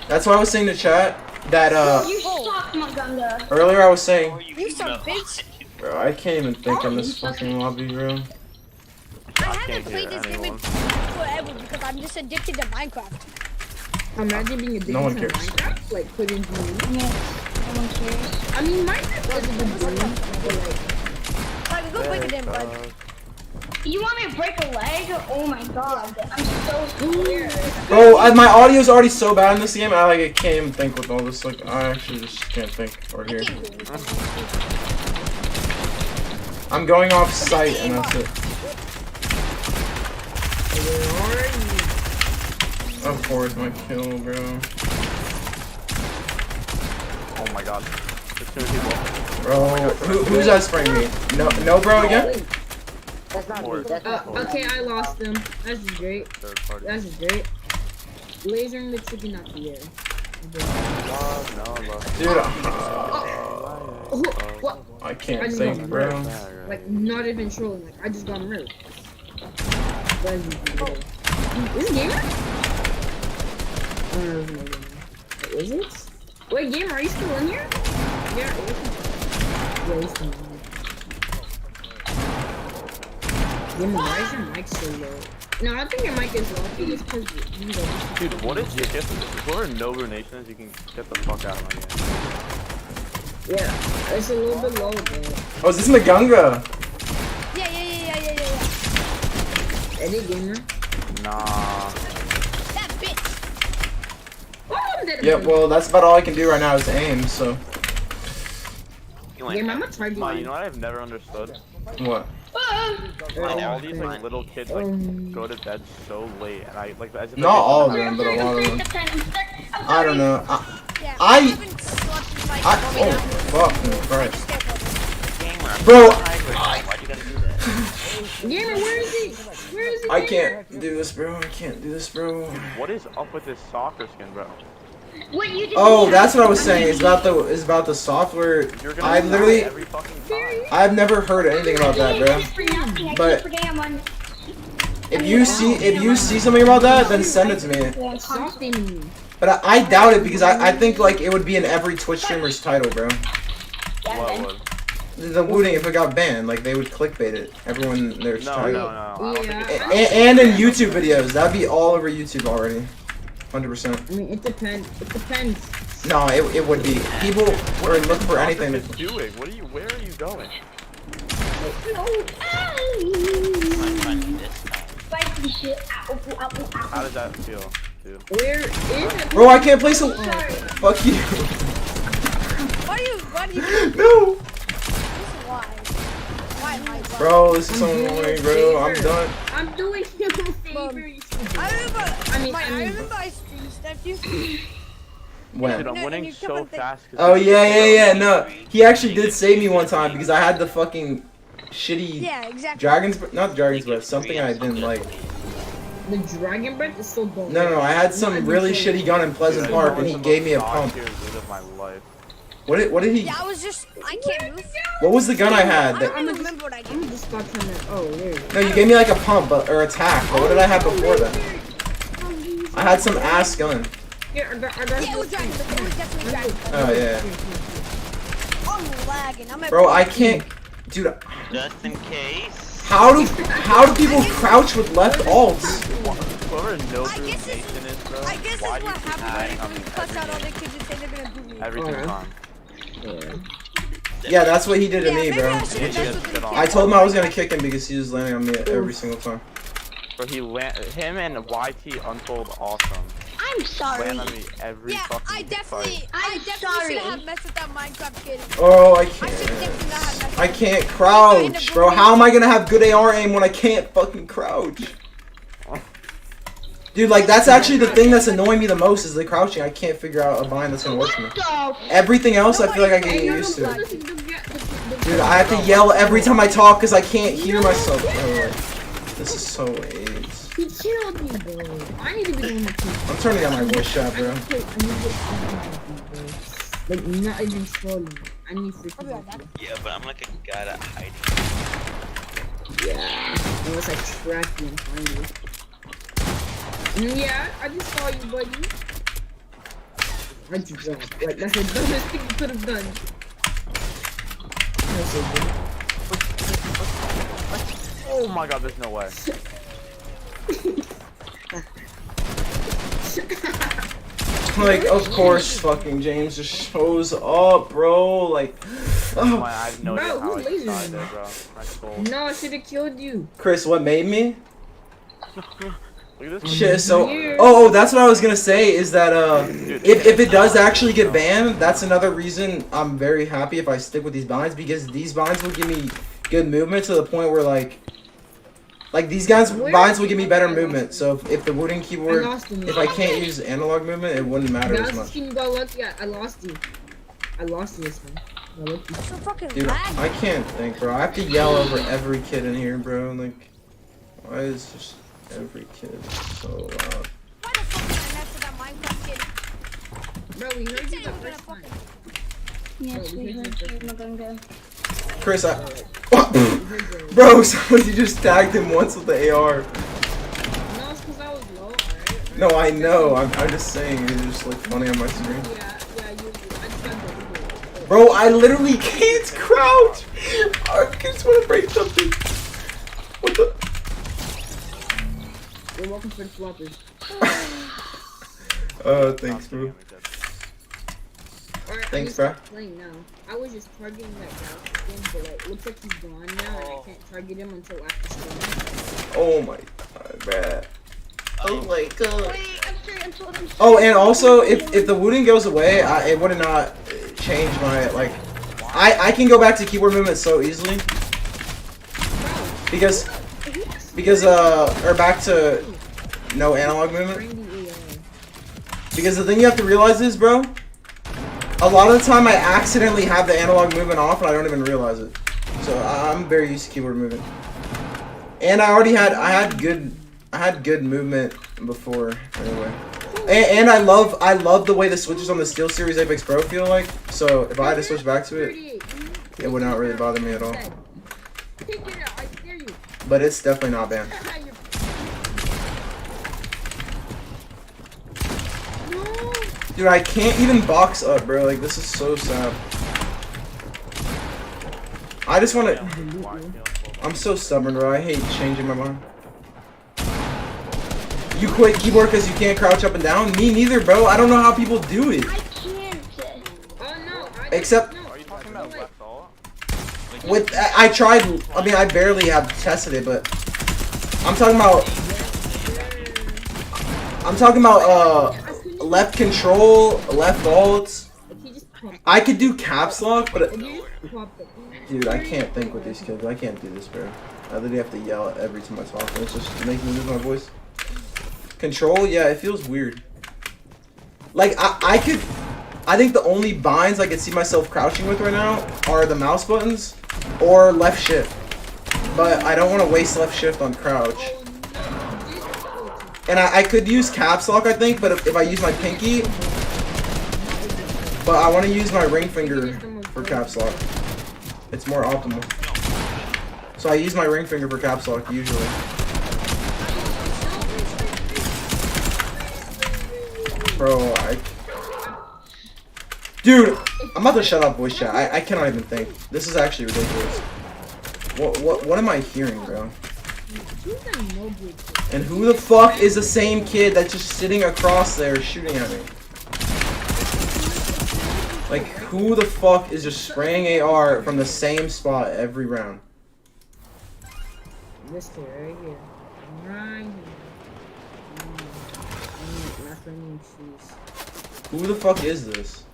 B: That's why I was saying to chat that
C: You suck, Maganda.
B: earlier I was saying,
I: You some bitch.
B: bro, I can't even think in this fucking lobby, bro.
I: I
F: can't
I: haven't played
F: hear
I: this game in
F: anyone.
I: forever because I'm just addicted to Minecraft.
G: Imagine being addicted
B: No one
G: to
B: cares.
G: Minecraft, like put into me.
C: Yeah, no one cares.
G: I mean, Minecraft was a good game, but like,
I: Like, go break it in, bud.
C: You want me to break a leg? Oh my god, I'm so scared.
B: Bro, my audio's already so bad in this game, I can't even think with all this. Like, I actually just can't think or hear.
I: Can't do anything.
B: I'm going off site and that's it. Of course, my kill, bro.
F: Oh my god. There's too many people.
B: Bro, who's that spraying me? No, bro again?
G: okay, I lost them. That's just great.
F: Third party.
G: That's just great. Lasering the chicken out the air.
B: Dude,
G: Oh, what?
B: I can't think, bro.
G: Like, not even trolling. Like, I just got murdered. That's just great. Is it Gamer? Oh, no, it's not Gamer. Wait, is it? Wait, Gamer, are you still in here? Yeah, he's still in here. Gamer, why is your mic so low? No, I think your mic is low. I think it's because you know.
F: Dude, what is this? If we're in no nations, you can get the fuck out of my game.
G: Yeah, it's a little bit low, bro.
B: Oh, is this Magunga?
I: Yeah.
G: Any Gamer?
F: Nah.
I: That bitch.
G: Oh, I'm dead.
B: Yeah, well, that's about all I can do right now is aim, so.
F: You went
G: Gamer, I'm gonna try
F: you know what I've never understood?
B: What?
F: All these like little kids like go to bed so late, and I like as if
B: Not all of them, but a lot of them. I don't know.
I: Yeah.
B: I
I: haven't slept in like
B: oh, fucking Christ.
F: Gamer,
B: Bro.
F: why'd you gotta do that?
G: Gamer, where is he? Where is he?
B: I can't do this, bro. I can't do this, bro.
F: What is up with this soccer skin, bro?
C: What you did?
B: Oh, that's what I was saying. It's about the software.
F: You're gonna
B: I
F: die
B: literally,
F: every fucking time.
B: I've never heard anything about that, bro. But if you see something about that, then send it to me.
G: Stop aiming me.
B: But I doubt it because I think like it would be in every Twitch streamer's title, bro.
F: What would?
B: The looting if it got banned, like they would clickbait it. Everyone their
F: No,
B: title.
F: no. I don't think it's
B: And in YouTube videos, that'd be all over YouTube already. 100%.
G: I mean, it depends. It depends.
B: No, it would be. People are looking for anything.
F: What are you doing? Where are you going? How does that feel, dude?
G: Where is it?
B: Bro, I can't play so. Fuck you.
I: Why do you
B: No.
I: why? Why am I
B: Bro, this is so annoying, bro. I'm done.
G: I'm doing you a favor. You stupid.
I: I remember
G: I
I: I stream stuff you.
B: When?
F: Dude, I'm
I: No,
F: winning
I: you kept
F: so
I: on thinking-
F: fast.
B: Oh yeah. No, he actually did save me one time because I had the fucking shitty
I: Yeah, exactly.
B: not dragon's breath, something I didn't like.
G: The dragon breath is so dumb.
B: No, I had some really shitty gun in Pleasant Park and he gave me a pump.
F: Of my life.
B: What did he?
I: Yeah, I can't move.
B: What was the gun I had?
I: I
B: That,
I: don't even remember what I
G: I'm
I: did.
G: just about to turn that. Oh, there you go.
B: no, you gave me like a pump or attack. But what did I have before that? I had some ass gun.
G: Here, I got
I: Yeah, it was Dragon. It was definitely Dragon.
B: Oh yeah.
I: I'm lagging. I'm at
B: Bro, I can't, dude.
F: Just in case.
B: How do people crouch with left alts?
J: Whoever knows
I: I
J: who
I: guess it's-
J: Nathan is, bro.
I: I guess
J: why
I: that's
J: do
I: what
J: you keep
I: happens
J: lying on
I: when
J: me
I: you cuss out all
J: every
I: the kids and say they're gonna do me.
J: Every single time.
B: Yeah, that's what he did to
I: Yeah,
B: me,
I: maybe
B: bro.
I: I should've
J: He
I: done
J: just
I: something
J: shit on
B: I told him I was gonna kick him because he was landing on me every single time.
J: Bro, him and YT Untold awesome.
C: I'm sorry.
J: Land on me every
I: Yeah,
J: fucking
I: I definitely
C: I'm
I: should
C: sorry.
I: have messed with that Minecraft kid.
B: Oh, I
I: I should definitely
B: can't.
I: not have messed
B: I
I: with
B: can't crouch, bro. How am I gonna have good AR aim when I can't fucking crouch? Dude, like, that's actually the thing that's annoying me the most is the crouching. I can't figure out a bind that's gonna work for me. Everything else, I feel like I can get used to. Dude, I have to yell every time I talk because I can't hear myself. Oh, this is so AIDS.
G: He killed me, bro. I need to be doing my team.
B: I'm turning on my voice chat, bro.
G: Like, not even trolling. I need freaking help.
F: Yeah, but I'm like a god at hiding.
G: Yeah. Unless I track you and find you. Yeah, I just saw you, buddy. I just dropped. Like, that's the dumbest thing you could have done. That's so good.
J: Oh my god, there's no way.
B: Like, of course, fucking James just shows up, bro. Like, oh.
J: I have no
G: Bro,
J: idea how
G: who
J: I
G: lasers
J: died
G: me?
J: there, bro. That's cold.
G: No, I should have killed you.
B: Chris, what made me?
J: Look at this.
B: Shit, so oh, that's what I was gonna say is that if it does actually get banned, that's another reason I'm very happy if I stick with these binds because these binds will give me good movement to the point where like these guys binds will give me better movement. So if the wooden keyboard, if I can't use analog movement, it wouldn't matter as
G: That's
B: much.
G: you got lucky. I lost you. I lost you this one. Got lucky.
I: So fucking
B: Dude,
I: lag.
B: I can't think, bro. I have to yell over every kid in here, bro. Like, why is just every kid so loud?
I: Why the fuck did I mess with that Minecraft kid?
G: Bro, we heard
I: He
G: you
I: said
G: the
I: he was gonna
G: first time.
I: fucking.
C: Yes, we heard you, Maganga.
B: Chris, bro, somebody just tagged him once with the AR.
G: No, it's because I was low, alright?
B: No, I know. I'm just saying. It's just like funny on my screen.
G: Yeah, I just got the
B: Bro, I literally can't crouch. I just want to break something. What the?
G: You're welcome for the floppers.
B: Thanks, bro.
G: Alright,
B: Thanks,
G: I
B: bro.
G: stopped playing now. I was just targeting that guy thing, but like, looks like he's gone now, and I can't target him until after stream.
B: Oh my god, bruh. Oh my god.
C: Wait, I'm sorry, I'm told him.
B: Oh, and also, if the wooden goes away, it would not change my, like... I can go back to keyboard movement so easily. Because, or back to no analog movement. Because the thing you have to realize is, bro, a lot of the time I accidentally have the analog movement off and I don't even realize it. So I'm very used to keyboard movement. And I had good movement before anyway. And I love the way the switches on the Steel Series Apex Pro feel like. So if I had to switch back to it, it would not really bother me at all. But it's definitely not banned. Dude, I can't even box up, bro. Like, this is so sad. I just want to... I'm so stubborn, bro. I hate changing my mind. You quit keyboard because you can't crouch up and down? Me neither, bro. I don't know how people do it.
C: I can't.
B: Except...
J: Are you talking about left alt?
B: With... I tried... I mean, I barely have tested it, but... I'm talking about, left control, left alt. I could do caps lock, but dude, I can't think with these kids. I can't do this, bro. I literally have to yell every time I talk, and it's just making me lose my voice. Control, yeah, it feels weird. Like I think the only binds I could see myself crouching with right now are the mouse buttons or left shift. But I don't want to waste left shift on crouch. And I could use caps lock, I think, but if I use my pinky, but I want to use my ring finger for caps lock. It's more optimal. So I use my ring finger for caps lock usually. Bro, dude, I'm about to shut up voice chat. I cannot even think. This is actually ridiculous. What am I hearing, bro?
G: Who's that Mobley kid?
B: And who the fuck is the same kid that's just sitting across there shooting at me? Like, who the fuck is just spraying AR from the same spot every round?
G: This kid right here. Right here. My friend shoes.
B: Who the fuck is this?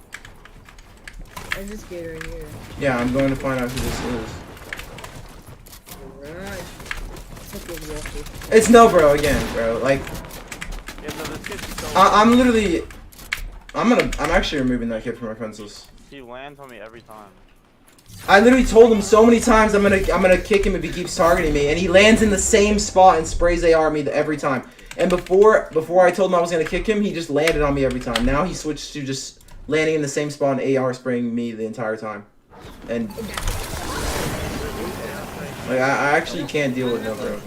G: There's this kid right here.
B: Yeah, I'm going to find out who this is.
G: Right.
B: It's no bro again, bro. Like,
J: Yeah, no, this kid's so
B: I'm literally, I'm actually removing that kid from my friends list.
J: he lands on me every time.
B: I literally told him so many times I'm gonna kick him if he keeps targeting me, and he lands in the same spot and sprays AR me every time. And before I told him I was gonna kick him, he just landed on me every time. Now he switched to just landing in the same spot and AR spraying me the entire time. And like I actually can't deal with no bro.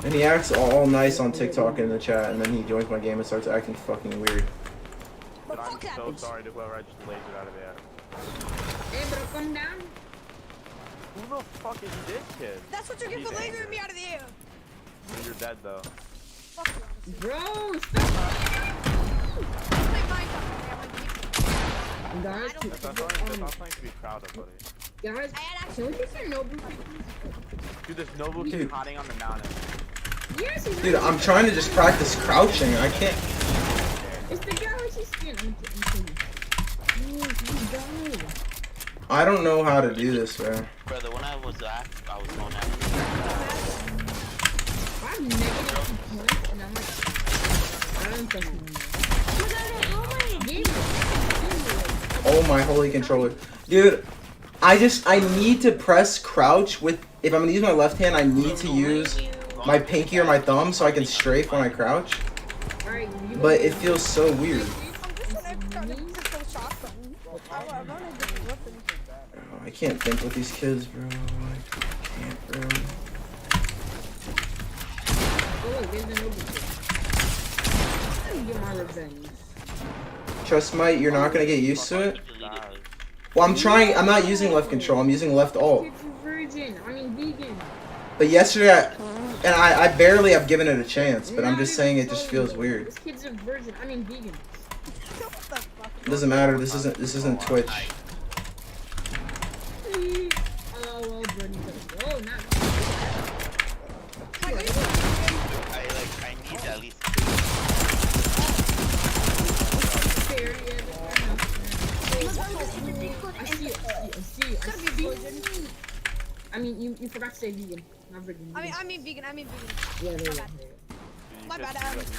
B: And he acts all nice on TikTok in the chat, and then he joins my game and starts acting fucking weird.
J: But I'm so sorry to whoever I just lasered out of the air.
G: Hey, bro, come down.
J: Who the fuck is this kid?
I: That's what you get for lasering me out of the air.
J: You're dead though.
I: Fuck you, honestly.
G: Bro, stop.
I: Play Minecraft,
G: Guys,
J: That's not something to be proud of, buddy.
G: guys, can we get some Nobu?
J: Dude, this Nobu
B: Dude.
J: keeps hiding on the mountain.
G: Yes, he's
B: Dude, I'm trying to just practice crouching. I can't.
G: It's the galaxy skin. I'm kidding.
B: I don't know how to do this, bro.
F: Brother, when I was going after
G: I'm negative 2 points, and I'm like, I don't think
B: Oh my holy controller. Dude, I need to press crouch with, if I'm gonna use my left hand, I need to use my pinky or my thumb so I can strafe when I crouch. But it feels so weird. Oh, I can't think with these kids, bro. I can't, bro. Trust Might, you're not gonna get used to it. Well, I'm not using left control, I'm using left alt. But yesterday, I barely have given it a chance, but I'm just saying it just feels weird.
G: This kid's a virgin. I mean vegan.
B: It doesn't matter, this isn't Twitch.
F: I need at least
G: I mean, you forgot to say vegan, not virgin.
I: I mean vegan.
G: Yeah, there you go.
I: My bad,
J: Hilarious.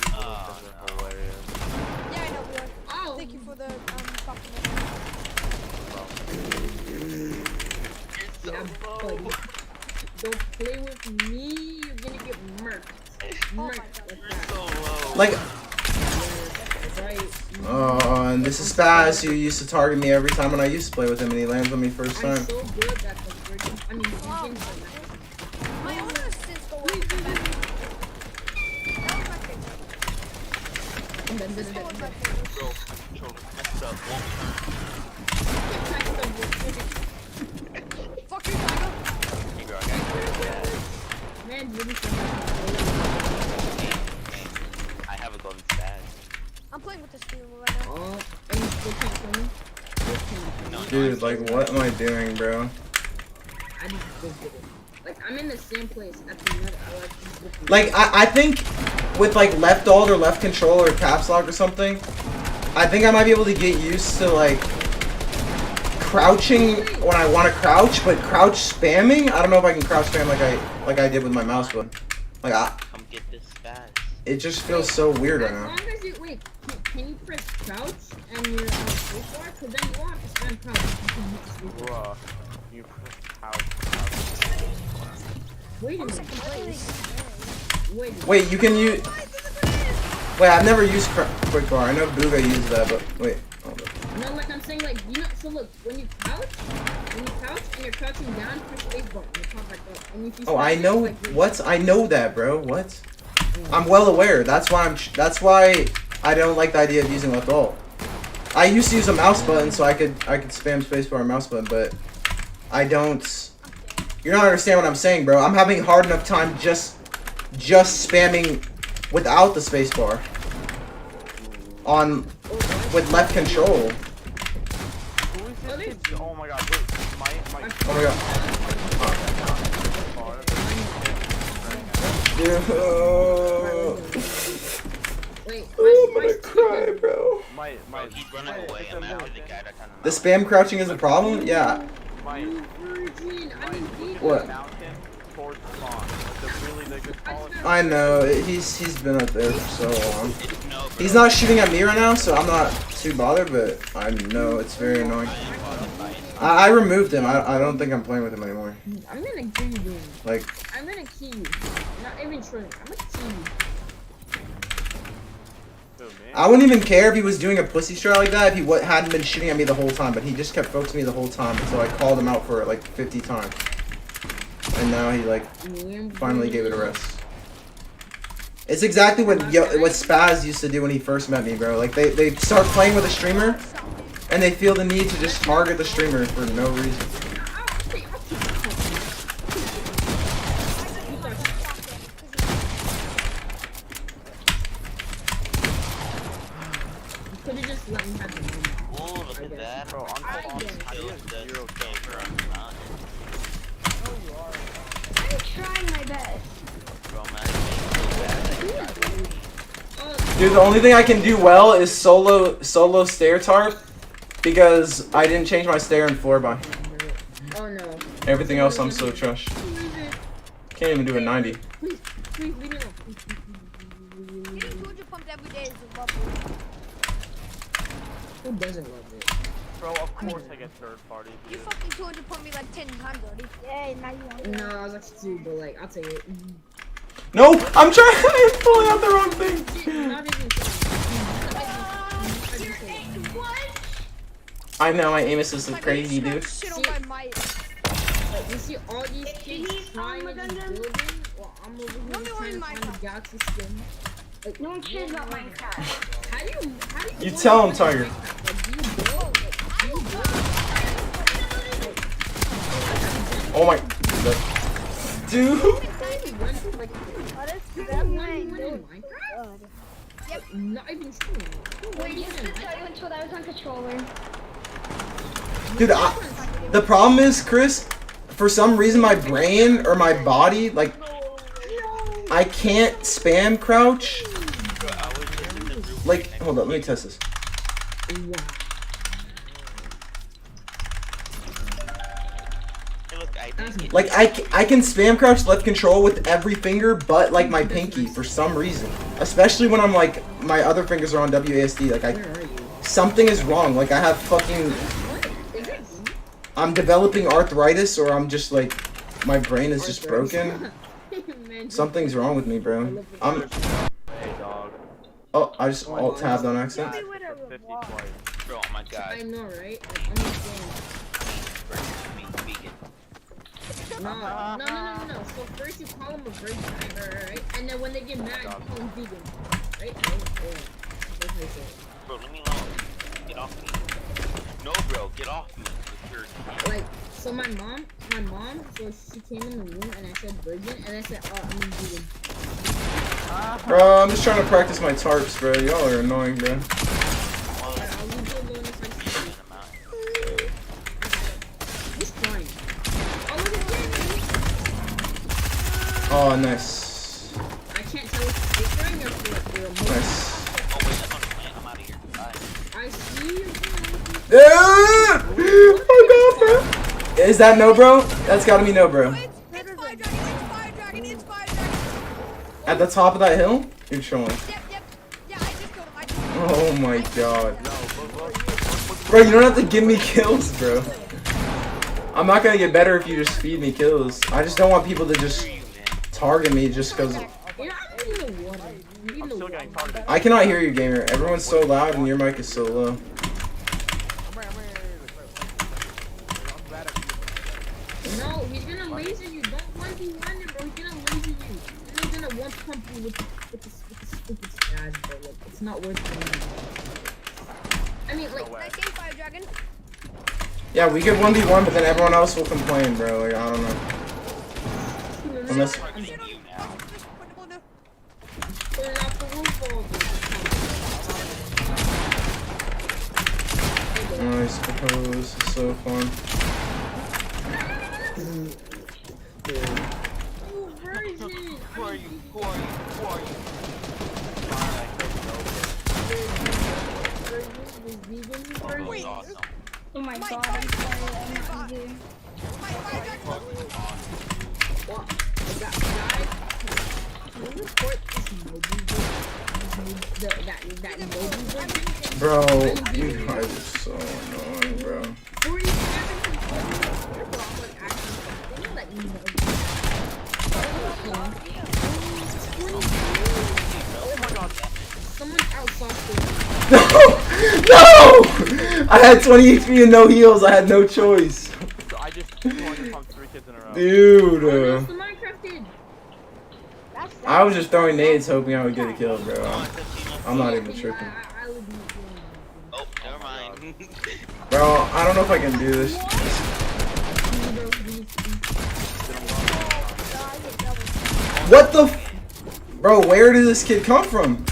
I: Yeah, I know, we are.
G: Oh.
I: Thank you for the compliment.
G: Yeah, buddy. Don't play with me, you're gonna get murked. Murked like that.
B: Like,
G: Right.
B: oh, and this is Spaz, who used to target me every time when I used to play with him, and he lands on me first
G: I'm
B: time.
G: so good at the virgin. I mean, vegan.
I: My own assist go away. That was my favorite.
G: And then this
I: That was my
G: is
I: favorite.
F: bro, controller messed up one time.
I: Fuck you, Tiger.
F: Hey, bro, I gotta go to that.
G: man, really
F: I have a golden stat.
I: I'm playing with this dude right now.
G: Oh, and you still can't kill me?
F: No,
B: Dude, like, what am I doing, bro?
G: I just did it. Like, I'm in the same place at the minute.
B: Like, I think with, like, left alt or left control or caps lock or something, I think I might be able to get used to, like, crouching when I want to crouch, but crouch spamming? I don't know if I can crouch spam like I did with my mouse button. Like,
F: Come get this fast.
B: it just feels so weird right
G: As
B: now.
G: long as you, wait, can you press crouch and you're on spacebar? Because then you won't have to spam crouch. You can hit spacebar.
J: Bruh. You press how?
G: Wait a minute. Wait.
B: Wait, you can use... Wait, I've never used quick bar. I know Booga used that, but wait. Hold up.
G: No, like I'm saying, like, you know, so look, when you crouch and you're crouching down, press spacebar and you pop back up. And if you
B: Oh, I
G: spam,
B: know
G: like,
B: what? I know that, bro. What? I'm well aware. That's why I don't like the idea of using left alt. I used to use a mouse button so I could spam spacebar and mouse button, but I don't. You're not understanding what I'm saying, bro. I'm having hard enough time just spamming without the spacebar on with left control.
J: Who is this kid? Oh my god, wait. My
B: Oh my god.
G: Wait,
B: Oh, I'm gonna cry, bro.
F: Bro, he's running away. I'm after the guy that's on
B: The spam crouching is a problem? Yeah. What?
J: Towards spawn. The good quality.
B: I know. He's been up there for so long.
F: No, bro.
B: He's not shooting at me right now, so I'm not too bothered, but I know it's very annoying. I removed him. I don't think I'm playing with him anymore.
G: I'm gonna kill you, dude.
B: Like,
G: I'm gonna kill you. Not even trolling. I'm gonna kill you.
B: I wouldn't even care if he was doing a pussy strat like that if he hadn't been shooting at me the whole time, but he just kept focusing me the whole time until I called him out for it like 50 times. And now he like finally gave it a rest. It's exactly what Spaz used to do when he first met me, bro. Like they start playing with a streamer and they feel the need to just target the streamer for no reason.
G: Could've just let me have the moment.
F: Oh, look at that.
J: Bro,
F: Untold kills the zero gamer on the mountain.
C: I'm trying my best.
F: Bro, man, it's so bad.
B: Dude, the only thing I can do well is solo stair tarp because I didn't change my stair and floor by.
G: Oh no.
B: Everything else I'm so trash. Can't even do a 90.
G: Please, leave me alone.
I: Getting 200 pumped every day is a lovely.
G: Who doesn't love it?
J: Bro, of course I get third party.
I: You
J: Dude.
I: fucking 200 pumped me like 10 times already. Yeah, now you want it.
G: No, I was actually two, but like, I'll take it.
B: No, I'm trying. I'm pulling out the wrong thing.
G: Not even
I: What?
B: I know my aim assist is crazy, dude.
I: Shit on my mic.
G: Like, you see all these kids trying to just build it, while I'm over here
I: Nobody
G: trying to
I: wanted
G: find the Galaxy skin. Like,
C: No one cares about Minecraft.
G: how do you
B: You tell him, Tiger.
G: Like, do you build? Like, do you build?
B: Oh my. Dude.
G: Like, Minecraft? Yep. Not even true.
C: Wait, you have to tell you until I was on controller.
B: Dude, the problem is, Chris, for some reason my brain or my body, like, I can't spam crouch.
F: Bro, I was just in the group.
B: Like, hold up, let me test this.
F: Hey, look, I think
B: Like, I can spam crouch left control with every finger but, like, my pinky for some reason. Especially when I'm, like, my other fingers are on WASD. Like, something is wrong. Like, I have fucking... I'm developing arthritis or I'm just, like, my brain is just broken. Something's wrong with me, bro. I'm...
J: Hey, dog.
B: Oh, I just alt-tabbed on accident.
J: 50 twice.
F: bro, oh my god.
G: I know, right? Like, understand.
F: Vegan.
G: No. So first you call them a virgin, right? And then when they get mad, you call them vegan, right? That's what I say.
F: Bro, let me alone. Get off me. No, bro, get off me.
G: Like, so my mom, so she came in the room and I said virgin, and I said, oh, I mean vegan.
B: Bro, I'm just trying to practice my tarps, bro. Y'all are annoying, bro.
G: I'll leave you alone if I see you. He's flying. Oh, look at him.
B: Oh, nice.
G: I can't tell if it's flying or if you're a motor.
B: Nice.
F: Oh, wait, that's on the plant. I'm out of here. Bye.
G: I see you.
B: Yeah! Oh god, bro. Is that no, bro? That's gotta be no, bro.
I: It's fire dragon, it's fire dragon.
B: At the top of that hill? You're showing.
I: Yep. Yeah, I just killed him.
B: Oh my god. Bro, you don't have to give me kills, bro. I'm not gonna get better if you just feed me kills. I just don't want people to just target me just because...
J: I'm still getting targeted.
B: I cannot hear you, gamer. Everyone's so loud and your mic is so low.
G: No, he's gonna laser you. Don't 1v1 it, bro. He's gonna laser you. And he's gonna one pump you with the stupid stats, bro. Like, it's not worth it. I mean, like,
I: I say fire dragon.
B: Yeah, we get 1v1, but then everyone else will complain, bro. Like, I don't know. Unless.
F: Targeting you now.
B: Nice propose. This is so fun.
F: Who are you? Who are you? Who are you? That was awesome.
C: Oh my god, I'm sorry, I'm easy.
B: Bro, you guys are so annoying, bro. No! No! I had 20 HP and no heals. I had no choice.
J: So I just 200 pumped 3 kids in a row.
B: Dude. I was just throwing nades hoping I would get a kill, bro. I'm not even tripping.
F: Oh, never mind.
B: Bro, I don't know if I can do this. What the f- Bro, where did this kid come from?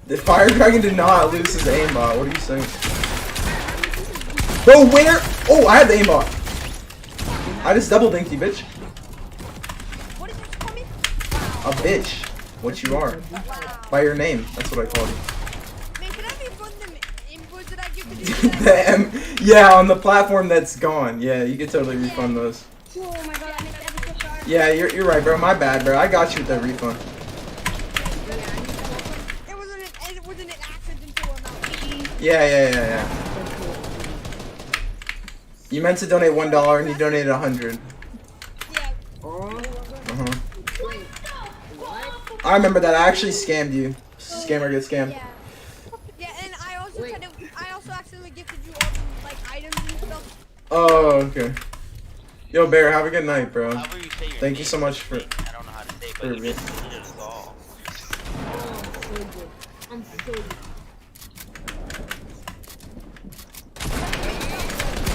B: The Fire Dragon did not lose his aimbot. What are you saying? Bro, where? Oh, I had the aimbot. I just double dinked you, bitch. A bitch. What you are. By your name. That's what I called you. Yeah, on the platform that's gone. Yeah, you could totally refund those.
C: Oh my god, I missed every so far.
B: Yeah, you're right, bro. My bad, bro. I got you with that refund.
I: It wasn't an accidental amount.
B: Yeah. You meant to donate $1 and you donated 100.
I: Yeah.
B: I remember that. I actually scammed you. Scammer gets scammed.
I: Yeah, and I also accidentally gifted you all the, like, items and stuff.
B: Oh, okay. Yo, Bear, have a good night, bro.
F: However you say your
B: Thank you
F: name,
B: so much for.
F: I don't know how to say it, but you just did us all.
G: I'm so good.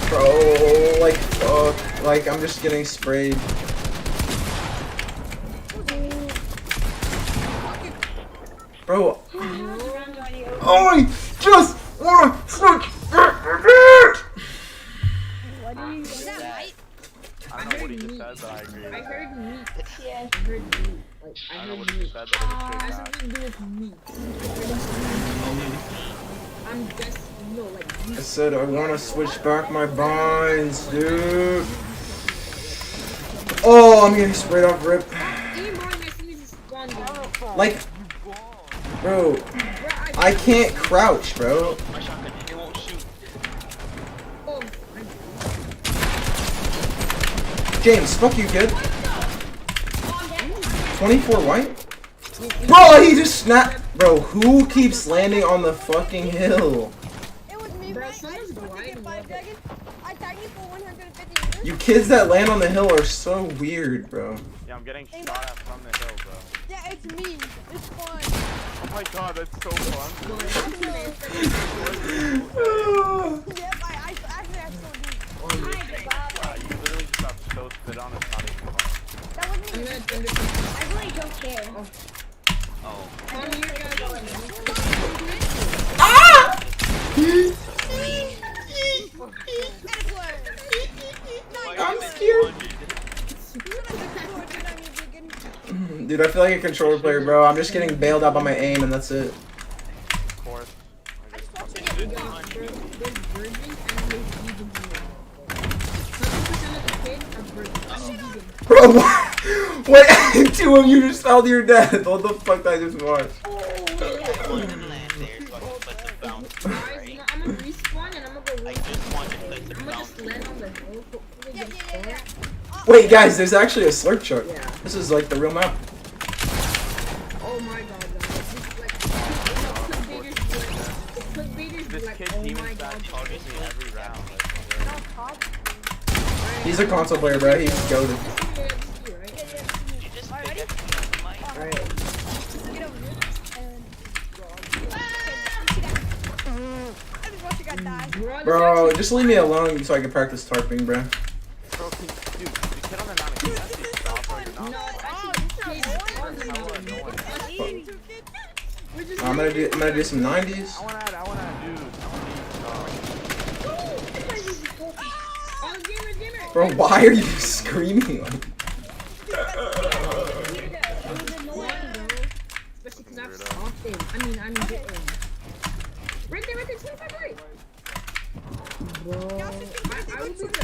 B: Bro, like, fuck. Like, I'm just getting sprayed. Bro. I just wanna switch.
C: What do you
I: Is that right?
J: I don't know what he just said, but I agree.
G: I heard meat.
C: Yeah.
G: I heard meat. Like,
J: I
G: I
J: don't know
G: heard
J: what he
G: meat.
J: just said, but it was
G: It has
J: straight
G: something to do with meat. I'm just, no, like meat.
B: I said I wanna switch back my binds, dude. Oh, I'm getting sprayed off rip. Like, bro, I can't crouch, bro.
F: My shotgun, it won't shoot.
B: James, fuck you, kid. 24 white? Bro, he just snapped. Bro, who keeps landing on the fucking hill?
I: It was me,
G: Bro,
I: right? I
G: someone's
I: just went to
G: blind
I: get 5
G: love it.
I: dragons. I tagged you for 150 meters.
B: You kids that land on the hill are so weird, bro.
J: Yeah, I'm getting shot at from the hill, bro.
I: Yeah, it's me. It's fun.
J: Oh my god, that's so fun.
I: Yep, I actually I still do.
J: Wow, you literally just got so spit on, it's not even fun.
I: That wasn't me.
C: I really don't care.
F: Oh.
B: I'm scared. Dude, I feel like a controller player, bro. I'm just getting bailed out by my aim, and that's it.
J: Of course. I guess.
B: Bro, what? Two of you just fell to your death. What the fuck did I just watch?
F: I wanted to land there so I can put the bounce, right?
G: I'm gonna respawn and I'm gonna go.
F: I just wanted to place the
G: I'm gonna
F: bounce.
G: just land on the hill. Hopefully get spawned.
B: Wait, guys, there's actually a slurp truck.
G: Yeah.
B: This is like the real map.
G: Oh my god, guys.
J: This
G: Like,
J: kid
G: oh
J: demon
G: my
J: stack
G: god.
J: targets me every round. Like,
B: He's a console player, bro. He's goated.
F: You just pick up.
B: Bro, just leave me alone so I can practice tarping, bro.
J: Bro, dude, the kid on the mountain, can you actually stop or you're
G: No,
J: not?
G: it's actually kids on the mountain. We're just
B: I'm gonna do some 90s.
J: I wanna add, dude.
G: Oh, gamer.
B: Bro, why are you screaming like
G: Especially because I've stopped him. I mean, hit him. Right there, 25 right. Bro, I would be the best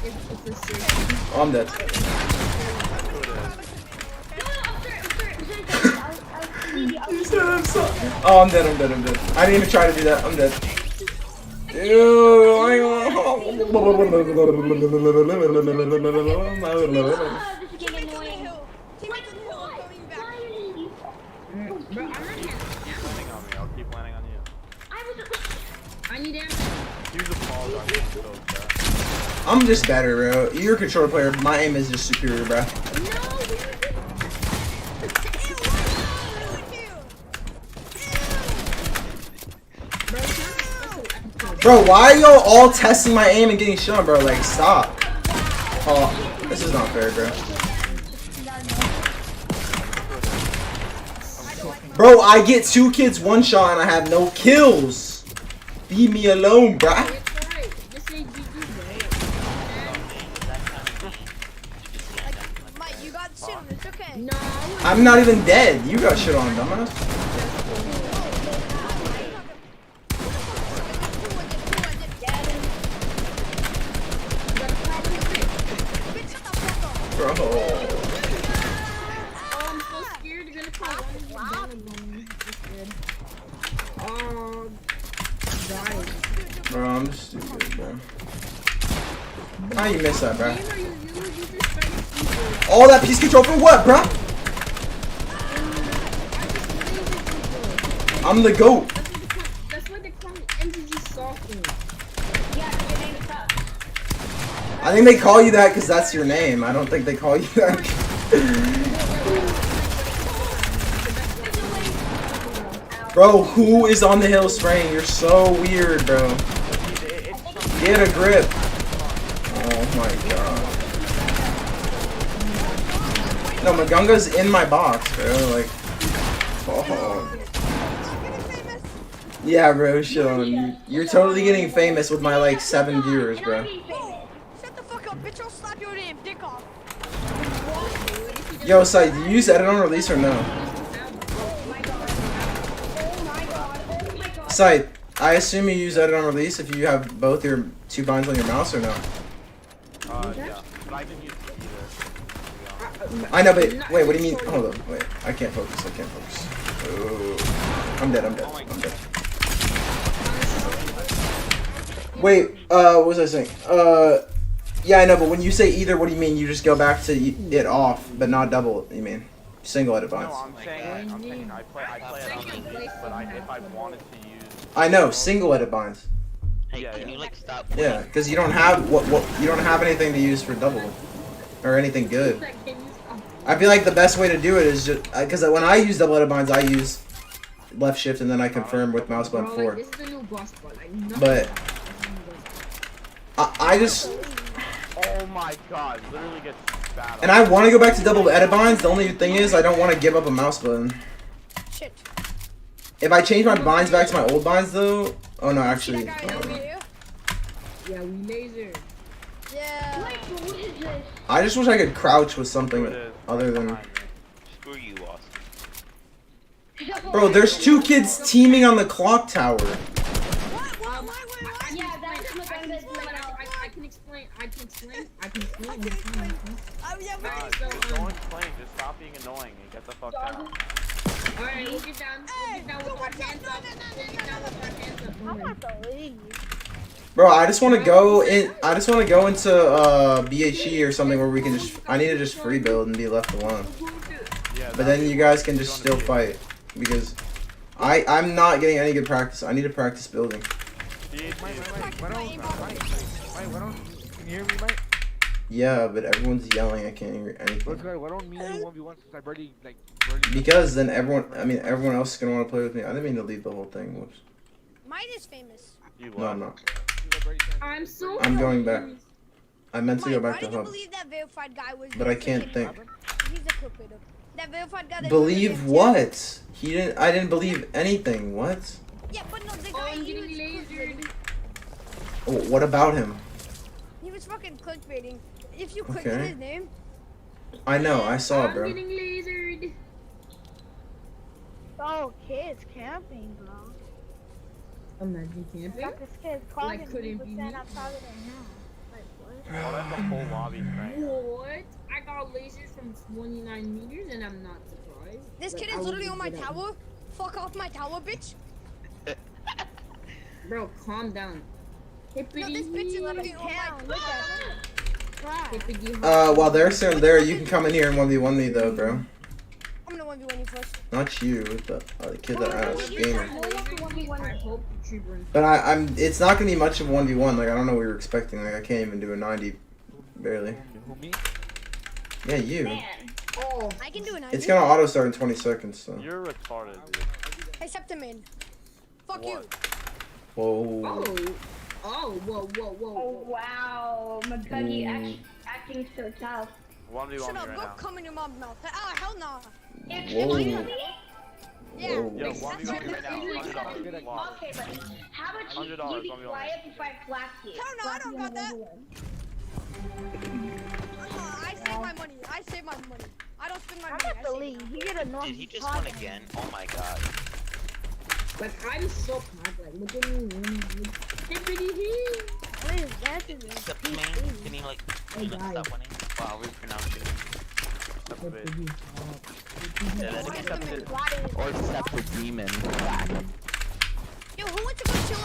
G: if the Strix.
B: Oh, I'm dead. Oh, I'm dead. I didn't even try to do that. I'm dead.
G: Bro, I'm not getting
J: Landing on me, I'll keep landing on you.
G: I need ammo.
J: Use the balls on you, so bad.
B: I'm just better, bro. You're a controller player. My aim is just superior, bro. Bro, why are y'all all testing my aim and getting shown, bro? Like, stop. Oh, this is not fair, bro. Bro, I get 2 kids 1 shot and I have no kills. Leave me alone, bruh.
I: Mike, you got shit on. It's okay.
G: No.
B: I'm not even dead. You got shit on, dumbass. Bro.
G: Oh, I'm so scared you're gonna call one. Oh, guys.
B: Bro, I'm stupid, bro. How you miss that, bro? All that piece control for what, bro? I'm the GOAT.
G: That's why they call me MTG Software.
B: I think they call you that because that's your name. I don't think they call you that. Bro, who is on the hill spraying? You're so weird, bro. Get a grip. Oh my god. No, Magunga's in my box, bro. Like, oh. Yeah, bro, shit on you. You're totally getting famous with my, like, 7 viewers, bro.
I: Shut the fuck up, bitch. I'll slap your damn dick off.
B: Yo, Sai, do you use edit on release or no? Sai, I assume you use edit on release if you have both your 2 binds on your mouse or no?
J: Yeah. But I can use either.
B: I know, but wait, what do you mean? Hold on, wait. I can't focus. Oh, I'm dead. Wait, what was I saying? Yeah, I know, but when you say either, what do you mean? You just go back to it off, but not double, you mean? Single edit binds.
J: No, I'm saying I play it on release, but if I wanted to use...
B: I know, single edit binds.
F: Hey, can you like stop?
B: Yeah, because you don't have you don't have anything to use for double, or anything good. I feel like the best way to do it is just because when I use double edit binds, I use left shift and then I confirm with mouse button forward. But I just.
J: Oh my god, literally gets spat
B: And I want to go back to double edit binds. The only thing is I don't want to give up a mouse button.
I: Shit.
B: If I change my binds back to my old binds though, oh no, actually.
I: See that guy over here?
G: Yeah, we laser.
I: Yeah.
B: I just wish I could crouch with something other than.
F: Screw you, Austin.
B: Bro, there's 2 kids teaming on the clock tower.
I: What?
G: I can explain.
I: Yeah,
J: Nah,
I: but
J: don't explain, just stop being annoying and get the fuck down.
G: Alright, we'll get down. We'll get down with our hands up.
I: I'm about to leave.
B: Bro, I just want to go in. I just want to go into BHE or something where we can just. I need to just free build and be left alone.
J: Yeah,
B: But then you guys can just still fight because I'm not getting any good practice. I need to practice building.
H: Why don't can you hear me, Mike?
B: Yeah, but everyone's yelling. I can't hear anything.
H: Why don't me and you 1v1 since I've already
B: Because then everyone else is gonna want to play with me. I didn't mean to leave the whole thing. Whoops.
I: Might is famous.
J: You
B: No, I'm
J: left.
B: not.
G: I'm so.
B: I'm going back. I meant to go
I: Mike,
B: back
I: why
B: to
I: did you
B: hub.
I: believe that verified guy was
B: But
I: there
B: I
I: for
B: can't
I: him?
B: think.
I: He's a clickbaiter. That verified guy that
B: Believe what? He didn't. I didn't believe anything. What?
I: Yeah, but no, the
G: Oh,
I: guy,
G: I'm
I: he
G: getting
I: was
G: lasered.
I: clickbaiting.
B: Oh, what about him?
I: He was fucking clickbaiting. If you click
B: Okay.
I: his name,
B: I know. I saw it,
G: I'm
B: bro.
G: getting lasered.
C: Oh, kids camping, bro.
G: Imagine camping.
C: Got this kid clogging
G: Like, couldn't be
C: 3%
G: me.
C: outside of their house. Like, what?
J: Oh, that's the whole lobby thing.
G: What? I got lasers from 29 meters and I'm not surprised.
I: this
G: Like,
I: kid
G: I
I: is literally
G: wouldn't
I: on my
G: do that.
I: tower. Fuck off my tower, bitch.
G: Bro, calm down.
I: No, this bitch is literally on my
C: Town, look at it.
G: Hippity
B: While they're still there, you can come in here and 1v1 me though, bro.
I: I'm gonna 1v1 you first.
B: Not you, the kid that asked, gamer.
G: I hope the tree burns.
B: But I'm. It's not gonna be much of a 1v1. Like I don't know what we were expecting. Like I can't even do a 90, barely.
H: Who, me?
B: Yeah, you.
G: Oh,
I: I can do a 90.
B: It's gonna auto start in 20 seconds. So.
J: You're retarded, dude.
I: Except him in. Fuck
J: What?
I: you.
B: Whoa.
G: whoa.
C: Oh, wow. McGuggy
B: Mm.
C: acting so tough.
J: 1v1
I: Shut
J: me
I: up,
J: right
I: go
J: now.
I: come in your mom's mouth. Ah, hell nah.
B: Whoa.
I: Yeah.
B: Whoa.
J: Yo,
I: That's
J: 1v1 me right now. $100. Wow.
C: Okay, but how about you,
J: $100
C: you be
J: on me.
C: quiet before I blast you?
I: Hell no, I don't got that. I save my money. I save my money. I don't spend my
C: I'm
I: money.
C: about to leave. You get a normal
F: Did he just win again? Oh my god.
G: like I'm so pumped. Like look at me. Hippity hee.
C: What is that?
F: Except me. Can you like stop winning? Wow, we pronounced it.
G: Hippity
F: Yeah, that's
I: Except
F: accepted.
I: the-
F: Or accept the demon.
I: Yo, who went to go chill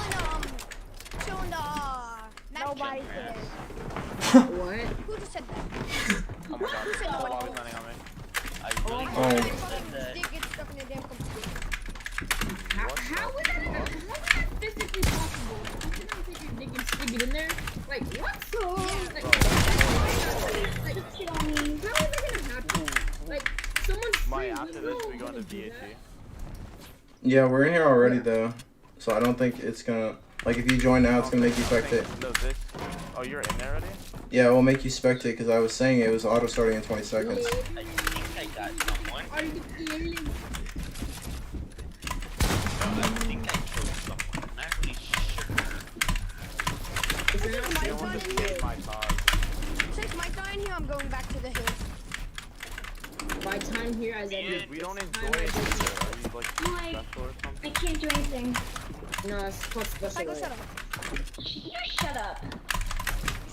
I: in the
C: Nobody
I: napkin?
C: cares.
G: What?
I: Who just said that?
J: Oh my god.
I: Who said
J: Oh,
I: nobody
J: lobby's
I: cares?
J: landing on me.
F: I really
B: Oh.
I: My
F: said
I: fucking
F: that.
I: dick gets stuck in the damn computer.
G: How is that physically possible? You cannot take your dick and stick it in there? Like what? Like, how is that gonna happen? Like someone's
J: My
G: free
J: after
G: will
J: this we go
G: gonna
J: into
G: do
J: VAT.
G: that?
B: Yeah, we're in here already though, so I don't think it's gonna. Like if you join now, it's gonna make you spectate.
J: No, this. Oh, you're in there already?
B: Yeah, it will make you spectate because I was saying it was auto starting in 20 seconds.
F: I think I got someone.
G: Are you kidding?
F: I think I killed someone. I'm not really sure.
G: Is there not
I: Mike
J: Someone
I: on
J: just
I: in
J: hit
I: here?
J: my cause.
I: Since Mike's not in here, I'm going back to the hills.
G: by time here as I
J: Dude, we don't enjoy
G: time I
J: it
G: do-
J: either. Are you like
C: Mike.
J: special or
C: I
J: something?
C: can't do anything.
G: No, it's called special.
I: Psycho, shut
G: ed.
I: up.
C: You shut up.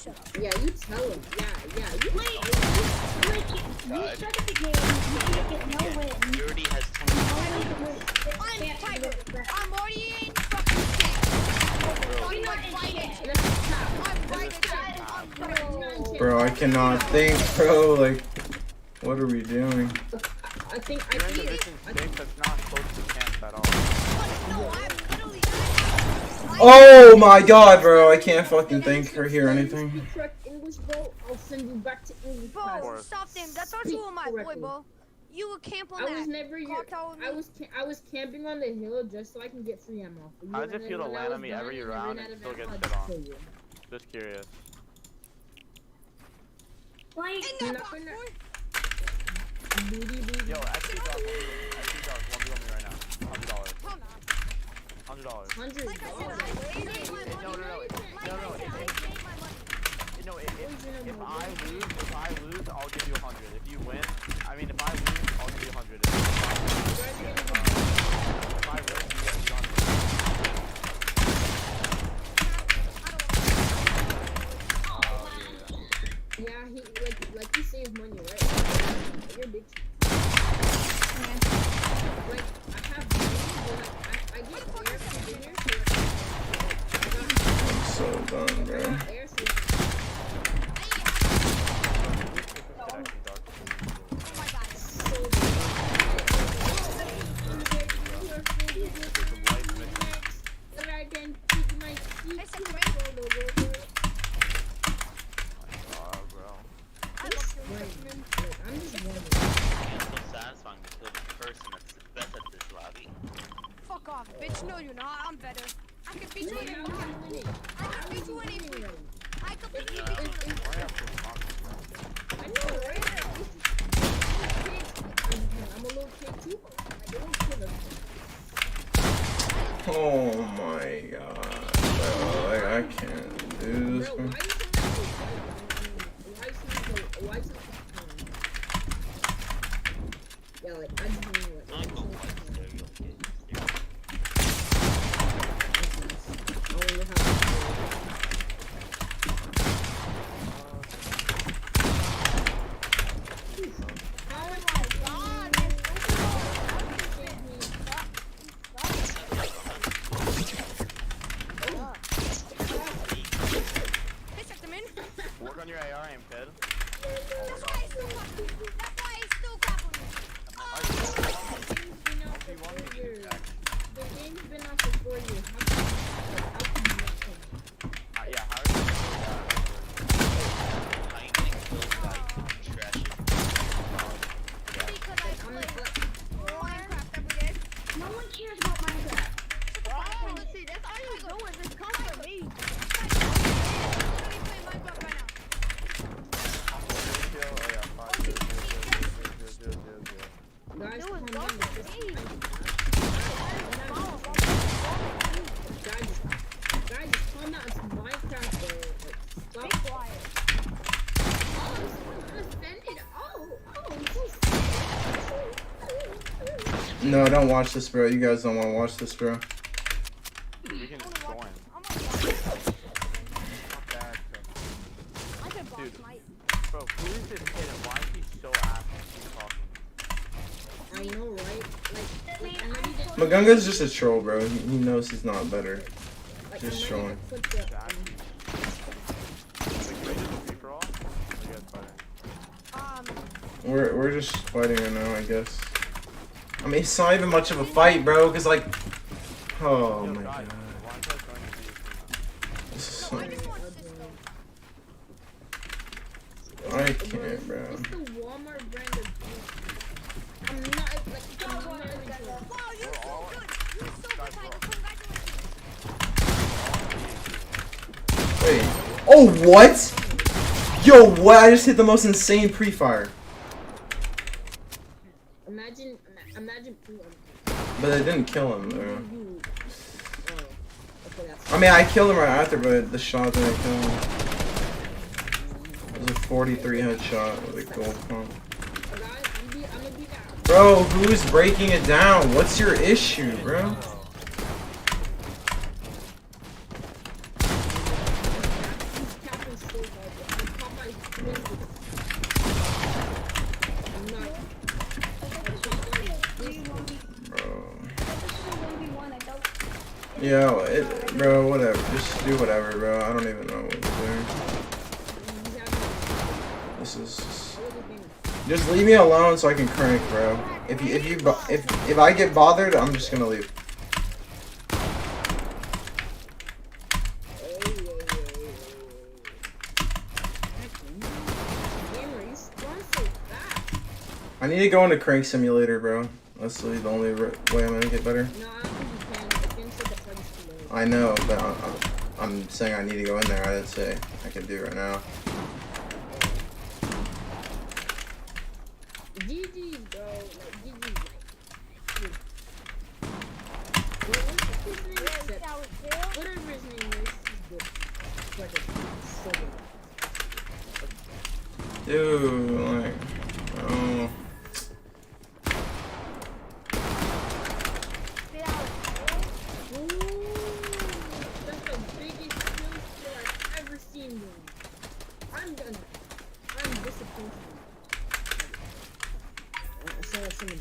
I: Shut up.
G: Yeah, you tell him. Yeah. You
C: Wait, you suck at the game. You get no win.
F: He already has 20.
I: I'm Tiger. I'm already in fucking shit. I'm like fighting. I'm fighting.
B: Bro, I cannot think, bro. Like, what are we doing?
G: I think
J: You're in
G: I
J: Division 6, that's not close to camp at all.
I: No, I'm literally.
B: Oh my god, bro. I can't fucking think or hear anything.
G: Speak correct English, bro. I'll send you back to English class.
I: Bro, stop them. That's not true of my boy, bro. You would camp on
G: I
I: that.
G: was never your.
I: clock tower with me.
G: I was camping on the hill just so I can get free ammo. For you,
J: How does
G: and
J: it feel
G: then
J: to
G: when I
J: land
G: was
J: on me
G: done
J: every
G: and I
J: round
G: ran
J: and
G: out of
J: still
G: ammo,
J: get
G: I'd
J: shit
G: just
J: on?
G: kill you.
J: Just curious.
C: Like,
I: In
G: You're
I: that
G: not
I: box,
G: gonna-
I: boy.
G: Booty.
J: Yo, actually, dog, 1v1 me right now. $100.
I: Hell nah.
J: $100.
G: $100.
I: Like I said, I saved my money.
J: No,
I: Like I said, I saved my money.
J: No, if I lose, I'll give you 100. If you win, I mean, if I lose, I'll give you 100. If I win, you get 200.
G: Yeah, he like you save money, right? You're a bitch. Like I have money, but I get air from here.
B: I'm so done, bro.
G: Air so
I: Oh my god.
G: that I can keep my
I: Hey,
G: feet.
J: Oh, bro.
I: I love you, Fisherman.
G: I'm just wondering.
F: It's so satisfying to kill the person that's the best at this lobby.
I: Fuck off, bitch. No, you're not. I'm better. I can beat you in it. I can beat you in it. I can beat you in it.
G: I know, right? I'm a little kid too. Like, they don't kill us.
B: Oh my god, bro. Like, I can't do this,
G: Bro,
B: bro.
C: Why is it
G: yeah, like, I just don't know, like,
D: I don't like stereo kids.
G: I wonder how
J: Work on your AR aim, kid.
I: That's why I still got on me.
C: the game's been out for 4 years? How can you not kill me?
J: Yeah, how are you gonna do that?
F: How you getting killed by trash?
I: Because I play Minecraft every day.
C: No one cares about Minecraft.
I: Oh, see, that's all you doing. Just come for me. I'm literally playing Minecraft right now.
G: guys,
I: Doing
G: calm
I: something
G: down.
I: for me.
G: Guys, calm down. It's Minecraft, bro. Like,
I: Be
G: stop.
I: quiet.
C: Oh, someone offended. I'm so sorry.
B: No, don't watch this, bro. You guys don't want to watch this, bro.
J: We can just join.
I: I'm gonna
J: Not bad,
I: I can boss
J: Dude.
I: Might.
J: bro. Who is this kid and why is he so ass when he's talking?
G: I know, right? Like, I know you didn't.
B: Magunga's just a troll, bro. He knows he's not better.
G: Like,
B: Just
G: I'm
B: showing.
G: ready to put the,
J: Exactly. Like, ready to free for all? What are you guys fighting?
B: We're just fighting right now, I guess. I mean, it's not even much of a fight, bro. Cause like, oh
J: Yo,
B: my
J: guys,
B: god,
J: why is that going to be
B: this is
I: No,
B: so,
I: I just want Cisco.
B: I can't, bro.
G: It's the Walmart brand of beef. I'm not, like, I'm not even sure.
I: Wow, you're so good. You're so good, Michael. Congratulations.
B: Wait. Oh, what? Yo, what? I just hit the most insane pre-fire.
G: Imagine,
B: But it didn't kill him, bro.
G: you. Oh, okay, that's.
B: I mean, I killed him right after, but the shot didn't kill him. It was a 43 headshot with a gold pump.
G: Guys, I'm gonna be down.
B: Bro, who's breaking it down? What's your issue, bro?
G: Captain so hard, bro. Popeye wins this. I'm not.
B: Bro. Yeah, bro, whatever. Just do whatever, bro. I don't even know what to do. This is just leave me alone so I can crank, bro. If I get bothered, I'm just gonna leave. I need to go into Crank Simulator, bro. That's really the only way I'm gonna get better.
G: No, I don't think you can. The game said the price is too low.
B: I know, but I'm saying I need to go in there. I didn't say I can do it right now.
G: GG, bro. Like, GG. Like, what's his name? Whatever his name is, he's good. It's like a so good.
B: Dude, like, oh.
G: Ooh, that's the biggest kill steal I've ever seen, bro. I'm disappointed. I saw some of them.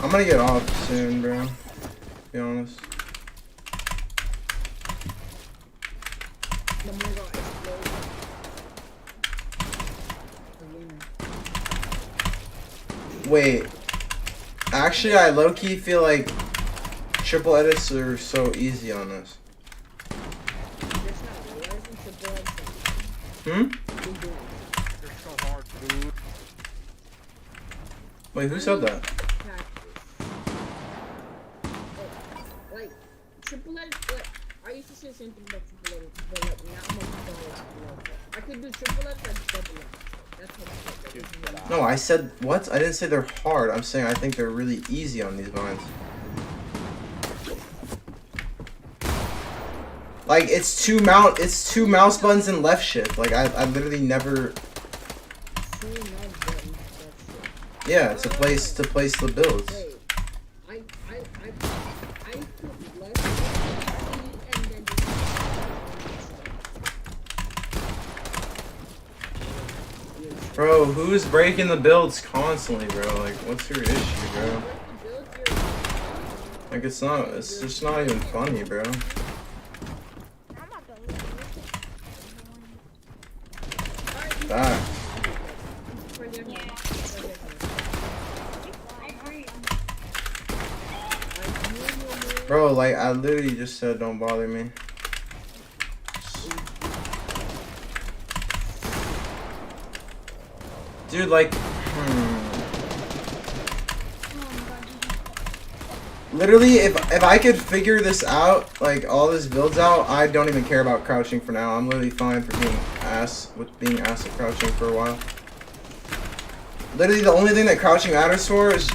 B: I'm gonna get off soon, bro. To be honest.
G: The more got exploded.
B: Wait. Actually, I low-key feel like triple edits are so easy on this.
G: There's not.
B: Hmm?
H: They're so hard, dude.
B: Wait, who said that?
G: Like, triple edge, like, I used to say the same thing about triple edge, but like, now I'm like, I could do triple edge, like, double edge. That's what I said.
B: No, I said, what? I didn't say they're hard. I'm saying I think they're really easy on these vines. Like, it's two mouse buttons and left shift. Like, I literally never... Yeah, to place the builds.
G: Wait, I put left and then just...
B: Bro, who's breaking the builds constantly, bro? Like, what's your issue, bro? Like, it's just not even funny, bro. Back. Bro, like, I literally just said don't bother me. Dude, like, literally, if I could figure this out, like, all this builds out, I don't even care about crouching for now. I'm literally fine for being ass at crouching for a while. Literally, the only thing that crouching matters for is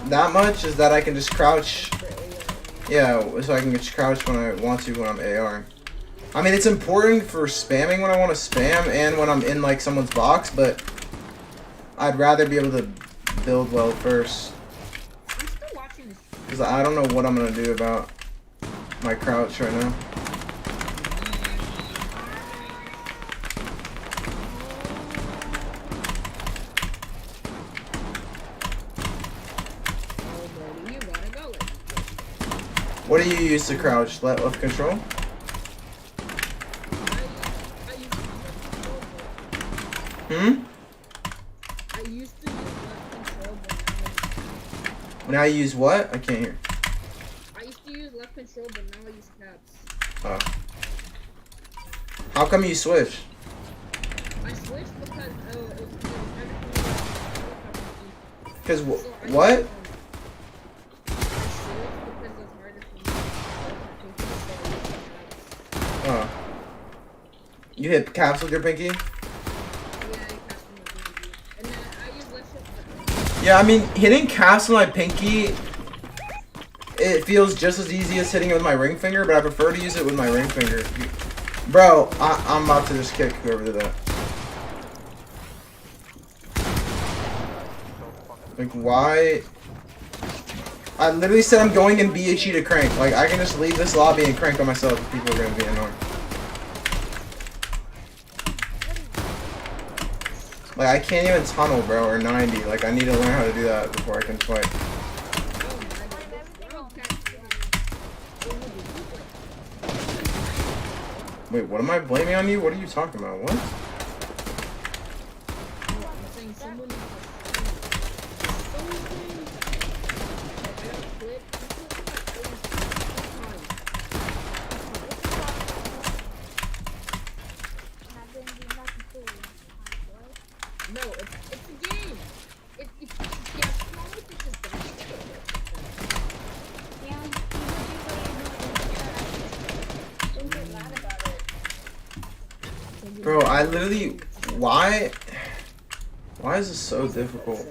B: that much, is that I can just crouch. Yeah, so I can just crouch when I want to when I'm AR. I mean, it's important for spamming when I want to spam and when I'm in, like, someone's box, but I'd rather be able to build well first. Because I don't know what I'm going to do about my crouch right now. What do you use to crouch? Left control? Hmm?
G: I used to use left control, but
B: Now you use what? I can't hear.
G: I used to use left control, but now I use caps.
B: Oh. How come you switch?
G: I switched because
B: Because what? Oh. You hit caps with your pinky? Yeah, I mean, hitting caps with my pinky, it feels just as easy as hitting it with my ring finger, but I prefer to use it with my ring finger. Bro, I'm about to just kick whoever did that. Like, why? I literally said I'm going in BHE to crank. Like, I can just leave this lobby and crank on myself if people are going to be annoying. Like, I can't even tunnel, bro, or 90. Like, I need to learn how to do that before I can fight. Wait, what am I blaming on you? What are you talking about? What? Bro, I literally... Why is this so difficult?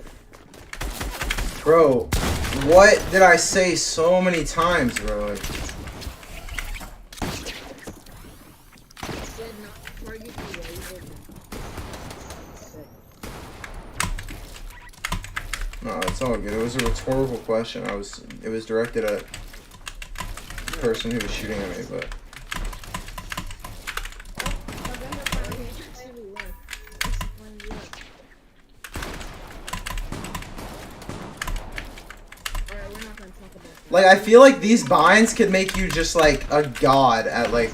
B: Bro, what did I say so many times, bro? Like, no, it's all good. It was a rhetorical question. It was directed at the person who was shooting at me, but... Like, I feel like these binds could make you just like a god at like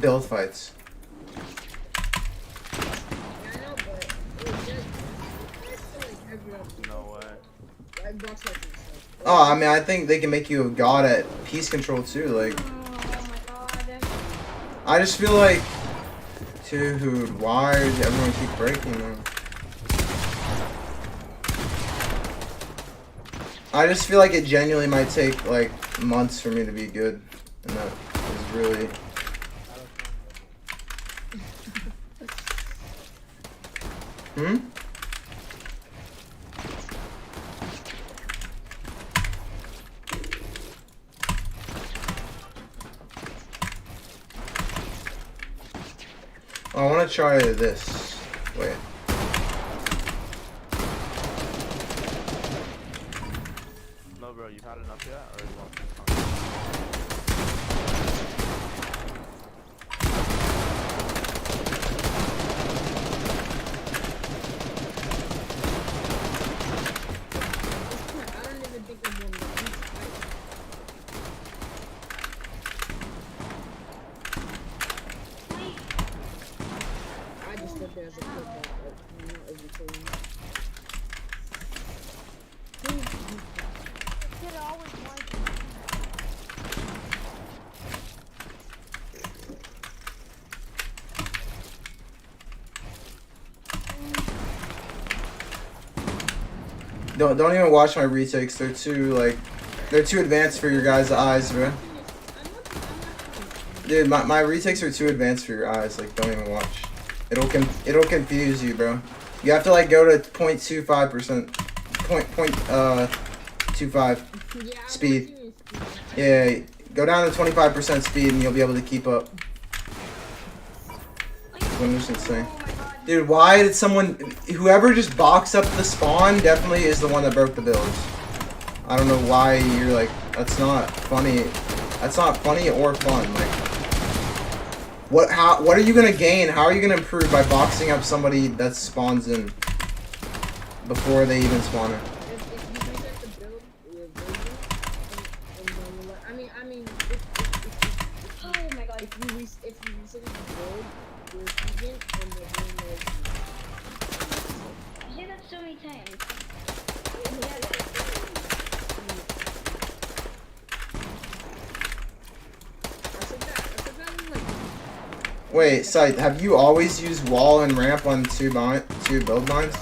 B: build fights.
J: No way.
B: Oh, I mean, I think they can make you a god at piece control too. Like, I just feel like, dude, why does everyone keep breaking them? I just feel like it genuinely might take like months for me to be good, and that is really. Hmm? I want to try this. Wait.
J: No, bro, you've had enough yet, or you want
G: I don't even think I'm one. I just stood there as a kid, but you know, every time.
I: Kid always wanted to.
B: Don't even watch my retakes. They're too advanced for your guys' eyes, bro. Dude, my retakes are too advanced for your eyes. Like, don't even watch. It'll confuse you, bro. You have to like go to 0.25%, 0.25 speed. Yeah, go down to 25% speed and you'll be able to keep up. I'm just insane. Dude, why did whoever just boxed up the spawn definitely is the one that broke the builds. I don't know why you're like, that's not funny. That's not funny or fun. Like, what are you gonna gain? How are you gonna improve by boxing up somebody that spawns in before they even spawn in?
G: Oh my god, if you reset the build, you're vegan and the game is.
C: I say that so many times.
B: Wait, Sight, have you always used wall and ramp on two build mines?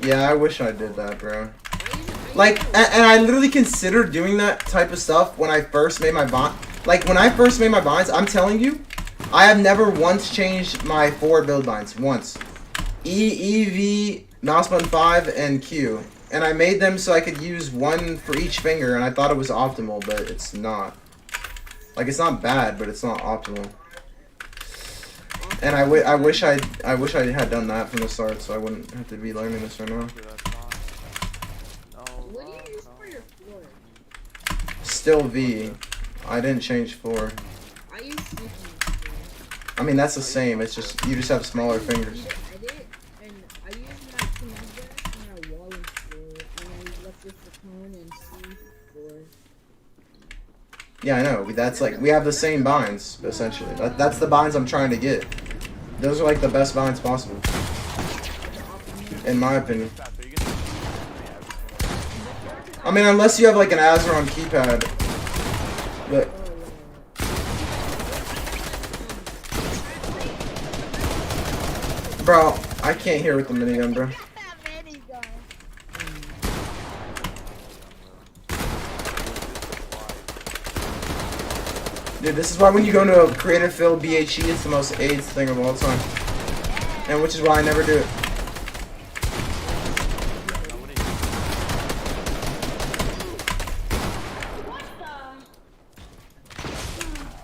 B: Yeah, I wish I did that, bro. Like, and I literally considered doing that type of stuff when I first made my bind. Like, when I first made my binds, I'm telling you, I have never once changed my 4 build binds. Once. E, V, mouse button 5, and Q. And I made them so I could use one for each finger, and I thought it was optimal, but it's not. Like, it's not bad, but it's not optimal. And I wish I had done that from the start, so I wouldn't have to be learning this right now.
G: What do you use for your floor?
B: Still V. I didn't change 4.
G: I use C.
B: I mean, that's the same. It's just you just have smaller fingers.
G: I did, and I use my TridentZ and my wall and floor, and I left it for cone and C for.
B: Yeah, I know. That's like we have the same binds essentially. That's the binds I'm trying to get. Those are like the best binds possible, in my opinion. I mean, unless you have like an Azeron keypad, but. Bro, I can't hear with the minigun, bro. Dude, this is why when you go into a creative field BHE, it's the most AIDS thing of all time. And which is why I never do it.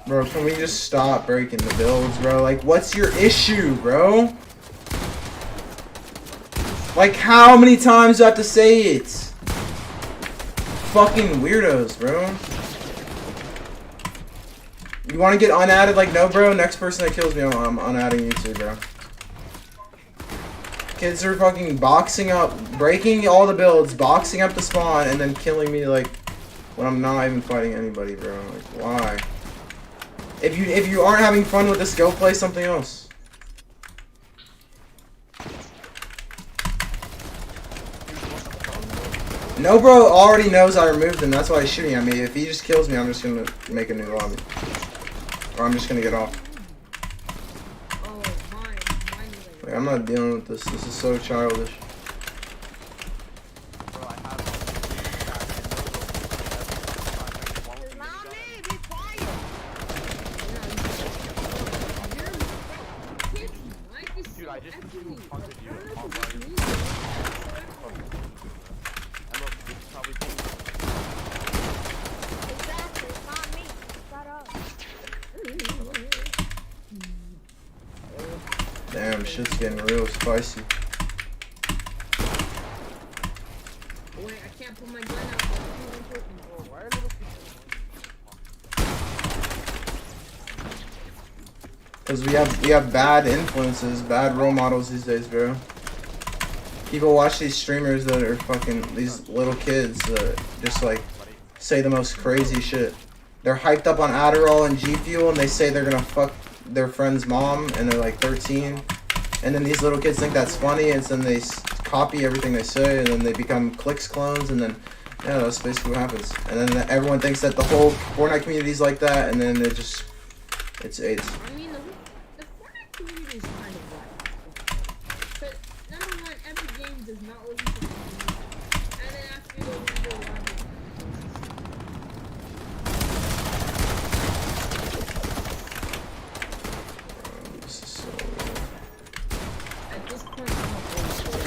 B: Bro, can we just stop breaking the builds, bro? Like, what's your issue, bro? Like, how many times do I have to say it? Fucking weirdos, bro. You want to get unadded? Like, no, bro. Next person that kills me, I'm unadding you too, bro. Kids are fucking boxing up, breaking all the builds, boxing up the spawn, and then killing me, like, when I'm not even fighting anybody, bro. Like, why? If you aren't having fun with this, go play something else. No, bro already knows I removed him. That's why he's shooting at me. If he just kills me, I'm just gonna make a new lobby. Or I'm just gonna get off. Like, I'm not dealing with this. This is so childish.
J: hunted you on while you and look, you probably think
I: Exactly, it's not me. Shut up.
B: Damn, shit's getting real spicy.
G: Wait, I can't put my gun out.
J: bro, why are little people
B: Cause we have bad influences, bad role models these days, bro. People watch these streamers that are fucking these little kids that just like say the most crazy shit. They're hyped up on Adderall and G Fuel, and they say they're gonna fuck their friend's mom, and they're like 13. And then these little kids think that's funny, and so then they copy everything they say, and then they become clicks clones, and then yeah, that's basically what happens. And then everyone thinks that the whole Fortnite community is like that, and then it just it's AIDS.
G: I mean, the Fortnite community is kind of black. But number one, every game does not listen to the community. And then after you go into a lot of
B: This is so...
G: at this point, I'm not really sure.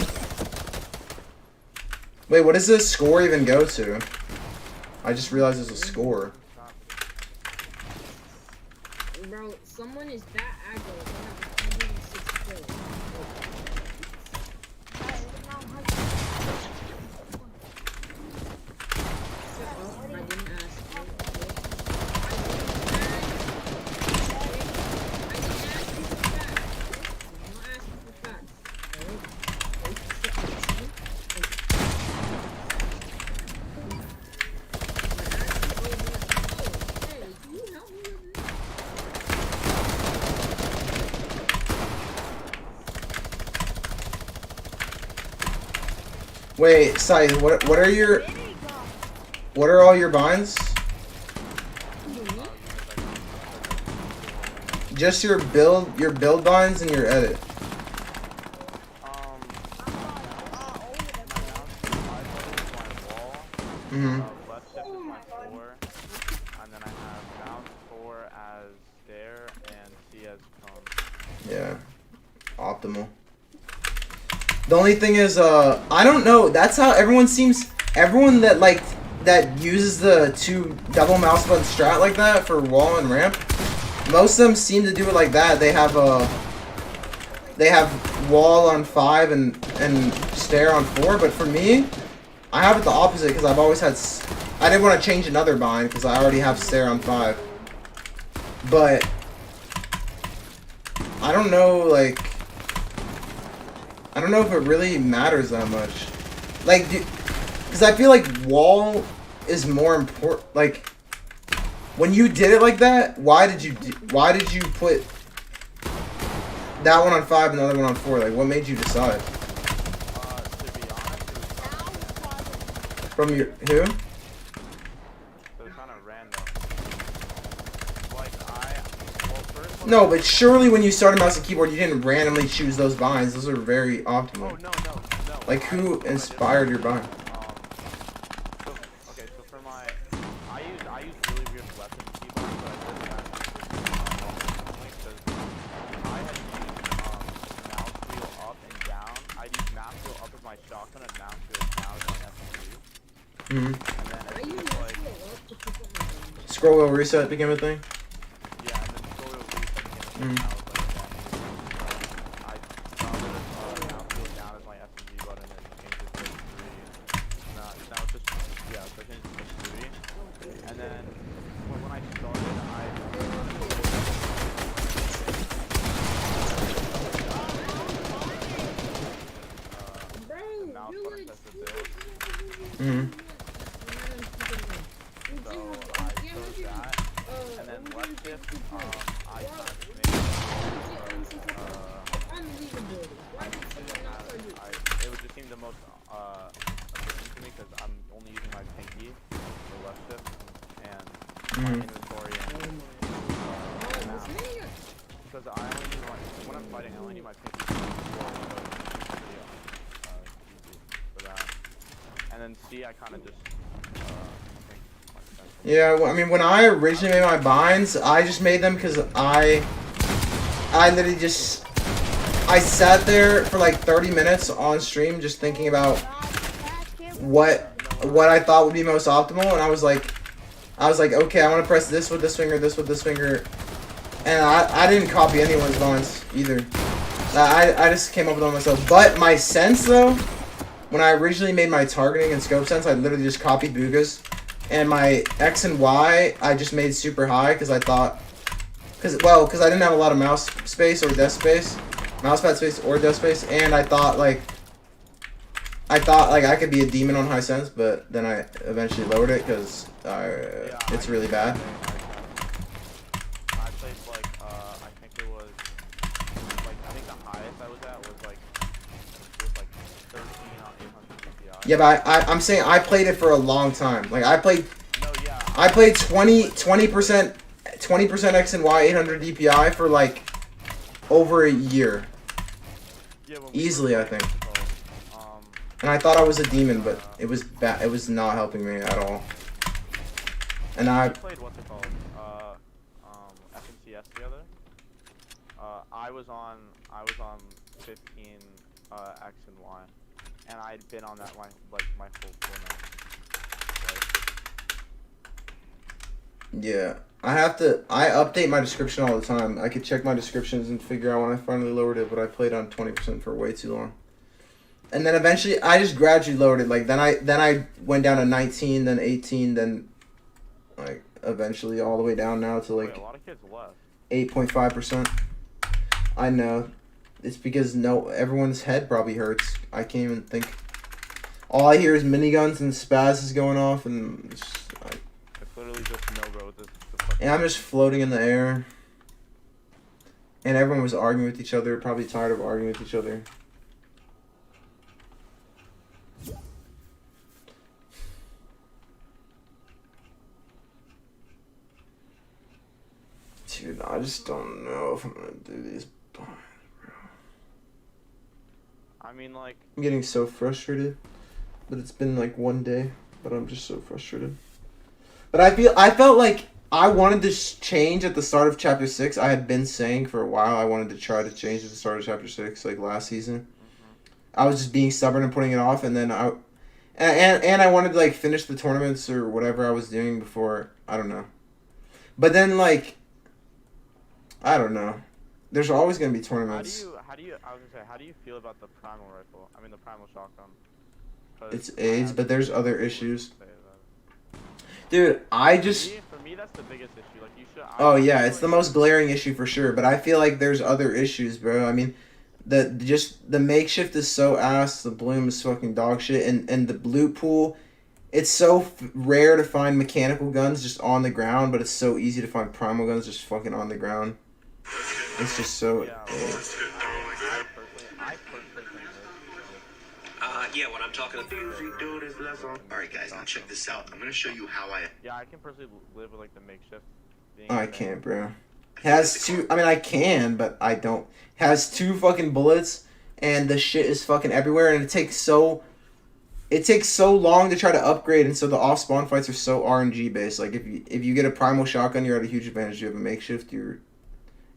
B: Wait, what does this score even go to? I just realized there's a score.
G: Bro, someone is that aggro. They have 106 kills. I didn't ask you. I didn't ask you for facts. I'm not asking for facts. Hey, can you help me with this?
B: Wait, Sai, what are all your binds? Just your build binds and your edit. Mm-hmm.
J: left shift is my 4, and then I have mouse 4 as stair and C as cone.
B: Yeah. Optimal. The only thing is, I don't know. That's how everyone that uses the 2 double mouse button strat like that for wall and ramp. Most of them seem to do it like that. They have wall on 5 and stair on 4. But for me, I have it the opposite because I've always had. I didn't want to change another bind because I already have stair on 5. But I don't know, like. I don't know if it really matters that much. Like, because I feel like wall is more important. Like, when you did it like that, why did you put that one on 5 and the other one on 4? Like, what made you decide?
J: To be honest, it was
B: From your who?
J: It was kind of random. Like first.
B: No, but surely when you started mouse and keyboard, you didn't randomly choose those binds. Those are very
J: Oh
B: optimal.
J: no.
B: Like, who inspired your bind?
J: Okay, so for my, I use really weird left and keyboard, but I did that because I had used mouse wheel up and down. I'd use mouse wheel up as my shotgun and mouse wheel down as my SMG.
B: Mm-hmm.
J: And then as soon as like,
B: Scroll wheel reset became a thing.
J: yeah, and then scroll wheel reset became a thing.
B: Mm.
J: I was like, I found it mouse wheel down as my SMG button and changed it to 3. Now it's just, yeah, so I changed it to 3. And then when I started, mouse button sets the build.
B: Mm-hmm.
J: So I chose that, and then left shift, I kind of made it would just seem the most efficient to me because I'm only using my pinky for left shift and my inventory and mouse. Because I only need when I'm fighting, I only need my pinky for for that. And then C, I kind of just
B: Yeah, well, I mean, when I originally made my binds, I just made them because I literally just, I I sat there for like 30 minutes on stream just thinking about what I thought would be most optimal, and I was like, okay, I want to press this with this finger, this with this finger, and I didn't copy anyone's vines either. I just came up with it myself. But my sense though, when I originally made my targeting and scope sense, I literally just copied Booga's, and my X and Y I just made super high because I thought, because I didn't have a lot of mouse space or desk space, mousepad space or desk space, and I thought like I could be a demon on high sense, but then I eventually lowered it because it's really bad.
J: I played like I think it was like I think the highest I was at was like 13 on 800 DPI.
B: Yeah, but I'm saying I played it for a long time. Like I played
J: No, yeah.
B: I played 20% X and Y 800 DPI for like over a year.
J: Yeah, when we
B: Easily,
J: were
B: I think.
J: um,
B: And I thought I was a demon, but it was bad. It was not helping me at all. And
J: I
B: I
J: played what's it called? FNCS together. I was on 15 X and Y, and I'd been on that my full format.
B: yeah, I update my description all the time. I could check my descriptions and figure out when I finally lowered it, but I played on 20% for way too long. And then eventually, I just gradually lowered it. Like then I went down to 19, then 18, then like eventually all the way down now to like
J: Wait, a lot of kids left.
B: 8.5%. I know. It's because everyone's head probably hurts. I can't even think. All I hear is miniguns and spazzes going off, and
J: It's literally just no, bro.
B: and I'm just floating in the air. And everyone was arguing with each other, probably tired of arguing with each other. Dude, I just don't know if I'm gonna do these.
J: I mean, like.
B: I'm getting so frustrated, but it's been like one day, but I'm just so frustrated. But I felt like I wanted to change at the start of Chapter 6. I had been saying for a while I wanted to try to change at the start of Chapter 6, like last season. I was just being stubborn and putting it off, and then I wanted to like finish the tournaments or whatever I was doing before. I don't know. But then like, I don't know. There's always gonna be tournaments.
J: How do you feel about the primal rifle? I mean the primal shotgun.
B: It's AIDS, but there's other issues. Dude,
J: For me, that's the biggest issue. Like you should.
B: Oh yeah, it's the most glaring issue for sure. But I feel like there's other issues, bro. I mean, the makeshift is so ass. The bloom is fucking dog shit, and the loot pool, it's so rare to find mechanical guns just on the ground, but it's so easy to find primal guns just fucking on the ground. It's just so.
J: Yeah,
K: yeah, what I'm talking about. Alright guys, now check this out. I'm gonna show you how I...
J: Yeah, I can personally live with like the makeshift.
B: I can't, bro. Has two, I mean I can, but I don't. Has 2 fucking bullets, and the shit is fucking everywhere, and it takes so long to try to upgrade, and so the off spawn fights are so RNG based. Like if you get a primal shotgun, you're at a huge advantage. You have a makeshift, you're,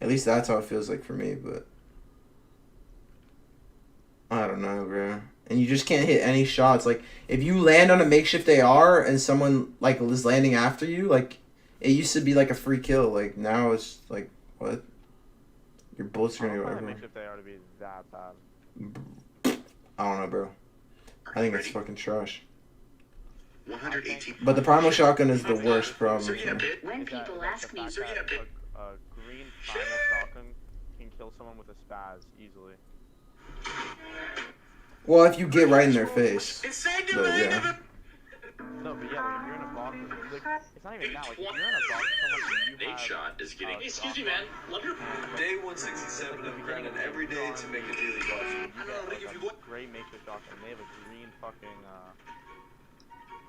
B: at least that's how it feels like for me, but I don't know, bro. And you just can't hit any shots. Like if you land on a makeshift AR and someone like is landing after you, like it used to be like a free kill. Like now it's like what? Your bullets are gonna go everywhere.
J: Makeshift AR to be that bad.
B: I don't know, bro. I think it's fucking trash.
K: 118.
B: But the primal shotgun is the worst problem.
L: When people ask me,
J: a green primal shotgun can kill someone with a spaz easily.
B: Well, if you get right in their face. But yeah.
J: No, but yeah, like if you're in a box, like, it's not even that. Like if you're in a box with someone and you have.
K: Shot is getting.
M: Excuse me, man. Love your.
K: Day 167 of grinding every day to make a daily boss.
J: I don't know, like if you want. Gray makeshift shotgun, they have a green fucking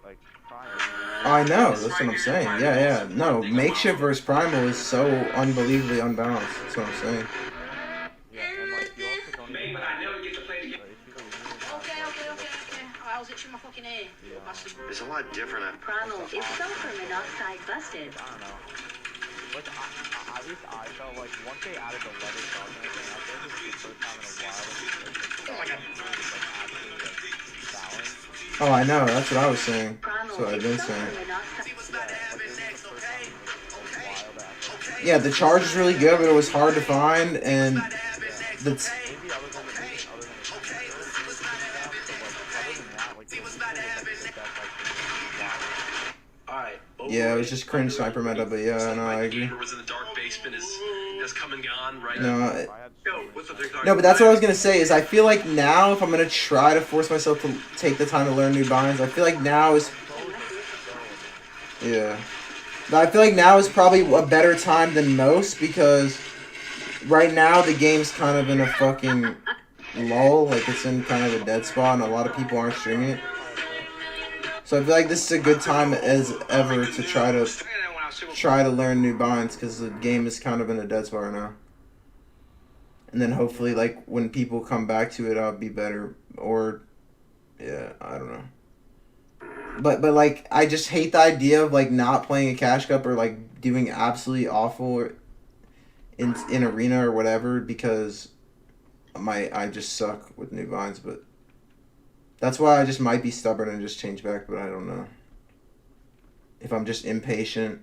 J: like primal.
B: I know, that's what I'm saying. Yeah. No, makeshift versus primal is so unbelievably unbalanced. That's what I'm saying.
J: Yeah, and like you also don't even
M: But I never get to play the game.
I: Okay. I was itching my fucking ear.
K: There's a lot different.
L: primal is sulfur monoxide busted.
J: I don't know. Like I at least I felt like once they added the leather charge and everything, I feel like this is the first time in a while that
B: Oh, I know. That's what I was saying. That's what I've been saying. Yeah, the charge is really good, but it was hard to find, and that's. Yeah, it was just cringe sniper meta, but yeah, no, I agree.
K: Was in the dark basement has come and gone, right?
B: No, but that's what I was gonna say. Is I feel like now, if I'm gonna try to force myself to take the time to learn new binds, I feel like now is. Yeah, but I feel like now is probably a better time than most because right now the game's kind of in a fucking lull, like it's in kind of a dead spot, and a lot of people aren't streaming it. So I feel like this is a good time as ever to try to learn new binds because the game is kind of in a dead spot right now. And then hopefully, like when people come back to it, I'll be better. Or, yeah, I don't know. But like I just hate the idea of like not playing a cash cup or like doing absolutely awful in arena or whatever because I just suck with new binds, but. That's why I just might be stubborn and just change back, but I don't know. If I'm just impatient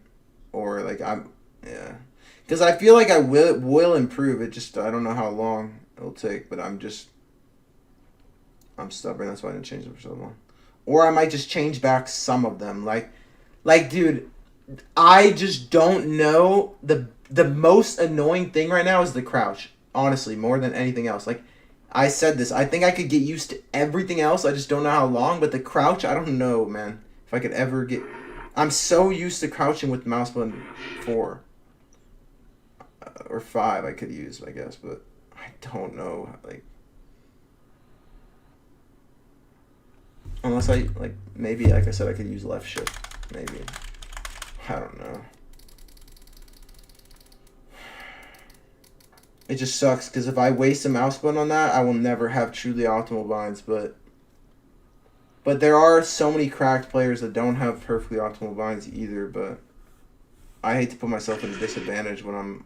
B: or like yeah. Because I feel like I will improve. It just, I don't know how long it'll take, but I'm stubborn. That's why I didn't change them for so long. Or I might just change back some of them. Like dude, I just don't know. The most annoying thing right now is the crouch. Honestly, more than anything else. Like, I said this. I think I could get used to everything else. I just don't know how long. But the crouch, I don't know, man. If I could ever get... I'm so used to crouching with mouse button 4. Or 5 I could use, I guess. But I don't know. Like... Unless I, like, maybe, like I said, I could use left shift. Maybe. I don't know. It just sucks because if I waste a mouse button on that, I will never have truly optimal binds. But there are so many cracked players that don't have perfectly optimal binds either. But I hate to put myself at a disadvantage when I'm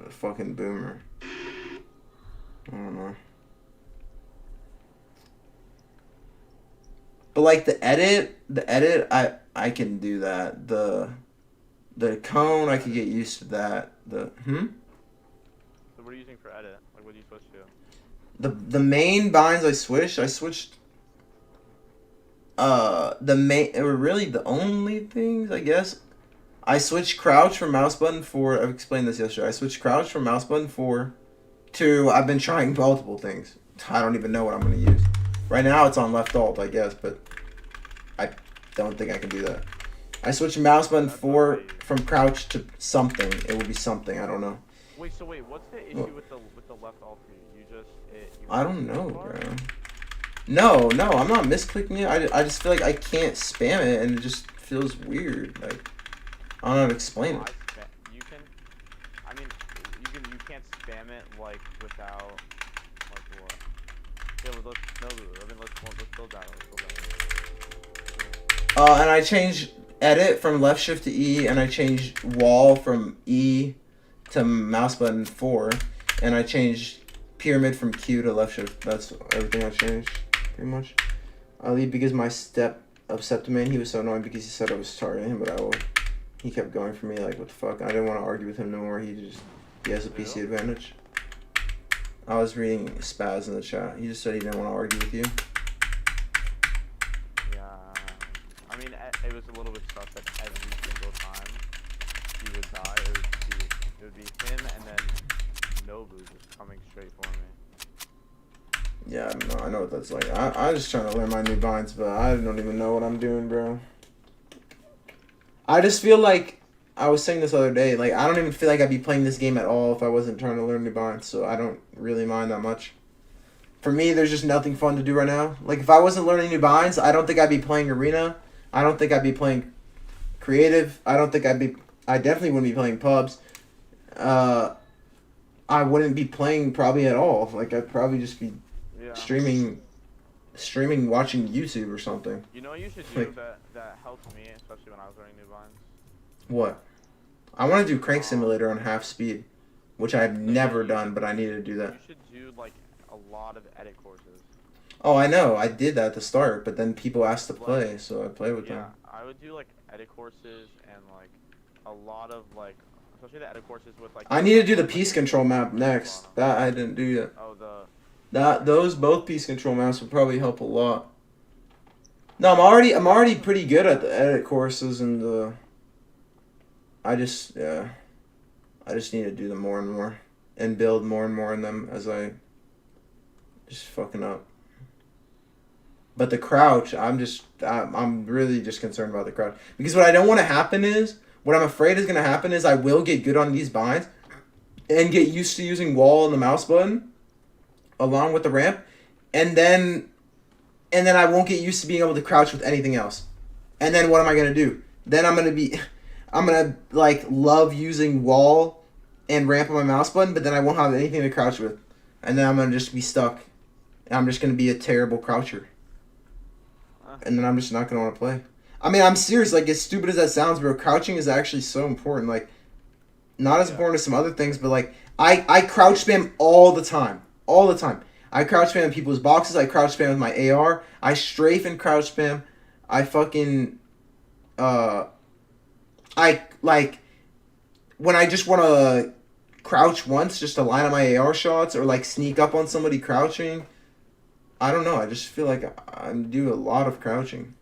B: a fucking boomer. I don't know. But like the edit, I can do that. The cone, I could get used to that.
J: What are you using for edit? Like, what do you switch to?
B: The main binds I switched really the only things, I guess. I switched crouch from mouse button 4. I've explained this yesterday. I switched crouch from mouse button 4 to I've been trying multiple things. I don't even know what I'm going to use. Right now it's on left alt, I guess, but I don't think I can do that. I switched mouse button 4 from crouch to something. It will be something, I don't know.
J: Wait, what's the issue with the left alt for you?
B: I don't know, bro. No, I'm not misclicking it. I just feel like I can't spam it, and it just feels weird. Like I don't know how to explain it.
J: You can't spam it like without like what? Yeah, let's build that.
B: And I changed edit from left shift to E, and I changed wall from E to mouse button 4, and I changed pyramid from Q to left shift. That's everything I changed, pretty much. I leave because my step of Septiman, he was so annoying because he said I was targeting him, but he kept going for me, like, what the fuck? I didn't want to argue with him no more. He has a PC advantage. I was reading Spaz in the chat. He just said he didn't want to argue with you.
J: Yeah, I mean, it was a little bit tough that every single time he would die, it would be him and then Nobu just coming straight for me.
B: Yeah, I know what that's like. I'm just trying to learn my new binds, but I don't even know what I'm doing, bro. I just feel like, I was saying this other day, like, I don't even feel like I'd be playing this game at all if I wasn't trying to learn new binds, so I don't really mind that much. For me, there's just nothing fun to do right now. Like, if I wasn't learning new binds, I don't think I'd be playing Arena. I don't think I'd be playing Creative. I definitely wouldn't be playing Pubs. I wouldn't be playing probably at all. Like, I'd probably just be streaming, watching YouTube or something.
J: You know what you should do that helps me, especially when I was learning new binds?
B: What? I want to do Crank Simulator on half speed, which I've never done, but I need to do that.
J: You should do like a lot of edit courses.
B: Oh, I know. I did that at the start, but then people asked to play, so I play with them.
J: I would do like edit courses and like a lot of like, especially the edit courses with like.
B: I need to do the piece control map next. That I didn't do yet.
J: Oh,
B: Those both piece control maps would probably help a lot. No, I'm already pretty good at the edit courses and the. I just need to do them more and more, and build more and more in them as I. Just fucking up. But the crouch, I'm really just concerned about the crouch. Because what I don't want to happen is, what I'm afraid is going to happen is I will get good on these binds and get used to using wall and the mouse button along with the ramp. And then I won't get used to being able to crouch with anything else. And then what am I going to do? Then I'm going to like love using wall and ramp on my mouse button, but then I won't have anything to crouch with. And then I'm going to just be stuck. And I'm just going to be a terrible croucher. And then I'm just not going to want to play. I mean, I'm serious. Like, as stupid as that sounds, bro, crouching is actually so important. Like, not as important as some other things, but, like, I crouch spam all the time. All the time. I crouch spam in people's boxes. I crouch spam with my AR. I strafe and crouch spam. I fucking... when I just want to crouch once just to line up my AR shots or, like, sneak up on somebody crouching... I don't know. I just feel like I do a lot of crouching.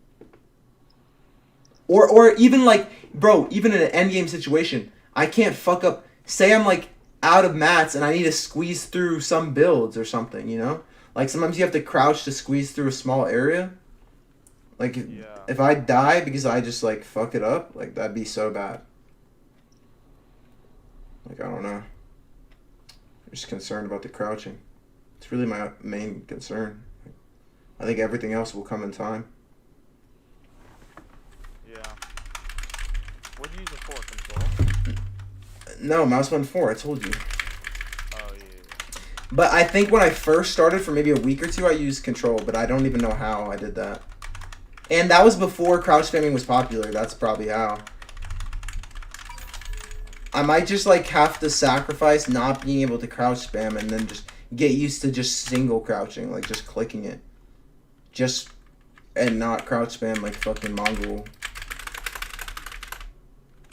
B: Or even like, bro, even in an endgame situation, I can't fuck up. Say I'm like out of mats and I need to squeeze through some builds or something, you know? Like sometimes you have to crouch to squeeze through a small area. Like if I die because I just like fuck it up, like that'd be so bad. Like I don't know. I'm just concerned about the crouching. It's really my main concern. I think everything else will come in time.
J: Yeah. What do you use it for? Control?
B: No, mouse button 4, I told you.
J: Oh, yeah.
B: But I think when I first started for maybe a week or two, I used control, but I don't even know how I did that. And that was before crouch spamming was popular. That's probably how. I might just like have to sacrifice not being able to crouch spam and then just get used to just single crouching, like just clicking it. And not crouch spam like fucking Mongol.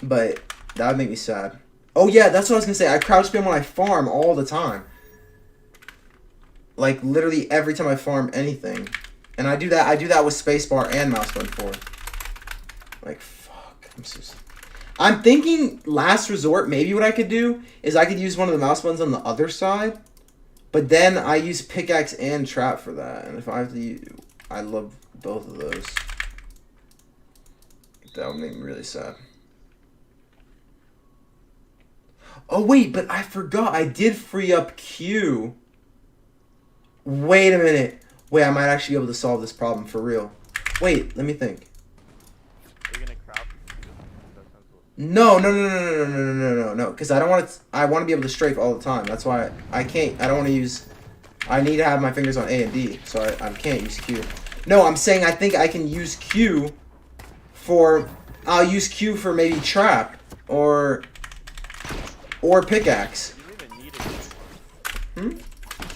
B: But that would make me sad. Oh yeah, that's what I was gonna say. I crouch spam when I farm all the time. Like literally every time I farm anything. And I do that with spacebar and mouse button 4. Like fuck. I'm thinking last resort, maybe what I could do is I could use one of the mouse buttons on the other side. But then I use pickaxe and trap for that. And if I have to use, I love both of those. That would make me really sad. Oh wait, but I forgot. I did free up Q. Wait a minute. Wait, I might actually be able to solve this problem for real. Wait, let me think.
J: Are you gonna crouch?
B: No. Because I don't want to. I want to be able to strafe all the time. That's why I can't. I don't want to use. I need to have my fingers on A and D, so I can't use Q. No, I'm saying I think I can use Q for. I'll use Q for maybe trap or pickaxe.
J: You don't even need it.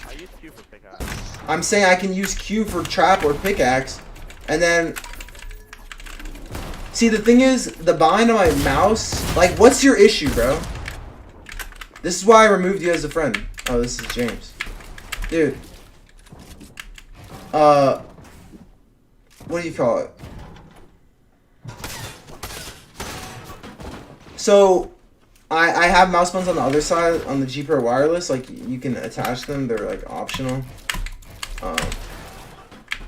J: I use Q for pickaxe.
B: I'm saying I can use Q for trap or pickaxe, and then. See, the thing is, the bind on my mouse. Like, what's your issue, bro? This is why I removed you as a friend. Oh, this is James. Dude. What do you call it? So, I have mouse buttons on the other side, on the G Pro wireless. Like, you can attach them. They're, like, optional.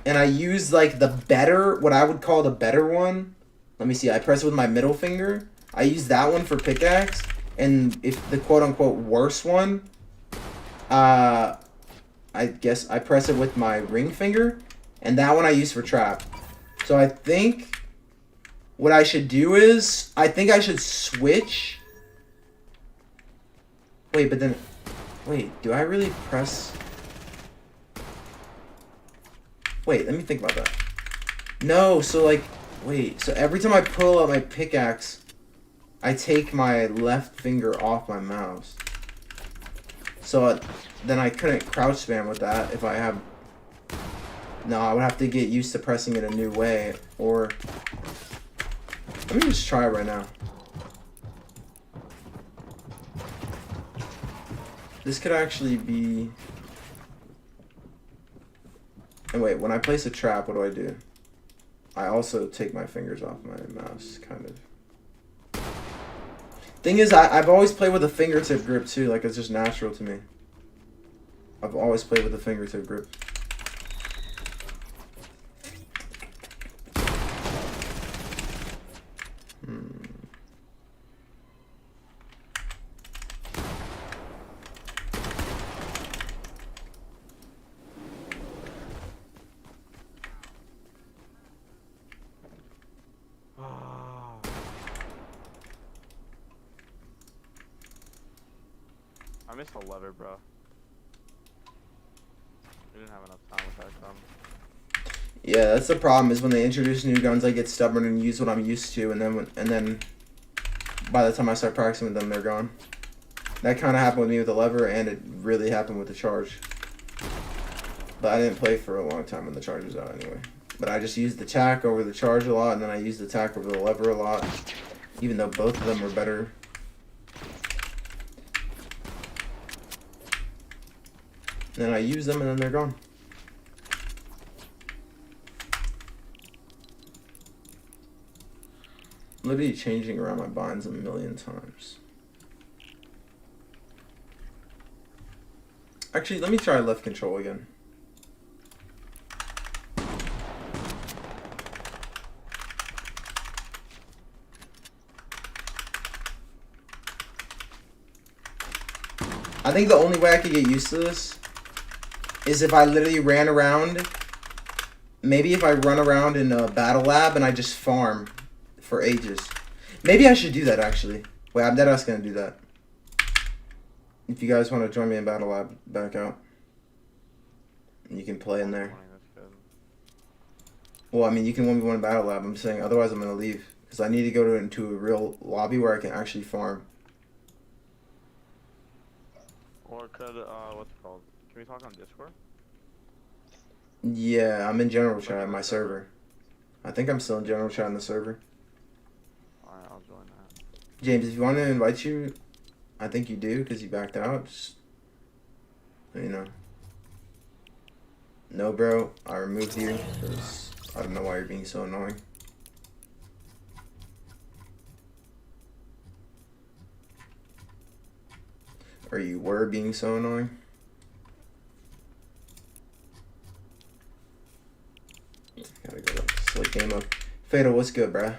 B: And I use, like, the better, what I would call the better one. Let me see. I press it with my middle finger. I use that one for pickaxe. And if the quote-unquote worse one, I guess I press it with my ring finger. And that one I use for trap. So I think what I should do is, I think I should switch. Wait, but then, wait, do I really press? Wait, let me think about that. No, so like, wait, so every time I pull out my pickaxe, I take my left finger off my mouse. So then I couldn't crouch spam with that if I have... No, I would have to get used to pressing it a new way, or... Let me just try it right now. This could actually be... And wait, when I place a trap, what do? I also take my fingers off my mouse, kind of. Thing is, I've always played with a fingertip grip too, like it's just natural to me. I've always played with a fingertip grip.
J: I missed the lever, bro. We didn't have enough time with that gun.
B: Yeah, that's the problem. Is when they introduce new guns, I get stubborn and use what I'm used to, and then by the time I start practicing with them, they're gone. That kind of happened with me with the lever, and it really happened with the charge. But I didn't play for a long time when the charge was out anyway. But I just used the tack over the charge a lot, and then I used the tack over the lever a lot, even though both of them were better. Then I use them and then they're gone. Literally changing around my binds a million times. Actually, let me try left control again. I think the only way I could get used to this is if I literally ran around, maybe if I run around in a battle lab and I just farm for ages. Maybe I should do that actually. Wait, I'm dead ass gonna do that. If you guys want to join me in battle lab, back out. You can play in there. Well, I mean, you can 1v1 battle lab, I'm saying, otherwise I'm gonna leave. Because I need to go into a real lobby where I can actually farm.
J: Or could, what's it called? Can we talk on Discord?
B: Yeah, I'm in general chat on my server. I think I'm still in general chat on the server.
J: Alright, I'll join that.
B: James, if you want to invite you, I think you do because you backed out. Just, you know. No, bro, I removed you because I don't know why you're being so annoying. Or you were being so annoying. Gotta go to slick game up. Fatal, what's good, bruh?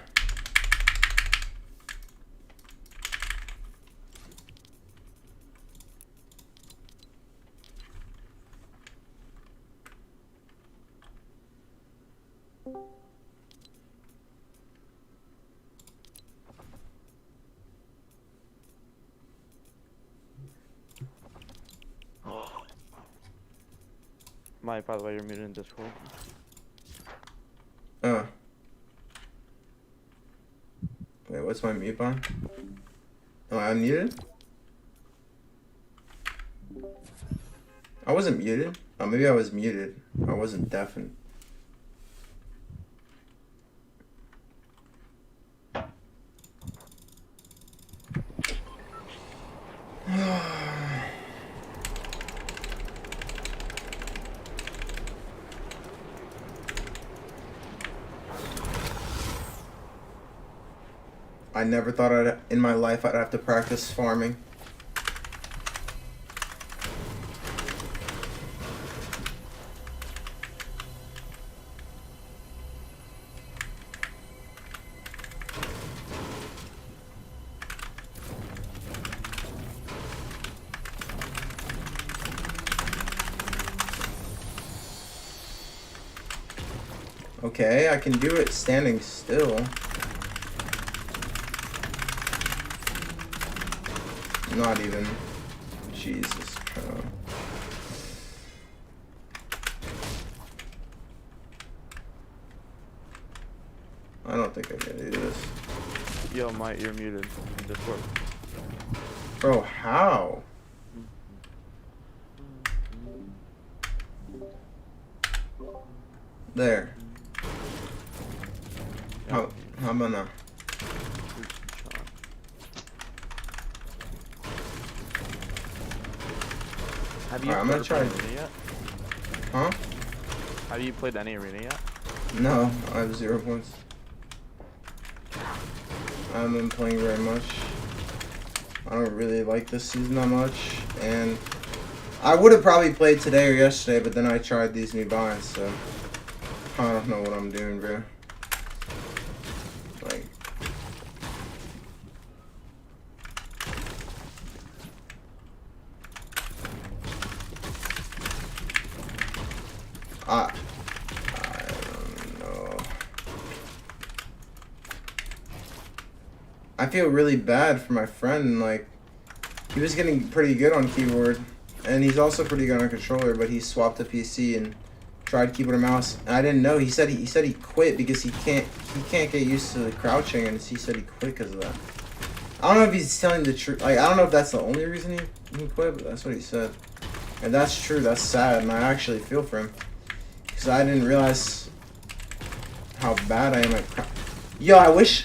J: Mike, by the way, you're muted in Discord.
B: Wait, what's my mute button? Am I unmuted? I wasn't muted. Oh, maybe I was muted. I wasn't deafened. I never thought in my life I'd have to practice farming. Okay, I can do it standing still. Not even. Jesus Christ. I don't think I can do this.
J: Yo, Mike, you're muted in Discord.
B: Bro, how? There. How about now?
J: Have you
B: I'm gonna try.
J: played Arena yet?
B: Huh?
J: Have you played any Arena yet?
B: No, I have 0 points. I haven't been playing very much. I don't really like this season that much, and I would have probably played today or yesterday, but then I tried these new binds, so I don't know what I'm doing, bro. Like, I don't know. I feel really bad for my friend. Like, he was getting pretty good on keyboard, and he's also pretty good on controller, but he swapped to PC and tried keyboard and mouse. And I didn't know. He said he quit because he can't get used to the crouching, and he said he quit because of that. I don't know if he's telling the truth. Like, I don't know if that's the only reason he quit, but that's what he said. And that's true. That's sad, and I actually feel for him because I didn't realize how bad I am at crouch. Yo, I wish.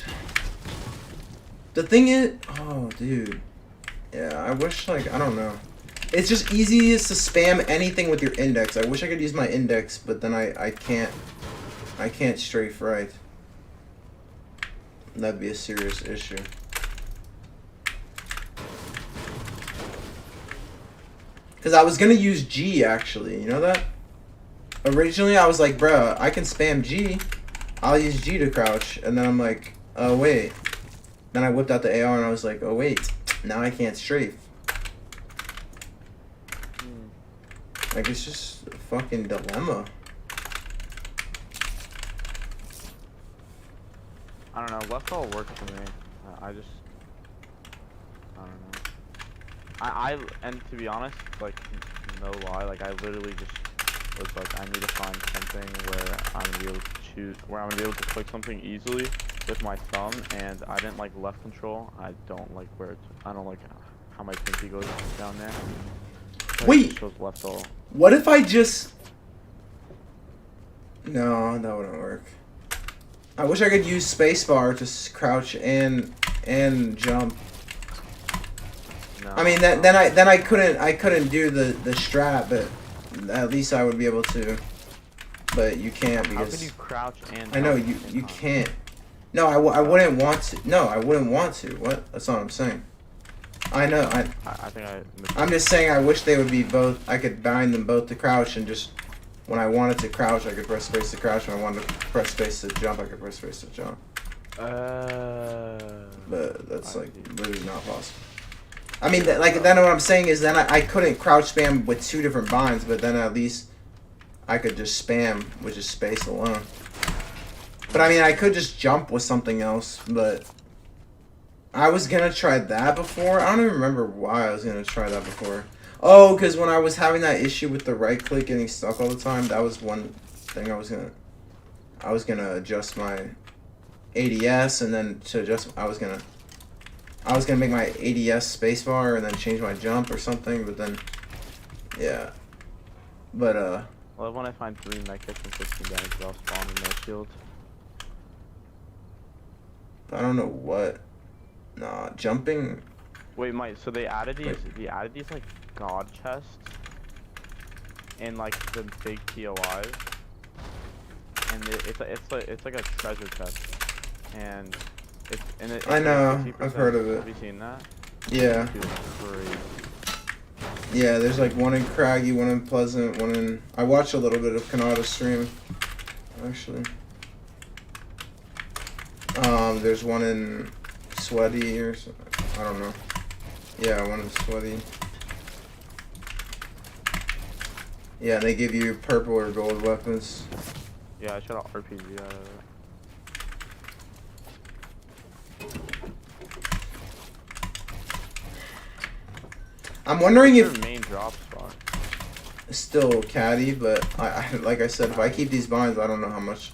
B: The thing is, oh, dude. Yeah, I wish, like, I don't know. It's just easiest to spam anything with your index. I wish I could use my index, but then I can't strafe right. That'd be a serious issue. Because I was going to use G, actually. You know that? Originally, I was like, bruh, I can spam G. I'll use G to crouch. And then I'm like, oh, wait. Then I whipped out the AR and I was like, oh, wait. Now I can't strafe. Like, it's just a fucking dilemma.
J: I don't know. Left all works for me. I don't know. And to be honest, like, no lie, like, I literally just was like, I need to find something where I'm gonna be able to choose, where I'm gonna be able to click something easily with my thumb, and I didn't like left control. I don't like where it's, I don't like how my pinky goes down there. Like,
B: wait!
J: It shows left all.
B: What if I just... No, that wouldn't work. I wish I could use spacebar to crouch and jump.
J: No,
B: I mean, then I couldn't do the strap, but at least I would be able to. But you can't because.
J: How can you crouch and?
B: I know you can't. No, I wouldn't want to. No, I wouldn't want to. What? That's not what I'm saying. I know. I
J: think
B: I'm just saying I wish they would be both. I could bind them both to crouch and just when I wanted to crouch, I could press space to crouch. When I wanted to press space to jump, I could press space to jump. But that's like literally not possible. I mean, then what I'm saying is then I couldn't crouch spam with two different binds, but then at least I could just spam with just space alone. But I mean, I could just jump with something else, but I was gonna try that before. I don't even remember why I was gonna try that before. Oh, because when I was having that issue with the right click getting stuck all the time, that was one thing I was gonna adjust my ADS, and then to adjust, I was gonna make my ADS spacebar and then change my jump or something, but then, yeah. But,
J: well, when I find 3 medkits and 15 damage, I'll spawn in no shield.
B: I don't know what. Nah, jumping.
J: Wait, Mike, so they added these, like, god chests in, like, the big POIs. And it's like a treasure chest. And it's
B: I know,
J: like
B: I've heard of it.
J: Have you seen that?
B: Yeah.
J: Dude, crazy.
B: Yeah, there's like one in Craggy, one in Pleasant, one in... I watched a little bit of Kanata's stream, actually. There's one in Sweaty or something. I don't know. Yeah, one in Sweaty. Yeah, they give you purple or gold weapons.
J: Yeah, I shot an RPG out of it.
B: I'm wondering
J: What's
B: if
J: your main drop spot?
B: Still caddy, but like I said, if I keep these binds, I don't know how much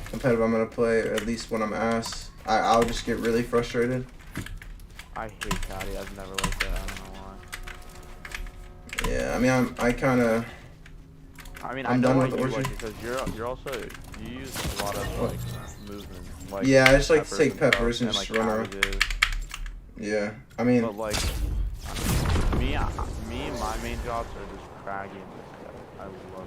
B: competitive I'm gonna play. At least when I'm asked. I'll just get really frustrated.
J: I hate Caddy. I've never liked that. I don't know why.
B: Yeah, I mean, I kind of.
J: I mean,
B: I'm
J: I know
B: done
J: why
B: with the
J: you
B: orchard.
J: like it because you're also you use a lot of like movement. Like
B: Yeah, I just like to take
J: and
B: peppers
J: stuff
B: and just
J: like
B: run around.
J: cabbages.
B: Yeah, I mean.
J: But like me, my main jobs are just craggy and this guy. I love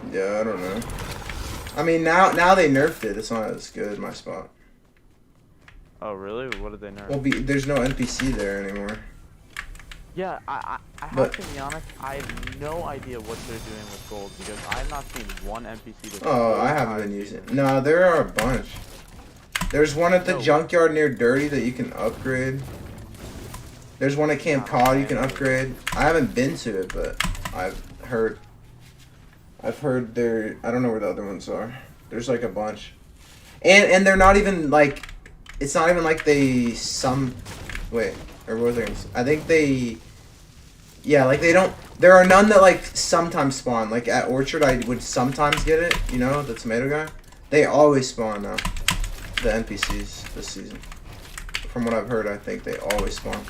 J: this.
B: Yeah, I don't know. I mean, now they nerfed it. It's not as good, my spot.
J: Oh really? What did they nerf?
B: Well, there's no NPC there anymore.
J: Yeah, I have to be honest, I have no idea what they're doing with gold because I have not seen one NPC that's
B: Oh, I haven't been using it. No, there are a bunch. There's one at the junkyard near Dirty that you can upgrade. There's one at Camp Cod you can upgrade. I haven't been to it, but I've heard there. I don't know where the other ones are. There's like a bunch, and they're not even like. It's not even like they wait, or what was I gonna say? I think they. Yeah, like they don't. There are none that like sometimes spawn. Like at Orchard, I would sometimes get it. You know, the tomato guy. They always spawn now. The NPCs this season. From what I've heard, I think they always spawn.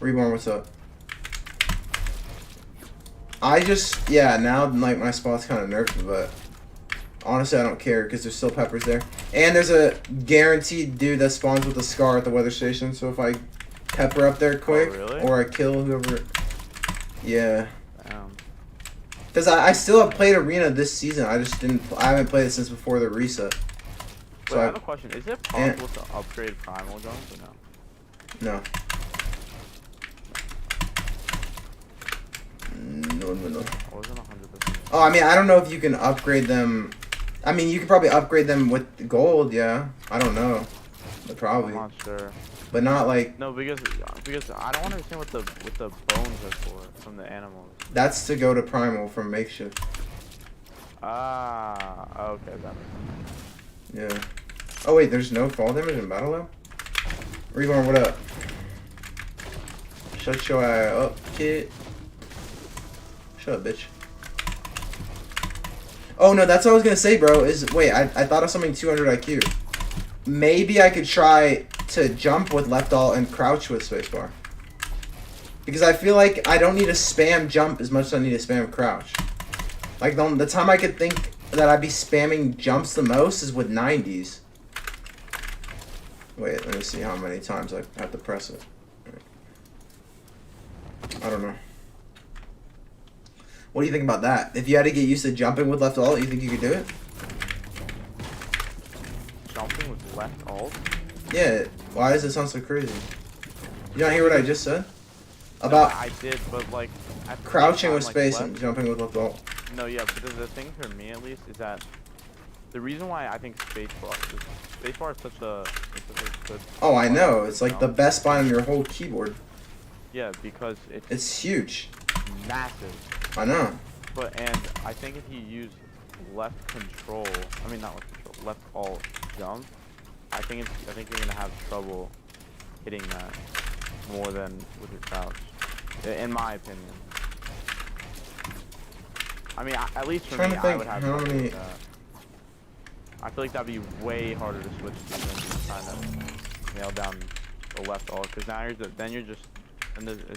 B: Reborn, what's up? Now like my spot's kind of nerfed, but honestly I don't care because there's still peppers there. And there's a guaranteed dude that spawns with a scar at the weather station, so if I pepper up there quick, or I kill whoever... Yeah. Because I still have played Arena this season, I haven't played it since before the reset.
J: So I have a question, is it possible to upgrade primal guns or no?
B: No. No.
J: I wasn't 100%.
B: Oh, I mean, I don't know if you can upgrade them. I mean, you could probably upgrade them with gold, yeah. I don't know. But probably.
J: I'm not sure.
B: But not like...
J: No, because I don't understand what the bones are for from the animals.
B: That's to go to primal from makeshift.
J: Ah, okay, that makes sense.
B: Yeah. Oh wait, there's no fall damage in battle though? Reborn, what up? Shut your eye up, kid. Shut up, bitch. Oh no, that's what I was gonna say, bro. Wait, I thought of something 200 IQ. Maybe I could try to jump with left alt and crouch with spacebar. Because I feel like I don't need to spam jump as much as I need to spam crouch. Like the time I could think that I'd be spamming jumps the most is with 90s. Wait, let me see how many times I have to press it. I don't know. What do you think about that? If you had to get used to jumping with left alt, you think you could do it?
J: Jumping with left alt?
B: Yeah. Why does it sound so crazy? You don't hear what I just said? About
J: no, I did, but like
B: crouching with space and jumping with left alt.
J: No, yeah, but the thing for me at least is that the reason why I think spacebar is such a good.
B: Oh, I know. It's like the best button on your whole keyboard.
J: Yeah, because
B: it's huge.
J: Massive.
B: I know.
J: And I think if you use left control, I mean not left control, left alt jump, I think you're gonna have trouble hitting that more than with your crouch, in my opinion. I mean, at least for me, I would have trouble with that. I feel like that'd be way harder to switch to than just trying to nail down the left alt, because now it's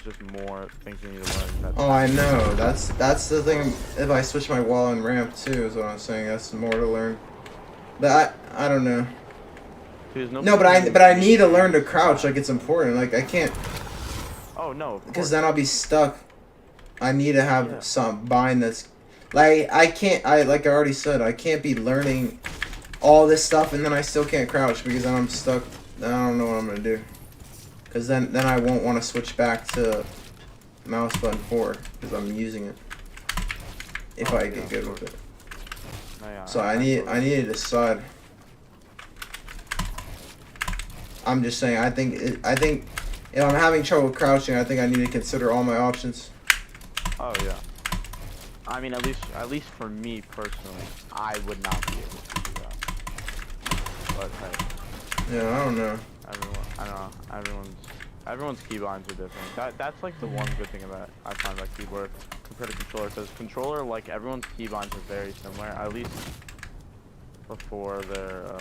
J: just more things you need to learn.
B: Oh, I know. That's the thing. If I switch my wall and ramp too, is what I'm saying. That's more to learn. But I don't know. No, but I need to learn to crouch. Like it's important. Like I can't.
J: Oh no.
B: Because then I'll be stuck. I need to have some bind that's. Like I can't. Like I already said, I can't be learning all this stuff and then I still can't crouch because then I'm stuck. I don't know what I'm gonna do. Because then I won't want to switch back to mouse button 4 because I'm using it. If I get good with it. So I need to decide. I'm just saying. I think if I'm having trouble crouching, I think I need to consider all my options.
J: Oh yeah. I mean, at least for me personally, I would not be able to do that. But hey.
B: Yeah, I don't know.
J: Everyone's Everyone's keybinds are different. That's like the one good thing about I find about keyboard compared to controller. Because controller, like everyone's keybinds are very similar. At least before they're.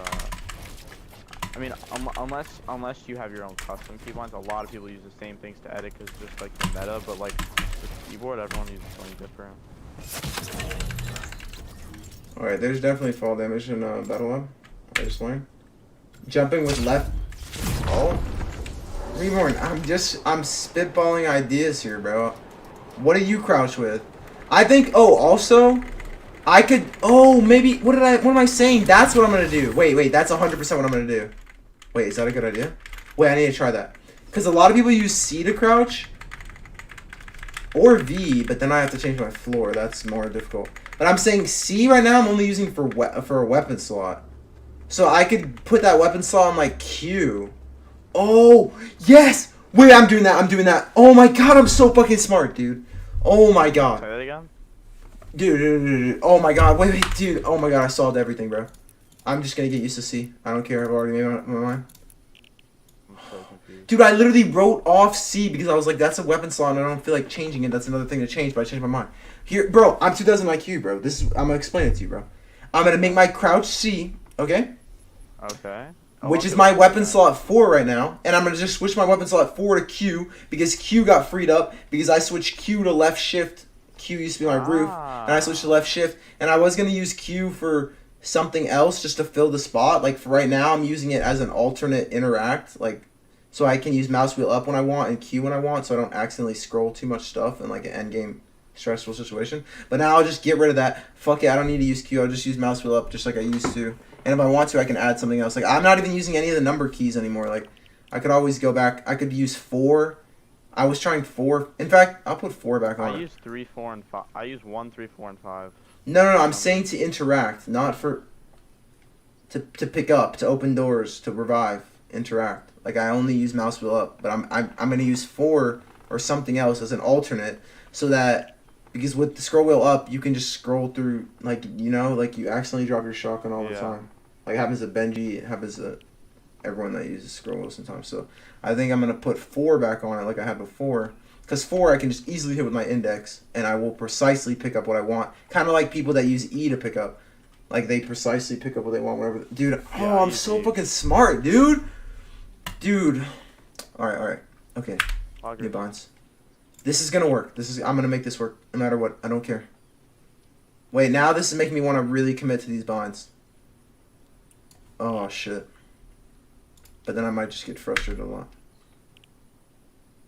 J: I mean, unless you have your own custom keybinds, a lot of people use the same things to edit because it's just like the meta. But like with keyboard, everyone uses something different.
B: All right, there's definitely fall damage in Battle Lab. I just learned. Jumping with left. Oh. Reborn, I'm spitballing ideas here, bro. What do you crouch with? I think, oh, also, I could, oh, maybe, what am I saying? That's what I'm going to do. Wait, that's 100% what I'm going to do. Wait, is that a good idea? Wait, I need to try that. Because a lot of people use C to crouch. Or V, but then I have to change my floor. That's more difficult. But I'm saying C right now I'm only using for a weapon slot. So I could put that weapon slot on like Q. Oh, yes! Wait, I'm doing that. Oh my god, I'm so fucking smart, dude. Oh my god.
J: Say that again?
B: Dude. Oh my god, wait, dude. Oh my god, I solved everything, bro. I'm just gonna get used to C. I don't care, I've already made my mind.
J: I'm so confused.
B: Dude, I literally wrote off C because I was like, that's a weapon slot and I don't feel like changing it. That's another thing to change, but I changed my mind. Here, bro, I'm 2000 IQ, bro. I'm gonna explain it to you, bro. I'm gonna make my crouch C, okay?
J: Okay.
B: Which is my weapon slot 4 right now. And I'm going to just switch my weapon slot 4 to Q because Q got freed up because I switched Q to left shift. Q used to be my roof. And I switched to left shift. And I was going to use Q for something else just to fill the spot. Like for right now, I'm using it as an alternate interact. Like, so I can use mouse wheel up when I want and Q when I want so I don't accidentally scroll too much stuff in like an end game stressful situation. But now I'll just get rid of that. Fuck it, I don't need to use Q. I'll just use mouse wheel up just like I used to. And if I want to, I can add something else. Like, I'm not even using any of the number keys anymore. Like, I could always go back. I could use 4. I was trying 4. In fact, I'll put 4 back on.
J: I use 3, 4, and 5. I use 1, 3, 4, and 5.
B: No. I'm saying to interact, not for... To pick up, to open doors, to revive, interact. Like, I only use mouse wheel up. But I'm going to use 4 or something else as an alternate so that... Because with the scroll wheel up, you can just scroll through, like, you know, like you accidentally drop your shotgun all the time. Like, it happens to Benji, it happens to everyone that uses scroll wheel sometimes. So, I think I'm going to put 4 back on it like I had before. Because 4 I can just easily hit with my index, and I will precisely pick up what I want. Kind of like people that use E to pick up. Like, they precisely pick up what they want, whatever. Dude, oh, I'm so fucking smart, dude. Dude. Alright. Okay. New bonds. This is gonna work. I'm gonna make this work no matter what. I don't care. Wait, now this is making me want to really commit to these binds. Oh shit. But then I might just get frustrated a lot.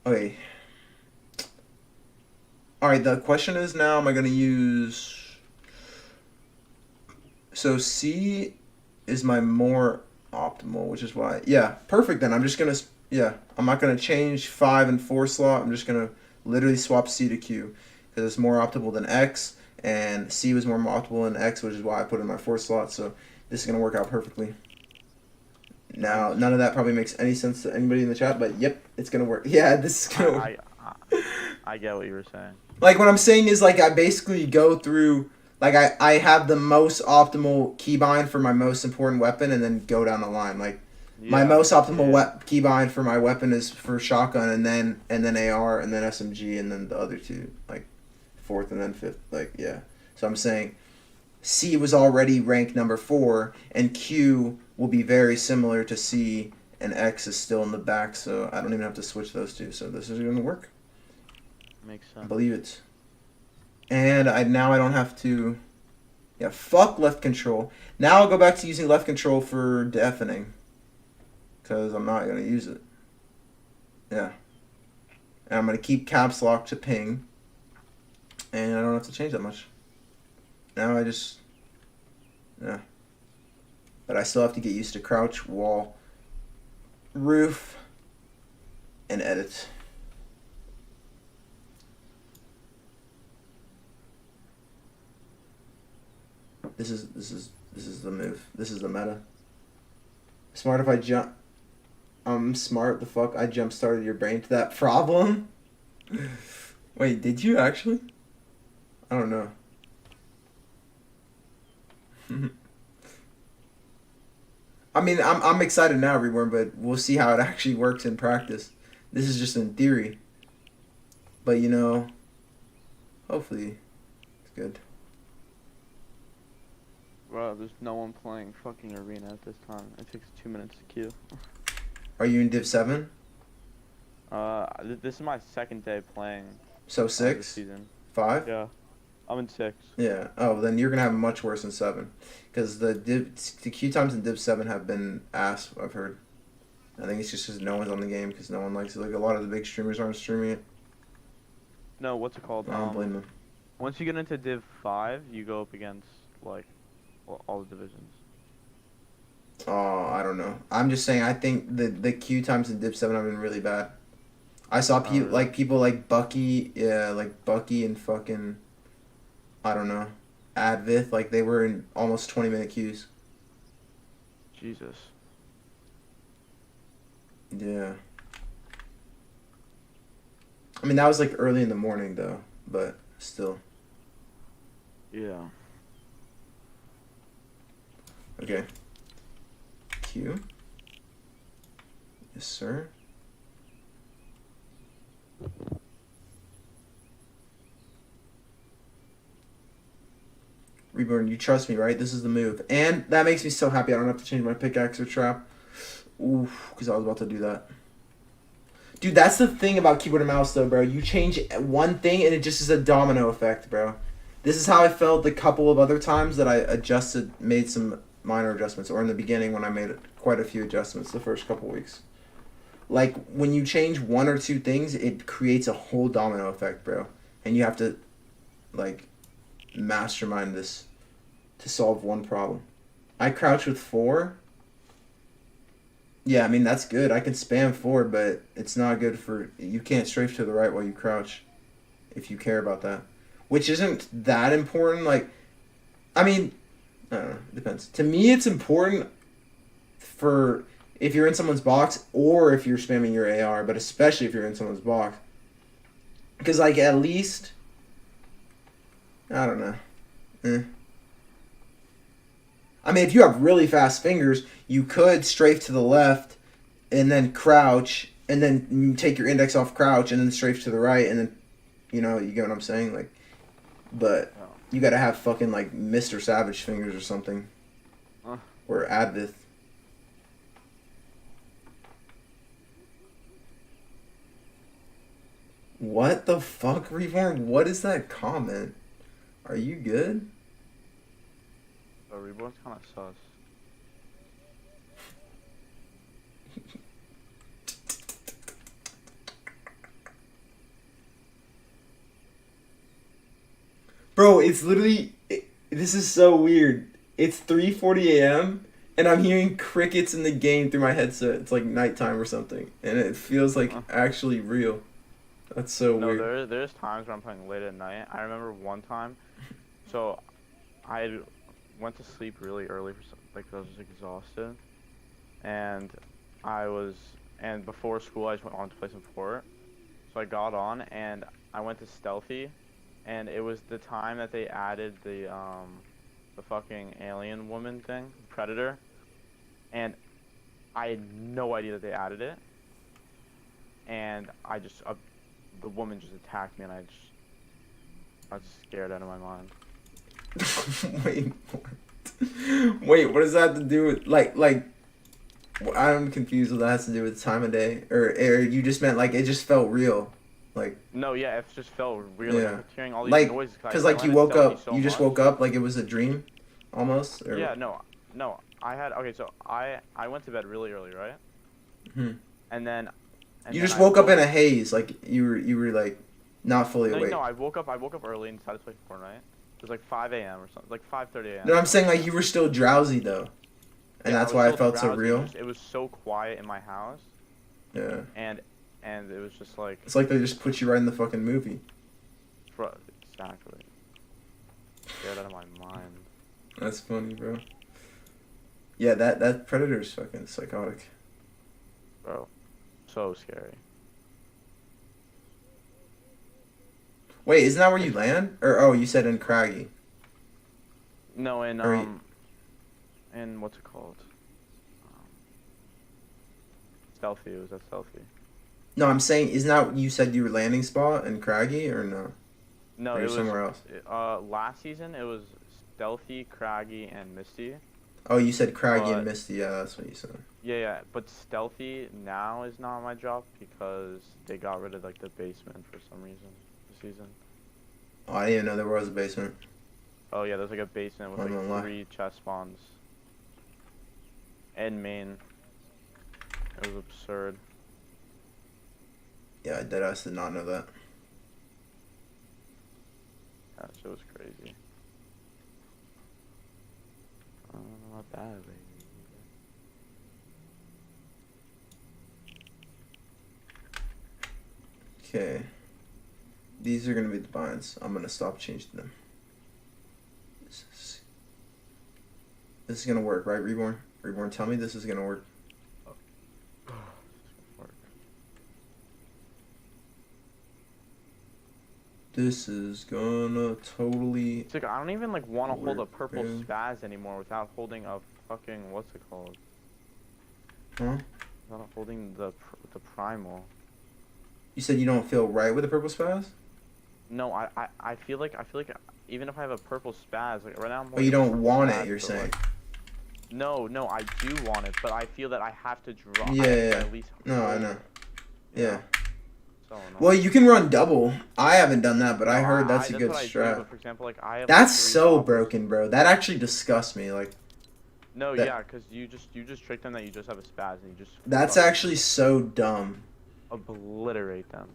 B: Okay. Alright, the question is now, am I gonna use... So C is my more optimal, which is why... Yeah, perfect then. I'm just gonna... Yeah, I'm not gonna change 5 and 4 slot. I'm just gonna... literally swap C to Q because it's more optimal than X, and C was more optimal than X, which is why I put in my 4 slot. So this is gonna work out perfectly. Now, none of that probably makes any sense to anybody in the chat, but yep, it's gonna work. Yeah, this is gonna work.
J: I get what you were saying.
B: Like, what I'm saying is, like, I basically go through, like, I have the most optimal keybind for my most important weapon and then go down the line. Like, my most optimal keybind for my weapon is for shotgun and then AR and then SMG and then the other 2, like 4th and then 5th, like, yeah. So I'm saying C was already ranked number 4 and Q will be very similar to C and X is still in the back, so I don't even have to switch those 2. So this is going to work.
J: Makes sense.
B: I believe it. And now I don't have to... Yeah, fuck left control. Now I'll go back to using left control for deafening. Because I'm not going to use it. Yeah. And I'm going to keep caps lock to ping. And I don't have to change that much. Now I just... Yeah. But I still have to get used to crouch, wall, roof, and edit. This is the move. This is the meta. Smart if I jump... I'm smart, the fuck? I jump started your brain to that problem? Wait, did you actually? I don't know. I mean, I'm excited now, Reborn, but we'll see how it actually works in practice. This is just in theory. But you know, hopefully it's good.
J: Bro, there's no one playing fucking arena at this time. It takes 2 minutes to queue.
B: Are you in Div 7?
J: This is my second day playing.
B: So
J: This
B: 6?
J: season.
B: 5?
J: Yeah, I'm in 6.
B: Yeah. Oh, then you're gonna have much worse than 7, because the queue times in Div 7 have been ass. I've heard. I think it's just because no one's on the game, because no one likes it. Like a lot of the big streamers aren't streaming it.
J: No, what's it called?
B: I don't blame them.
J: Once you get into Div 5, you go up against like all the divisions.
B: Oh, I don't know. I'm just saying. I think the queue times in Div 7 have been really bad. I saw people like Bucky, yeah, like Bucky and fucking, I don't know, Advith, like they were in almost 20-minute queues.
J: Jesus.
B: Yeah. I mean, that was like early in the morning though, but still.
J: Yeah.
B: Okay. Queue. Yes, sir. Reborn, you trust me, right? This is the move. And that makes me so happy I don't have to change my pickaxe or trap. Oof, because I was about to do that. Dude, that's the thing about keyboard and mouse, though, bro. You change one thing, and it just is a domino effect, bro. This is how I felt the couple of other times that I made some minor adjustments, or in the beginning when I made quite a few adjustments the first couple weeks. Like, when you change one or two things, it creates a whole domino effect, bro. And you have to, like, mastermind this to solve one problem. I crouch with 4. Yeah, I mean, that's good. I can spam 4, but it's not good for... You can't strafe to the right while you crouch, if you care about that. Which isn't that important. Like, I mean, I don't know. It depends. To me, it's important for if you're in someone's box or if you're spamming your AR, but especially if you're in someone's box. Because, like, at least... I don't know. I mean, if you have really fast fingers, you could strafe to the left and then crouch and then take your index off crouch and then strafe to the right and then, you know, you get what I'm saying? Like, but you gotta have fucking, like, Mr. Savage fingers or something. Or Advith. What the fuck, Reborn? What is that comment? Are you good?
J: Oh, Reborn's kind of sus.
B: Bro, it's literally... this is so weird. It's 3:40 a.m. and I'm hearing crickets in the game through my headset. It's like nighttime or something. And it feels like actually real. That's so weird.
J: No, there's times where I'm playing late at night. I remember one time... So, I went to sleep really early because I was just exhausted, and before school I just wanted to play some Fort, so I got on and I went to stealthy, and it was the time that they added the fucking alien woman thing, Predator, and I had no idea that they added it, and the woman just attacked me, and I was scared out of my mind.
B: Wait, what does that have to do with, like, I'm confused what that has to do with time of day, or you just meant, like, it just felt real, like.
J: No, yeah, it just felt real,
B: yeah.
J: like, hearing all these
B: like,
J: noises.
B: Cause like you woke up, you just woke up like it was a dream, almost. Or...
J: Yeah, no, okay, so I went to bed really early, right? And then.
B: You just woke up in a haze, like you were like not fully awake.
J: No, I woke up early and decided to play Fortnite. It was like 5 a.m. or something, like 5:30 a.m.
B: No, I'm saying like you were still drowsy though, and that's why I felt so real.
J: It was so quiet in my house.
B: Yeah.
J: And it was just like.
B: It's like they just put you right in the fucking movie.
J: Exactly. Scared out of my mind.
B: That's funny, bro. Yeah, that Predator's fucking psychotic.
J: Bro, so scary.
B: Wait, isn't that where you land? Or oh, you said in Craggy.
J: No, in what's it called? Stealthy. It was at Stealthy.
B: No, I'm saying, isn't that what you said your landing spot in Craggy or no?
J: No,
B: Or
J: it
B: you're
J: was
B: somewhere else.
J: last season. It was Stealthy, Craggy, and Misty.
B: Oh, you said Craggy
J: But-
B: and Misty. Yeah, that's what you said.
J: Yeah, but Stealthy now is not my job because they got rid of like the basement for some reason this season.
B: Oh, I didn't even know there was a basement.
J: Oh yeah, there's like a basement with
B: I'm
J: like
B: gonna lie.
J: 3 chest spawns. And main. It was absurd.
B: Yeah, deadass did not know that.
J: That shit was crazy. Not bad, baby.
B: Okay. These are gonna be the binds. I'm gonna stop changing them. This is gonna work, right, Reborn? Reborn, tell me this is gonna work. This is gonna totally.
J: It's like I don't even like want to hold a
B: work,
J: purple
B: man.
J: spaz anymore without holding a fucking what's it called?
B: Huh?
J: Without holding the primal.
B: You said you don't feel right with the purple spaz?
J: No, I feel like even if I have a purple spaz, like right now I'm
B: Oh, you
J: holding a
B: don't
J: purple
B: want
J: spaz,
B: it, you're
J: but,
B: saying?
J: like, no, I do want it, but I feel that I have to draw.
B: Yeah,
J: I have to
B: yeah.
J: At least
B: No, I
J: hold
B: know.
J: it,
B: Yeah.
J: know? So annoying.
B: Well, you can run double. I haven't done that, but I
J: No,
B: heard that's a good
J: what I do,
B: strat.
J: but for example, like I have.
B: That's
J: like, 3
B: so
J: swappers.
B: broken, bro. That actually disgusts me. Like,
J: No,
B: that-
J: yeah, because you just trick them that you just have a spaz and you just.
B: that's
J: fucking
B: actually so dumb.
J: obliterate them.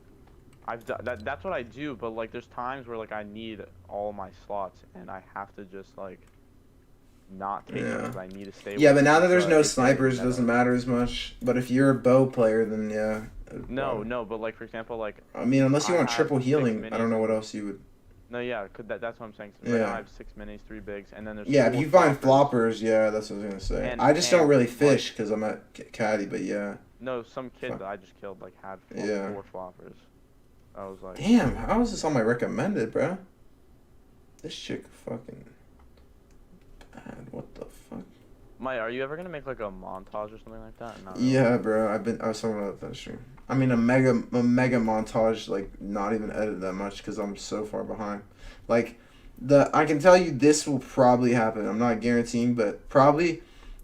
J: That's what I do, but like there's times where like I need all my slots and I have to just like not take them
B: Yeah.
J: because I need to stay.
B: Yeah,
J: with
B: but now that there's no
J: it's getting
B: snipers, it doesn't
J: meta.
B: matter as much. But if you're a bow player, then yeah.
J: No, but like for example, like
B: I mean, unless you
J: I
B: want
J: have
B: triple
J: 6
B: healing, I don't know
J: minis.
B: what else you would.
J: No, yeah, that's what I'm saying. So right now
B: Yeah.
J: I have 6 minis, 3 bigs, and then there's
B: Yeah, if
J: 4
B: you find
J: floppers.
B: floppers, yeah, that's what I was gonna say.
J: And-
B: I just don't
J: and,
B: really
J: like-
B: fish because I'm at caddy, but yeah.
J: No, some kid
B: Fuck.
J: that I just killed like had
B: Yeah.
J: 4 floppers. I was like,
B: Damn, how is this on my recommended, bro? This chick fucking bad. What the fuck?
J: Mike, are you ever gonna make like a montage or something like that? No.
B: Yeah, bro. I was talking about that stream. I mean, a mega montage, like not even edited that much because I'm so far behind. Like, I can tell you this will probably happen. I'm not guaranteeing, but probably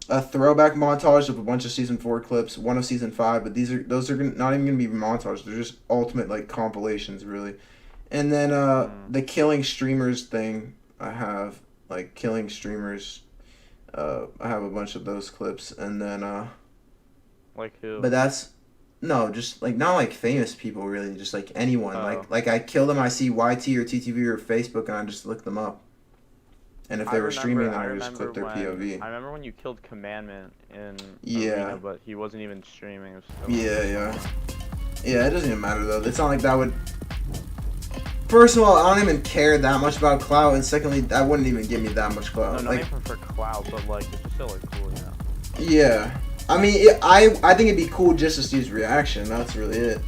B: a throwback montage of a bunch of season 4 clips, one of season 5. But those are not even gonna be montages. They're just ultimate like compilations, really. And then the killing streamers thing, I have like killing streamers. I have a bunch of those clips, and then
J: Like who?
B: but that's no, just like not like famous people really, just like anyone.
J: Oh.
B: Like I kill them, I see YT or TTV or Facebook, and I just look them up. And if they were streaming, then I just clip their POV.
J: I remember when you killed Commandment in
B: Yeah.
J: Arena, but he wasn't even streaming. It was so
B: Yeah, it doesn't even matter though. It's not like that would. First of all, I don't even care that much about clout, and secondly, that wouldn't even give me that much
J: No,
B: clout.
J: not
B: Like,
J: even for clout, but like it's just still like cool, you know.
B: yeah, I mean, I think it'd be cool just to see his reaction. That's really it.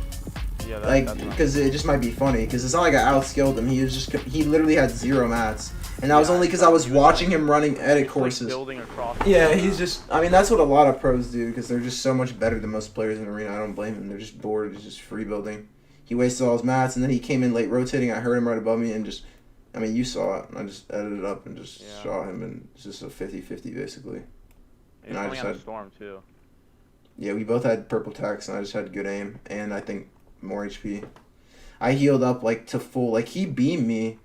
J: Yeah,
B: Like,
J: that's what
B: because it just might be funny. Because it's not like I outskilled him. He literally had 0 mats, and that was
J: Yeah,
B: only because
J: I
B: I was
J: thought he was,
B: watching
J: like-
B: him running edit
J: like
B: courses.
J: building across.
B: Yeah, he's just. I mean, that's what a lot of pros do because they're just so much better than most players in arena. I don't blame him. They're just bored. He's just free building. He wasted all his mats, and then he came in late rotating. I heard him right above me, and just. I mean, you saw it. I just edited it up and just
J: Yeah.
B: shot him, and it's just a 50-50 basically.
J: He's
B: and I
J: coming
B: just
J: out of
B: had-
J: storm too.
B: Yeah, we both had purple tax, and I just had good aim, and I think more HP. I healed up like to full. Like he beamed me.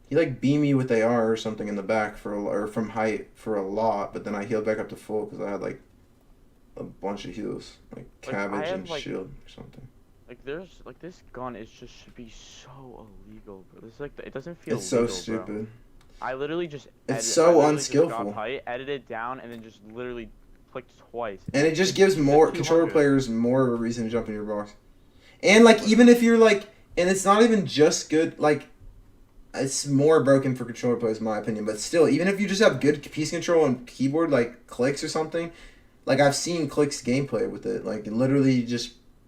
B: He like beamed me with AR or something in the back or from height for a lot, but then I healed back up to full because I had like a bunch of heals, like
J: I
B: cabbage
J: have,
B: and
J: like-
B: shield or something.
J: Like there's like this gun is just should be so illegal, bro. It's like it doesn't feel.
B: It's so
J: legal,
B: stupid.
J: Bro. I literally just.
B: It's
J: I
B: so
J: literally just got
B: unskillful.
J: height, edited it down, and then just literally clicked twice.
B: And it just
J: It's
B: gives
J: at
B: more
J: 200.
B: controller players more of a reason to jump in your box. And like even if you're like, and it's not even just good. Like, it's more broken for controller players, in my opinion. But still, even if you just have good piece control and keyboard, like clicks or something, like I've seen clicks gameplay with it. Like literally,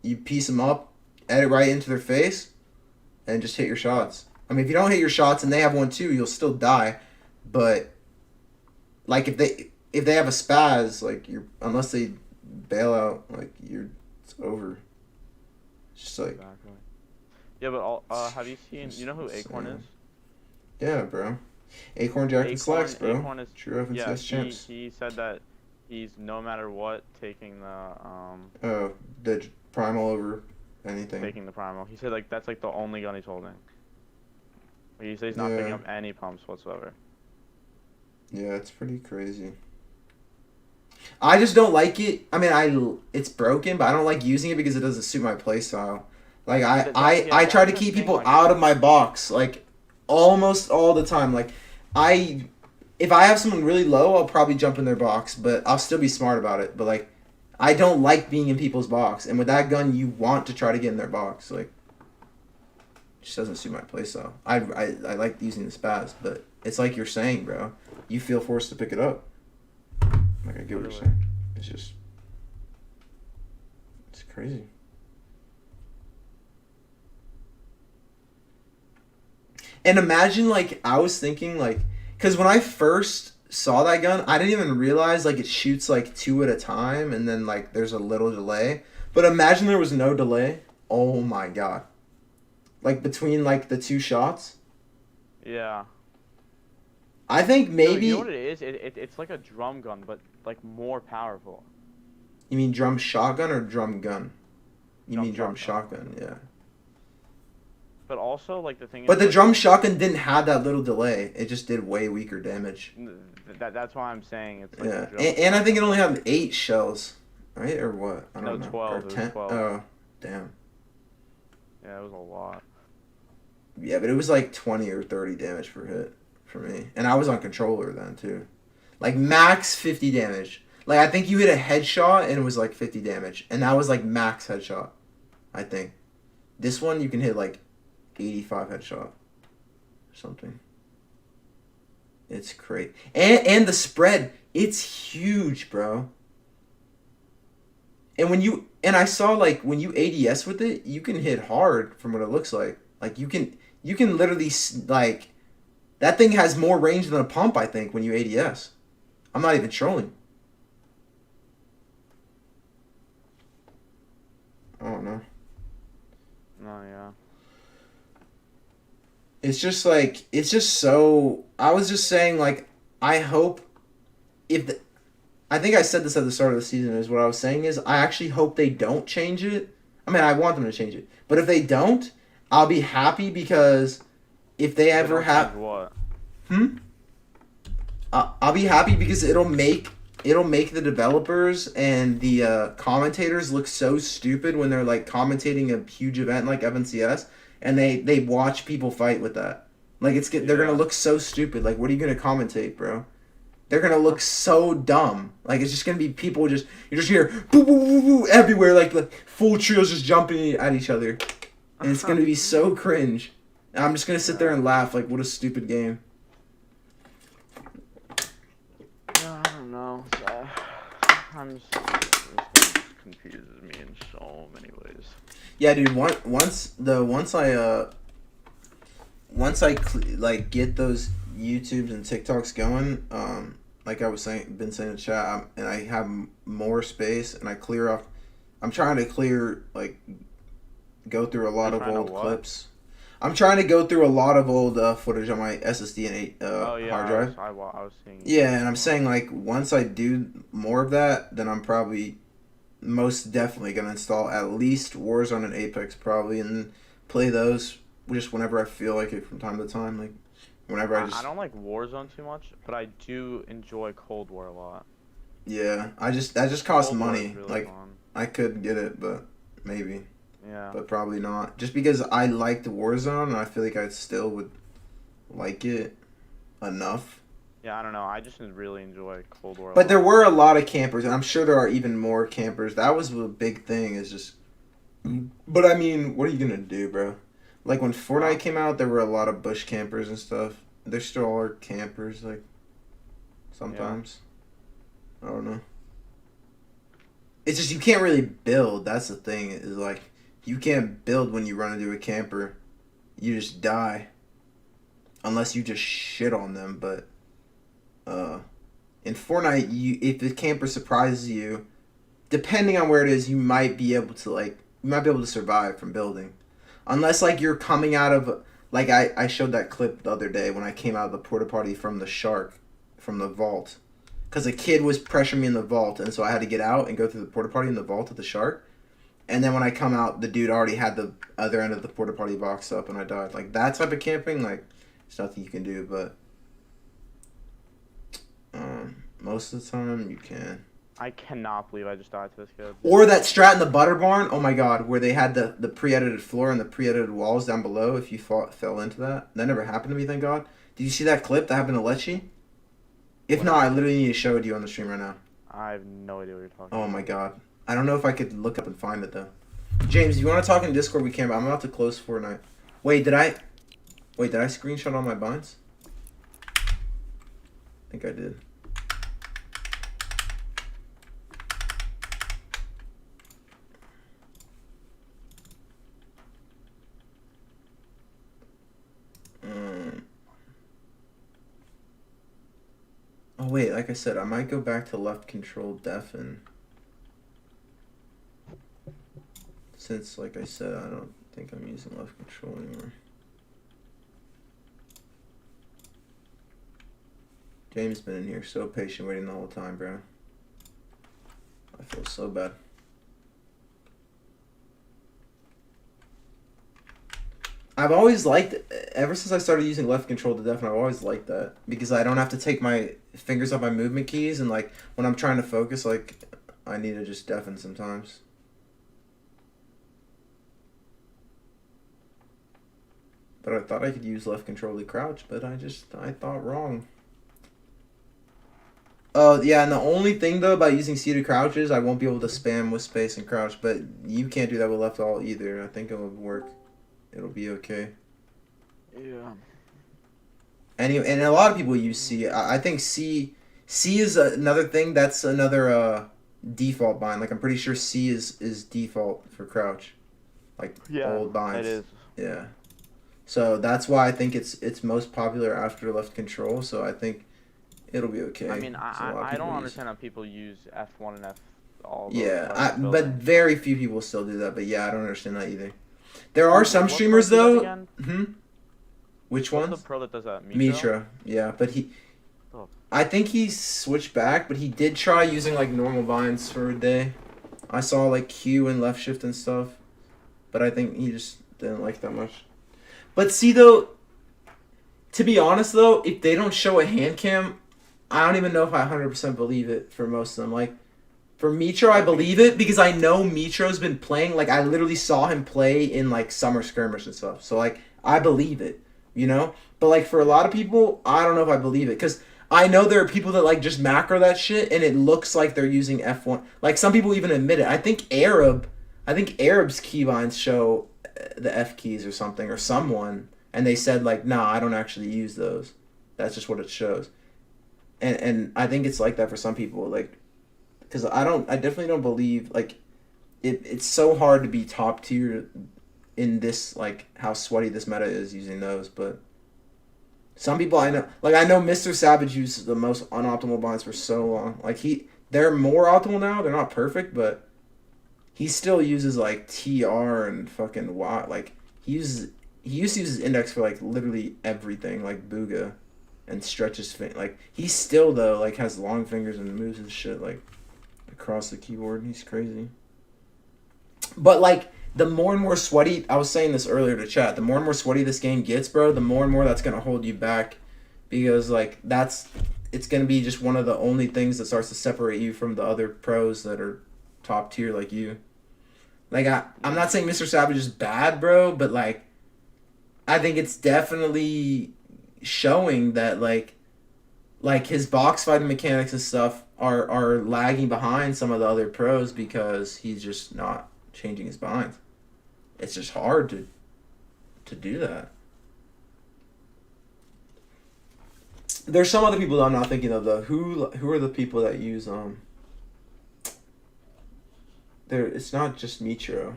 B: you piece them up, edit right into their face, and just hit your shots. I mean, if you don't hit your shots and they have one too, you'll still die. But like if they have a spaz, like unless they bail out, like it's over. Just like,
J: Exactly. Yeah, but have you seen? You know who Acorn is?
B: yeah, bro. Acorn Jack and Slacks, bro.
J: Acorn is,
B: True FNCS champs.
J: He said that he's no matter what taking
B: The primal over anything.
J: taking the primal. He said like that's like the only gun he's holding. He says he's not picking up any pumps whatsoever.
B: Yeah, it's pretty crazy. I just don't like it. I mean, it's broken, but I don't like using it because it doesn't suit my playstyle. Like I try to keep people out of my box, like almost all the time. Like if I have someone really low, I'll probably jump in their box, but I'll still be smart about it. But like, I don't like being in people's box, and with that gun, you want to try to get in their box. Like, it just doesn't suit my playstyle. I like using the spaz, but it's like you're saying, bro. You feel forced to pick it up. Like, I get what you're saying. It's crazy. And imagine, like, I was thinking, like, because when I first saw that gun, I didn't even realize, like, it shoots, like, 2 at a time, and then, like, there's a little delay. But imagine there was no delay. Oh, my God. Like, between, like, the 2 shots.
J: Yeah.
B: I think maybe...
J: You know what it is? It's like a drum gun, but, like, more powerful.
B: You mean drum shotgun or drum gun? You mean drum shotgun, yeah.
J: But also, like, the thing is...
B: But the drum shotgun didn't have that little delay. It just did way weaker damage.
J: That's why I'm saying it's like...
B: Yeah, and I think it only had 8 shells, right? Or what? I don't know.
J: 12.
B: Or
J: It was
B: 10?
J: 12.
B: Oh, damn.
J: Yeah, it was a lot.
B: Yeah, but it was like 20 or 30 damage per hit for me. And I was on controller then, too. Like, max 50 damage. Like, I think you hit a headshot and it was like 50 damage. And that was like max headshot, I think. This one, you can hit like 85 headshot or something. It's great. And the spread, it's huge, bro. And I saw, like, when you ADS with it, you can hit hard from what it looks like. Like, you can literally, like, that thing has more range than a pump, I think, when you ADS. I'm not even trolling. I don't know.
J: No, yeah.
B: It's just, like, it's just so... I was just saying, like, I hope I think I said this at the start of the season, is what I was saying is, I actually hope they don't change it. I mean, I want them to change it. But if they don't, I'll be happy because if they ever have...
J: What?
B: I'll be happy because it'll make the developers and the commentators look so stupid when they're like commentating a huge event like FNCS, and they watch people fight with that. Like they're gonna look so stupid. Like, what are you gonna commentate, bro? They're gonna look so dumb. Like, it's just gonna be people you just hear boo boo boo boo everywhere, like full trios just jumping at each other, and it's gonna be so cringe. And I'm just gonna sit there and laugh like, what a stupid game.
J: I don't know. Sometimes this confuses me in so many ways.
B: Yeah, dude. Once I like get those YouTubes and TikToks going, like I was been saying in the chat, and I have more space, and I clear off. I'm trying to clear, like, go through a lot of old clips. I'm trying to go through a lot of old footage on my SSD and hard drive.
J: I was seeing.
B: Yeah, and I'm saying, like, once I do more of that, then I'm probably most definitely gonna install at least Warzone and Apex probably, and play those just whenever I feel like it from time to time. Like, whenever I
J: don't like Warzone too much, but I do enjoy Cold War a lot.
B: Yeah, that just costs money.
J: Really
B: like,
J: fun.
B: I could get it, but maybe.
J: Yeah.
B: But probably not. Just because I like the Warzone, and I feel like I still would like it enough.
J: Yeah, I don't know. I just really enjoy Cold War.
B: But there were a lot of campers, and I'm sure there are even more campers. That was the big thing, is just... But, I mean, what are you gonna do, bro? Like, when Fortnite came out, there were a lot of bush campers and stuff. There still are campers, like, sometimes. Yeah. I don't know. It's just, you can't really build. That's the thing, is, like, you can't build when you run into a camper. You just die. Unless you just shit on them, but... in Fortnite, if the camper surprises you, depending on where it is, you might be able to, like, you might be able to survive from building, unless like you're coming out of like I showed that clip the other day when I came out of the porta potty from the shark, from the vault, because a kid was pressuring me in the vault, and so I had to get out and go through the porta potty in the vault of the shark, and then when I come out, the dude already had the other end of the porta potty box up, and I died. Like that type of camping, like there's nothing you can do, but most of the time you can.
J: I cannot believe I just died to this kid.
B: Or that strat in the butter barn, oh my god, where they had the pre-edited floor and the pre-edited walls down below if you fell into that. That never happened to me, thank god. Did you see that clip that happened to Lechi? If not, I literally need to show it to you on the stream right now.
J: I have no idea what you're talking
B: Oh
J: about.
B: my god. I don't know if I could look up and find it though. James, if you want to talk in Discord, we can, but I'm about to close Fortnite. Wait, did I screenshot all my binds? I think I did. Oh wait, like I said, I might go back to left control deafen. Since, like I said, I don't think I'm using left control anymore. James been in here so patient waiting the whole time, bro. I feel so bad. I've always liked, ever since I started using left control to deafen, I've always liked that. Because I don't have to take my fingers off my movement keys, and like, when I'm trying to focus, like, I need to just deafen sometimes. But I thought I could use left control to crouch, but I thought wrong. Oh, yeah, and the only thing, though, about using seated crouch is I won't be able to spam with space and crouch, but you can't do that with left alt either. I think it will work. It'll be okay.
J: Yeah.
B: Anyway, and a lot of people use C. I think C is another thing. That's another default bind. Like, I'm pretty sure C is default for crouch. Like, old binds.
J: It is.
B: Yeah. So that's why I think it's most popular after left control. So I think it'll be okay.
J: I mean, I don't understand how people use F1 and F all.
B: Yeah, but very few people still do that. But yeah, I don't understand that either. There are some streamers though. Which one?
J: What's the pro that does that?
B: Mitra. Yeah, but I think he switched back, but he did try using like normal binds for a day. I saw like Q and left shift and stuff, but I think he just didn't like that much. But see though, to be honest though, if they don't show a hand cam, I don't even know if I 100% believe it for most of them. Like, for Mitro, I believe it because I know Mitro's been playing. Like, I literally saw him play in, like, summer skirmish and stuff. So, like, I believe it, you know? But, like, for a lot of people, I don't know if I believe it. Because I know there are people that, like, just macro that shit, and it looks like they're using F1. Like, some people even admit it. I think Arab's keybinds show the F keys or something, or someone. And they said, like, nah, I don't actually use those. That's just what it shows. And I think it's like that for some people, like, because I definitely don't believe, like, it's so hard to be top tier in this, like, how sweaty this meta is using those, but some people I know, like, I know Mr. Savage used the most unoptimal binds for so long. Like, they're more optimal now, they're not perfect, but he still uses, like, TR and fucking Y, like, he used to use his index for, like, literally everything, like, Booga. And stretches, like, he still, though, like, has long fingers and moves his shit, like, across the keyboard. He's crazy. But, like, the more and more sweaty, I was saying this earlier to chat, the more and more sweaty this game gets, bro, the more and more that's going to hold you back. Because, like, it's going to be just one of the only things that starts to separate you from the other pros that are top tier like you. Like, I'm not saying Mr. Savage is bad, bro, but, like, I think it's definitely showing that like his box fighting mechanics and stuff are lagging behind some of the other pros because he's just not changing his binds. It's just hard to do that. There's some other people that I'm not thinking of though. Who are the people that use it's not just Mitro.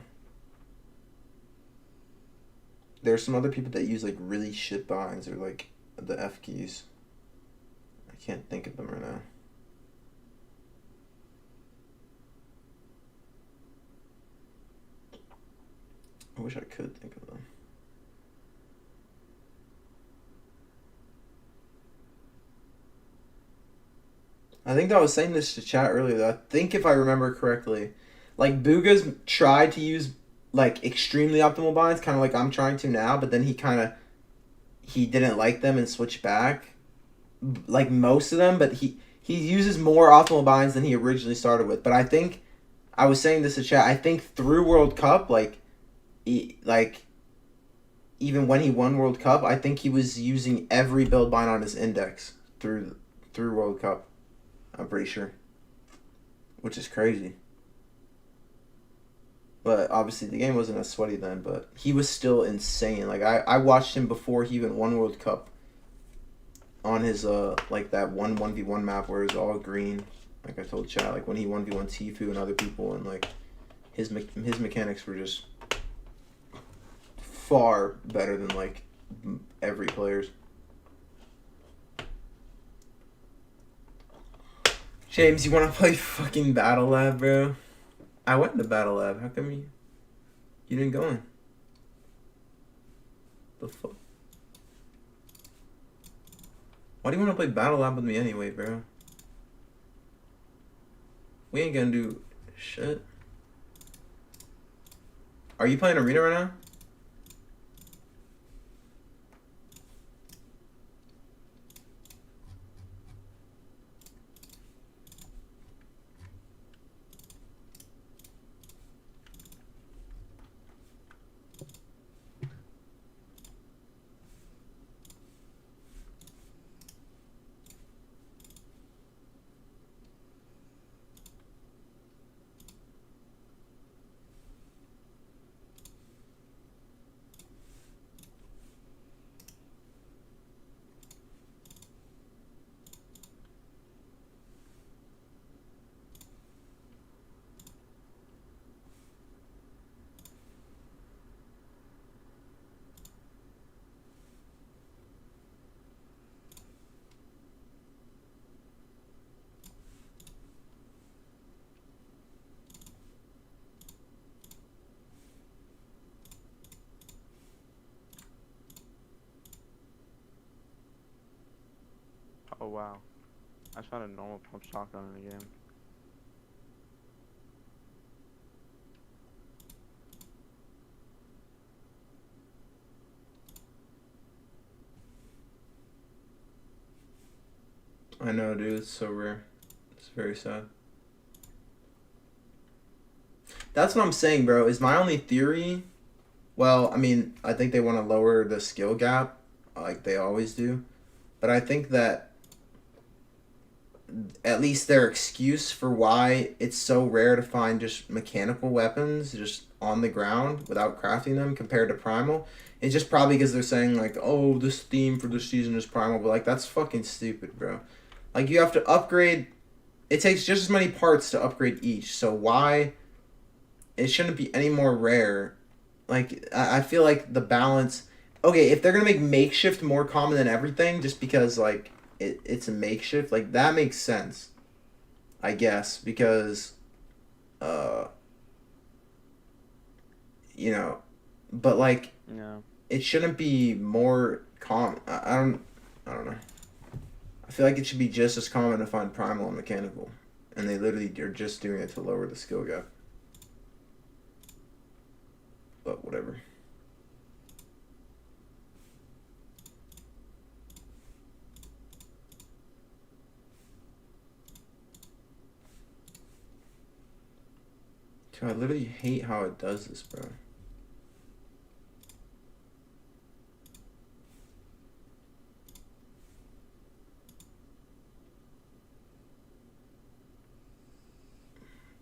B: There's some other people that use like really shit binds or like the F keys. I can't think of them right now. I wish I could think of them. I think I was saying this to chat earlier. I think if I remember correctly, like Booga's tried to use like extremely optimal binds, kind of like I'm trying to now, but then he didn't like them and switched back, like most of them. But he uses more optimal binds than he originally started with. But I think I was saying this to chat. I think through World Cup, like even when he won World Cup, I think he was using every build bind on his index through World Cup. I'm pretty sure. Which is crazy. But obviously the game wasn't as sweaty then, but he was still insane. Like I watched him before he even won World Cup on his like that 1v1 map where it was all green. Like I told chat, like when he 1v1 Tfue and other people, and like his mechanics were just far better than like every player's. James, you want to play fucking Battle Lab, bro? I went to Battle Lab. How come you didn't go in? The fuck? Why do you want to play Battle Lab with me anyway, bro? We ain't gonna do shit. Are you playing Arena right now?
J: Oh wow. I just found a normal pump shotgun in the game.
B: I know, dude. It's so rare. It's very sad. That's what I'm saying, bro. Is my only theory... Well, I mean, I think they want to lower the skill gap, like they always do. But I think that at least their excuse for why it's so rare to find just mechanical weapons just on the ground without crafting them compared to primal, it's just probably because they're saying like, oh, this theme for this season is primal. But like, that's fucking stupid, bro. Like, you have to upgrade. It takes just as many parts to upgrade each. So why? It shouldn't be any more rare. Like, I feel like the balance... Okay, if they're going to make makeshift more common than everything, just because, like, it's a makeshift, like, that makes sense. I guess, because... you know... But, like...
J: Yeah.
B: It shouldn't be more common. I don't know. I feel like it should be just as common to find primal and mechanical. And they literally are just doing it to lower the skill gap. But whatever. Dude, I literally hate how it does this, bro.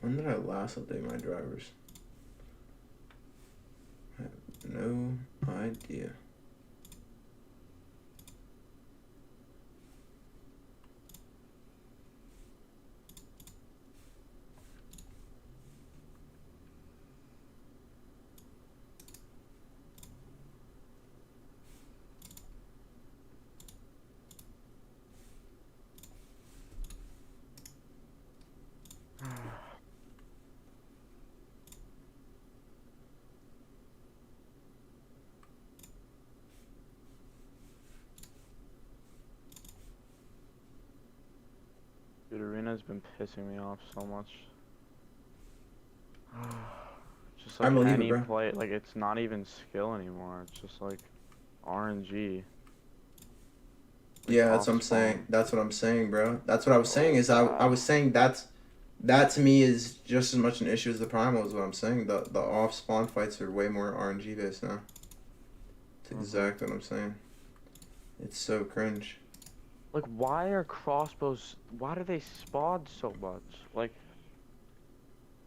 B: When did I last update my drivers? I have no idea.
J: has been pissing me off so much. Just
B: I
J: like
B: believe it,
J: any
B: bro.
J: play, like it's not even skill anymore. It's just like RNG.
B: Yeah, that's what I'm saying. That's what I'm saying, bro. That's what I was saying is I was saying that to me is just as much an issue as the primal is what I'm saying. The off spawn fights are way more RNG based now. That's exactly what I'm saying. It's so cringe.
J: Like, why are crossbows? Why do they spawn so much? Like,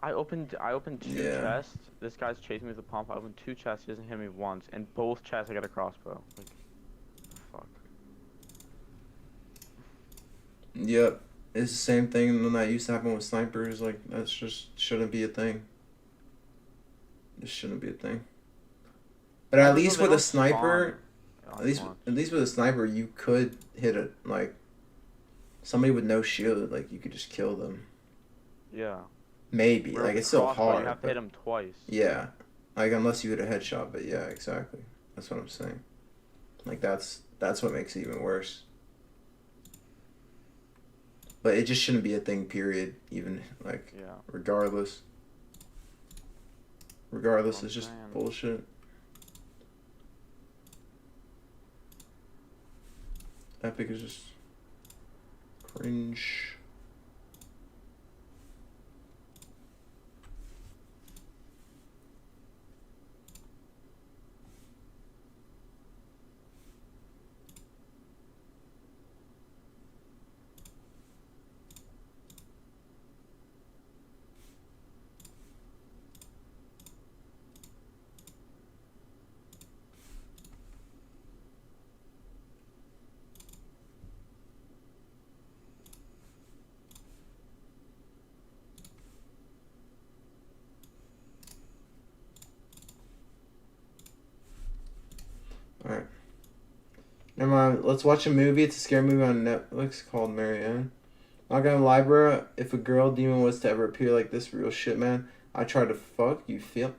J: I opened 2 chests. This guy's chasing me with a pump. I opened 2 chests. He doesn't hit me once, and both chests I got a crossbow. Like, fuck.
B: Yep. It's the same thing that used to happen with snipers. Like, that's just shouldn't be a thing. This shouldn't be a thing. But at least with a sniper, at least with a sniper, you could hit it like somebody with no shield. Like you could just kill them.
J: Yeah.
B: Maybe
J: Where
B: like it's still
J: crossbow,
B: hard.
J: You have to hit him twice.
B: Yeah, like unless you hit a headshot. But yeah, exactly. That's what I'm saying. Like that's what makes it even worse. But it just shouldn't be a thing. Period. Even like regardless. Regardless, it's just bullshit. Epic is just cringe. Alright. Never mind. Let's watch a movie. It's a scary movie on Netflix called Marianne. Not gonna lie, bro. If a girl demon was to ever appear like this, real shit, man, I tried to fuck. You feel?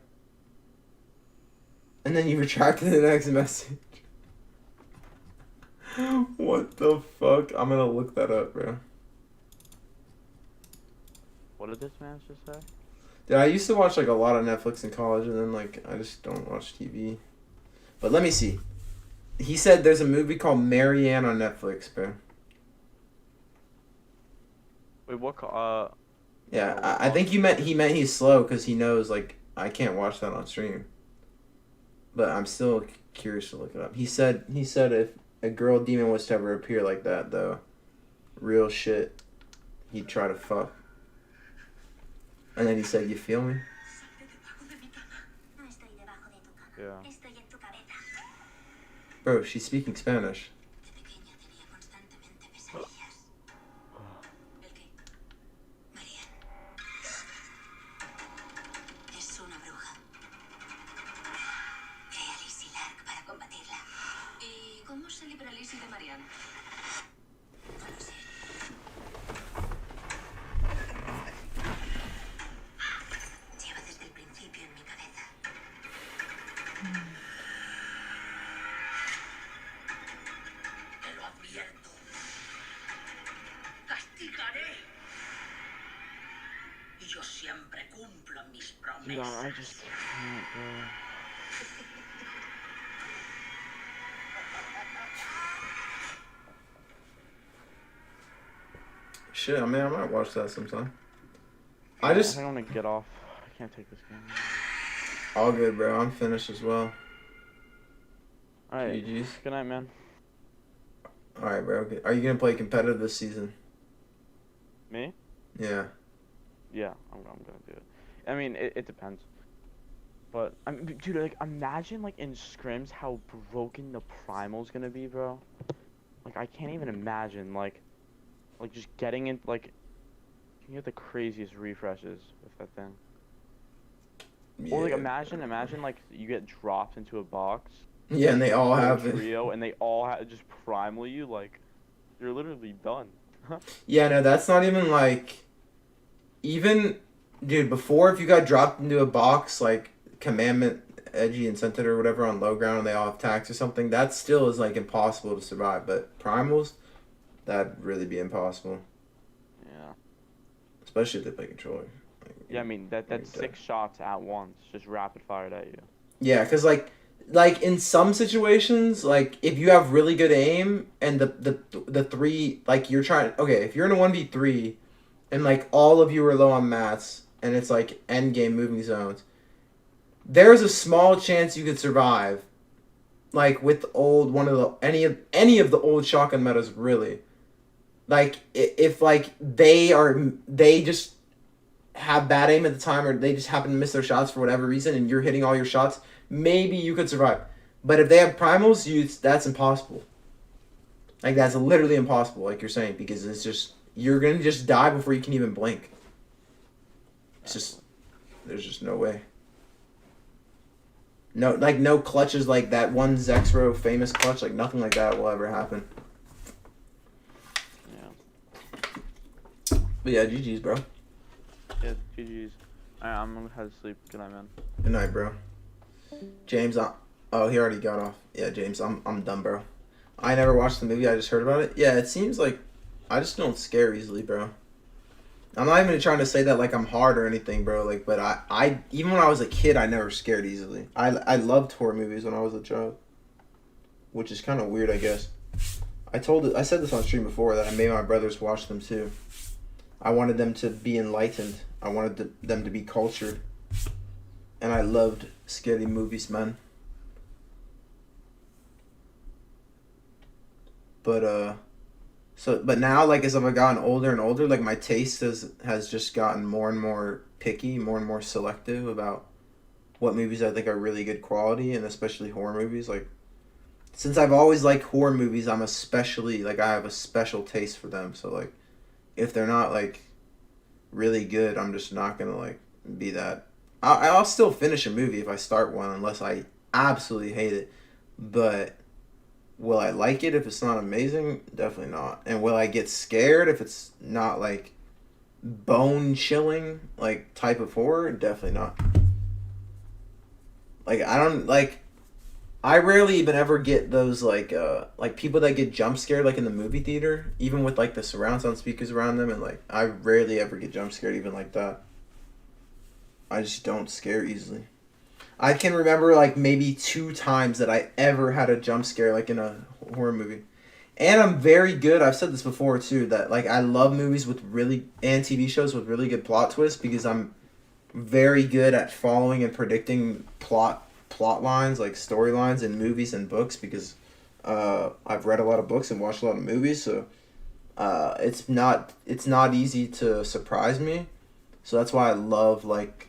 B: And then you retracted the next message. What the fuck? I'm gonna look that up, bro.
J: What did this man just say?
B: Dude, I used to watch like a lot of Netflix in college, and then like I just don't watch TV. But let me see. He said there's a movie called Marianne on Netflix, bro.
J: Wait, what?
B: Yeah, I think he meant he's slow because he knows like I can't watch that on stream. But I'm still curious to look it up. He said if a girl demon was to ever appear like that, though, real shit, he'd try to fuck. And then he said, "You feel me?"
J: Yeah.
B: Bro, she's speaking Spanish.
J: No, I just can't, bro.
B: Shit, I mean, I might watch that sometime.
J: I don't want to get off. I can't take this game.
B: All good, bro. I'm finished as well.
J: Alright.
B: GG's.
J: Good night, man.
B: Alright, bro. Are you gonna play competitive this season?
J: Me?
B: Yeah.
J: Yeah, I'm gonna do it. I mean, it depends. But, I mean, dude, like, imagine, like, in scrims how broken the primal's gonna be, bro. Like, I can't even imagine, like just getting in, like, you get the craziest refreshes with that thing.
B: Yeah.
J: Or, like, imagine, like, you get dropped into a box.
B: Yeah, and they all have it.
J: Trio, and they all just primal you, like, you're literally done.
B: Yeah, no, that's not even, like, even, dude, before, if you got dropped into a box, like, Commandment, Edgy, and Scented or whatever on low ground and they all have tax or something, that still is, like, impossible to survive. But primals, that'd really be impossible.
J: Yeah.
B: especially if they play controller. Like,
J: Yeah, I mean that's 6 shots at once, just rapid fired at you.
B: Yeah, because like in some situations, like if you have really good aim and the three, like you're trying, okay, if you're in a 1v3 and like all of you are low on mats and it's like end game moving zones, there's a small chance you could survive, like with any of the old shotgun metas, really. Like if like they just have bad aim at the time, or they just happen to miss their shots for whatever reason, and you're hitting all your shots, maybe you could survive. But if they have primals, that's impossible. Like that's literally impossible, like you're saying, because it's just you're gonna just die before you can even blink. It's just there's just no way. No clutches like that one Zexro famous clutch, like nothing like that will ever happen.
J: Yeah.
B: But yeah, GG's, bro.
J: Yeah, GG's. Alright, I'm gonna head to sleep. Good night, man.
B: Good night, bro. James, oh, he already got off. Yeah, James, I'm done, bro. I never watched the movie. I just heard about it. Yeah, it seems like I just don't scare easily, bro. I'm not even trying to say that like I'm hard or anything, bro. Like, but I even when I was a kid, I never scared easily. I loved horror movies when I was a child, which is kind of weird, I guess. I said this on stream before that I made my brothers watch them too. I wanted them to be enlightened. I wanted them to be cultured. And I loved scary movies, man. But but now, like, as I've gotten older and older, like, my taste has just gotten more and more picky, more and more selective about what movies I think are really good quality, and especially horror movies. Like, since I've always liked horror movies, I have a special taste for them. So, like, if they're not, like, really good, I'm just not gonna, like, be that. I'll still finish a movie if I start one, unless I absolutely hate it. But will I like it if it's not amazing? Definitely not. And will I get scared if it's not, like, bone-chilling, like, type of horror? Definitely not. Like, I rarely even ever get those, like people that get jump scared, like, in the movie theater, even with, like, the surround sound speakers around them, and, like, I rarely ever get jump scared even like that. I just don't scare easily. I can remember, like, maybe 2 times that I ever had a jump scare, like, in a horror movie. And I'm very good, I've said this before, too, that, like, I love movies with and TV shows with really good plot twists, because I'm very good at following and predicting plot lines, like, storylines in movies and books, because I've read a lot of books and watched a lot of movies, so it's not easy to surprise me. So that's why I love, like,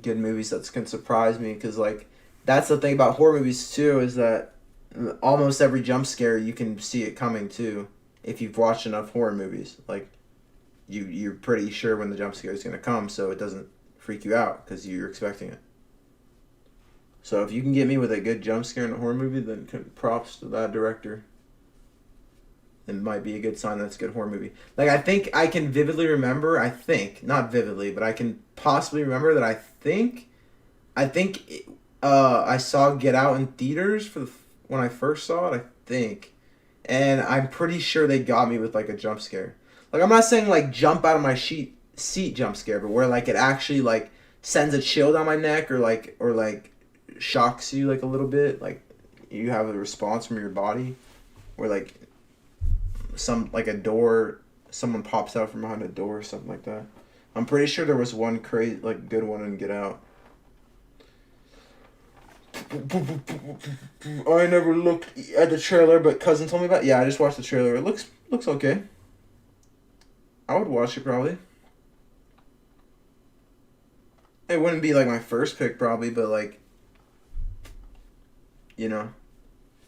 B: good movies that can surprise me, because, like, that's the thing about horror movies too, is that almost every jump scare you can see it coming too if you've watched enough horror movies. Like, you're pretty sure when the jump scare is going to come, so it doesn't freak you out because you're expecting it. So if you can get me with a good jump scare in a horror movie, then props to that director. It might be a good sign that's a good horror movie. Like, I think I can vividly remember, not vividly, but I can possibly remember that I think I saw Get Out in theaters when I first saw it, I think. And I'm pretty sure they got me with, like, a jump scare. Like, I'm not saying, like, jump out of my seat jump scare, but where, like, it actually, like, sends a chill down my neck, or shocks you, like, a little bit. Like, you have a response from your body where, like, a door, someone pops out from behind a door or something like that. I'm pretty sure there was one crazy, like, good one in Get Out. I never looked at the trailer, but cousin told me about it. Yeah, I just watched the trailer. It looks okay. I would watch it probably. It wouldn't be, like, my first pick probably, but, like, you know,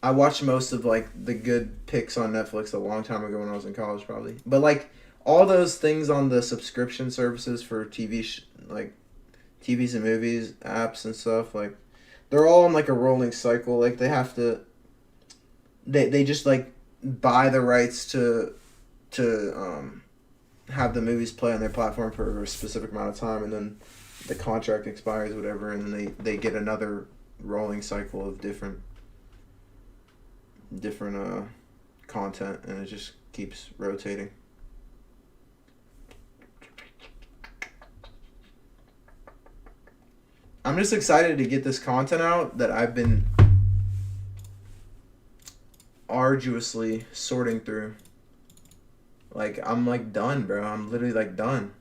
B: I watched most of, like, the good picks on Netflix a long time ago when I was in college, probably. But, like, all those things on the subscription services for TVs and movies, apps and stuff, like, they're all on, like, a rolling cycle. Like, they have to, they just, like, buy the rights to have the movies play on their platform for a specific amount of time, and then the contract expires, whatever, and then they get another rolling cycle of different content, and it just keeps rotating. I'm just excited to get this content out that I've been arduously sorting through. Like, I'm like done, bro. I'm literally like done.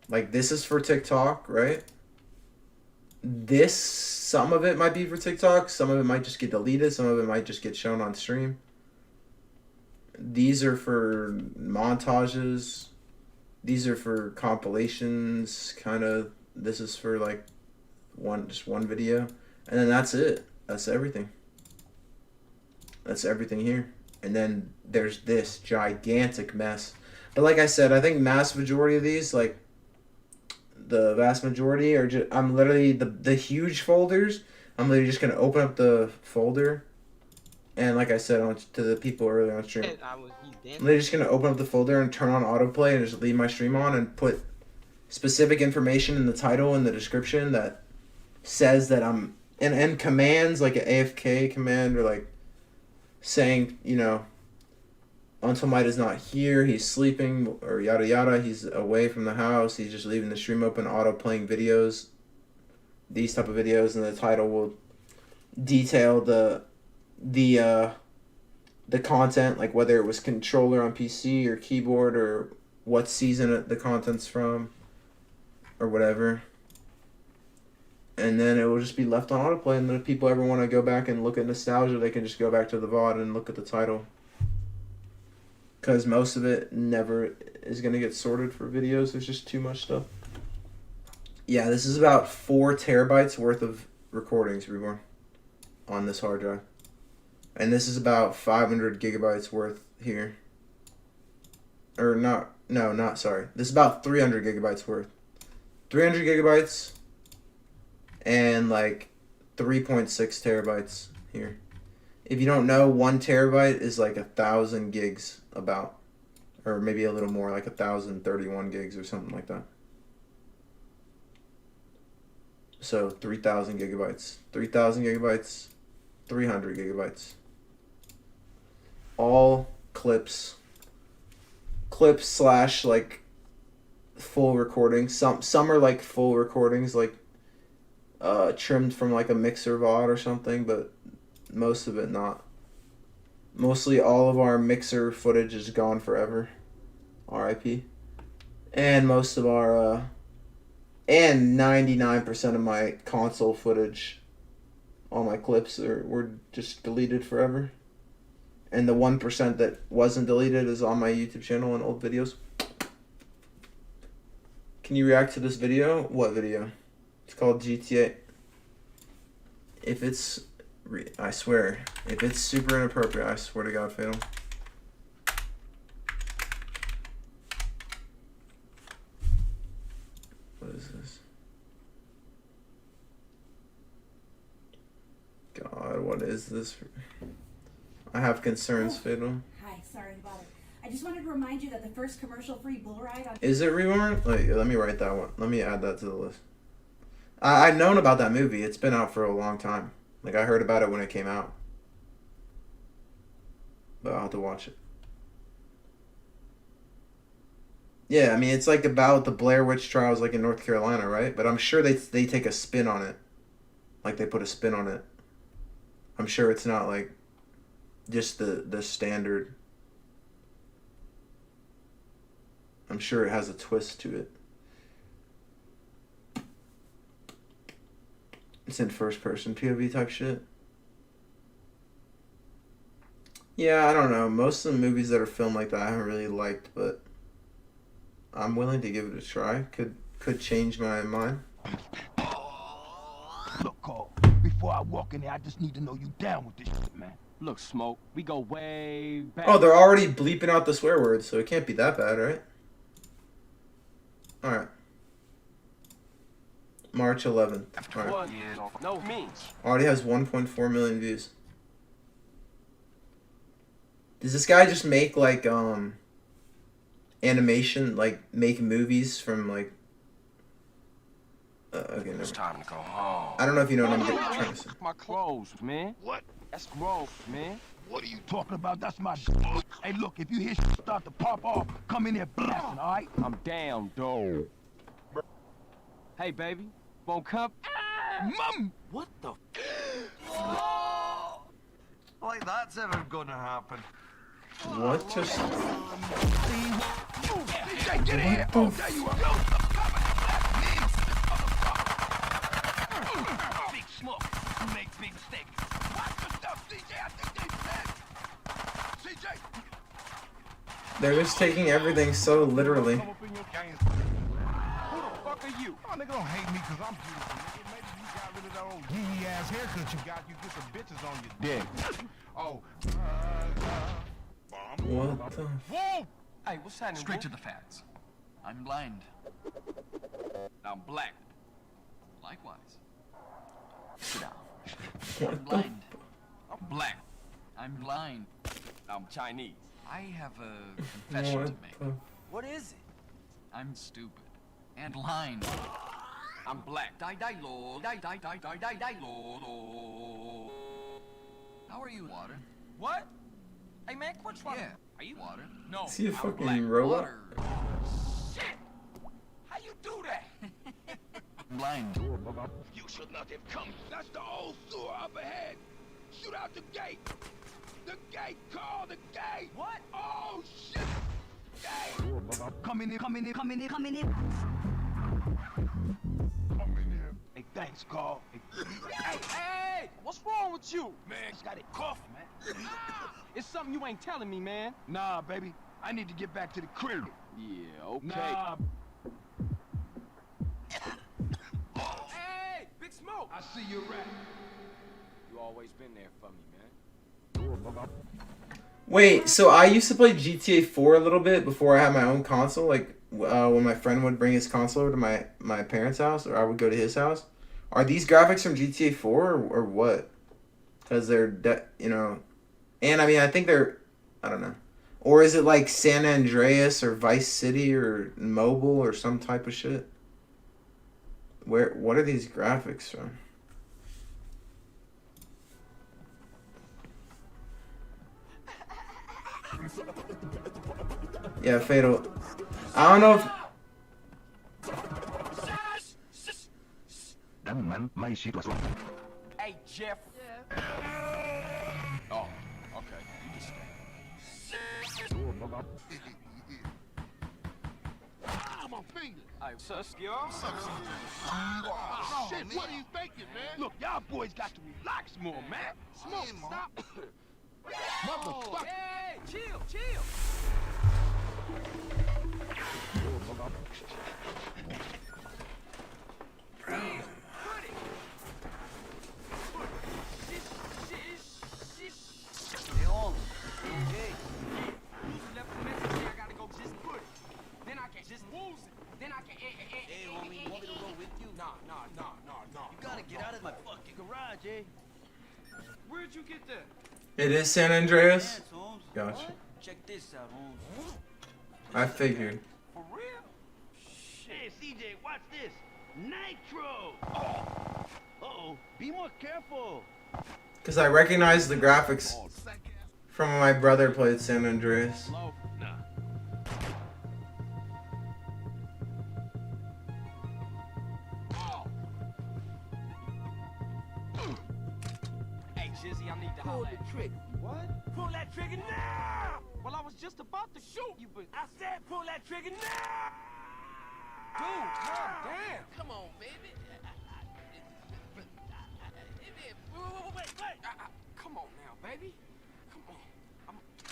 B: Like, this is for TikTok, right? This, some of it might be for TikTok. Some of it might just get deleted. Some of it might just get shown on stream. These are for montages. These are for compilations, kind of. This is for like just one video. And then that's it. That's everything. That's everything here. And then there's this gigantic mess. But like I said, I think mass majority of these, like the vast majority are just, I'm literally, the huge folders, I'm literally just going to open up the folder. And like I said to the people earlier on stream, I'm literally just going to open up the folder and turn on autoplay and just leave my stream on and put specific information in the title and the description that says that I'm, and commands like an AFK command or like saying, you know, UntoldMight is not here, he's sleeping, or yada yada, he's away from the house, he's just leaving the stream open, auto playing videos, these type of videos, and the title will detail the content, like whether it was controller on PC or keyboard or what season the content's from or whatever. And then it will just be left on autoplay, and then if people ever want to go back and look at nostalgia, they can just go back to the VOD and look at the title. Because most of it never is going to get sorted for videos. There's just too much stuff. Yeah, this is about 4 terabytes worth of recordings, Reborn, on this hard drive. And this is about 500 gigabytes worth here. Or not, no, not, sorry. This is about 300 gigabytes worth. 300 gigabytes and like 3.6 terabytes here. If you don't know, 1 terabyte is like 1,000 gigs about, or maybe a little more, like 1,031 gigs or something like that. So 3,000 gigabytes, 3,000 gigabytes, 300 gigabytes. All clips slash like full recordings. Some are like full recordings, like trimmed from like a mixer VOD or something, but most of it not. Mostly all of our mixer footage is gone forever. RIP. And most of our and 99% of my console footage, all my clips were just deleted forever. And the 1% that wasn't deleted is on my YouTube channel and old videos. Can you react to this video? What video? It's called GTA. If it's, I swear, if it's super inappropriate, I swear to God, Fatal. What is this? God, what is this? I have concerns, Fatal.
N: Hi, sorry to bother. I just wanted to remind you that the first commercial-free bull ride on...
B: Is it Reborn? Like, let me write that one. Let me add that to the list. I've known about that movie. It's been out for a long time. Like, I heard about it when it came out. But I'll have to watch it. Yeah, I mean, it's like about the Blair Witch trials, like in North Carolina, right? But I'm sure they take a spin on it. Like, they put a spin on it. I'm sure it's not, like, just the standard. I'm sure it has a twist to it. It's in first person POV type shit. Yeah, I don't know. Most of the movies that are filmed like that I haven't really liked, but I'm willing to give it a try. Could change my mind.
O: Look, Cole, before I walk in there, I just need to know you down with this shit, man.
P: Look, Smoke, we go way back.
B: Oh, they're already bleeping out the swear words, so it can't be that bad, right? Alright. March 11th. Alright.
P: No means.
B: Already has 1.4 million views. Does this guy just make like animation, like make movies from like okay, never.
O: It's time to go home.
B: I don't know if you know what I'm trying to say.
P: My clothes, man.
O: What?
P: That's gross, man.
O: What are you talking about? That's my Hey, look, if you hear shit start to pop off, come in there blasting, all right?
P: I'm down, dog. Hey, baby. Won't come?
O: Mum!
Q: What the? Like that's ever gonna happen.
B: What just?
O: DJ, get in here! Oh, there you are! Big smoke. You make big mistakes. Watch your stuff, DJ. I think they said. CJ!
B: They're just taking everything so literally.
O: Who the fuck are you? Oh, nigga, don't hate me because I'm beautiful, nigga. Maybe you got rid of that old yee ass haircut you got. You get some bitches on your dick. Oh.
B: What the?
O: Whoa!
Q: Hey, what's happening?
R: Straight to the facts. I'm blind. I'm black. Likewise. Sit down. I'm blind. I'm black. I'm blind. I'm Chinese. I have a confession to make.
Q: What is it?
R: I'm stupid. And blind. I'm black. Die, die, Lord. Die, die, die, die, die, die, Lord. How are you, water?
Q: What? Hey man, which one?
R: Yeah. Are you water? No.
B: Is he a
R: I'm
B: fucking
R: black.
B: robot?
R: Water.
Q: Shit! How you do that?
R: I'm blind.
O: You should not have come. That's the old sewer up ahead. Shoot out the gate. The gate, call the gate.
Q: What?
O: Oh shit! Gate. Come in here, come in here, come in here, come in here. Come in here. Hey, thanks, Carl.
Q: Hey! What's wrong with you?
O: Man, it's got a cough, man.
Q: It's something you ain't telling me, man.
O: Nah, baby. I need to get back to the crib.
Q: Yeah, okay.
O: Nah.
Q: Hey! Big Smoke!
O: I see you right.
Q: You always been there for me, man.
B: Wait, so I used to play GTA 4 a little bit before I had my own console. Like when my friend would bring his console over to my parents' house, or I would go to his house. Are these graphics from GTA 4 or what? Because they're, you know, and I mean, I think they're, I don't know. Or is it like San Andreas or Vice City or mobile or some type of shit? What are these graphics from? Yeah, Fatal. I don't know if...
Q: Hey, Jeff. Yeah. Oh, okay. You can stay.
O: Ah, my finger.
Q: Hey, sus, yo.
O: Oh, shit, what are you thinking, man? Look, y'all boys got to relax more, man. Smoke, stop. Motherfucker.
Q: Hey, chill, chill. Where'd you get that?
B: It is San Andreas? Gotcha.
Q: Check this out, Holmes.
B: I figured.
Q: For real?
O: Hey, CJ, watch this. Nitro. Uh-oh. Be more careful.
B: Because I recognize the graphics from when my brother played San Andreas.
O: Nah.
Q: Hey, Jizzy, I need to
O: Pull
Q: holler
O: the
Q: at you.
O: trigger. What? Pull that trigger now!
Q: Well, I was just about to shoot you, but...
O: I said pull that trigger now!
Q: Dude, calm down.
O: Come on, baby. Wait.
Q: Come on now, baby. Come on.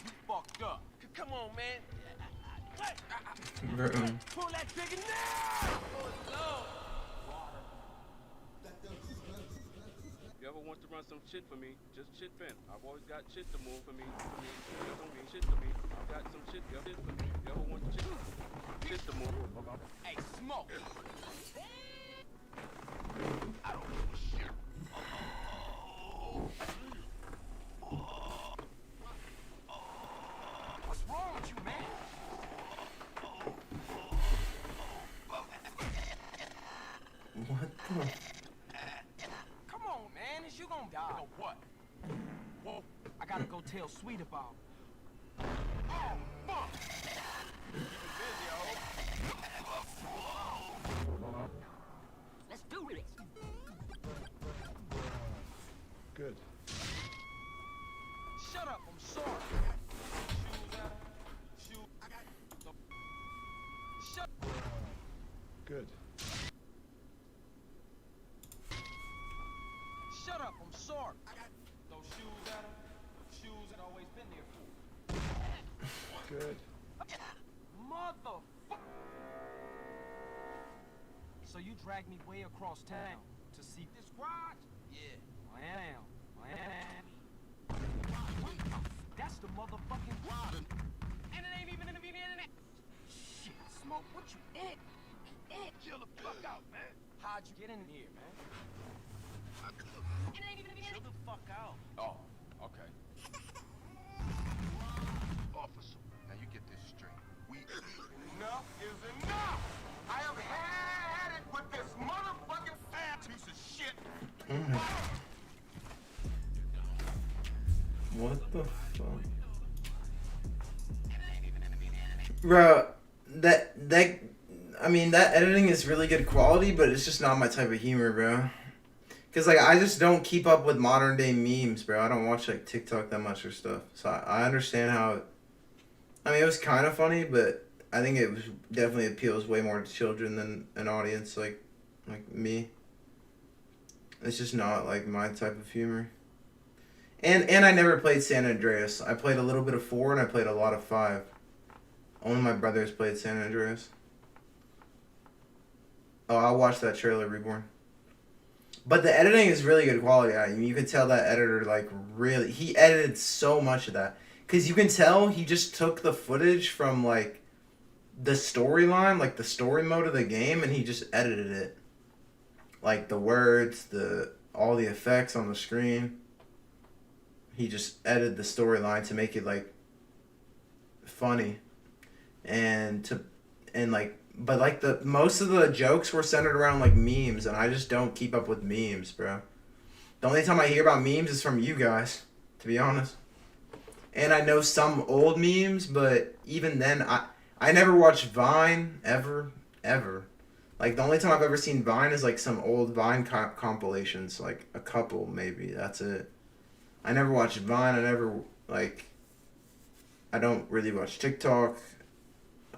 Q: You fucked up.
O: Come on, man. Wait. Pull that trigger now! Oh, Lord.
J: You ever want to run some shit for me? Just shit vent. I've always got shit to move for me. Shit don't mean shit to me. I've got some shit for me. You ever want shit to move?
Q: Hey, Smoke.
O: I don't give a shit.
Q: What's wrong with you, man?
B: What the...
Q: Come on, man. Is you gonna die? Or what? Whoa. I gotta go tell Sweet about it. Oh, fuck.
N: Let's do this.
O: Good.
Q: Shut up, I'm sorry. Shut
O: Good.
Q: Shut up, I'm sorry. Those shoes had always been there for.
O: Good.
Q: Motherfucker. So you dragged me way across town to see this garage? Yeah, I am. That's the motherfucking garage. And it ain't even in the internet. Shit, Smoke, what you at?
O: Chill the fuck out, man.
Q: How'd you get in here, man? It ain't even in the internet. Chill the fuck out.
P: Oh, okay.
O: Officer, now you get this straight.
Q: Enough is enough! I have had it with this motherfucking fat piece of shit!
B: What the fuck? Bro, that I mean, that editing is really good quality, but it's just not my type of humor, bro. Cause like I just don't keep up with modern day memes, bro. I don't watch like TikTok that much or stuff, so I understand how. I mean, it was kind of funny, but I think it was definitely appeals way more to children than an audience like me. It's just not like my type of humor. And I never played San Andreas. I played a little bit of 4 and I played a lot of 5. Only my brothers played San Andreas. Oh, I'll watch that trailer, Reborn. But the editing is really good quality. I mean, you can tell that editor, like, really... He edited so much of that. Because you can tell he just took the footage from, like, the storyline, like, the story mode of the game, and he just edited it. Like, the words, all the effects on the screen. He just edited the storyline to make it, like, funny. But like most of the jokes were centered around like memes, and I just don't keep up with memes, bro. The only time I hear about memes is from you guys, to be honest. And I know some old memes, but even then, I never watched Vine ever. Like the only time I've ever seen Vine is like some old Vine compilations, like a couple maybe. That's it. I never watched Vine. I don't really watch TikTok.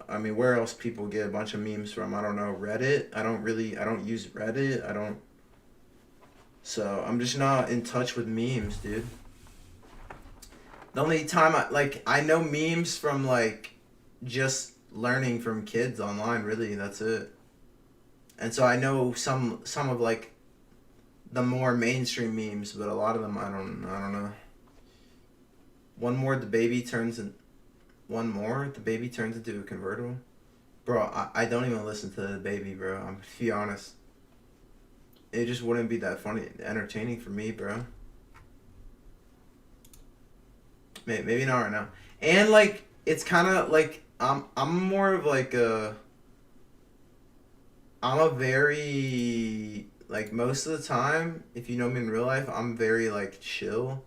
B: I mean, where else people get a bunch of memes from? I don't know. Reddit? I don't use Reddit. So, I'm just not in touch with memes, dude. The only time I know memes from, like, just learning from kids online, really. That's it. And so I know some of, like, the more mainstream memes, but a lot of them, I don't know. One more, the baby turns into a convertible. Bro, I don't even listen to the baby, bro. I'm to be honest. It just wouldn't be that funny, entertaining for me, bro. Maybe not right now. And like, it's kind of like I'm more of like I'm a very, like, most of the time, if you know me in real life, I'm very like chill.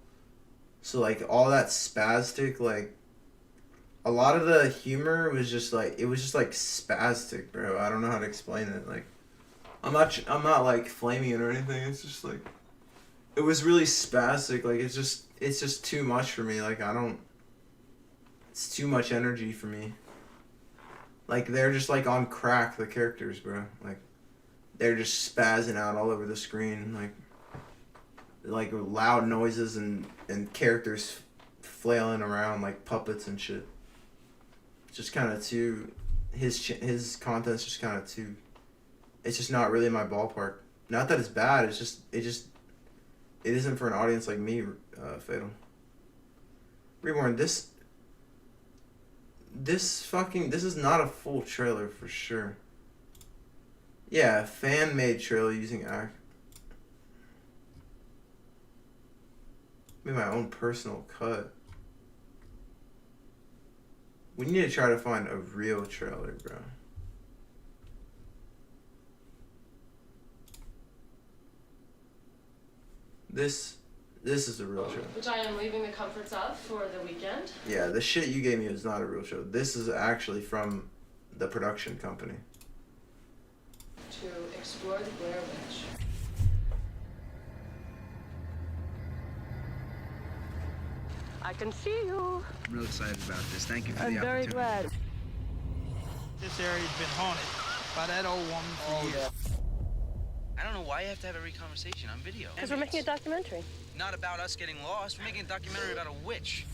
B: So like all that spastic, like, a lot of the humor was just like, it was just like spastic, bro. I don't know how to explain it. Like, I'm not like flaming it or anything. It's just like, it was really spastic. Like, it's just too much for me. Like, it's too much energy for me. Like, they're just like on crack, the characters, bro. Like, they're just spazzing out all over the screen. Like loud noises and characters flailing around like puppets and shit. Just kind of too, his content's just kind of too, it's just not really my ballpark. Not that it's bad, it isn't for an audience like me, Fatal. Reborn, this is not a full trailer for sure. Yeah, fan-made trailer using made my own personal cut. We need to try to find a real trailer, bro. This is a real trailer.
S: Which I am leaving the comforts of for the weekend.
B: Yeah, the shit you gave me is not a real show. This is actually from the production company.
S: To explore the Blair Witch.
T: I can see you.
U: I'm real excited about this. Thank you for
T: I'm
U: the
T: very
U: opportunity.
T: glad.
V: This area's been haunted by that old woman for years.
U: I don't know why you have to have every conversation on video.
T: Because we're making a documentary.
U: Not about us getting lost. We're making a documentary about a witch.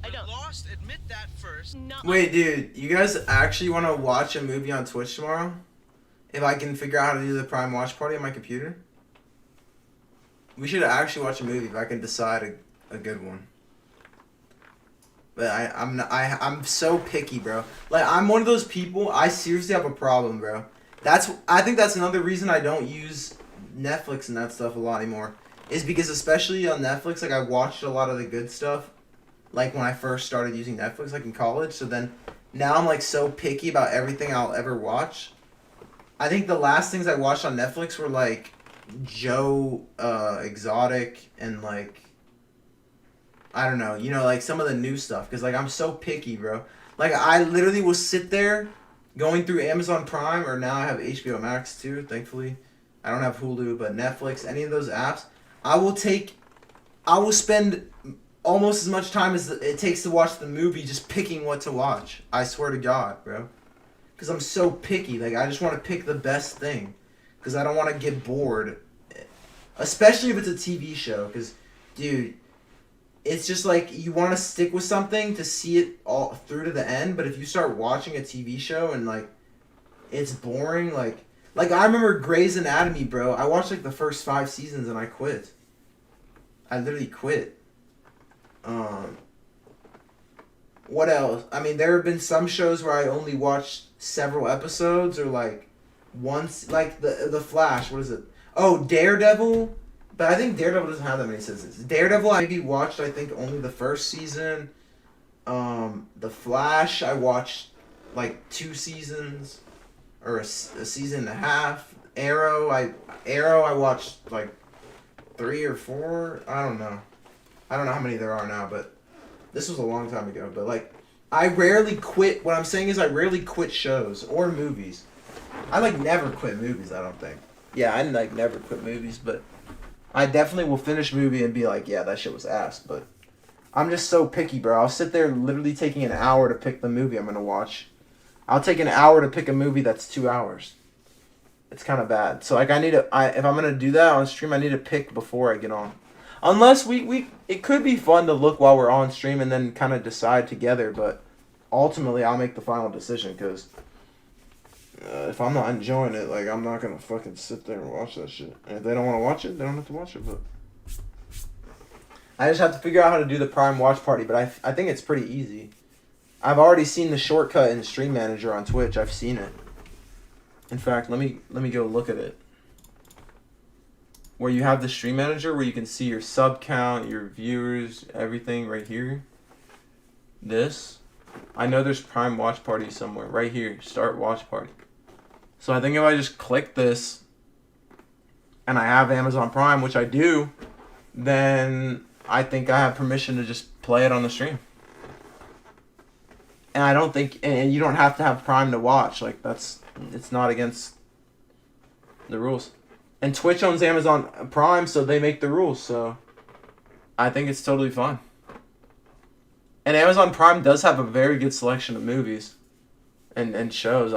T: I don't.
U: Lost, admit that first.
T: No.
B: Wait, dude, you guys actually want to watch a movie on Twitch tomorrow? If I can figure out how to do the Prime Watch Party on my computer? We should actually watch a movie if I can decide a good one. But I'm so picky, bro. Like, I'm one of those people, I seriously have a problem, bro. I think that's another reason I don't use Netflix and that stuff a lot anymore. Is because especially on Netflix, like, I watched a lot of the good stuff. Like, when I first started using Netflix, like, in college. So then, now I'm, like, so picky about everything I'll ever watch. I think the last things I watched on Netflix were, like, Joe Exotic and, like, I don't know, you know, like, some of the new stuff. Because, like, I'm so picky, bro. Like, I literally will sit there going through Amazon Prime, or now I have HBO Max, too, thankfully. I don't have Hulu, but Netflix, any of those apps. I will spend almost as much time as it takes to watch the movie just picking what to watch. I swear to God, bro. Because I'm so picky. Like, I just want to pick the best thing. Because I don't want to get bored. Especially if it's a TV show. Because, dude, it's just like you want to stick with something to see it all through to the end. But if you start watching a TV show and, like, it's boring, like I remember Grey's Anatomy, bro. I watched, like, the first 5 seasons and I quit. I literally quit. What else? I mean, there have been some shows where I only watched several episodes, or like once, like the Flash. What is it? Oh, Daredevil. But I think Daredevil doesn't have that many seasons. Daredevil, I maybe watched, I think, only the first season. The Flash, I watched like 2 seasons, or a season and a half. Arrow, I watched like 3 or 4. I don't know how many there are now, but this was a long time ago. But, like, I rarely quit. What I'm saying is I rarely quit shows or movies. I, like, never quit movies, I don't think. Yeah, I, like, never quit movies, but I definitely will finish a movie and be like, yeah, that shit was ass. But I'm just so picky, bro. I'll sit there literally taking an hour to pick the movie I'm going to watch. I'll take an hour to pick a movie that's 2 hours. It's kind of bad. So, like, if I'm going to do that on stream, I need to pick before I get on. Unless it could be fun to look while we're on stream and then kind of decide together, but ultimately I'll make the final decision, because if I'm not enjoying it, like, I'm not gonna fucking sit there and watch that shit. And if they don't want to watch it, they don't have to watch it, but I just have to figure out how to do the Prime Watch Party, but I think it's pretty easy. I've already seen the shortcut in Stream Manager on Twitch. I've seen it. In fact, let me go look at it. Where you have the Stream Manager, where you can see your sub count, your viewers, everything right here. This. I know there's Prime Watch Party somewhere. Right here. Start Watch Party. So I think if I just click this, and I have Amazon Prime, which I do, then I think I have permission to just play it on the stream. And I don't think, and you don't have to have Prime to watch. Like, it's not against the rules. And Twitch owns Amazon Prime, so they make the rules, so I think it's totally fine. And Amazon Prime does have a very good selection of movies and shows.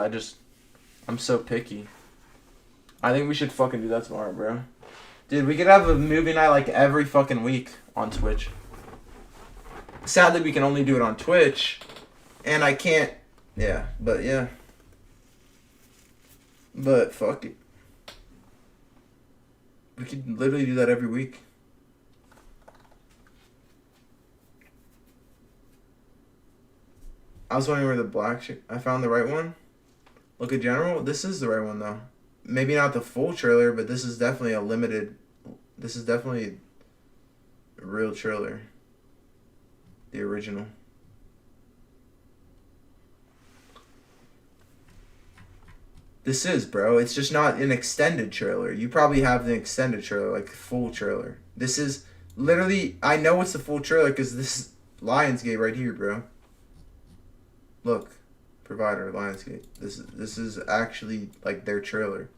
B: I'm so picky. I think we should fucking do that tomorrow, bro. Dude, we could have a movie night like every fucking week on Twitch. Sadly, we can only do it on Twitch, and I can't, yeah, but fuck it. We could literally do that every week. I was wondering where the black shit. I found the right one. Look at general. This is the right one, though. Maybe not the full trailer, but this is definitely a limited. This is definitely a real trailer. The original. This is, bro. It's just not an extended trailer. You probably have the extended trailer, like full trailer. This is literally, I know it's the full trailer because this is Lionsgate right here, bro. Look, provider, Lionsgate. This is actually like their trailer.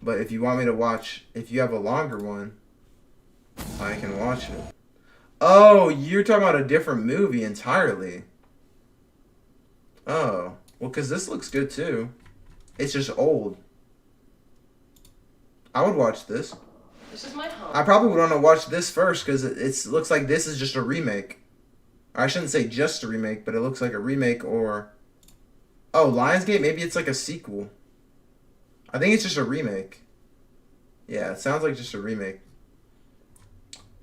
B: But if you want me to watch, if you have a longer one, I can watch it. Oh, you're talking about a different movie entirely. Oh. Well, because this looks good, too. It's just old. I would watch this.
S: This is my home.
B: I probably would want to watch this first, because it looks like this is just a remake. I shouldn't say just a remake, but it looks like a remake or... Oh, Lionsgate? Maybe it's like a sequel. I think it's just a remake. Yeah, it sounds like just a remake.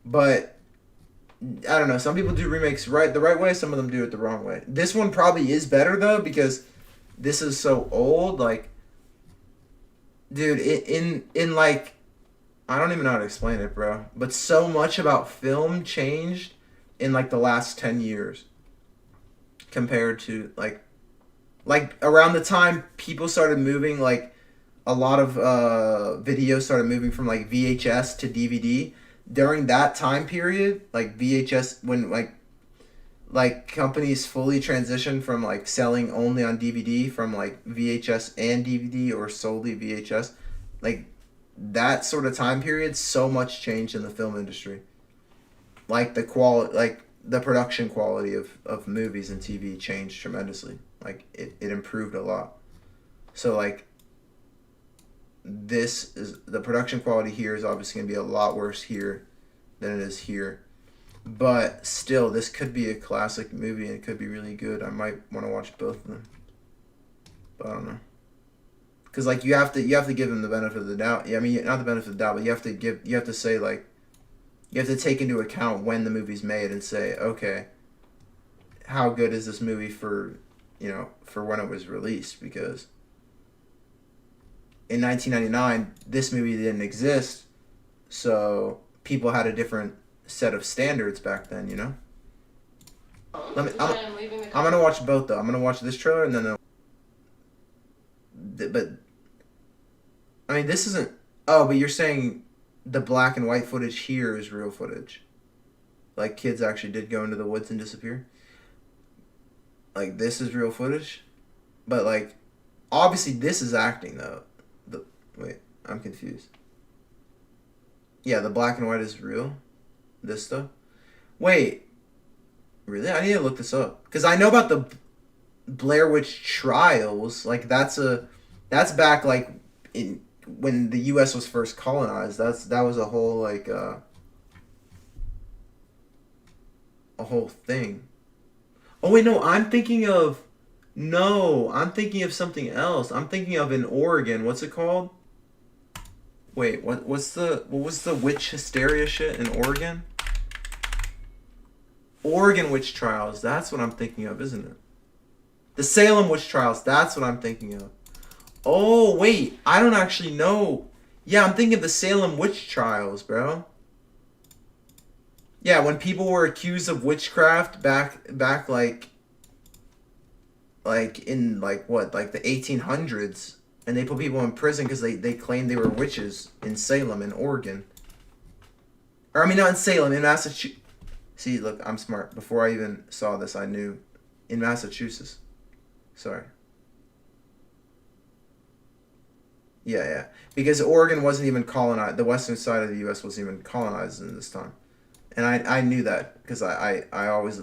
B: But... I don't know. Some people do remakes the right way. Some of them do it the wrong way. This one probably is better though because this is so old. Like, dude, in like, I don't even know how to explain it, bro. But so much about film changed in like the last 10 years compared to like around the time people started moving, like a lot of videos started moving from like VHS to DVD. During that time period, like VHS, when like companies fully transitioned from like selling only on DVD from like VHS and DVD or solely VHS, like that sort of time period, so much changed in the film industry. Like the quality, like the production quality of movies and TV changed tremendously. Like it improved a lot. So like this is the production quality here is obviously going to be a lot worse here than it is here, but still this could be a classic movie and it could be really good. I might want to watch both of them, but I don't know, because like you have to give them the benefit of the doubt. Yeah, I mean, not the benefit of the doubt, but you have to say like you have to take into account when the movie's made and say, okay, how good is this movie for when it was released, because in 1999, this movie didn't exist, so people had a different set of standards back then, you know? I'm gonna watch both, though. I'm gonna watch this trailer, and then... But... I mean, this isn't... Oh, but you're saying the black and white footage here is real footage. Like, kids actually did go into the woods and disappear. Like, this is real footage? But, like, obviously this is acting, though. Wait, I'm confused. Yeah, the black and white is real? This stuff? Wait. Really? I need to look this up. Because I know about the Blair Witch Trials. Like, that's back, like, when the U.S. was first colonized. That was a whole, like, a whole thing. Oh, wait, no, I'm thinking of something else. I'm thinking of in Oregon. What's it called? Wait, what was the witch hysteria shit in Oregon? Oregon witch trials. That's what I'm thinking of, isn't it? The Salem witch trials. That's what I'm thinking of. Oh, wait. I don't actually know. Yeah, I'm thinking of the Salem witch trials, bro. Yeah, when people were accused of witchcraft back like in like what, like the 1800s, and they put people in prison because they claimed they were witches in Salem in Oregon. Or I mean, not in Salem, in Massachusetts. See, look, I'm smart. Before I even saw this, I knew. In Massachusetts. Sorry. Yeah. Because Oregon wasn't even colonized. The western side of the U.S. wasn't even colonized in this time. And I knew that because I always...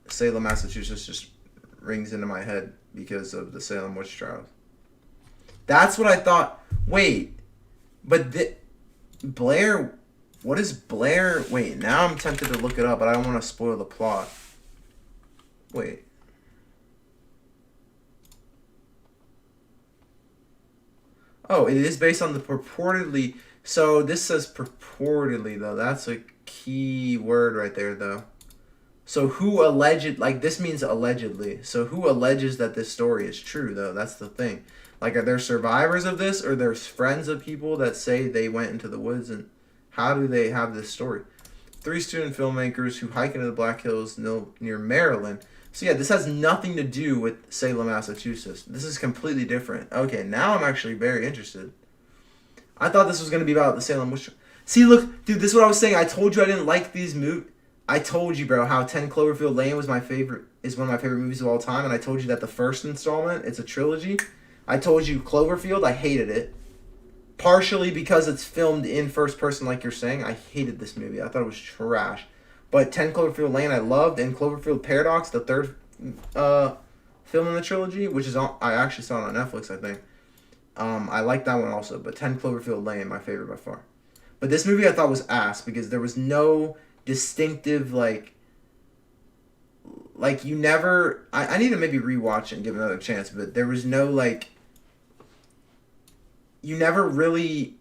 B: Salem, Massachusetts just rings into my head because of the Salem witch trials. That's what I thought. Wait. But Blair... What is Blair... Wait, now I'm tempted to look it up, but I don't want to spoil the plot. Wait. Oh, it is based on the purportedly... So, this says purportedly, though. That's a key word right there, though. So, who alleged... Like, this means allegedly. So, who alleges that this story is true, though? That's the thing. Like, are there survivors of this? Or there's friends of people that say they went into the woods? And how do they have this story? 3 student filmmakers who hike into the Black Hills near Maryland. So, yeah, this has nothing to do with Salem, Massachusetts. This is completely different. Okay, now I'm actually very interested. I thought this was going to be about the Salem witch. See, look, dude, this is what I was saying. I told you I didn't like these movies. I told you, bro, how 10 Cloverfield Lane was one of my favorite movies of all time. And I told you that the first installment, it's a trilogy. I told you Cloverfield, I hated it. Partially because it's filmed in first person like you're saying. I hated this movie. I thought it was trash. But 10 Cloverfield Lane I loved, and Cloverfield Paradox, the third film in the trilogy, which is on, I actually saw it on Netflix, I think. I like that one also, but 10 Cloverfield Lane, my favorite by far. But this movie I thought was ass because there was no distinctive, like you never... I need to maybe rewatch it and give it another chance, but there was no, like... You never really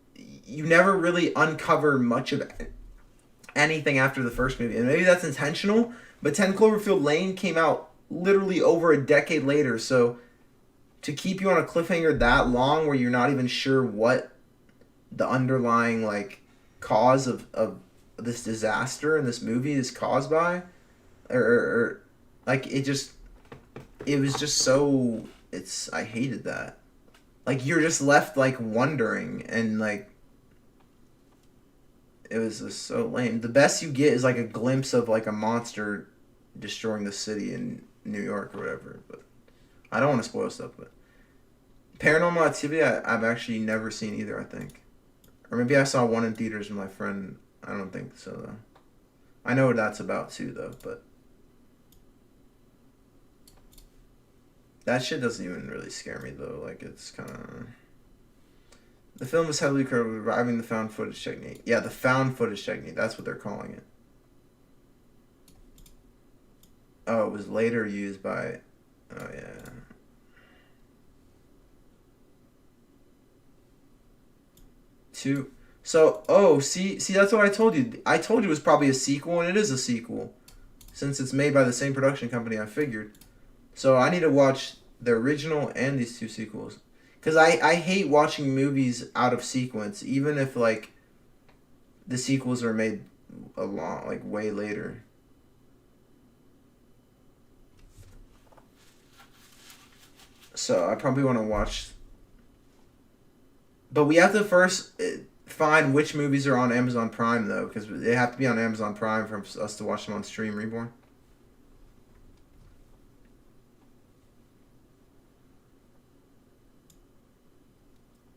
B: uncover much of anything after the first movie. And maybe that's intentional, but 10 Cloverfield Lane came out literally over a decade later, so to keep you on a cliffhanger that long where you're not even sure what the underlying, like, cause of this disaster in this movie is caused by, or like, it was just so, I hated that. Like, you're just left, like, wondering, and, like, it was just so lame. The best you get is, like, a glimpse of, like, a monster destroying the city in New York or whatever, but I don't want to spoil stuff, but Paranormal Activity, I've actually never seen either, I think. Or maybe I saw one in theaters with my friend. I don't think so, though. I know what that's about, too, though, but that shit doesn't even really scare me, though. Like, it's kind of... The film is heavily credited with reviving the found footage technique. Yeah, the found footage technique. That's what they're calling it. Oh, it was later used by... Oh, yeah. So, oh, see, that's what I told you. I told you it was probably a sequel, and it is a sequel. Since it's made by the same production company, I figured. So I need to watch the original and these two sequels. Because I hate watching movies out of sequence, even if, like, the sequels are made way later. So I probably want to watch... But we have to first find which movies are on Amazon Prime, though, because they have to be on Amazon Prime for us to watch them on Stream Reborn.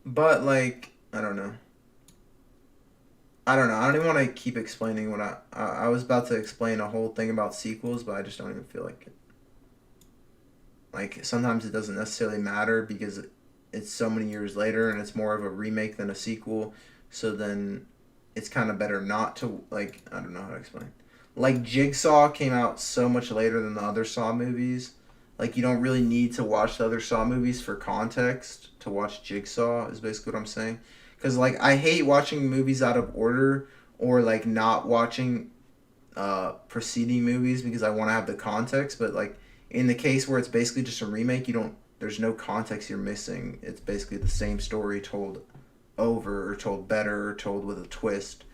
B: But, like, I don't know. I don't even want to keep explaining what I was about to explain a whole thing about sequels, but I just don't even feel like it. Like, sometimes it doesn't necessarily matter because it's so many years later and it's more of a remake than a sequel, so then it's kind of better not to, like, I don't know how to explain. Like, Jigsaw came out so much later than the other Saw movies. Like, you don't really need to watch the other Saw movies for context to watch Jigsaw, is basically what I'm saying. Because, like, I hate watching movies out of order or, like, not watching preceding movies because I want to have the context. But, like, in the case where it's basically just a remake, there's no context you're missing. It's basically the same story told over or told better or told with a twist.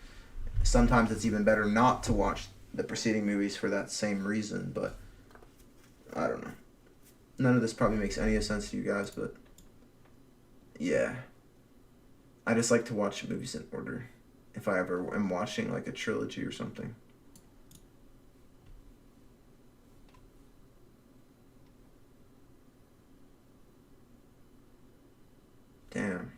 B: Sometimes it's even better not to watch the preceding movies for that same reason, but I don't know. None of this probably makes any sense to you guys, but yeah. I just like to watch movies in order if I ever am watching, like, a trilogy or something. Damn.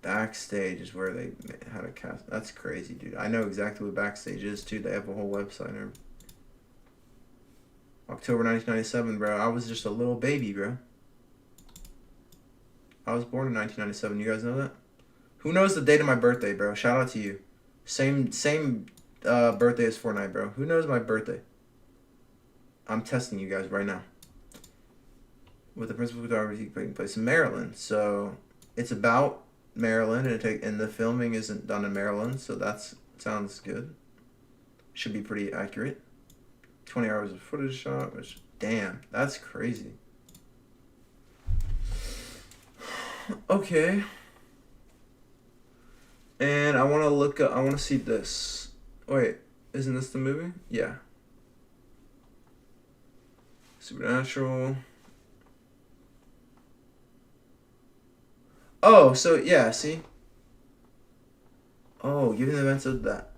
B: Backstage is where they had a cast. That's crazy, dude. I know exactly what Backstage is, too. They have a whole website there. October 1997, bro. I was just a little baby, bro. I was born in 1997. You guys know that? Who knows the date of my birthday, bro? Shout out to you. Same birthday as Fortnite, bro. Who knows my birthday? I'm testing you guys right now. With the principal photography taking place in Maryland. So it's about Maryland, and the filming isn't done in Maryland, so that sounds good. Should be pretty accurate. 20 hours of footage shot, which, damn, that's crazy. Okay. And I want to see this. Wait, isn't this the movie? Yeah. Supernatural. Oh, so, yeah, see? Oh, given the events of that.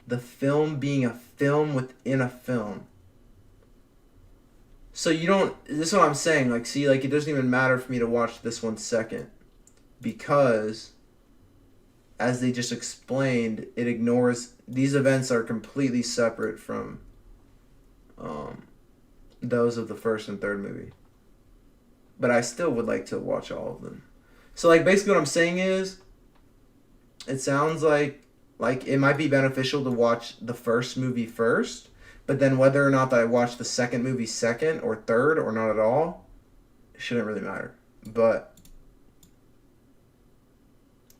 B: The film being a film within a film. So you don't... This is what I'm saying. Like, see, like, it doesn't even matter for me to watch this 1 second. Because, as they just explained, it ignores these events are completely separate from those of the first and third movie. But I still would like to watch all of them. So like basically what I'm saying is, it sounds like it might be beneficial to watch the first movie first, but then whether or not that I watch the second movie second or third or not at all, it shouldn't really matter.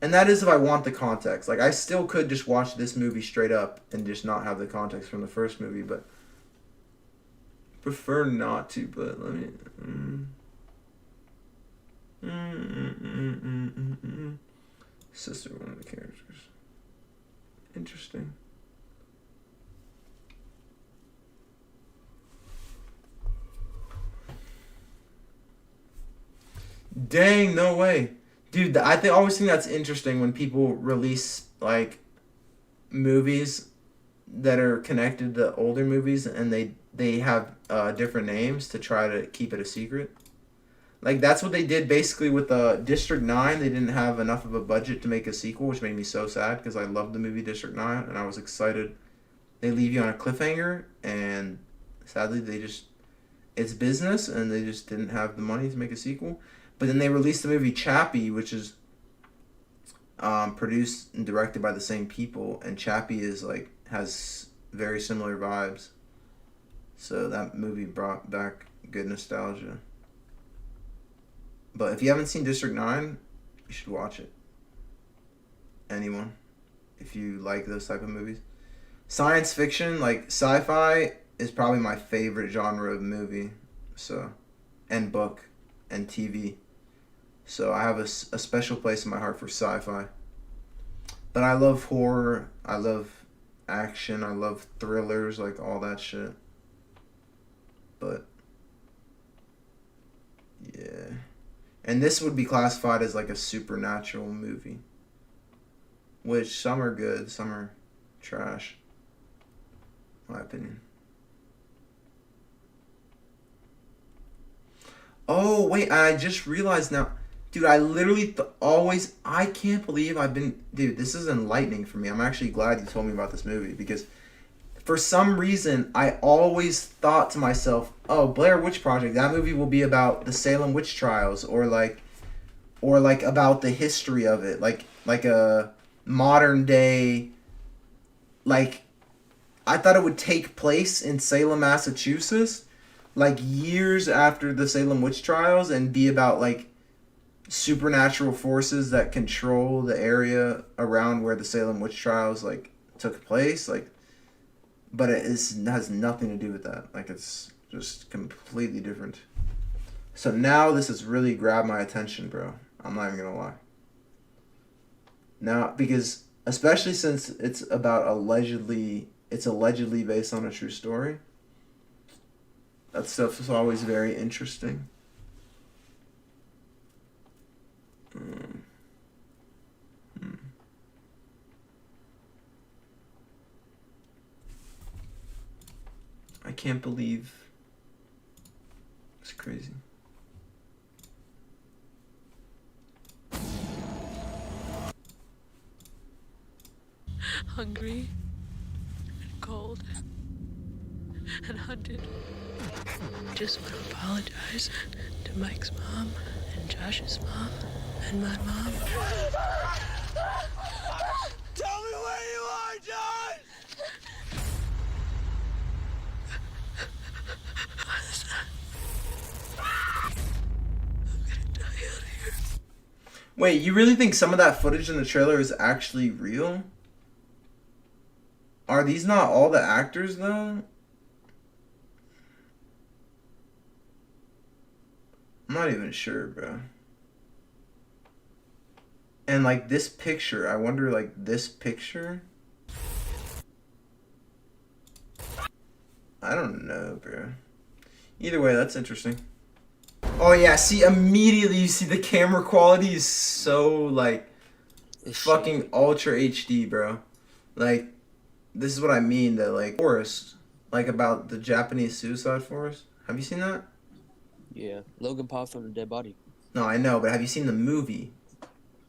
B: And that is if I want the context. Like I still could just watch this movie straight up and just not have the context from the first movie, but prefer not to. But let me. Sister, one of the characters. Interesting. Dang, no way. Dude, I always think that's interesting when people release, like, movies that are connected to older movies and they have different names to try to keep it a secret. Like, that's what they did basically with District 9. They didn't have enough of a budget to make a sequel, which made me so sad because I loved the movie District 9 and I was excited. They leave you on a cliffhanger and sadly it's business and they just didn't have the money to make a sequel. But then they released the movie Chappie, which is produced and directed by the same people, and Chappie has very similar vibes. So that movie brought back good nostalgia. But if you haven't seen District 9, you should watch it. Anyone, if you like those type of movies. Science fiction, like sci-fi, is probably my favorite genre of movie. So, and book, and TV. So I have a special place in my heart for sci-fi. But I love horror, I love action, I love thrillers, like all that shit. But, yeah. And this would be classified as like a supernatural movie. Which some are good, some are trash. My opinion. Oh, wait, I just realized now. Dude, I literally I can't believe dude, this is enlightening for me. I'm actually glad you told me about this movie because for some reason, I always thought to myself, oh, Blair Witch Project, that movie will be about the Salem witch trials or about the history of it, like a modern day, like, I thought it would take place in Salem, Massachusetts, like years after the Salem witch trials and be about like supernatural forces that control the area around where the Salem witch trials like took place, like, but it has nothing to do with that. Like, it's just completely different. So now this has really grabbed my attention, bro. I'm not even gonna lie. Now, because especially since it's allegedly based on a true story. That stuff is always very interesting. I can't believe it's crazy.
A: Hungry and cold and hunted. Just want to apologize to Mike's mom and Josh's mom and my mom.
O: Tell me where you are, Josh!
B: Wait, you really think some of that footage in the trailer is actually real? Are these not all the actors, though? I'm not even sure, bro. And, like, this picture, I wonder, like, this picture? I don't know, bro. Either way, that's interesting. Oh, yeah, see, immediately you see the camera quality is so, like, fucking ultra HD, bro. Like, this is what I mean, that, like, forest, like, about the Japanese suicide forest. Have you seen that?
E: Yeah, Logan Paul found a dead body.
B: No, I know, but have you seen the movie?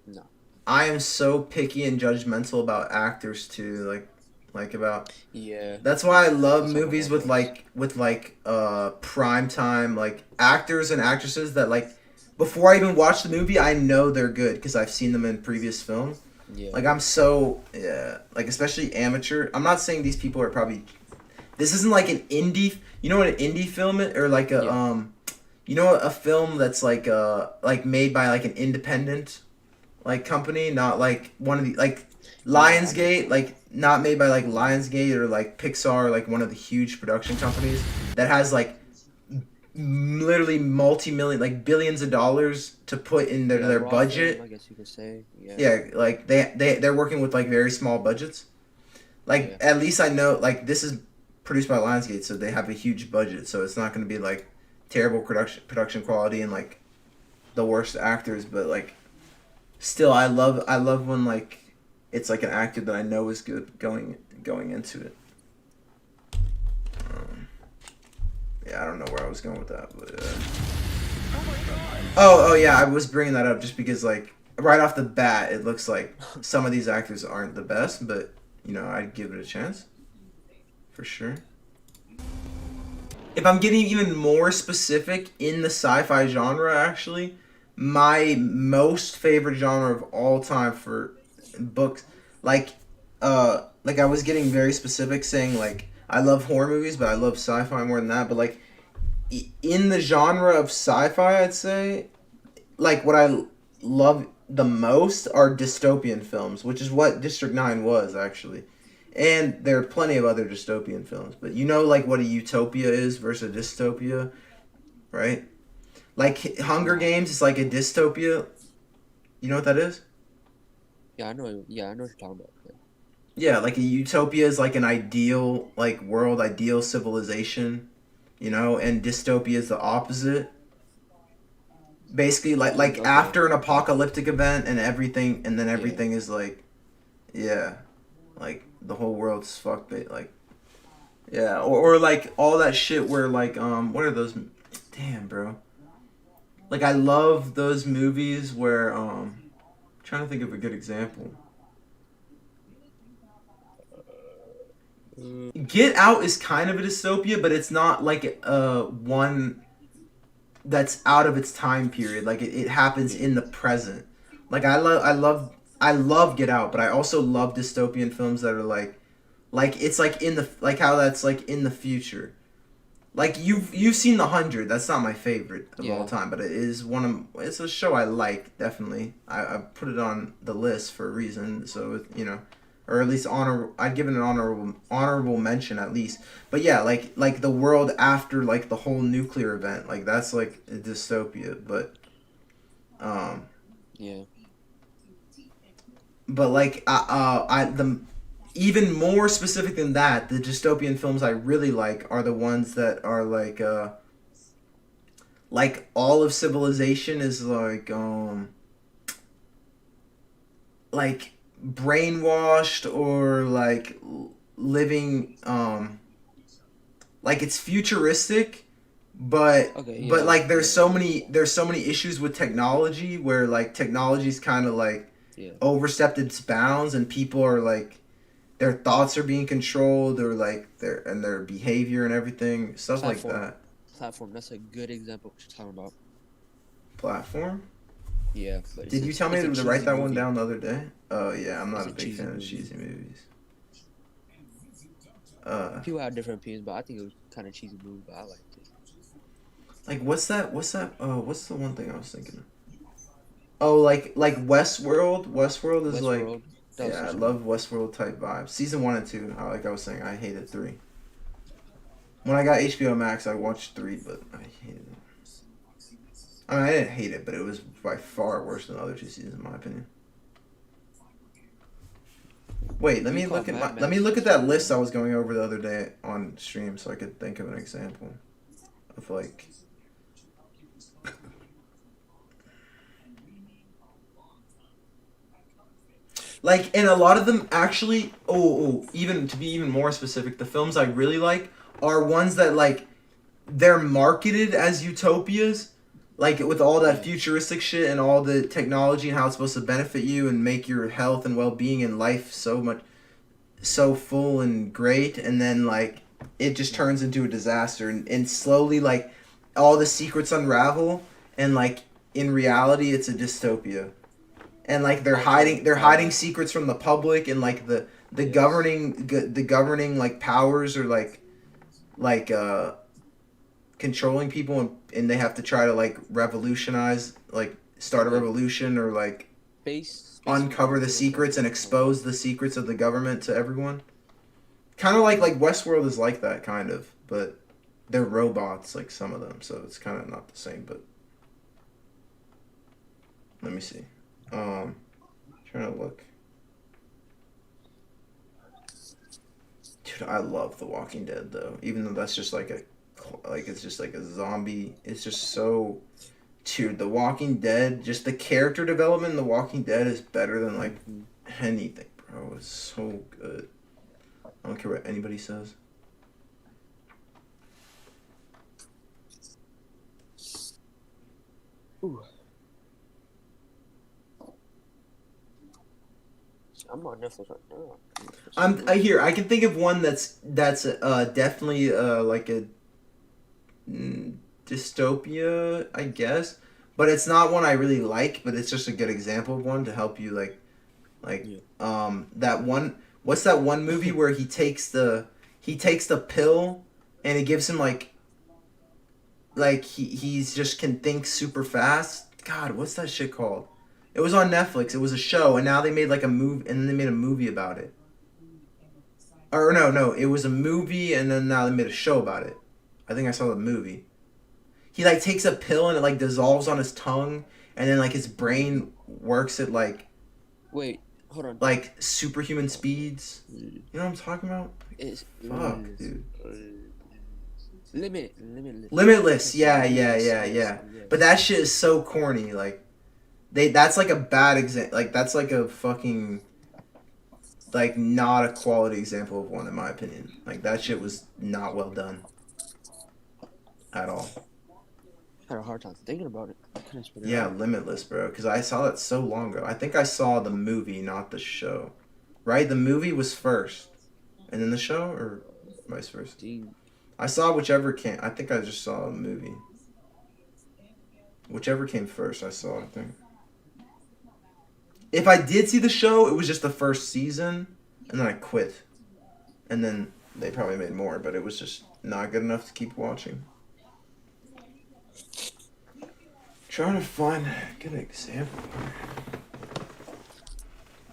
E: No.
B: I am so picky and judgmental about actors too. like about.
E: Yeah.
B: That's why I love movies with prime time like actors and actresses that like before I even watch the movie I know they're good because I've seen them in previous films.
E: Yeah.
B: Like I'm so like especially amateur. I'm not saying these people are probably. This isn't like an indie. You know what an indie film is, or like a you know a film that's like made by like an independent like company, not like one of the like Lionsgate, like not made by like Lionsgate or like Pixar, like one of the huge production companies that has like literally multi-million, like billions of dollars to put in their budget.
E: I guess you could say. Yeah.
B: Yeah, like they're working with like very small budgets. Like at least I know like this is produced by Lionsgate, so they have a huge budget, so it's not going to be like terrible production quality and like the worst actors, but like still I love when like it's like an actor that I know is good going into it. Yeah, I don't know where I was going with that, but oh yeah, I was bringing that up just because like right off the bat it looks like some of these actors aren't the best, but you know I'd give it a chance for sure. If I'm getting even more specific in the sci-fi genre, actually, my most favorite genre of all time for books, like I was getting very specific saying like I love horror movies, but I love sci-fi more than that. But like in the genre of sci-fi, I'd say like what I love the most are dystopian films, which is what District 9 was actually. And there are plenty of other dystopian films, but you know like what a utopia is versus a dystopia, right? Like Hunger Games is like a dystopia. You know what that is?
E: Yeah, I know. Yeah, I know what you're talking about.
B: Yeah, like a utopia is like an ideal like world, ideal civilization, you know, and dystopia is the opposite. Basically, like after an apocalyptic event and everything, and then everything is like, yeah, like the whole world's fucked. Like, yeah, or like all that shit where like what are those? Damn, bro. Like I love those movies where trying to think of a good example. Get Out is kind of a dystopia, but it's not like one that's out of its time period. Like it happens in the present. Like I love Get Out, but I also love dystopian films that are like it's like in the like how that's like in the future. Like you've seen The 100. That's not my favorite of all time, but it is it's a show I like definitely. I put it on the list for a reason. So you know. Or at least I'd give it an honorable mention at least. But yeah, like the world after like the whole nuclear event, like that's like a dystopia. But
E: yeah.
B: But like the even more specific than that, the dystopian films I really like are the ones that are like all of civilization is like brainwashed or like living like it's futuristic but but like there's so many issues with technology where like technology's kind of like overstepped its bounds and people are like their thoughts are being controlled or like their behavior and everything stuff like that.
E: Platform, that's a good example of what you're talking about.
B: Platform?
E: Yeah.
B: Did you tell me to write that one down the other day? Oh yeah, I'm not a big fan of cheesy movies.
E: People have different opinions, but I think it was kind of cheesy movie, but I liked it.
B: Like what's that? What's the one thing I was thinking of? Oh, like Westworld. Westworld is like I love Westworld type vibes. Season 1 and 2. Like I was saying, I hated 3. When I got HBO Max, I watched 3, but I hated it. I mean, I didn't hate it, but it was by far worse than the other 2 seasons, in my opinion. Wait, let me look at that list I was going over the other day on stream, so I could think of an example of like. Like, and a lot of them actually. Even to be even more specific, the films I really like are ones that like they're marketed as utopias. Like, with all that futuristic shit and all the technology and how it's supposed to benefit you and make your health and well-being and life so so full and great, and then like it just turns into a disaster, and slowly like all the secrets unravel, and like in reality it's a dystopia, and like they're hiding secrets from the public, and like the governing like powers are like controlling people, and they have to try to like revolutionize, like start a revolution, or like uncover the secrets and expose the secrets of the government to everyone. Kind of like Westworld is like that, kind of, but they're robots, like some of them, so it's kind of not the same. But let me see. Trying to look. Dude, I love The Walking Dead though, even though that's just like it's just like a zombie. It's just so. Dude, The Walking Dead, just the character development in The Walking Dead is better than like anything, bro. It's so good. I don't care what anybody says.
E: Ooh. I'm on Netflix right now.
B: I can think of one that's definitely like a dystopia, I guess, but it's not one I really like, but it's just a good example of one to help you that one. What's that one movie where he takes the pill and it gives him like he's just can think super fast. God, what's that shit called? It was on Netflix. It was a show, and now they made like a movie, and then they made a movie about it. Or no, it was a movie, and then now they made a show about it. I think I saw the movie. He like takes a pill and it like dissolves on his tongue, and then like his brain works at like.
E: Wait, hold on.
B: Like superhuman speeds. You know what I'm talking about? Fuck, dude. Limitless. Yeah. But that shit is so corny. Like, that's like a bad example. Like, that's like a fucking. Like, not a quality example of one, in my opinion. Like, that shit was not well done. At all.
E: I had a hard time thinking about it.
B: Yeah, Limitless, bro. Because I saw that so long ago. I think I saw the movie, not the show. Right? The movie was first. And then the show? Or vice versa? I saw whichever came. I think I just saw a movie. Whichever came first, I saw, I think. If I did see the show, it was just the first season. And then I quit. And then they probably made more, but it was just not good enough to keep watching. Trying to find a good example.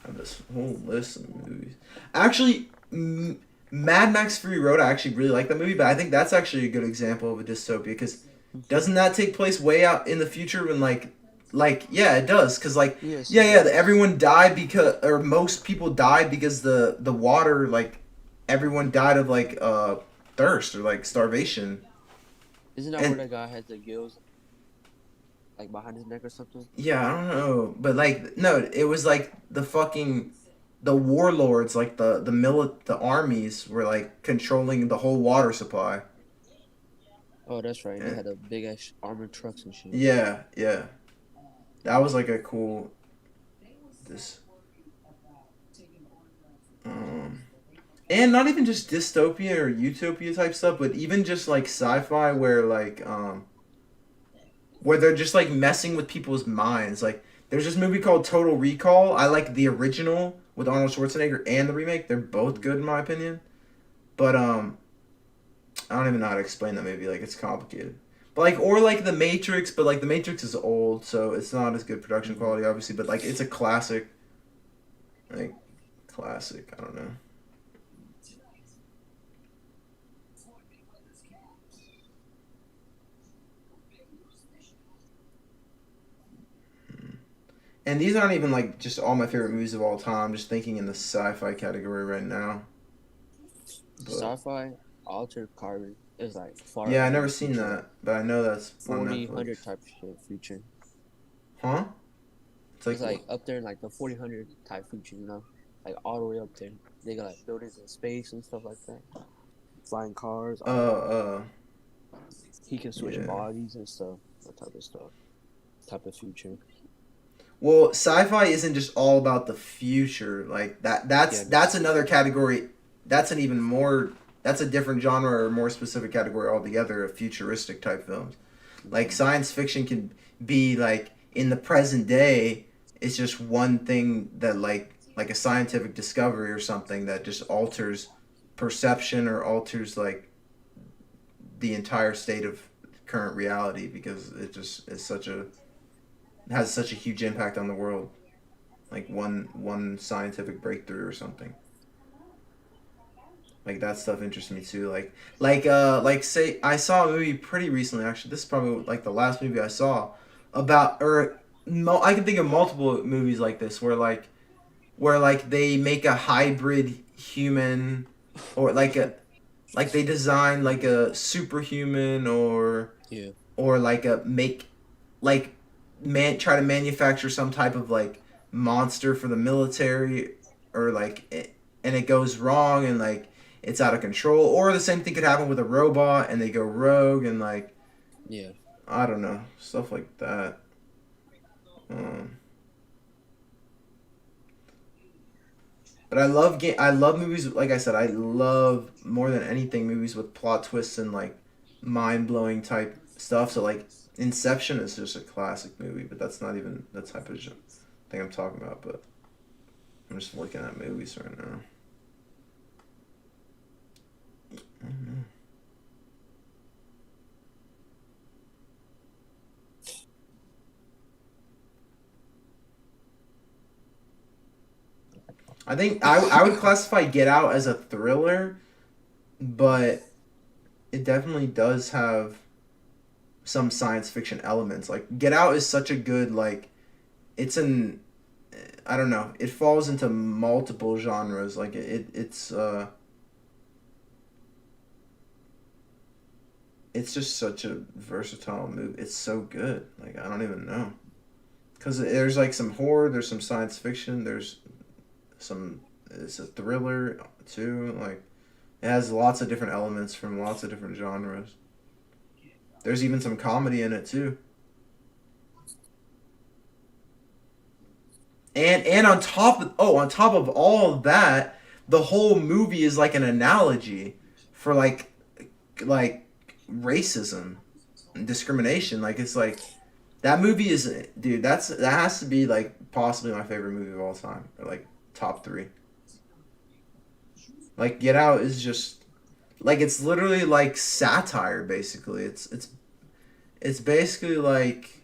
B: I have this whole list of movies. Actually, Mad Max Fury Road, I actually really like that movie, but I think that's actually a good example of a dystopia, because doesn't that take place way out in the future when yeah, it does, because everyone died because, or most people died because the water, like, everyone died of like thirst or like starvation.
E: Isn't that where that guy had the gills like behind his neck or something?
B: Yeah, I don't know, but like no, it was like the warlords, like the armies were like controlling the whole water supply.
E: Oh, that's right. They had a big ass armored trucks and shit.
B: Yeah. That was like a cool and not even just dystopia or utopia type stuff, but even just like sci-fi where like where they're just like messing with people's minds. Like there's this movie called Total Recall. I like the original with Arnold Schwarzenegger and the remake. They're both good in my opinion. But I don't even know how to explain that movie. Like it's complicated. But like, or like The Matrix, but like The Matrix is old, so it's not as good production quality obviously, but like it's a classic. Like classic, I don't know. And these aren't even like just all my favorite movies of all time. I'm just thinking in the sci-fi category right now.
E: But sci-fi, Altered Carbon is like far.
B: Yeah, I never seen that, but I know that's
E: 40-100 type of shit future.
B: Huh?
E: It's like up there in like the 40-100 type future, you know, like all the way up there. They got like buildings in space and stuff like that, flying cars. He can switch bodies and stuff. That type of stuff. Type of future.
B: Well, sci-fi isn't just all about the future. Like that's another category. That's an even more. That's a different genre or more specific category altogether of futuristic type films. Like science fiction can be like in the present day. It's just one thing that like a scientific discovery or something that just alters perception or alters like the entire state of current reality because it just is has such a huge impact on the world, like one scientific breakthrough or something. Like that stuff interests me too. Like say I saw a movie pretty recently. Actually, this is probably like the last movie I saw about I can think of multiple movies like this where they make a hybrid human or like they design like a superhuman or like try to manufacture some type of like monster for the military or and it goes wrong and like it's out of control, or the same thing could happen with a robot and they go rogue and like I don't know, stuff like that. But I love movies, like I said, I love more than anything movies with plot twists and like mind-blowing type stuff. So like Inception is just a classic movie, but that's not even the type of thing I'm talking about, but I'm just looking at movies right now. I think I would classify Get Out as a thriller, but it definitely does have some science fiction elements. Like Get Out is such a good like it's I don't know, it falls into multiple genres. Like it's just such a versatile movie. It's so good. Like I don't even know. Cuz there's like some horror, there's some science fiction, it's a thriller too. Like it has lots of different elements from lots of different genres. There's even some comedy in it too. And on top of all of that, the whole movie is like an analogy for like racism and discrimination. Like it's like that movie is, dude, that has to be like possibly my favorite movie of all time, or like top 3. Like Get Out is just like, it's literally like satire basically. It's basically like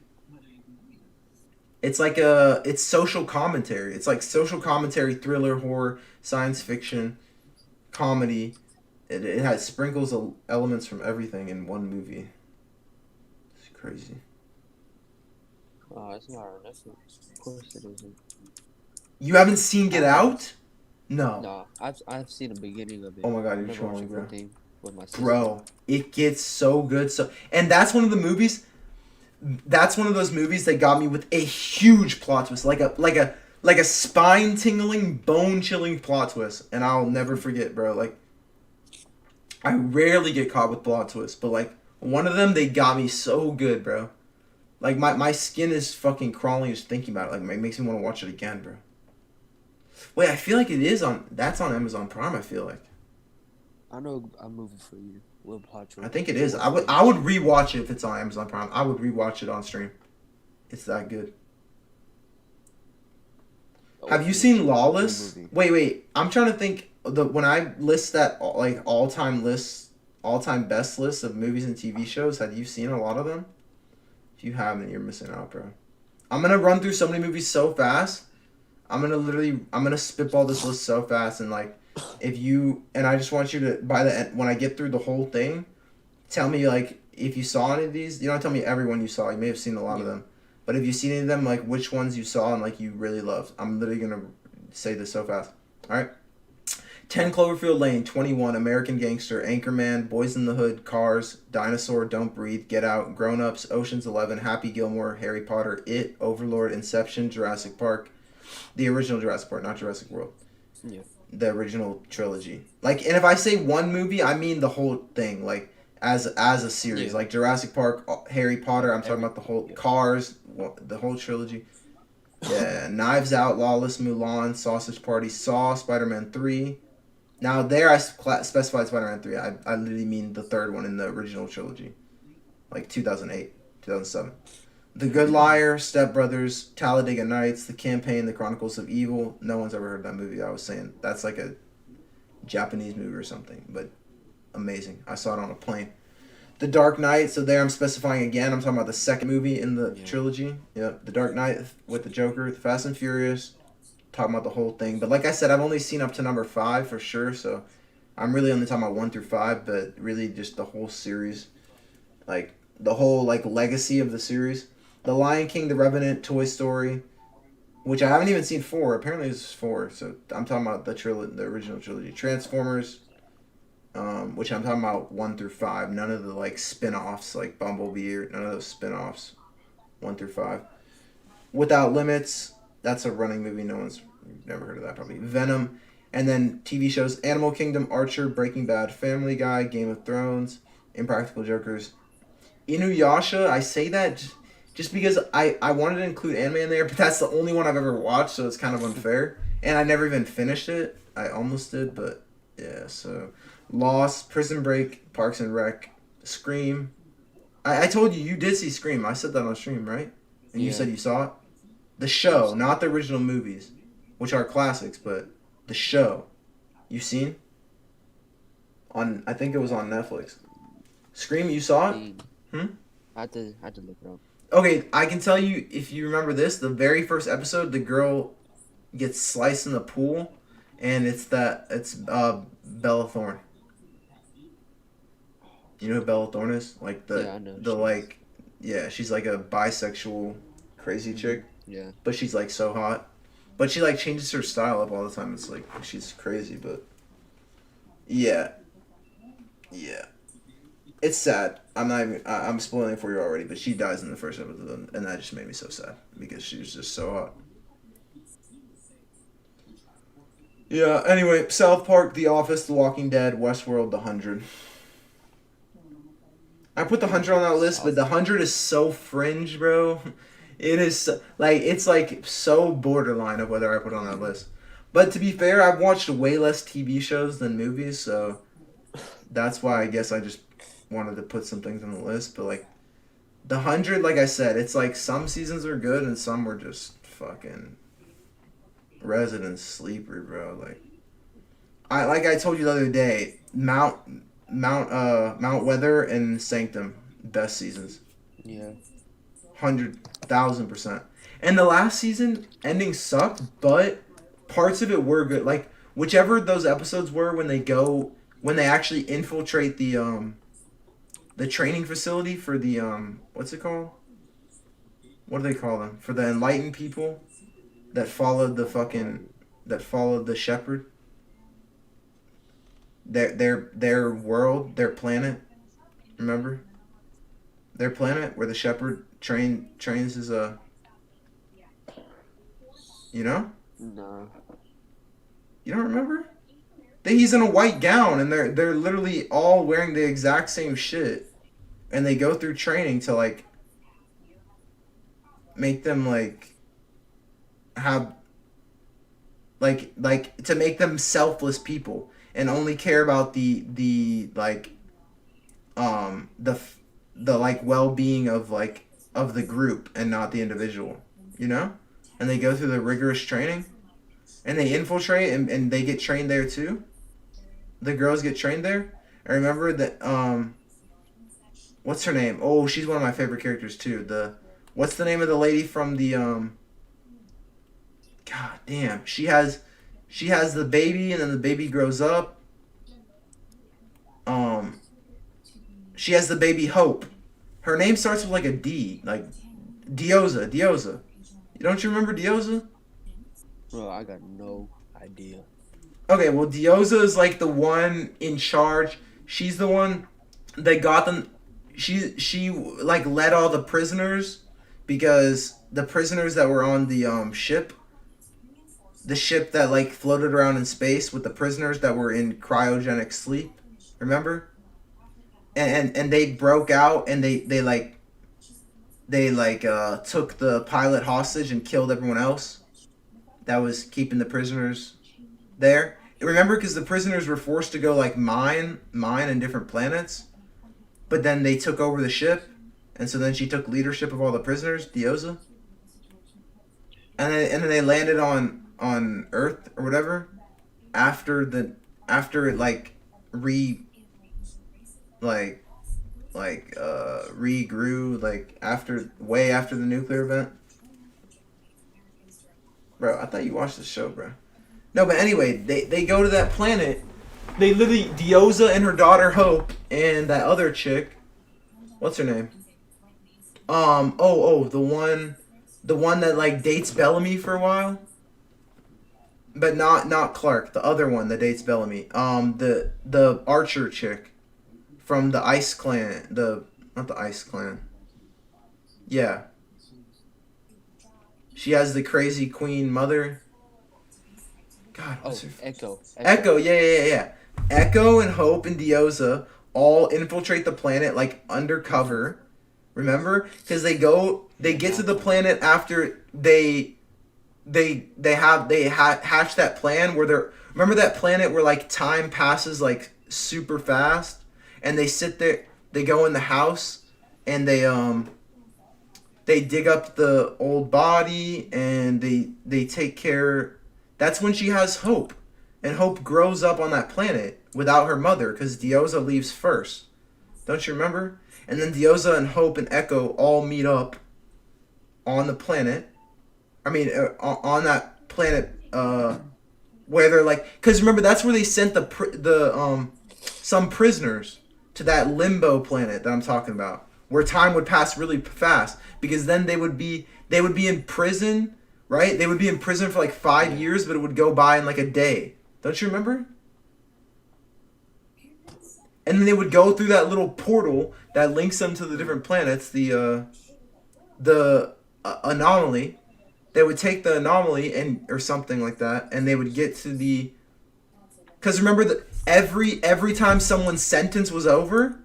B: it's social commentary. It's like social commentary, thriller, horror, science fiction, comedy. It has sprinkles of elements from everything in one movie. It's crazy.
E: Oh, it's not on Netflix. Of course it isn't.
B: You haven't seen Get Out? No.
E: No, I've seen the beginning of it.
B: Oh my god, you're trolling, bro.
E: With my sister.
B: Bro, it gets so good. And that's one of the movies. That's one of those movies that got me with a huge plot twist, like a spine tingling, bone chilling plot twist, and I'll never forget, bro. Like, I rarely get caught with plot twists, but like one of them, they got me so good, bro. Like my skin is fucking crawling just thinking about it. Like it makes me want to watch it again, bro. Wait, I feel like that's on Amazon Prime. I feel like.
E: I know a movie for you. With plot twist.
B: I think it is. I would rewatch it if it's on Amazon Prime. I would rewatch it on stream. It's that good. Have you seen Lawless? Wait. I'm trying to think. When I list that like all-time best list of movies and TV shows, have you seen a lot of them? If you haven't, you're missing out, bro. I'm gonna run through so many movies so fast. I'm gonna spitball this list so fast, and like, I just want you to, by the end, when I get through the whole thing, tell me like if you saw any of these. You don't tell me every one you saw. You may have seen a lot of them, but if you seen any of them, like which ones you saw and like you really loved. I'm literally gonna say this so fast. All right. 10 Cloverfield Lane, 21, American Gangster, Anchorman, Boys in the Hood, Cars, Dinosaur, Don't Breathe, Get Out, Grown Ups, Ocean's 11, Happy Gilmore, Harry Potter, It, Overlord, Inception, Jurassic Park, the original Jurassic Park, not Jurassic World.
E: Yeah.
B: The original trilogy. Like, and if I say one movie, I mean the whole thing, like as a series. Like Jurassic Park, Harry Potter, I'm talking about the whole Cars, the whole trilogy. Yeah, Knives Out, Lawless, Mulan, Sausage Party, Saw, Spider-Man 3. Now there I specified Spider-Man 3. I literally mean the third one in the original trilogy. Like 2008, 2007. The Good Liar, Step Brothers, Talladega Nights, The Campaign, The Chronicles of Evil. No one's ever heard that movie. I was saying that's like a Japanese movie or something, but amazing. I saw it on a plane. The Dark Knight. So there I'm specifying again. I'm talking about the second movie in the trilogy. Yep. The Dark Knight with the Joker. The Fast and Furious. Talking about the whole thing. But like I said, I've only seen up to number 5 for sure. So I'm really only talking about 1 through 5, but really just the whole series. Like the whole like legacy of the series. The Lion King, The Revenant, Toy Story, which I haven't even seen 4. Apparently it's 4, so I'm talking about the original trilogy. Transformers, which I'm talking about 1 through 5. None of the like spin-offs like Bumblebee or none of those spin-offs. 1 through 5. Without Limits, that's a running movie. No one's never heard of that probably. Venom, and then TV shows: Animal Kingdom, Archer, Breaking Bad, Family Guy, Game of Thrones, Impractical Jokers. Inuyasha, I say that just because I wanted to include anime in there, but that's the only one I've ever watched, so it's kind of unfair. And I never even finished it. I almost did, but yeah, so Lost, Prison Break, Parks and Rec, Scream. I told you did see Scream. I said that on stream, right? And you said you saw it? The show, not the original movies, which are classics, but the show. You seen? I think it was on Netflix. Scream, you saw it?
E: I had to look it up.
B: Okay, I can tell you, if you remember this, the very first episode, the girl gets sliced in the pool, and it's Bella Thorne. You know who Bella Thorne is? Like she's like a bisexual crazy chick.
E: Yeah.
B: But she's like so hot. But she like changes her style up all the time. It's like she's crazy, but yeah. Yeah. It's sad. I'm spoiling it for you already, but she dies in the first episode, and that just made me so sad because she was just so hot. Yeah, anyway, South Park, The Office, The Walking Dead, Westworld, The 100. I put The 100 on that list, but The 100 is so fringe, bro. It is it's like so borderline of whether I put it on that list. But to be fair, I've watched way less TV shows than movies, so that's why I guess I just wanted to put some things on the list. But like The 100, like I said, it's like some seasons are good and some were just fucking resident sleeper, bro. Like I told you the other day, Mount Weather and Sanctum, best seasons.
E: Yeah.
B: 100,000%. And the last season ending sucked, but parts of it were good. Like whichever those episodes were when they actually infiltrate the training facility for the what's it called? What do they call them? For the enlightened people that followed the shepherd. Their world, their planet. Remember? Their planet where the shepherd trains his you know?
E: No.
B: You don't remember? He's in a white gown and they're literally all wearing the exact same shit, and they go through training to like make them like have like to make them selfless people and only care about the like well-being of the group and not the individual, you know? And they go through the rigorous training and they infiltrate and they get trained there too. The girls get trained there. I remember that what's her name? Oh, she's one of my favorite characters too. What's the name of the lady from the God damn. She has the baby and then the baby grows up. She has the baby Hope. Her name starts with like a D, like Dioza. Don't you remember Dioza?
E: Bro, I got no idea.
B: Okay, well, Dioza is like the one in charge. She's the one that got them. She like led all the prisoners because the prisoners that were on the ship, the ship that like floated around in space with the prisoners that were in cryogenic sleep. Remember? And they broke out and they like they like took the pilot hostage and killed everyone else that was keeping the prisoners there. Remember, because the prisoners were forced to go like mine in different planets, but then they took over the ship, and so then she took leadership of all the prisoners, Dioza, and then they landed on Earth or whatever after it like regrew like way after the nuclear event. Bro, I thought you watched the show, bro. No, but anyway, they go to that planet. They literally, Dioza and her daughter Hope and that other chick, what's her name? The one that like dates Bellamy for a while. But not Clark, the other one that dates Bellamy. The archer chick from the Ice Clan, not the Ice Clan. Yeah. She has the crazy queen mother. God, what's her Echo, yeah. Echo and Hope and Dioza all infiltrate the planet like undercover. Remember? Because they get to the planet after they hatch that plan where they're, remember that planet where like time passes like super fast, and they sit there, they go in the house and they dig up the old body and they take care. That's when she has Hope, and Hope grows up on that planet without her mother because Dioza leaves first. Don't you remember? And then Dioza and Hope and Echo all meet up on the planet. I mean, on that planet where they're like, because remember that's where they sent some prisoners to that limbo planet that I'm talking about, where time would pass really fast, because then they would be in prison. Right? They would be in prison for like 5 years, but it would go by in like a day. Don't you remember? And then they would go through that little portal that links them to the different planets, the anomaly. They would take the anomaly or something like that, and they would get to the. Because remember that every time someone's sentence was over,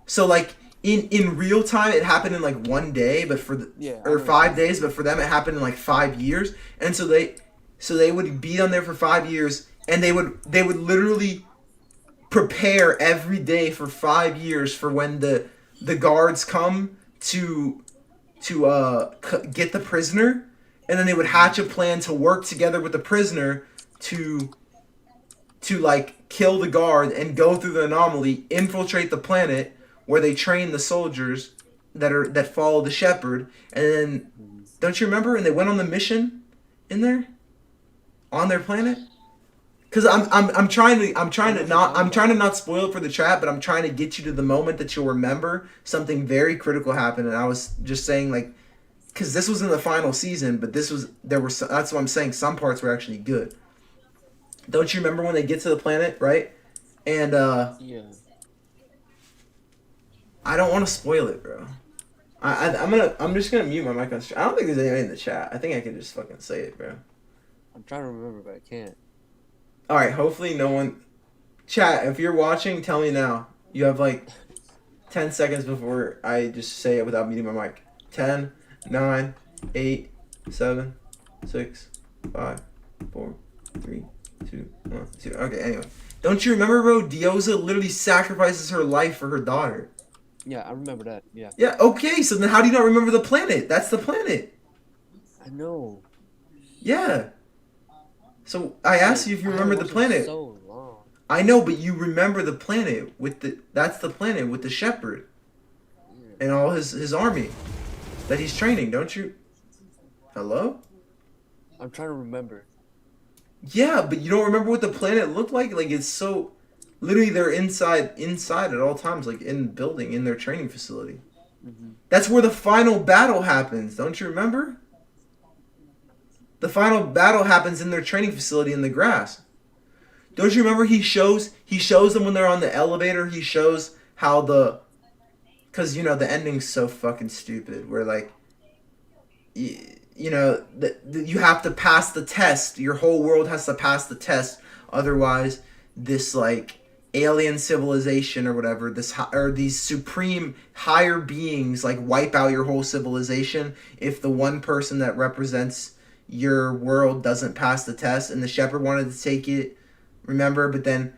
B: so like. In real time, it happened in like 1 day, but or 5 days, but for them it happened in like 5 years. And so they would be on there for 5 years, and they would literally prepare every day for 5 years for when the guards come to get the prisoner, and then they would hatch a plan to work together with the prisoner to like kill the guard and go through the anomaly, infiltrate the planet where they train the soldiers that follow the shepherd, and then don't you remember? And they went on the mission in there, on their planet. Because I'm trying to not spoil it for the chat, but I'm trying to get you to the moment that you'll remember something very critical happened. And I was just saying like, because this was in the final season, but that's what I'm saying. Some parts were actually good. Don't you remember when they get to the planet, right? And
E: yeah.
B: I don't want to spoil it, bro. I'm just gonna mute my mic on stream. I don't think there's anybody in the chat. I think I can just fucking say it, bro.
E: I'm trying to remember, but I can't.
B: All right, hopefully no one. Chat, if you're watching, tell me now. You have like 10 seconds before I just say it without muting my mic. 10, 9, 8, 7, 6, 5, 4, 3, 2, 1, 2. Okay, anyway. Don't you remember, bro? Dioza literally sacrifices her life for her daughter.
E: Yeah, I remember that. Yeah.
B: Yeah, okay, so then how do you not remember the planet? That's the planet.
E: I know.
B: Yeah. So I asked you if you remember the planet.
E: So long.
B: I know, but you remember the planet that's the planet with the shepherd. Yeah. And all his army that he's training, don't you? Hello?
E: I'm trying to remember.
B: Yeah, but you don't remember what the planet looked like? Like it's so literally, they're inside at all times, like in the building, in their training facility. Mm-hmm. That's where the final battle happens. Don't you remember? The final battle happens in their training facility in the grass. Don't you remember? He shows them when they're on the elevator. He shows how because the ending's so fucking stupid. Where like, you have to pass the test. Your whole world has to pass the test. Otherwise, this like alien civilization or whatever, or these supreme higher beings like wipe out your whole civilization if the one person that represents your world doesn't pass the test. And the shepherd wanted to take it, remember? But then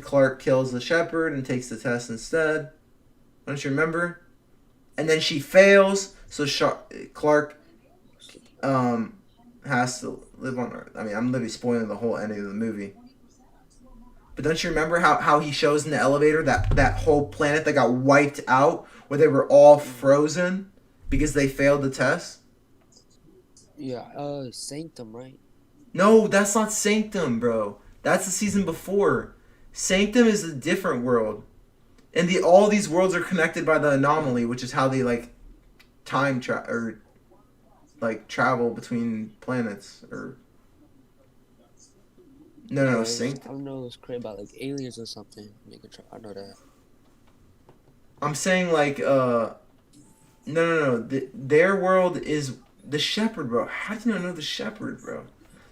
B: Clark kills the shepherd and takes the test instead. Don't you remember? And then she fails, so Clark has to live on Earth. I mean, I'm literally spoiling the whole ending of the movie. But don't you remember how he shows in the elevator that whole planet that got wiped out, where they were all frozen because they failed the test?
E: Yeah, Sanctum, right?
B: No, that's not Sanctum, bro. That's the season before. Sanctum is a different world. And all these worlds are connected by the anomaly, which is how they like travel between planets or no, Sanctum.
E: I don't know, it's crazy about like aliens or something. I know that.
B: I'm saying like no. Their world is the shepherd, bro. How do you not know the shepherd, bro?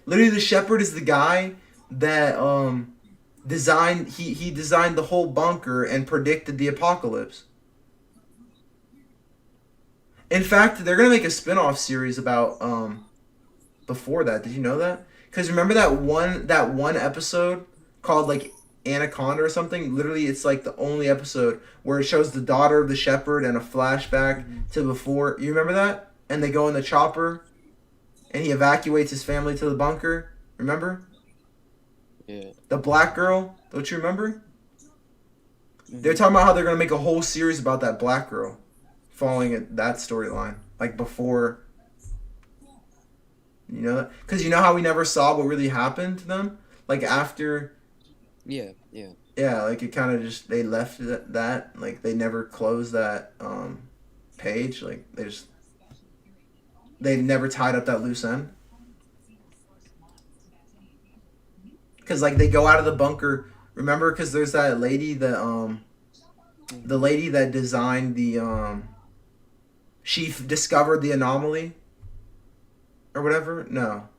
B: Literally, the shepherd is the guy that designed he designed the whole bunker and predicted the apocalypse. In fact, they're gonna make a spin-off series about before that. Did you know that? Because remember that one episode called like Anaconda or something? Literally, it's like the only episode where it shows the daughter of the shepherd and a flashback to before. You remember that? And they go in the chopper, and he evacuates his family to the bunker. Remember?
E: Yeah.
B: The black girl. Don't you remember? They're talking about how they're gonna make a whole series about that black girl, following that storyline, like before. You know that? Because you know how we never saw what really happened to them? Like after...
E: Yeah.
B: Yeah, like it kind of just... They left that. Like they never closed that page. Like they never tied up that loose end. Because like they go out of the bunker... Remember? Because there's that lady that... the lady that designed the... She discovered the anomaly. Or whatever? No,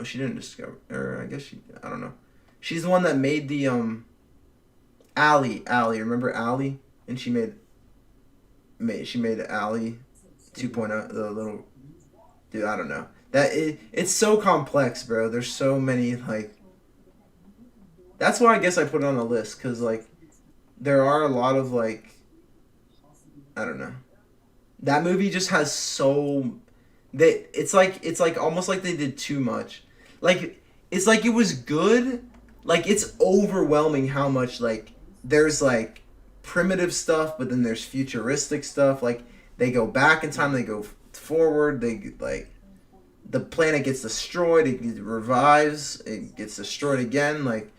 B: she didn't discover. Or I guess I don't know. She's the one that made the Allie. Remember Allie? And she made Allie 2.0. The little dude. I don't know. It's so complex, bro. There's so many like. That's why I guess I put it on the list because like there are a lot of like. I don't know. That movie just has so. It's like almost like they did too much. Like it's like it was good. Like it's overwhelming how much like there's like primitive stuff, but then there's futuristic stuff. Like they go back in time, they go forward. They like the planet gets destroyed, it revives, it gets destroyed again. Like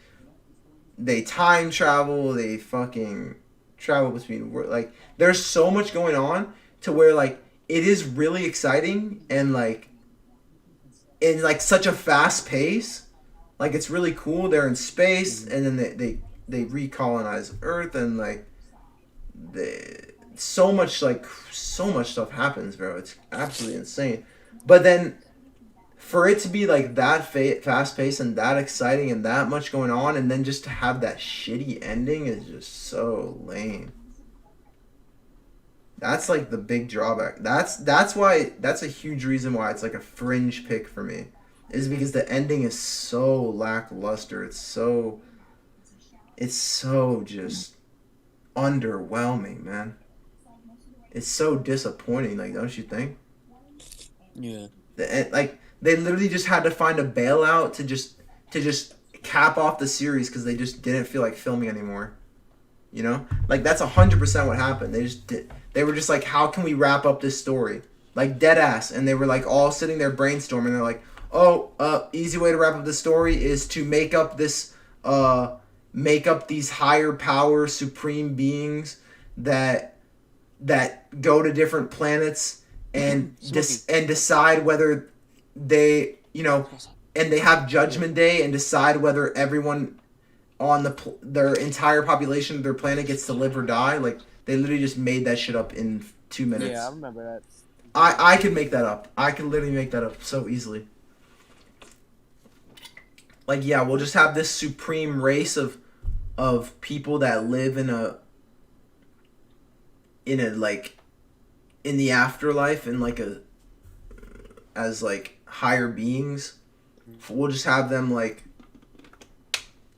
B: they time travel, they fucking travel between like there's so much going on to where like. It is really exciting and like in like such a fast pace. Like it's really cool. They're in space and then they recolonize Earth and like so much stuff happens, bro. It's absolutely insane. But then for it to be like that fast paced and that exciting and that much going on and then just to have that shitty ending is just so lame. That's like the big drawback. That's a huge reason why it's like a fringe pick for me. Is because the ending is so lackluster. It's so just underwhelming, man. It's so disappointing, like don't you think?
E: Yeah.
B: Like they literally just had to find a bailout to just cap off the series because they just didn't feel like filming anymore. You know? Like that's 100% what happened. They were just like, how can we wrap up this story? Like dead ass. And they were like all sitting there brainstorming. They're like, easy way to wrap up the story is to make up these higher power supreme beings that go to different planets and decide whether they, you know, and they have Judgment Day and decide whether everyone on their entire population of their planet gets to live or die. Like they literally just made that shit up in 2 minutes.
E: Yeah, I remember that.
B: I could make that up. I could literally make that up so easily. Like, yeah, we'll just have this supreme race of of people that live in a like in the afterlife and like a as like higher beings. We'll just have them like,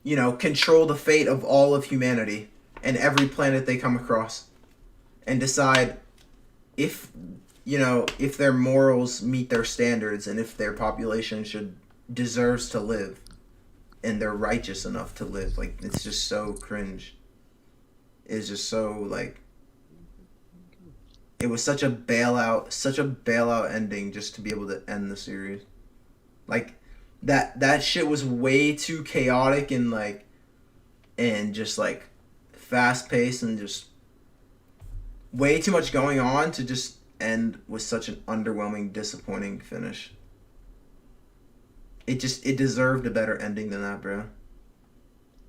B: you know, control the fate of all of humanity and every planet they come across, and decide if, you know, if their morals meet their standards and if their population deserves to live and they're righteous enough to live. Like, it's just so cringe. It's just so like, it was such a bailout ending just to be able to end the series. Like, that shit was way too chaotic and like, and just like fast paced and just way too much going on to just end with such an underwhelming, disappointing finish. It deserved a better ending than that, bro.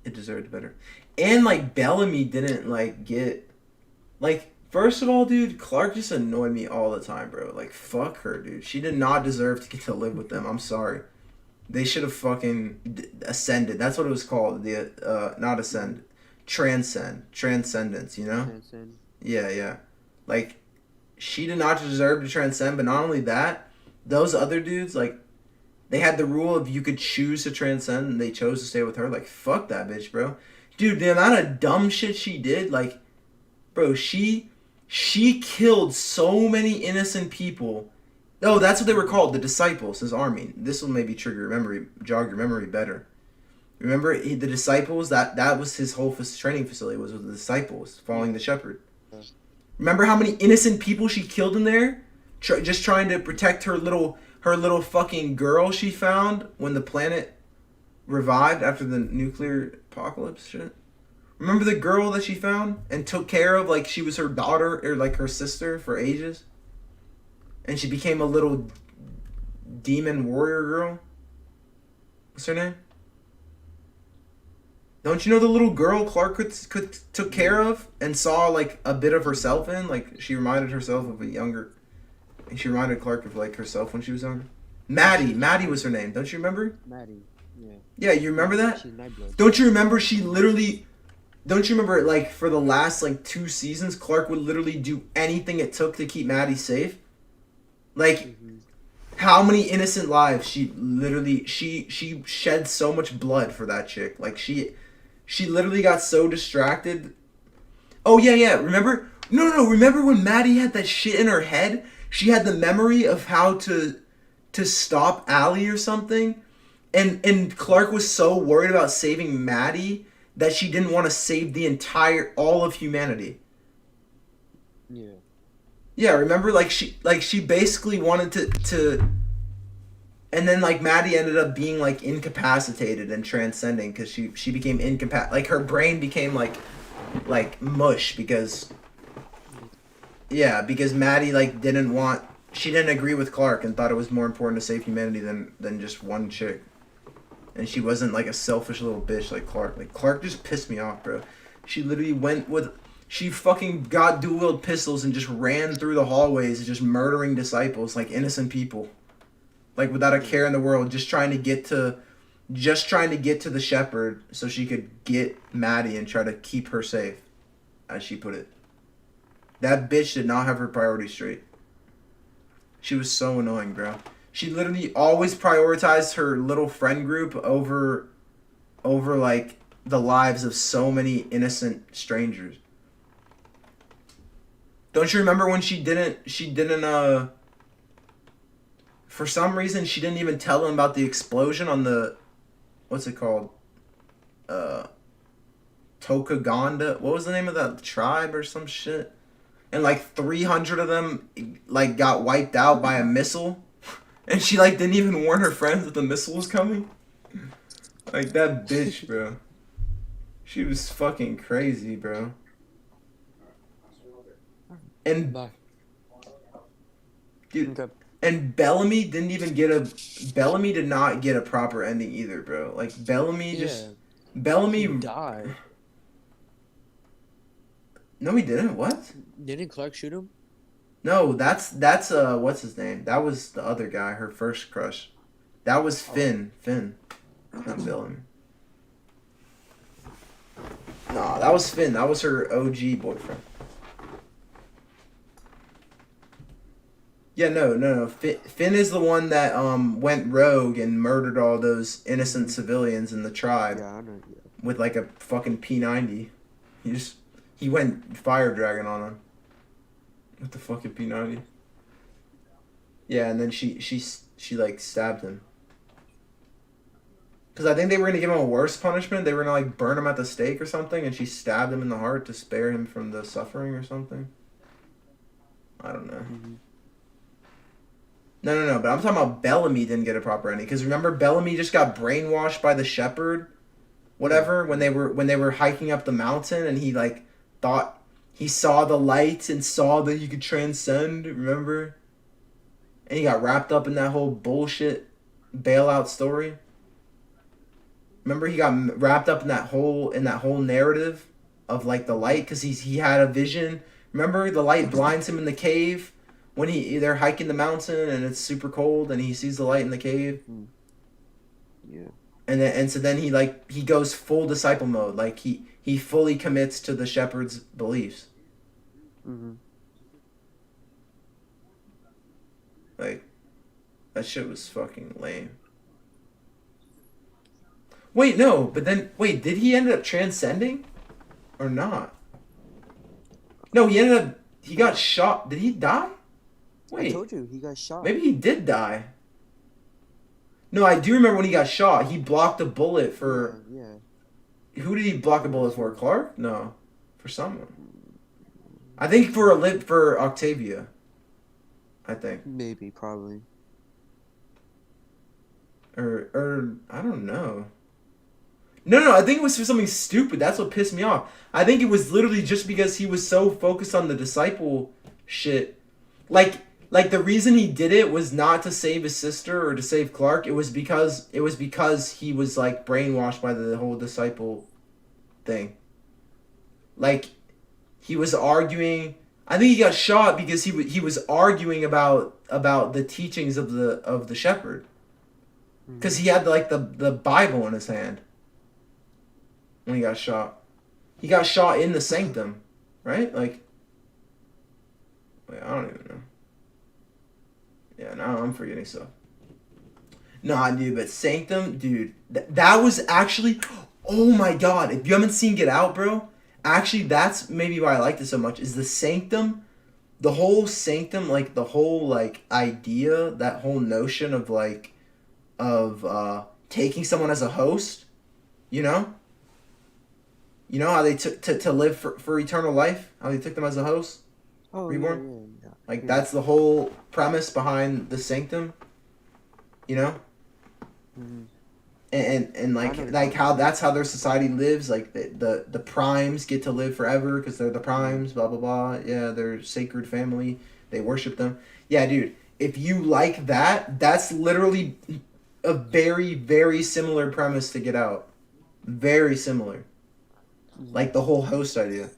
B: It deserved better. And like Bellamy didn't like get, like, first of all, dude, Clark just annoyed me all the time, bro. Like, fuck her, dude. She did not deserve to get to live with them. I'm sorry. They should have fucking ascended. That's what it was called. Not ascend, transcendence. You know?
E: Transcend.
B: Yeah. Like, she did not deserve to transcend. But not only that, those other dudes, like, they had the rule of you could choose to transcend, and they chose to stay with her. Like, fuck that bitch, bro. Dude, the amount of dumb shit she did, like, bro, she killed so many innocent people. Oh, that's what they were called, the Disciples, his army. This will maybe jog your memory better. Remember, the Disciples, that was his whole training facility, was with the Disciples, following the shepherd. Remember how many innocent people she killed in there? Just trying to protect her little fucking girl she found when the planet revived after the nuclear apocalypse shit? Remember the girl that she found and took care of like she was her daughter or like her sister for ages? And she became a little demon warrior girl? What's her name? Don't you know the little girl Clark took care of and saw like a bit of herself in? Like, she reminded herself of she reminded Clark of like herself when she was younger. Maddie was her name. Don't you remember?
E: Maddie, yeah.
B: Yeah, you remember that?
E: She's Nightblood.
B: Don't you remember like for the last like 2 seasons, Clark would literally do anything it took to keep Maddie safe? Like, how many innocent lives she shed so much blood for that chick. Like, she literally got so distracted. Oh yeah. Remember? No. Remember when Maddie had that shit in her head? She had the memory of how to stop Allie or something, and Clark was so worried about saving Maddie that she didn't want to save all of humanity.
E: Yeah.
B: Yeah, remember? Like she basically wanted to and then like Maddie ended up being like incapacitated and transcending because she became like her brain became like mush because Maddie like she didn't agree with Clark and thought it was more important to save humanity than just one chick. And she wasn't like a selfish little bitch like Clark. Like, Clark just pissed me off, bro. She literally she fucking got dual-wield pistols and just ran through the hallways just murdering disciples like innocent people. Like, without a care in the world, just trying to get to the shepherd so she could get Maddie and try to keep her safe, as she put it. That bitch did not have her priorities straight. She was so annoying, bro. She literally always prioritized her little friend group over like the lives of so many innocent strangers. Don't you remember when she didn't for some reason she didn't even tell them about the explosion on the, what's it called? Tokaganda. What was the name of that tribe or some shit? And like 300 of them like got wiped out by a missile. And she like didn't even warn her friends that the missile was coming. Like, that bitch, bro. She was fucking crazy, bro. And dude,
E: Okay.
B: and Bellamy did not get a proper ending either, bro. Like, Bellamy
E: He died.
B: No, he didn't. What?
E: Didn't Clark shoot him?
B: No, that's what's his name? That was the other guy, her first crush. That was Finn. Not Bellamy. Nah, that was Finn. That was her OG boyfriend. Yeah, no. Finn is the one that went rogue and murdered all those innocent civilians in the tribe.
E: Yeah, I know. Yeah.
B: With like a fucking P90. He went fire dragon on him. With the fucking P90. Yeah, and then she like stabbed him. Because I think they were gonna give him a worse punishment. They were gonna like burn him at the stake or something, and she stabbed him in the heart to spare him from the suffering or something. I don't know. No, but I'm talking about Bellamy didn't get a proper ending. Because remember, Bellamy just got brainwashed by the shepherd, whatever, when they were hiking up the mountain, and he like thought he saw the light and saw that he could transcend. Remember, and he got wrapped up in that whole bullshit bailout story. Remember, he got wrapped up in that whole narrative of like the light because he had a vision. Remember, the light blinds him in the cave. When they're hiking the mountain and it's super cold and he sees the light in the cave.
E: Yeah.
B: And so then he goes full disciple mode. Like he fully commits to the shepherd's beliefs. Like that shit was fucking lame. Wait, no, but then did he end up transcending? Or not? No, he got shot. Did he die? Wait,
E: I told you he got shot.
B: Maybe he did die. No, I do remember when he got shot. He blocked a bullet for.
E: Yeah.
B: Who did he block a bullet for? Clark? No, for someone. I think for Octavia. I think.
E: Maybe, probably.
B: Or I don't know. No, I think it was for something stupid. That's what pissed me off. I think it was literally just because he was so focused on the disciple shit. Like the reason he did it was not to save his sister or to save Clark. It was because he was like brainwashed by the whole disciple thing. Like he was arguing. I think he got shot because he was arguing about the teachings of the shepherd. Because he had like the Bible in his hand when he got shot. He got shot in the sanctum, right? Like, wait, I don't even know. Yeah, now I'm forgetting stuff. Nah, dude, but Sanctum, dude, that was actually, oh my god, if you haven't seen Get Out, bro, actually that's maybe why I liked it so much, is the Sanctum, the whole Sanctum, like, the whole, like, idea, that whole notion of, like, taking someone as a host, you know? You know how they took to live for eternal life? How they took them as a host?
E: Oh,
B: Reborn?
E: Yeah.
B: Like, that's the whole premise behind the Sanctum, you know? And like how that's how their society lives. Like, the Primes get to live forever because they're the Primes, blah, blah, blah. Yeah, they're sacred family. They worship them. Yeah, dude, if you like that, that's literally a very, very similar premise to Get Out. Very similar. Like, the whole host idea.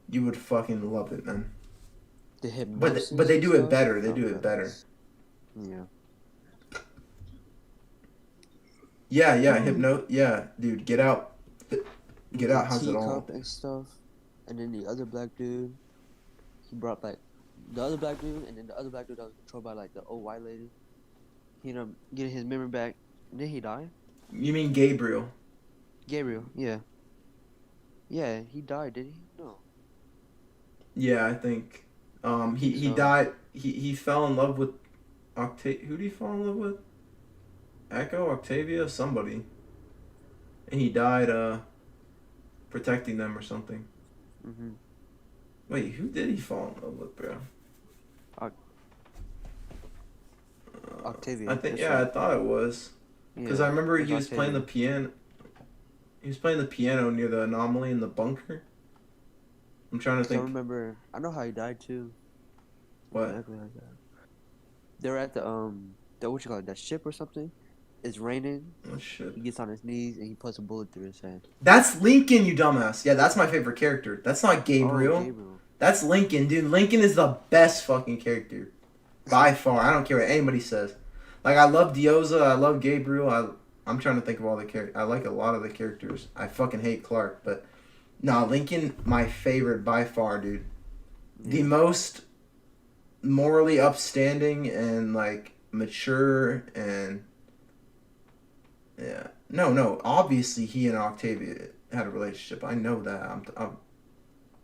B: You would fucking love it, man.
E: The
B: but they do it better. They do it better.
E: Yeah.
B: Yeah, yeah, dude, Get Out. Get Out has it all.
E: Teacup and stuff. And then the other black dude, he brought back the other black dude, and then the other black dude that was controlled by like the old white lady. He ended up getting his memory back, and then he died.
B: You mean Gabriel?
E: Gabriel, yeah. Yeah, he died, did he? No.
B: Yeah, I think. He died. He fell in love with who did he fall in love with? Echo, Octavia, somebody. And he died protecting them or something. Wait, who did he fall in love with, bro?
E: Octavia.
B: I think I thought it was. Because I remember he was playing the piano. He was playing the piano near the anomaly in the bunker. I'm trying to think.
E: I know how he died too.
B: What?
E: They were at the what you call it, that ship or something. It's raining.
B: Oh shit.
E: He gets on his knees and he puts a bullet through his head.
B: That's Lincoln, you dumbass. Yeah, that's my favorite character. That's not Gabriel.
E: Oh, Gabriel.
B: That's Lincoln, dude. Lincoln is the best fucking character. By far. I don't care what anybody says. Like, I love Dioza, I love Gabriel, I'm trying to think of all the characters. I like a lot of the characters. I fucking hate Clark, but Nah, Lincoln, my favorite by far, dude. The
E: Yeah.
B: most morally upstanding and like mature and yeah. No. Obviously, he and Octavia had a relationship. I know that. I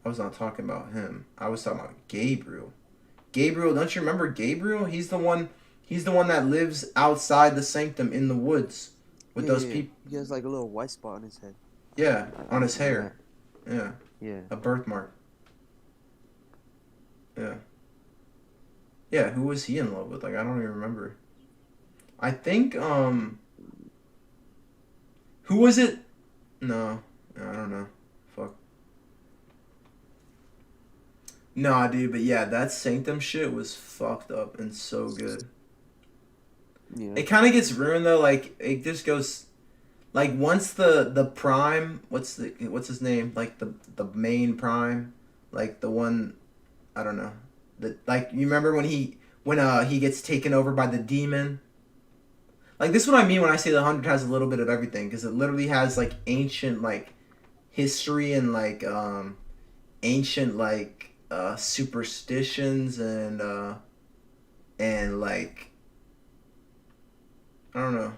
B: was not talking about him. I was talking about Gabriel. Gabriel, don't you remember Gabriel? He's the one. He's the one that lives outside the sanctum in the woods with those people.
E: He has like a little white spot on his head.
B: Yeah, on his hair. Yeah.
E: Yeah.
B: A birthmark. Yeah. Yeah, who was he in love with? Like, I don't even remember. I think, who was it? No, I don't know. Fuck. Nah, dude, but yeah, that Sanctum shit was fucked up and so good.
E: Yeah.
B: It kind of gets ruined though. Like, it just goes, like, once the Prime, what's his name? Like the main Prime, like the one, I don't know. Like, you remember when he gets taken over by the demon? Like, this is what I mean when I say the 100 has a little bit of everything, because it literally has like ancient like history and like ancient like superstitions and like, I don't know,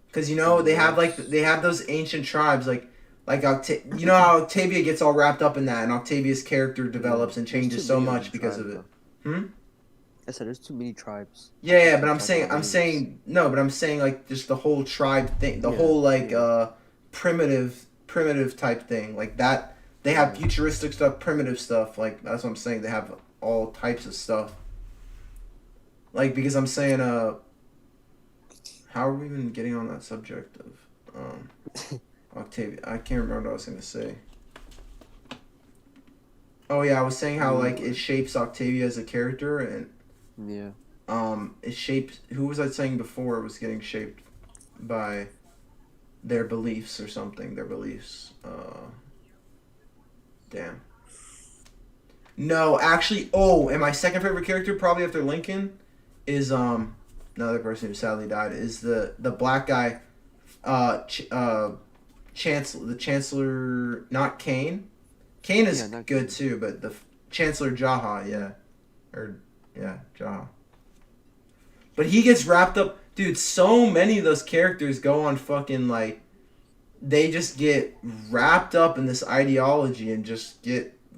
B: because they have those ancient tribes like you know how Octavia gets all wrapped up in that, and Octavia's character develops and changes so much because of it.
E: I said there's too many tribes.
B: Yeah, but I'm saying like just the whole tribe thing, the whole like primitive type thing, like that. They have futuristic stuff, primitive stuff, like that's what I'm saying. They have all types of stuff. Like, because I'm saying how are we even getting on that subject of Octavia? I can't remember what I was gonna say. Oh yeah, I was saying how like it shapes Octavia as a character, and it shapes, who was I saying before was getting shaped by their beliefs or something. Their beliefs. Damn. No, actually, and my second favorite character, probably after Lincoln, is another person who sadly died, is the black guy, the Chancellor, not Kane. Kane is good too, but the Chancellor Jaha, Jaha. But he gets wrapped up, dude. So many of those characters go on fucking like, they just get wrapped up in this ideology and just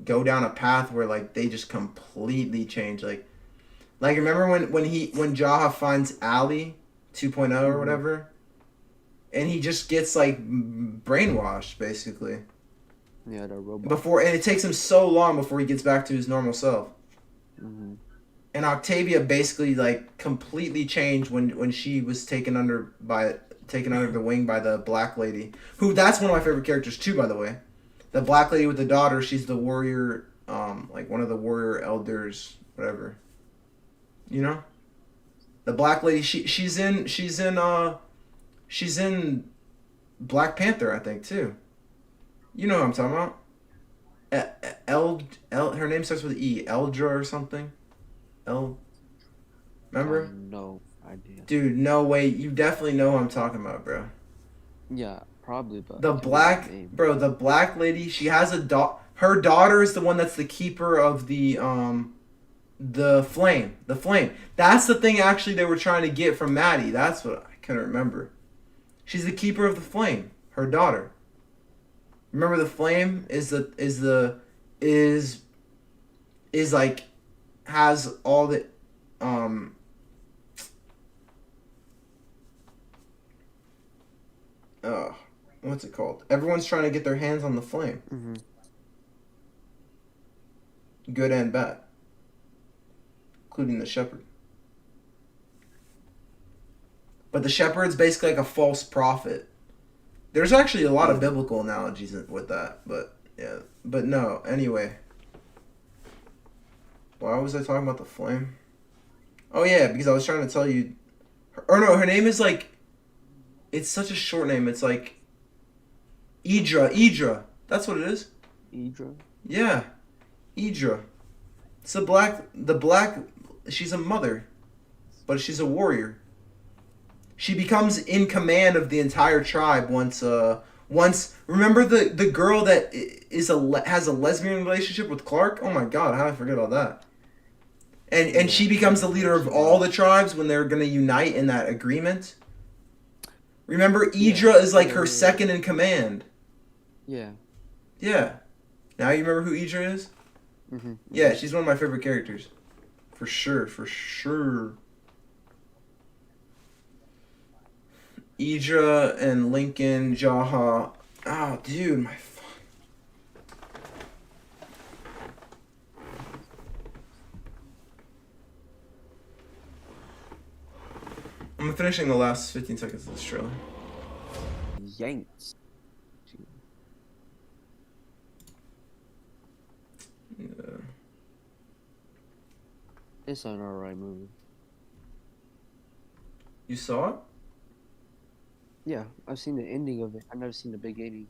B: go down a path where like they just completely change. Like remember when Jaha finds Ali 2.0 or whatever, and he just gets like brainwashed basically.
E: Yeah, the robot.
B: And it takes him so long before he gets back to his normal self.
E: Mm-hmm.
B: And Octavia basically like completely changed when she was taken under the wing by the black lady. Who, that's one of my favorite characters too, by the way. The black lady with the daughter, she's the warrior, like one of the warrior elders, whatever. You know? The black lady, she's in Black Panther, I think, too. You know what I'm talking about? Her name starts with E. Eldra or something. Remember?
E: No idea.
B: Dude, no way. You definitely know what I'm talking about, bro.
E: Yeah, probably, but
B: the black lady, she has a her daughter is the one that's the keeper of the flame. The flame. That's the thing actually they were trying to get from Maddie. That's what I couldn't remember. She's the keeper of the flame. Her daughter. Remember, the flame is like has all the what's it called? Everyone's trying to get their hands on the flame.
E: Mm-hmm.
B: Good and bad. Including the shepherd. But the shepherd's basically like a false prophet. There's actually a lot of biblical analogies with that, but yeah. But no, anyway. Why was I talking about the flame? Oh yeah, because I was trying to tell you, her name is like, it's such a short name. It's like Idra. That's what it is.
E: Idra?
B: Yeah. Idra. It's the black, she's a mother, but she's a warrior. She becomes in command of the entire tribe once Once, remember the girl that has a lesbian relationship with Clark? Oh my god, how did I forget all that? And she becomes the leader of all the tribes when they're gonna unite in that agreement. Remember, Idra is like her second in command.
E: Yeah.
B: Yeah. Now you remember who Idra is?
E: Mm-hmm.
B: Yeah, she's one of my favorite characters. For sure, for sure. Idra and Lincoln, Jaha. Oh, dude, my I'm finishing the last 15 seconds of this trailer.
E: Yanks.
B: Yeah.
E: It's an alright movie.
B: You saw it?
E: Yeah, I've seen the ending of it. I've never seen the beginning.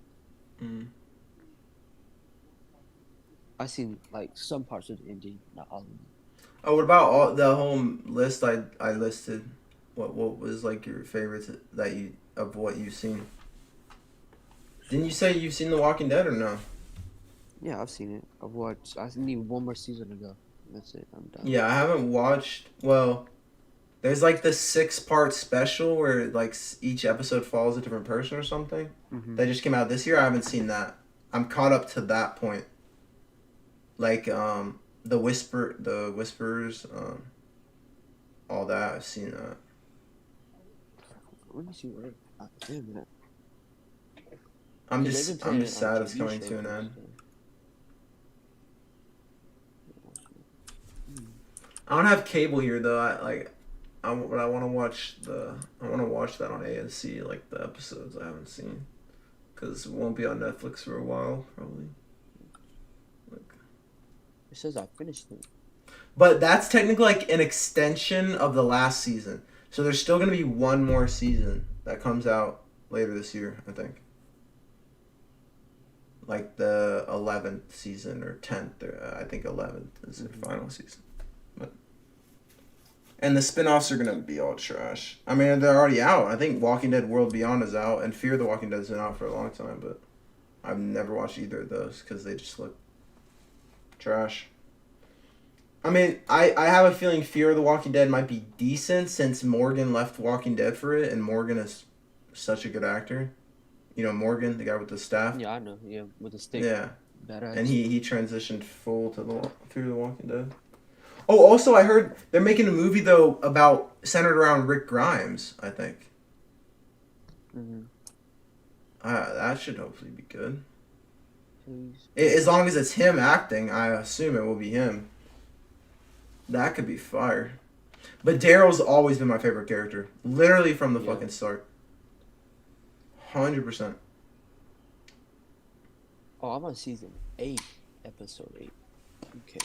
E: I've seen like some parts of the ending, not all of them.
B: Oh, what about the whole list I listed? What was like your favorites that you of what you've seen? Didn't you say you've seen The Walking Dead or no?
E: Yeah, I've seen it. I've watched. I need one more season to go. That's it. I'm done.
B: Yeah, I haven't watched. Well, there's like the 6-part special where like each episode follows a different person or something. That just came out this year. I haven't seen that. I'm caught up to that point. Like the whispers, all that. I've seen that.
E: Let me see where. Damn it.
B: I'm just sad it's coming to an end. I don't have cable here though. I want to watch that on ASC, like the episodes I haven't seen, because it won't be on Netflix for a while probably.
E: It says I finished it.
B: But that's technically like an extension of the last season. So there's still gonna be one more season that comes out later this year, I think. Like the 11th season or 10th, or I think 11th is the final season. And the spin-offs are going to be all trash. I mean, they're already out. I think Walking Dead World Beyond is out, and Fear the Walking Dead's been out for a long time, but I've never watched either of those because they just look trash. I mean, I have a feeling Fear the Walking Dead might be decent since Morgan left Walking Dead for it, and Morgan is such a good actor. You know Morgan, the guy with the staff?
E: Yeah, I know. Yeah, with the stick.
B: Yeah.
E: Badass.
B: And he transitioned full to Fear the Walking Dead. Oh, also, I heard they're making a movie, though, centered around Rick Grimes, I think. That should hopefully be good. As long as it's him acting, I assume it will be him. That could be fire. But Daryl's always been my favorite character. Literally from the fucking start. 100%.
E: Oh, I'm on season 8, episode 8. Okay.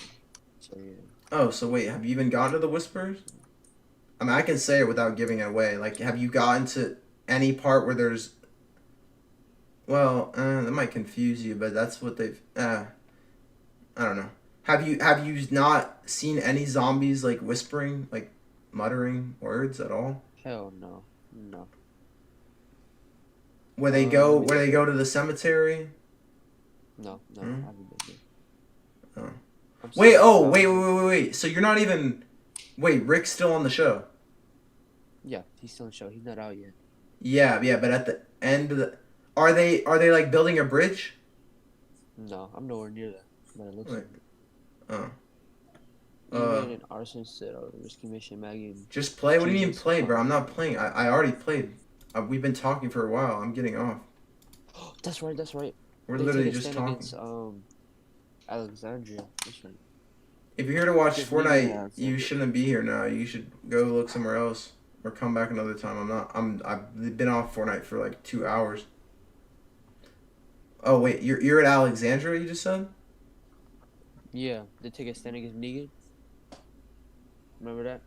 E: So, yeah.
B: Oh, so wait, have you even gotten to the Whispers? I mean, I can say it without giving it away. Like, have you gotten to any part where there's... Well, that might confuse you, but that's what they've... I don't know. Have you not seen any zombies, like, whispering, like, muttering words at all?
E: Hell no. No.
B: Where they go to the cemetery?
E: No, I haven't been there.
B: Oh. Wait. So you're not even... Wait, Rick's still on the show?
E: Yeah, he's still on the show. He's not out yet.
B: Yeah, but at the end of the... Are they like building a bridge?
E: No, I'm nowhere near that. But it looks like it.
B: Oh.
E: You made an arson set or risky mission, Maggie.
B: Just play? What do you mean play, bro? I'm not playing. I already played. We've been talking for a while. I'm getting off.
E: That's right.
B: We're
E: They
B: literally
E: take a
B: just
E: stand
B: talking.
E: Against, Alexandria. That's right.
B: If you're here to watch
E: Just
B: Fortnite, you shouldn't be here now. You should go look somewhere else or come back another time. I've been off Fortnite for like 2 hours. Oh wait, you're at Alexandria, you just said?
E: Yeah, they take a stand against Negan. Remember that?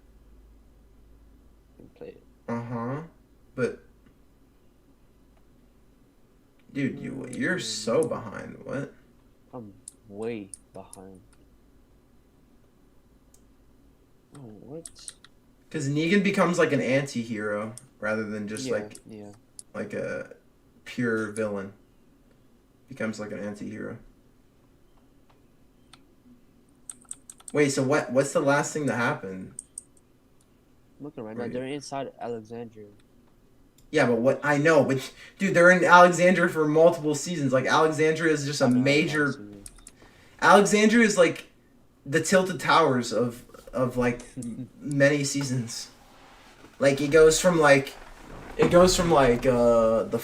E: Play it.
B: But dude, you're so behind. What?
E: I'm way behind. Oh, what?
B: Because Negan becomes like an anti-hero rather than just like a pure villain. Becomes like an anti-hero. Wait, so what's the last thing that happened?
E: Looking right now, they're inside Alexandria.
B: Yeah, but what I know, but dude, they're in Alexandria for multiple seasons. Like Alexandria is just a major. Alexandria is like the Tilted Towers of like many seasons. Like it goes from like the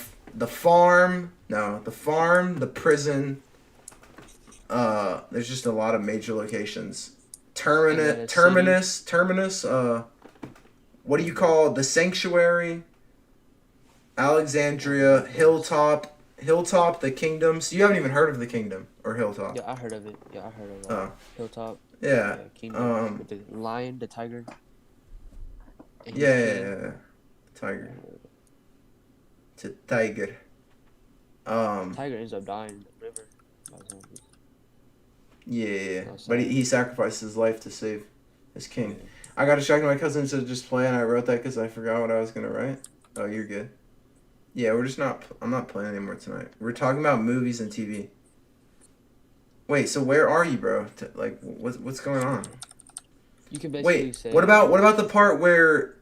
B: farm, the prison. There's just a lot of major locations. Terminus. What do you call it? The Sanctuary? Alexandria, Hilltop, the Kingdoms. You haven't even heard of the Kingdom or Hilltop.
E: Yeah, I heard of it. Yeah, I heard of it. Hilltop.
B: Yeah.
E: Kingdom, with the lion, the tiger.
B: Yeah. Tiger. It's a tiger.
E: Tiger ends up dying in the river.
B: Yeah. But he sacrificed his life to save his king. Yeah. I got distracted. My cousin said just play, and I wrote that because I forgot what I was gonna write. Oh, you're good. Yeah, I'm not playing anymore tonight. We're talking about movies and TV. Wait, so where are you, bro? Like, what's going on?
E: You can basically say.
B: What about the part where?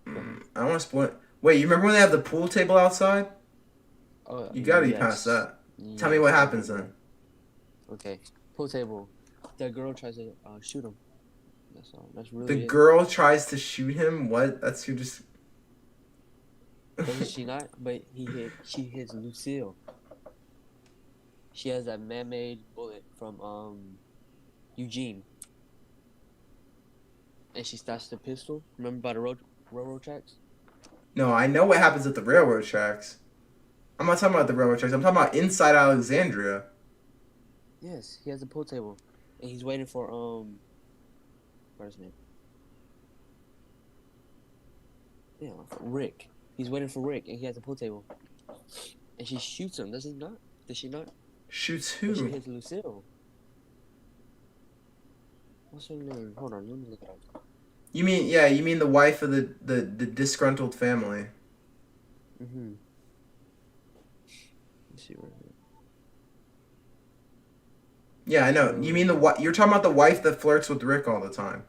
B: I don't want to spoil it. Wait, you remember when they have the pool table outside?
E: Oh,
B: you gotta be past that. Yes. Tell me what happens then.
E: Okay, pool table. The girl tries to shoot him. That's all. That's really.
B: The girl tries to shoot him. What? That's who just.
E: Doesn't she not? But she hits Lucille. She has that man-made bullet from Eugene. And she stashed the pistol. Remember by the railroad tracks?
B: No, I know what happens at the railroad tracks. I'm not talking about the railroad tracks. I'm talking about inside Alexandria.
E: Yes, he has a pool table. And he's waiting for what's his name? Yeah, Rick. He's waiting for Rick, and he has a pool table. And she shoots him, does he not? Does she not?
B: Shoots who?
E: And she hits Lucille. What's her name? Hold on, let me look it up.
B: You mean the wife of the disgruntled family.
E: Mm-hmm. Let's see right here.
B: Yeah, I know. You mean you're talking about the wife that flirts with Rick all the time.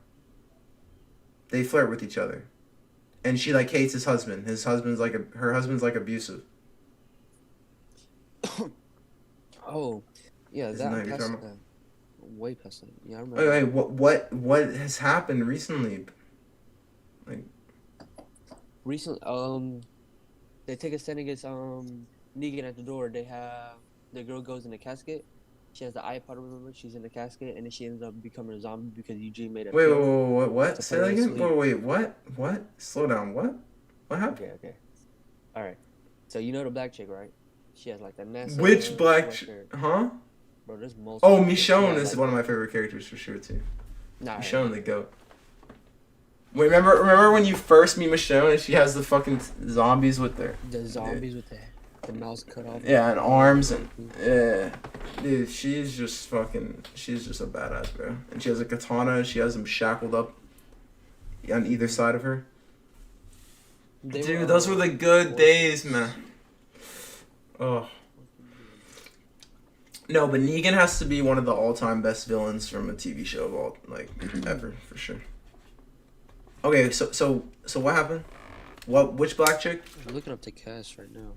B: They flirt with each other. And she like hates his husband. Her husband's like abusive.
E: Oh, yeah,
B: Isn't that
E: past
B: you're
E: that. Way past that. Yeah, I remember.
B: Wait, what has happened recently? Like
E: recently, they take a stand against Negan at the door. They have the girl goes in a casket. She has the iPod, remember? She's in the casket, and then she ends up becoming a zombie because Eugene made a.
B: Wait, what? Say that again? Wait, what? What? Slow down. What? What happened?
E: Okay. All right. So you know the black chick, right? She has like that NASA.
B: Which black chick? Huh?
E: Bro, there's multiple.
B: Oh, Michonne is one of my favorite characters for sure too.
E: Nah.
B: Michonne the goat. Wait, remember when you first meet Michonne and she has the fucking zombies with their.
E: The zombies with the mouths cut off.
B: Yeah, and arms and dude, she's just a badass, bro. And she has a katana. And she has them shackled up on either side of her. Dude, those were the good days, man. Oh. No, but Negan has to be one of the all-time best villains from a TV show of all, like, ever, for sure. Okay, so what happened? Which black chick?
E: I'm looking up the cast right now.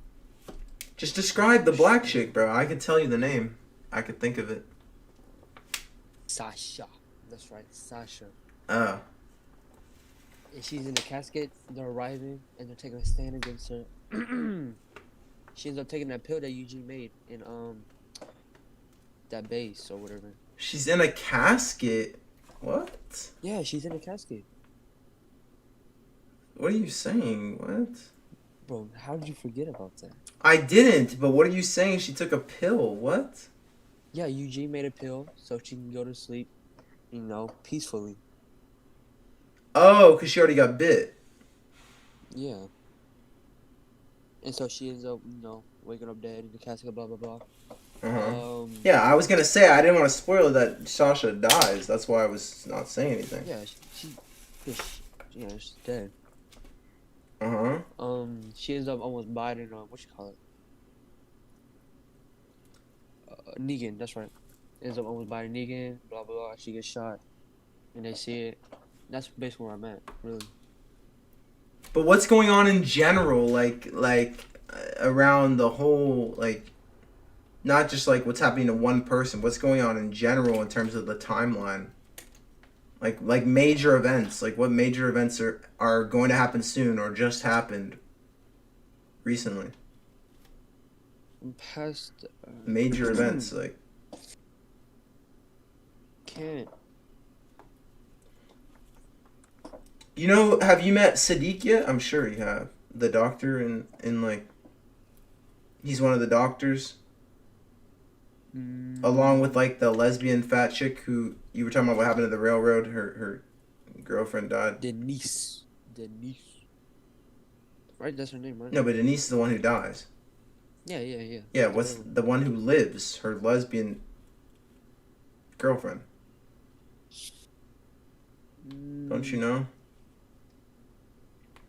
B: Just describe the black chick, bro. I could tell you the name. I could think of it.
E: Sasha. That's right, Sasha.
B: Oh.
E: And she's in the casket. They're arriving, and they're taking a stand against her. She ends up taking that pill that Eugene made in that base or whatever.
B: She's in a casket? What?
E: Yeah, she's in a casket.
B: What are you saying? What?
E: Bro, how did you forget about that?
B: I didn't, but what are you saying? She took a pill. What?
E: Yeah, Eugene made a pill so she can go to sleep, peacefully.
B: Oh, because she already got bit.
E: Yeah. And so she ends up, waking up dead in the casket, blah, blah, blah.
B: Uh-huh. Yeah, I was going to say, I didn't want to spoil that Sasha dies. That's why I was not saying anything.
E: Yeah, she's dead. She ends up almost biting what you call it? Negan, that's right. Ends up almost biting Negan, blah blah blah. She gets shot, and they see it. That's basically where I'm at, really.
B: But what's going on in general, like around the whole, like, not just like what's happening to one person. What's going on in general in terms of the timeline? Like major events. Like what major events are going to happen soon or just happened recently?
E: Past
B: major events, like.
E: Can't.
B: You know, have you met Sadiq yet? I'm sure you have. The doctor in like, he's one of the doctors. Along with like the lesbian fat chick who you were talking about what happened to the railroad. Her girlfriend died.
E: Denise. Right, that's her name, right?
B: No, but Denise is the one who dies.
E: Yeah.
B: Yeah, what's the one who lives? Her lesbian girlfriend. Don't you know?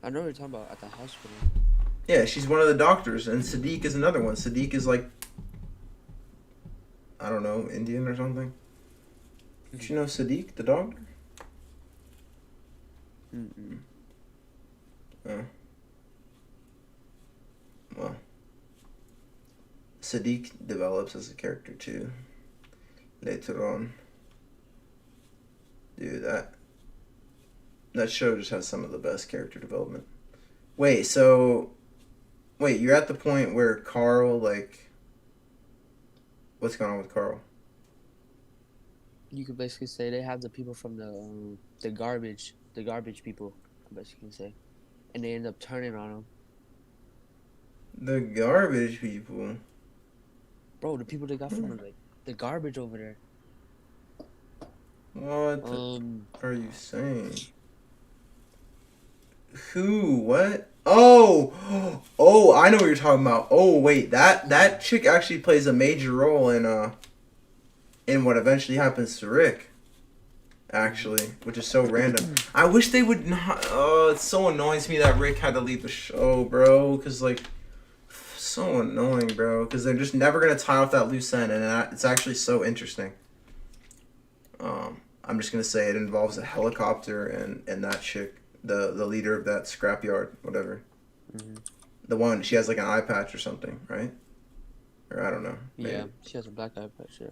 E: I know what you're talking about at the hospital.
B: Yeah, she's one of the doctors, and Sadiq is another one. Sadiq is like, I don't know, Indian or something. Don't you know Sadiq, the doctor? Oh. Well, Sadiq develops as a character too. Later on. Dude, that show just has some of the best character development. Wait, you're at the point where Carl, like, what's going on with Carl?
E: You could basically say they have the people from the garbage people, I guess you can say, and they end up turning on them.
B: The garbage people?
E: Bro, the people they got from like the garbage over there.
B: What are you saying? Who? What? Oh, I know what you're talking about. Oh, wait, that chick actually plays a major role in what eventually happens to Rick. Actually, which is so random. I wish they would not. Oh, it so annoys me that Rick had to leave the show, bro. Cause like, so annoying, bro. Cause they're just never gonna tie off that loose end, and it's actually so interesting. I'm just gonna say it involves a helicopter and that chick. The leader of that scrapyard, whatever. The one, she has like an eye patch or something, right? Or I don't know. Maybe.
E: Yeah, she has a black eye patch, yeah.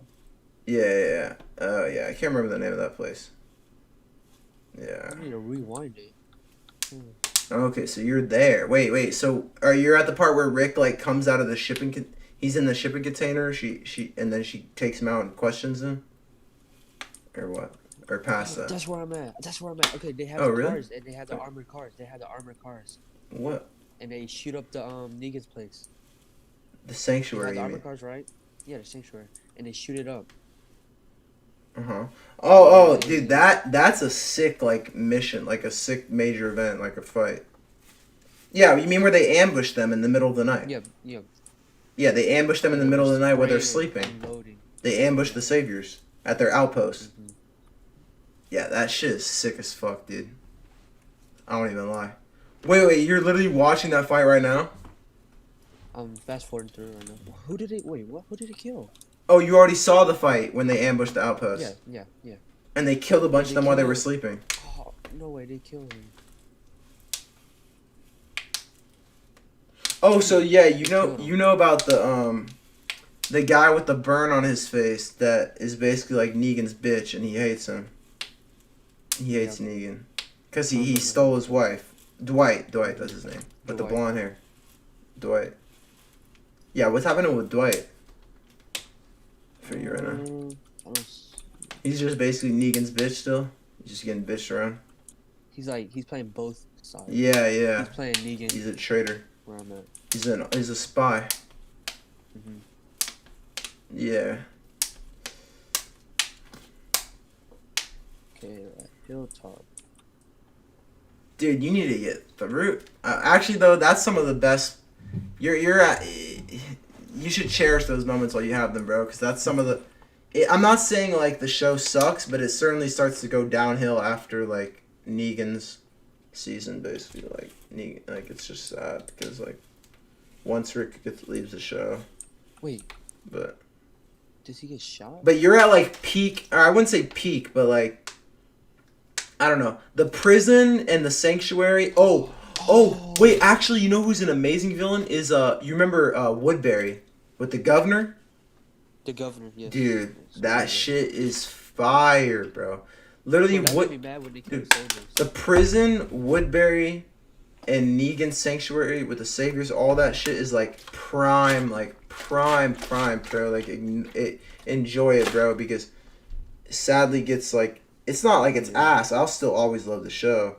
B: Yeah. Yeah, I can't remember the name of that place. Yeah.
E: I need to rewind it.
B: Okay, so you're there. Wait. So are you at the part where Rick like comes out of the shipping? He's in the shipping container. She and then she takes him out and questions him, or what? Or past that?
E: That's where I'm at. Okay, they have cars, and they have the armored cars.
B: What?
E: And they shoot up the Negan's place.
B: The sanctuary.
E: They have the armored cars, right? Yeah, the sanctuary, and they shoot it up.
B: Oh, dude, that's a sick like mission, like a sick major event, like a fight. Yeah, you mean where they ambush them in the middle of the night?
E: Yeah.
B: Yeah, they ambush them in the middle of the night while they're sleeping. They ambush the saviors at their outpost. Yeah, that shit is sick as fuck, dude. I don't even lie. Wait, you're literally watching that fight right now?
E: I'm fast forwarding through right now. Who did he kill?
B: Oh, you already saw the fight when they ambushed the outpost.
E: Yeah.
B: And they killed a bunch of them while they were sleeping.
E: Oh, no way, they killed him.
B: Oh, so yeah, you know about the guy with the burn on his face that is basically like Negan's bitch, and he hates him. He hates Negan because he stole his wife. Dwight, that's his name, with the blonde hair. Dwight. Yeah, what's happening with Dwight? For you right now. He's just basically Negan's bitch still. He's just getting bitched around.
E: He's playing both sides.
B: Yeah.
E: He's playing Negan.
B: He's a traitor.
E: Where I'm at.
B: He's a spy. Yeah.
E: Okay, Hilltop.
B: Dude, you need to get through. Actually, though, that's some of the best. You're at. You should cherish those moments while you have them, bro. Because that's some of the. I'm not saying like the show sucks, but it certainly starts to go downhill after like Negan's season basically. Like it's just sad because like once Rick leaves the show.
E: Wait.
B: But.
E: Does he get shot?
B: But you're at like peak, or I wouldn't say peak, but like I don't know. The prison and the sanctuary. Oh, wait, actually, you know who's an amazing villain is you remember Woodbury with the governor?
E: The governor, yes.
B: Dude, that shit is fire, bro. Literally, the prison, Woodbury, and Negan Sanctuary with the saviors, all that shit is like prime, bro. Like enjoy it, bro, because sadly gets like it's not like it's ass. I'll still always love the show,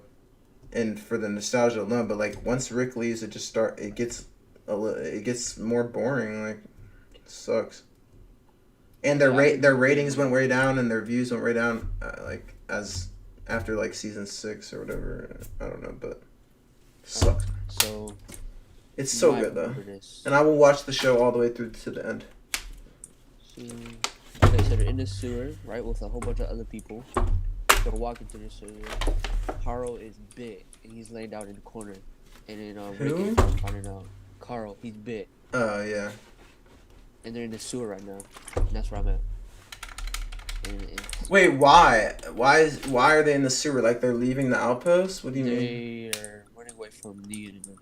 B: and for the nostalgia alone. But like once Rick leaves, it gets more boring. Like it sucks. And their ratings went way down, and their views went way down. Like as after like season 6 or whatever. I don't know, but it sucks.
E: So
B: it's so good though, and I will watch the show all the way through to the end.
E: Okay, so they're in the sewer, right, with a whole bunch of other people. They're walking through the sewer. Carl is bit, and he's laying down in the corner. And then Rick is finding out. Carl, he's bit.
B: Oh, yeah.
E: And they're in the sewer right now. And that's where I'm at.
B: Wait, why? Why are they in the sewer? Like they're leaving the outpost? What do you mean?
E: They are running away from Negan.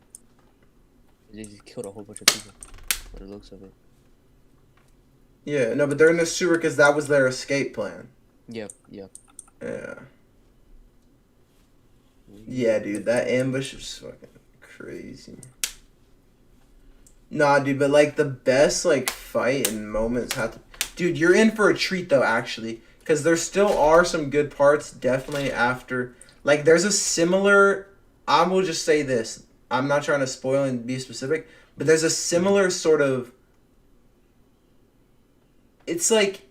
E: They just killed a whole bunch of people. By the looks of it.
B: Yeah, no, but they're in the sewer because that was their escape plan.
E: Yep.
B: Yeah. Yeah, dude, that ambush was fucking crazy. Nah, dude, but like the best like fight and moments have to. Dude, you're in for a treat though, actually, because there still are some good parts. Definitely after, like, there's a similar. I will just say this. I'm not trying to spoil and be specific, but there's a similar sort of. It's like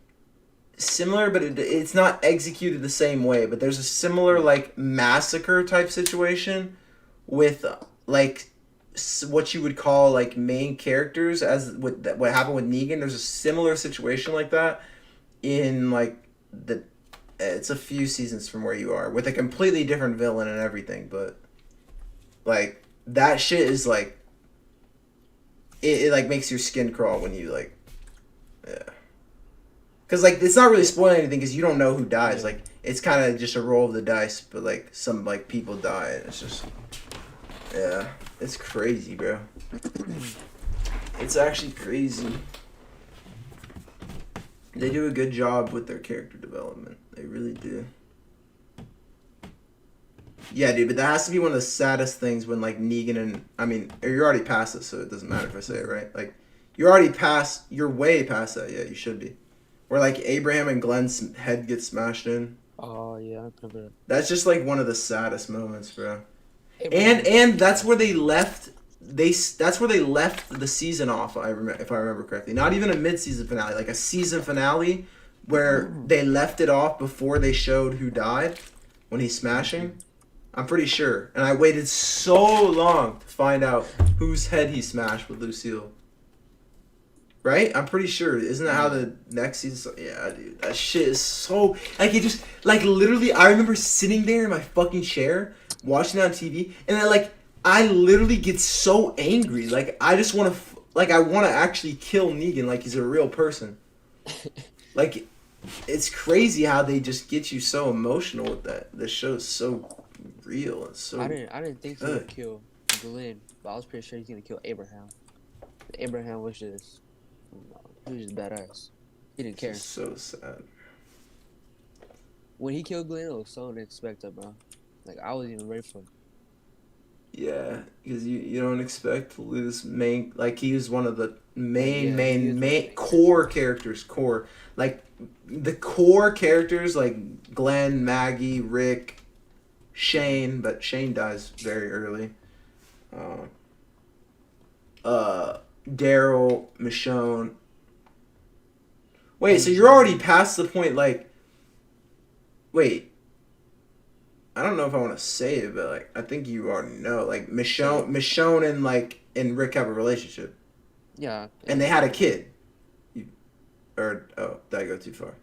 B: similar, but it's not executed the same way. But there's a similar like massacre type situation with like what you would call like main characters as what happened with Negan. There's a similar situation like that in like it's a few seasons from where you are with a completely different villain and everything. But like that shit is like it like makes your skin crawl when you like because, like, it's not really spoiling anything because you don't know who dies. Like, it's kind of just a roll of the dice, but, like, some, like, people die. And it's just, yeah, it's crazy, bro. It's actually crazy. They do a good job with their character development. They really do. Yeah, dude, but that has to be one of the saddest things when, like, Negan and, I mean, you're already past it, so it doesn't matter if I say it right. Like, you're way past that. Yeah, you should be. Where like Abraham and Glenn's head gets smashed in.
E: Oh yeah, I remember that.
B: That's just like one of the saddest moments, bro. And that's where they left. That's where they left the season off. If I remember correctly, not even a mid-season finale, like a season finale, where they left it off before they showed who died when he's smashing. I'm pretty sure, and I waited so long to find out whose head he smashed with Lucille. Right? I'm pretty sure. Isn't that how the next season... Yeah, dude. That shit is so... Like, it just... Like, literally, I remember sitting there in my fucking chair, watching it on TV, and then, like, I literally get so angry. Like, I just want to... Like, I want to actually kill Negan like he's a real person. Like, it's crazy how they just get you so emotional with that. This show is so real and so
E: I didn't think he would kill Glenn, but I was pretty sure he's going to kill Abraham. Abraham was just... He was just badass. He didn't care.
B: It's so sad.
E: When he killed Glenn, it was so unexpected, bro. Like, I wasn't even ready for it.
B: Yeah, because you don't expect to lose main... Like, he was one of the main core characters. Like, the core characters, like Glenn, Maggie, Rick, Shane, but Shane dies very early. Daryl, Michonne. Wait, so you're already past the point, like... Wait. I don't know if I want to say it, but, like, I think you already know. Like, Michonne and, like, and Rick have a relationship.
E: Yeah.
B: And they had a kid. Did I go too far?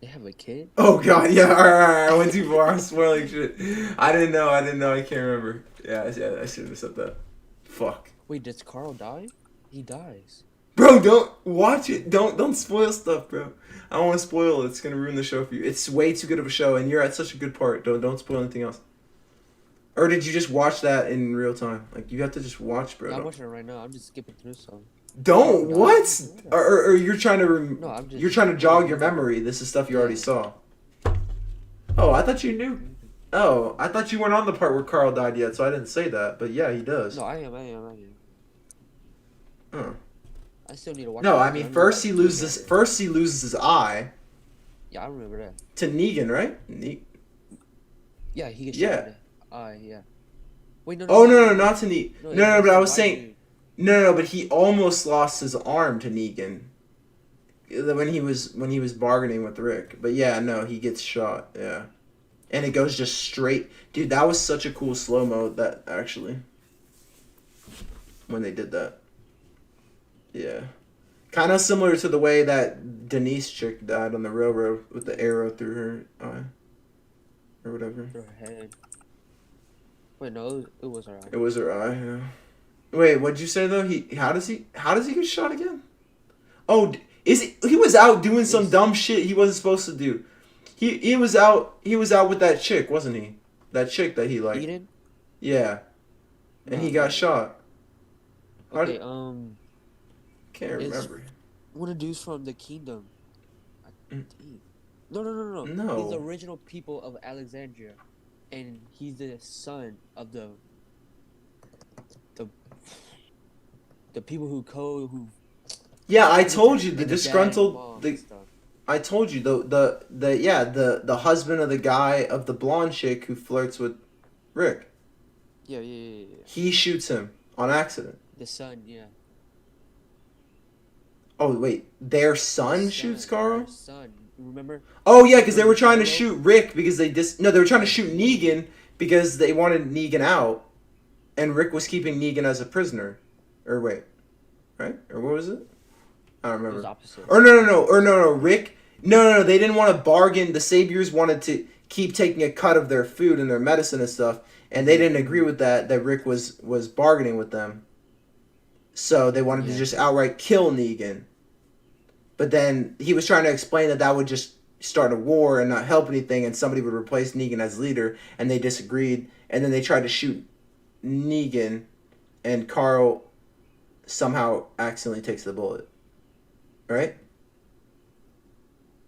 E: They have a kid?
B: Oh god, yeah, alright, I went too far. I'm spoiling shit. I didn't know, I can't remember. Yeah, I should have said that. Fuck.
E: Wait, does Carl die? He dies.
B: Bro, don't watch it. Don't spoil stuff, bro. I don't want to spoil it. It's gonna ruin the show for you. It's way too good of a show, and you're at such a good part. Don't spoil anything else. Or did you just watch that in real time? Like, you have to just watch, bro.
E: Yeah, I'm watching it right now. I'm just skipping through some.
B: Don't what? Or you're trying to
E: No, I'm just,
B: you're trying to jog your memory. This is stuff you already saw. Oh, I thought you knew. Oh, I thought you weren't on the part where Carl died yet, so I didn't say that. But yeah, he does.
E: No, I am.
B: Huh.
E: I still need to watch.
B: No, I mean first he loses his eye.
E: Yeah, I remember that.
B: To Negan, right?
E: Yeah, he gets shot in the eye. Yeah. Wait, no.
B: Oh no, not to Negan. No, but I was
E: White
B: saying.
E: dude.
B: No, but he almost lost his arm to Negan when he was bargaining with Rick. But yeah, no, he gets shot. Yeah, and it goes just straight. Dude, that was such a cool slow mo. That actually, when they did that. Yeah, kind of similar to the way that Denise chick died on the railroad with the arrow through her eye, or whatever.
E: Through her head. Wait, no, it was her eye.
B: It was her eye. Yeah. Wait, what'd you say though? How does he get shot again? Oh, he was out doing some dumb shit he wasn't supposed to do. He was out with that chick, wasn't he? That chick that he liked.
E: Eden?
B: Yeah. And he got shot.
E: Okay,
B: can't remember.
E: One of the dudes from the kingdom. No.
B: No.
E: He's the original people of Alexandria, and he's the son of the people who.
B: Yeah, I told you the disgruntled I told you the husband of the guy of the blonde chick who flirts with Rick.
E: Yeah.
B: He shoots him on accident.
E: The son, yeah.
B: Oh wait, their son shoots Carl?
E: Their son, remember?
B: Oh yeah, because they were trying to shoot Rick because they they were trying to shoot Negan because they wanted Negan out, and Rick was keeping Negan as a prisoner. Or wait, right? Or what was it? I don't remember.
E: It was opposite.
B: Or no, Rick. No, they didn't want to bargain. The Saviors wanted to keep taking a cut of their food and their medicine and stuff, and they didn't agree with that Rick was bargaining with them. So they wanted to just outright kill Negan. But then he was trying to explain that would just start a war and not help anything, and somebody would replace Negan as leader, and they disagreed, and then they tried to shoot Negan, and Carl somehow accidentally takes the bullet. Right?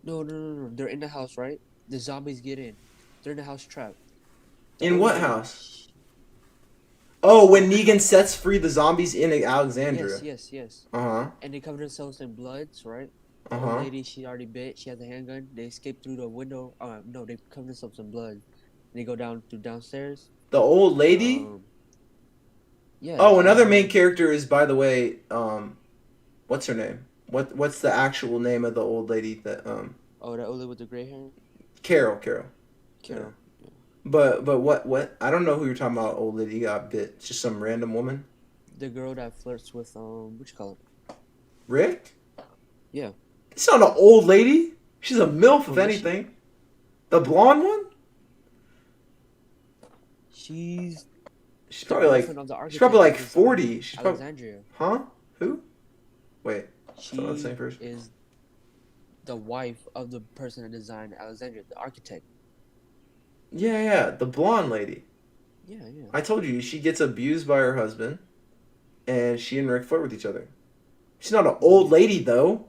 E: No. They're in the house, right? The zombies get in. They're in the house trapped.
B: In what house? Oh, when Negan sets free the zombies in Alexandria.
E: Yes.
B: Uh-huh.
E: And they cover themselves in bloods, right?
B: Uh-huh.
E: The lady, she already bit. She has a handgun. They escape through the window. No, they cover themselves in blood. They go downstairs.
B: The old lady?
E: Yeah.
B: Oh, another main character is, by the way, what's her name? What's the actual name of the old lady that
E: Oh, that old lady with the gray hair?
B: Carol.
E: Yeah.
B: But what? I don't know who you're talking about. Old lady got bit. It's just some random woman.
E: The girl that flirts with what you call it?
B: Rick?
E: Yeah.
B: It's not an old lady. She's a MILF, if anything. The blonde one? She's probably like 40. She's
E: Alexandria.
B: Huh? Who? Wait.
E: She
B: the same person?
E: is the wife of the person that designed Alexandria, the architect.
B: Yeah, the blonde lady.
E: Yeah.
B: I told you, she gets abused by her husband, and she and Rick flirt with each other. She's not an old lady, though.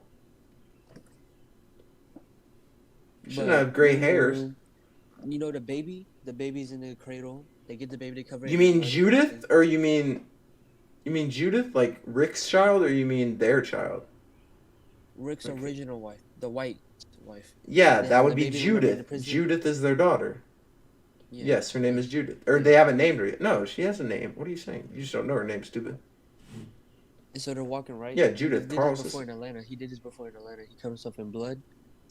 B: She doesn't have gray hairs.
E: You know the baby? The baby's in the cradle. They get the baby to cover it.
B: You mean Judith, or you mean Judith, like Rick's child, or you mean their child?
E: Rick's original wife, the white wife.
B: Yeah, that would be Judith. Judith is their daughter. Yeah. Yes, her name is Judith. Or they haven't named her yet. No, she has a name. What are you saying? You just don't know her name, stupid.
E: And so they're walking, right?
B: Yeah, Judith.
E: Carl's before in Atlanta. He did this before in Atlanta. He covers himself in blood.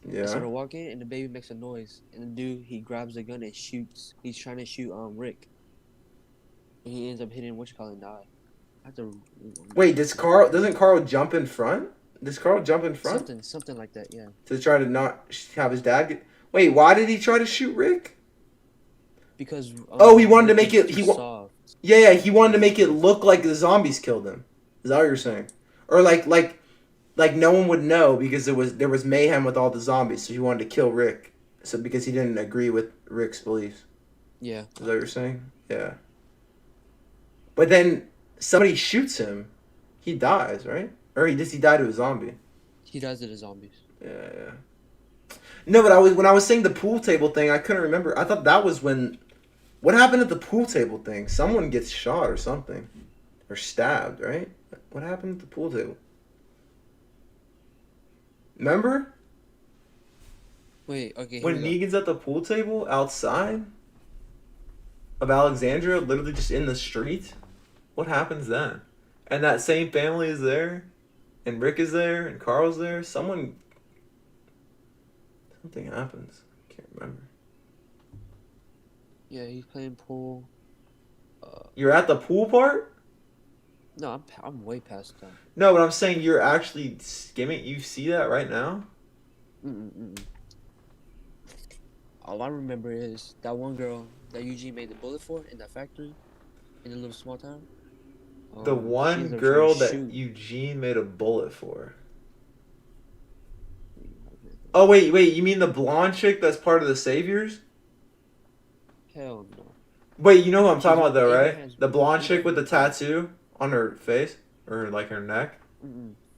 B: Yeah.
E: And so they're walking, and the baby makes a noise. And the dude, he grabs a gun and shoots. He's trying to shoot Rick. And he ends up hitting in the eye.
B: Wait, doesn't Carl jump in front? Does Carl jump in front?
E: Something like that, yeah.
B: To try to not have his dad get... Wait, why did he try to shoot Rick?
E: Because
B: oh, he wanted to make it...
E: soft.
B: Yeah, he wanted to make it look like the zombies killed him. Is that what you're saying? Or like no one would know because there was mayhem with all the zombies, so he wanted to kill Rick. So because he didn't agree with Rick's beliefs.
E: Yeah.
B: Is that what you're saying? Yeah. But then somebody shoots him, he dies, right? Or he die to a zombie.
E: He dies to the zombies.
B: Yeah. No, but when I was saying the pool table thing, I couldn't remember. I thought that was when... What happened at the pool table thing? Someone gets shot or something. Or stabbed, right? What happened at the pool table? Remember?
E: Wait, okay.
B: When Negan's at the pool table outside of Alexandria, literally just in the street? What happens then? And that same family is there? And Rick is there? And Carl's there? Something happens. I can't remember.
E: Yeah, he's playing pool.
B: You're at the pool part?
E: No, I'm way past that.
B: No, but I'm saying you're actually skimming. You see that right now?
E: All I remember is that one girl that Eugene made the bullet for in that factory, in the little small town.
B: The one girl that Eugene made a bullet for. Oh, wait, you mean the blonde chick that's part of the Saviors?
E: Hell no.
B: Wait, you know who I'm talking about though, right? The blonde chick with the tattoo on her face? Or like her neck?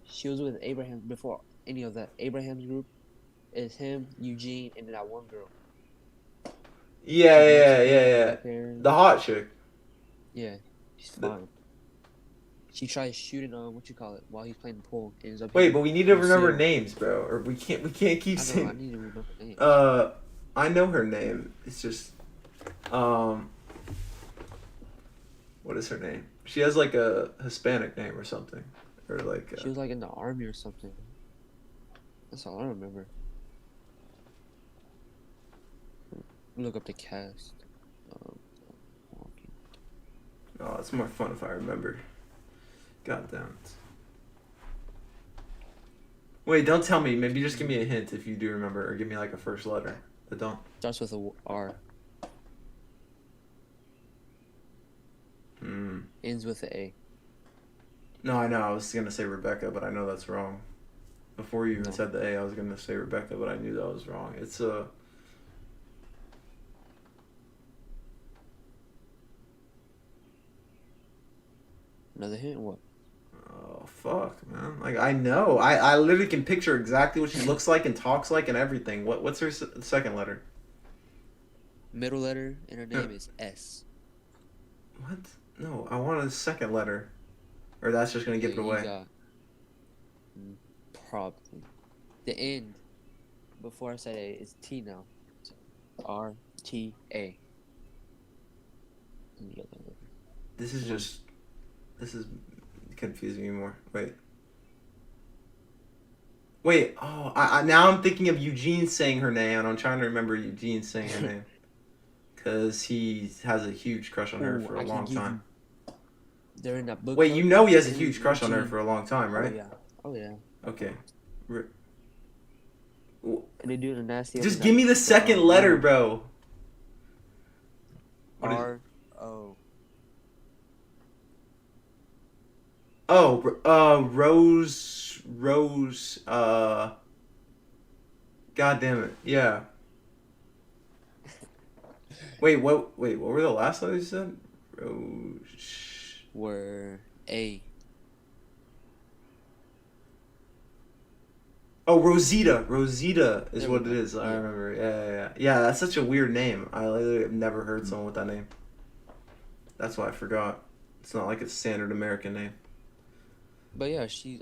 E: She was with Abraham before any of that. Abraham's group is him, Eugene, and that one girl.
B: Yeah. The hot chick.
E: Yeah, she's fine. She tries shooting while he's playing the pool.
B: Wait, but we need to remember names, bro. Or we can't keep saying.
E: I need to remember names.
B: I know her name. It's just what is her name? She has like a Hispanic name or something. Or like
E: she was like in the army or something. That's all I remember. Look up the cast.
B: Oh, it's more fun if I remember. God damn it. Wait, don't tell me. Maybe just give me a hint if you do remember, or give me like a first letter. But don't.
E: Starts with a R. Ends with an A.
B: No, I know. I was gonna say Rebecca, but I know that's wrong. Before you even said the A, I was gonna say Rebecca, but I knew that was wrong. It's
E: Another hint? What?
B: Oh, fuck, man. Like, I know. I literally can picture exactly what she looks like and talks like and everything. What's her second letter?
E: Middle letter in her name is S.
B: What? No, I want a second letter. Or that's just going to give it away.
E: Probably. The end, before I said A, is T now. So R-T-A.
B: This is confusing me more. Wait. Oh, I now I'm thinking of Eugene saying her name, and I'm trying to remember Eugene saying her name. Because he has a huge crush on her for a long time.
E: They're in that book.
B: Wait, you know he has a huge crush on her for a long time, right?
E: Oh, yeah.
B: Okay.
E: And they do the nasty...
B: Just give me the second letter, bro.
E: R-O.
B: Oh, Rose, God damn it. Yeah. What were the last letters you said? Rose.
E: Were A.
B: Oh, Rosita. Rosita is what it is. I remember. Yeah, that's such a weird name. I literally have never heard someone with that name. That's why I forgot. It's not like a standard American name.
E: But yeah, she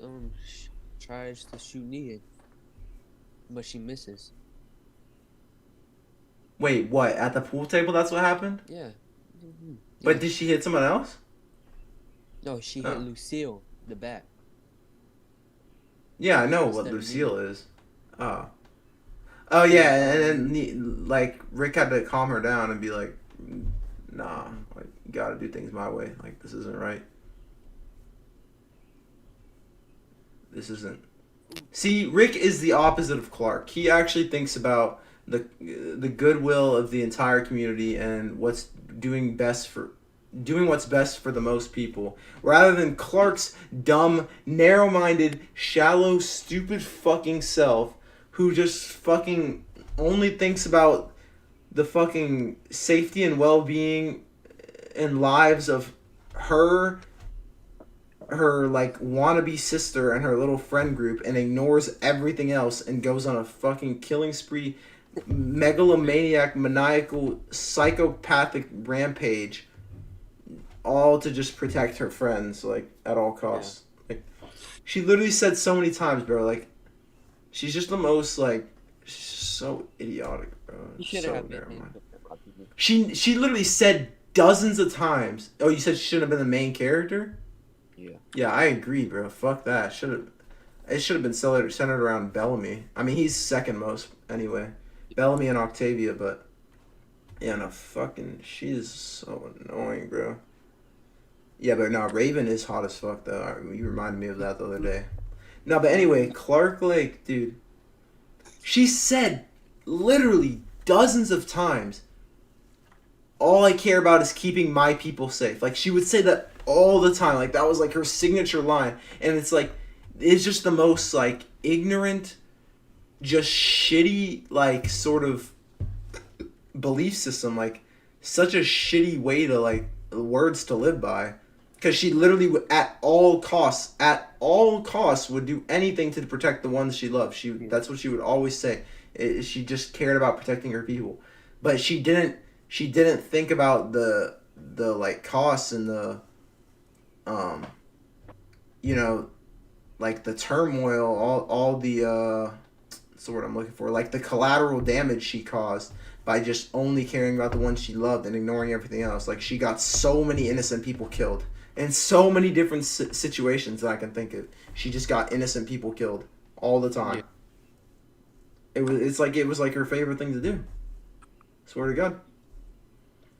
E: tries to shoot Negan, but she misses.
B: Wait, what? At the pool table? That's what happened?
E: Yeah.
B: But did she hit someone else?
E: No, she hit Lucille, the bat.
B: Yeah, I know what Lucille is. Oh. Oh yeah, and then like Rick had to calm her down and be like, "Nah, like you gotta do things my way. Like this isn't right. This isn't See, Rick is the opposite of Clark. He actually thinks about the goodwill of the entire community and doing what's best for the most people, rather than Clark's dumb, narrow-minded, shallow, stupid fucking self who just fucking only thinks about the fucking safety and well-being and lives of her like wannabe sister and her little friend group, and ignores everything else and goes on a fucking killing spree, megalomaniac, maniacal, psychopathic rampage, all to just protect her friends, like, at all costs. Like, she literally said so many times, bro, like, she's just the most, like, so idiotic, bro. So narrow-minded. She literally said dozens of times. Oh, you said she shouldn't have been the main character?
E: Yeah.
B: Yeah, I agree, bro. Fuck that. It should have been centered around Bellamy. I mean, he's second most anyway. Bellamy and Octavia, but yeah, no, fucking, she is so annoying, bro. Yeah, but no, Raven is hot as fuck though. You reminded me of that the other day. No, but anyway, Clark, like, dude, she said literally dozens of times, all I care about is keeping my people safe. Like, she would say that all the time. Like, that was like her signature line. And it's like, it's just the most like ignorant, just shitty, like, sort of belief system. Like, such a shitty way to, like, words to live by. Because she literally would, at all costs, would do anything to protect the ones she loved. That's what she would always say. She just cared about protecting her people. But she didn't think about the like costs and the you know, like the turmoil, all the that's what I'm looking for, like the collateral damage she caused by just only caring about the ones she loved and ignoring everything else. Like, she got so many innocent people killed in so many different situations that I can think of. She just got innocent people killed all the time. Yeah. It was like her favorite thing to do. Swear to God.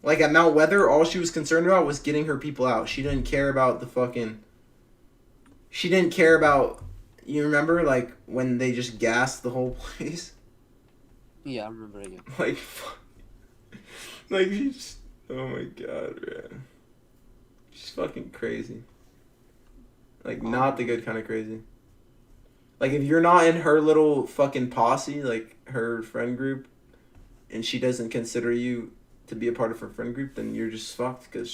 B: Like, at Mount Weather, all she was concerned about was getting her people out. She didn't care about you remember, like, when they just gassed the whole place?
E: Yeah, I remember it.
B: Like, like, she's, oh my God, man. She's fucking crazy. Like, not the good kind of crazy. Like, if you're not in her little fucking posse, like, her friend group, and she doesn't consider you to be a part of her friend group, then you're just fucked, because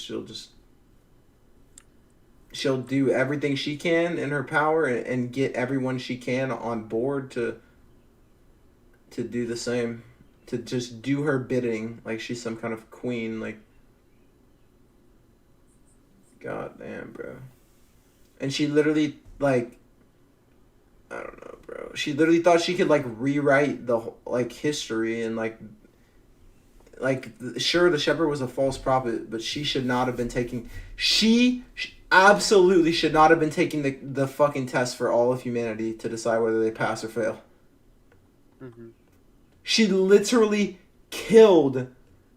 B: she'll do everything she can in her power and get everyone she can on board to do the same, to just do her bidding like she's some kind of queen. Like, god damn, bro. And she literally, like, I don't know, bro, she literally thought she could, like, rewrite the whole, like, history, and like sure, the shepherd was a false prophet, but she should not have been taking, she absolutely should not have been taking the fucking test for all of humanity to decide whether they pass or fail.
E: Mm-hmm.
B: She literally killed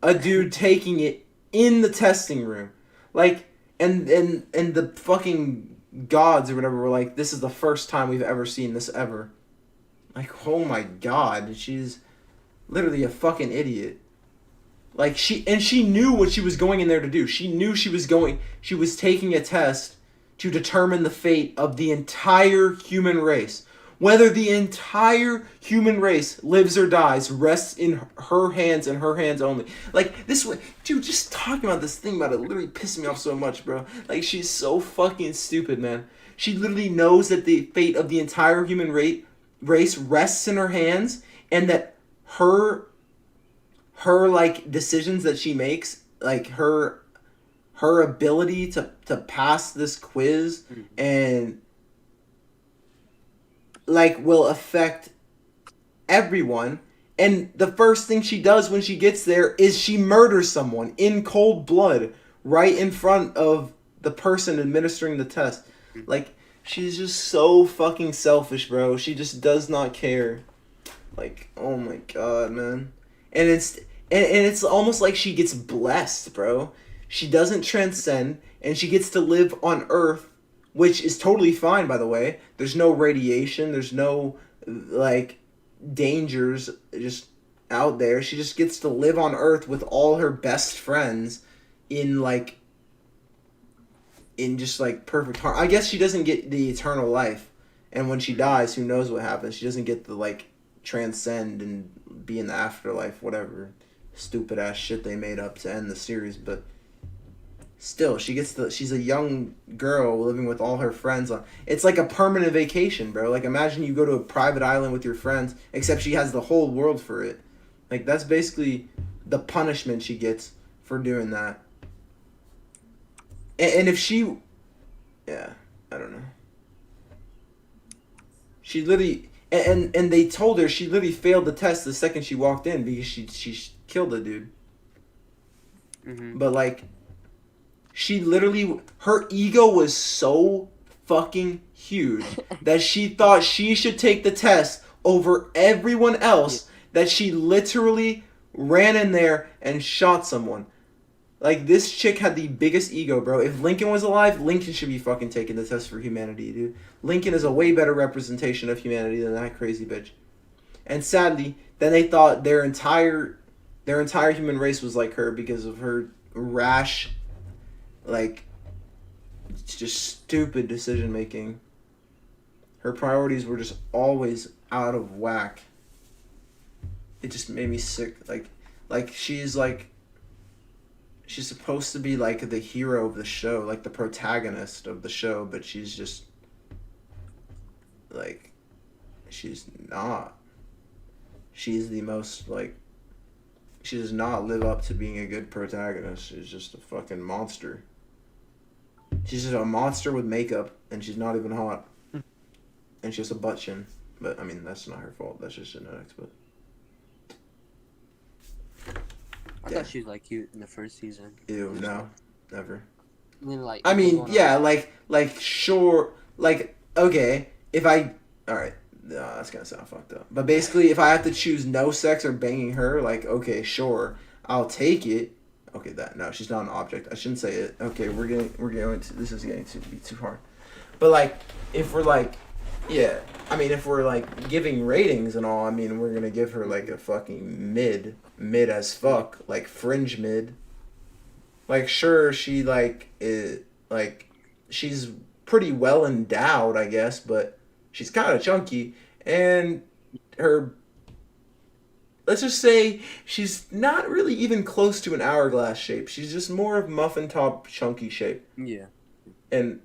B: a dude taking it in the testing room. Like, and the fucking gods or whatever were like, this is the first time we've ever seen this ever. Like, oh my God, she's literally a fucking idiot. Like, she knew what she was going in there to do. She knew she was taking a test to determine the fate of the entire human race. Whether the entire human race lives or dies rests in her hands and her hands only. Like, this way, dude, just talking about this thing about it literally pissed me off so much, bro. Like, she's so fucking stupid, man. She literally knows that the fate of the entire human race rests in her hands, and that her like decisions that she makes, like her ability to pass this quiz and like will affect everyone. And the first thing she does when she gets there is she murders someone in cold blood right in front of the person administering the test. Like, she's just so fucking selfish, bro. She just does not care. Like, oh my God, man. And it's almost like she gets blessed, bro. She doesn't transcend, and she gets to live on Earth which is totally fine, by the way. There's no radiation. There's no, like, dangers just out there. She just gets to live on Earth with all her best friends in, like, in just, like, perfect harmony. I guess she doesn't get the eternal life. And when she dies, who knows what happens. She doesn't get to, like, transcend and be in the afterlife, whatever stupid ass shit they made up to end the series, but still, she's a young girl living with all her friends on. It's like a permanent vacation, bro. Like, imagine you go to a private island with your friends, except she has the whole world for it. Like, that's basically the punishment she gets for doing that. And if she, yeah, I don't know. She literally, and they told her she literally failed the test the second she walked in because she killed the dude.
E: Mm-hmm.
B: But, like, she literally, her ego was so fucking huge that she thought she should take the test over everyone else, that she literally ran in there and shot someone. Like, this chick had the biggest ego, bro. If Lincoln was alive, Lincoln should be fucking taking the test for humanity, dude. Lincoln is a way better representation of humanity than that crazy bitch. And sadly, then they thought their entire human race was like her because of her rash, like, just stupid decision making. Her priorities were just always out of whack. It just made me sick. Like she's supposed to be like the hero of the show, like the protagonist of the show, but she's just like, she's not. She's the most, like, she does not live up to being a good protagonist. She's just a fucking monster. She's just a monster with makeup, and she's not even hot. And she has a butt chin. But, I mean, that's not her fault. That's just genetics, but...
E: I thought she was, like, cute in the first season.
B: Ew, no. Never.
E: And then, like,
B: I mean, yeah, like, sure, like, okay, if I... Alright, no, that's gonna sound fucked up. But basically, if I have to choose no sex or banging her, like, okay, sure, I'll take it. Okay, no, she's not an object. I shouldn't say it. Okay, we're going to, this is getting to be too hard. But, like, if we're, like, yeah, I mean, if we're, like, giving ratings and all, I mean, we're gonna give her, like, a fucking mid as fuck, like, fringe mid. Like, sure, she, like, she's pretty well endowed, I guess, but she's kind of chunky, and her, let's just say, she's not really even close to an hourglass shape. She's just more of muffin top chunky shape.
E: Yeah.
B: And,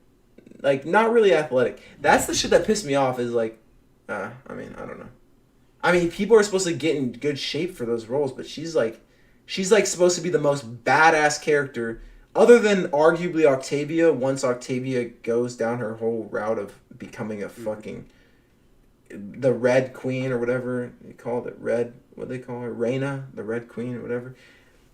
B: like, not really athletic. That's the shit that pissed me off, is, like, I mean, I don't know. I mean, people are supposed to get in good shape for those roles, but she's supposed to be the most badass character, other than arguably Octavia, once Octavia goes down her whole route of becoming a fucking, the Red Queen or whatever they called it, what they call her, Reina, the Red Queen or whatever.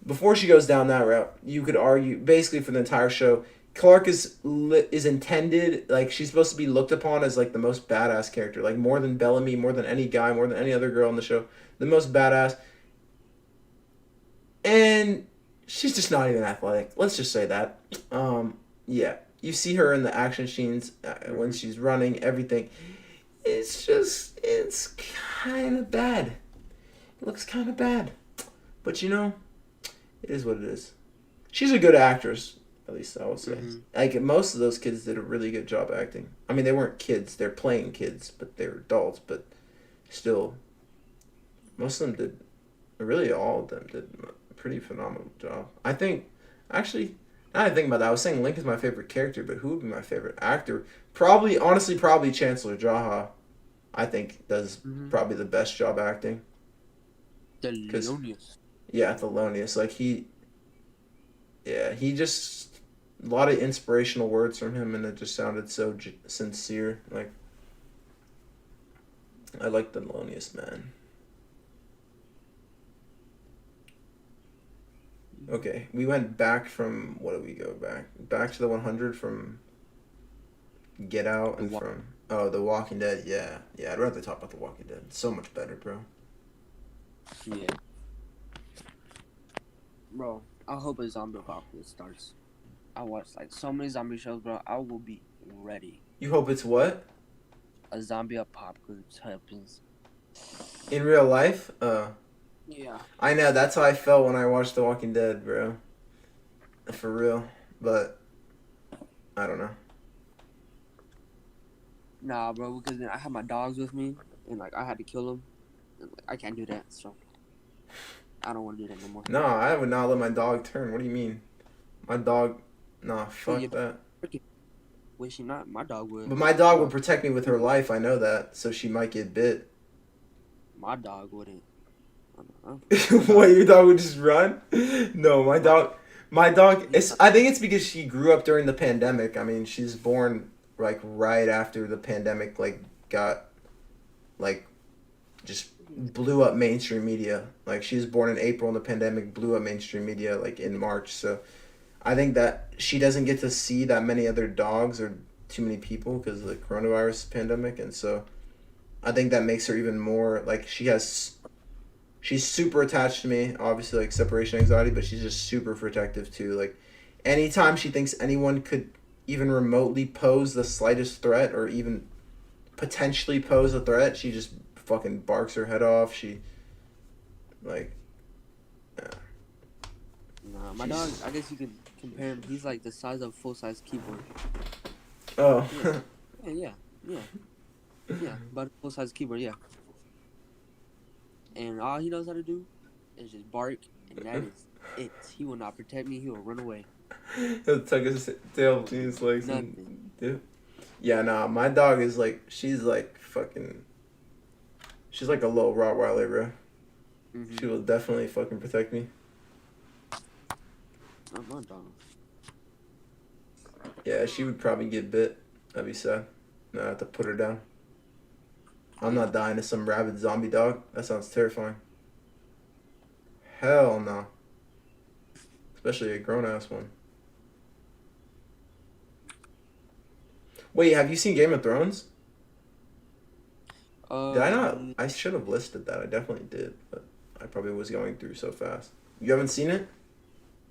B: Before she goes down that route, you could argue, basically for the entire show, Clark is intended, like, she's supposed to be looked upon as, like, the most badass character, like, more than Bellamy, more than any guy, more than any other girl on the show, the most badass. And she's just not even athletic. Let's just say that. Yeah. You see her in the action scenes when she's running, everything. It's kind of bad. It looks kind of bad. But, you know, it is what it is. She's a good actress, at least I would say. Mm-hmm. Like, most of those kids did a really good job acting. I mean, they weren't kids. They're playing kids, but they were adults. But still, most of them did, really all of them did pretty phenomenal job. I think, actually, now I think about that, I was saying Link is my favorite character, but who would be my favorite actor? Probably Chancellor Jaha, I think, does probably the best job acting.
E: Thelonious.
B: Yeah, Thelonious. Like, he just, a lot of inspirational words from him, and it just sounded so sincere. Like, I like Thelonious, man. Okay, we went back from, what did we go back? Back to the 100 from Get Out and from, The Walking Dead, yeah. Yeah, I'd rather talk about The Walking Dead. It's so much better, bro.
E: Yeah. Bro, I hope a zombie apocalypse starts. I watch, like, so many zombie shows, bro. I will be ready.
B: You hope it's what?
E: A zombie apocalypse happens.
B: In real life?
E: Yeah.
B: I know, that's how I felt when I watched The Walking Dead, bro. For real. But, I don't know.
E: Nah, bro, because then I had my dogs with me, and, like, I had to kill them. And, like, I can't do that, so I don't want to do that no more.
B: No, I would not let my dog turn. What do you mean? My dog... Nah, fuck that.
E: Would she not? My dog would.
B: But my dog would protect me with her life, I know that. So she might get bit.
E: My dog wouldn't.
B: What, your dog would just run? No, my dog... I think it's because she grew up during the pandemic. I mean, she's born, like, right after the pandemic, like, got... Like, just blew up mainstream media. Like, she was born in April and the pandemic blew up mainstream media, like, in March. So I think that she doesn't get to see that many other dogs or too many people because of the coronavirus pandemic. And so I think that makes her even more, like, she's super attached to me, obviously, like, separation anxiety, but she's just super protective, too. Like, anytime she thinks anyone could even remotely pose the slightest threat or even potentially pose a threat, she just fucking barks her head off. She, like, yeah.
E: Nah, my dog, I guess you could compare him. He's like the size of a full-size keyboard.
B: Oh.
E: Yeah, about a full-size keyboard, yeah. And all he knows how to do is just bark, and that is it. He will not protect me. He will run away.
B: He'll tuck his tail between his legs and do. Yeah, nah, my dog is like, she's like fucking, she's like a little Rottweiler, bro.
E: Mm-hmm.
B: She will definitely fucking protect me.
E: Not my dog.
B: Yeah, she would probably get bit. That'd be sad. No, I have to put her down. I'm not dying to some rabid zombie dog. That sounds terrifying. Hell no. Especially a grown-ass one. Wait, have you seen Game of Thrones? Did I not? I should have listed that. I definitely did, but I probably was going through so fast. You haven't seen it?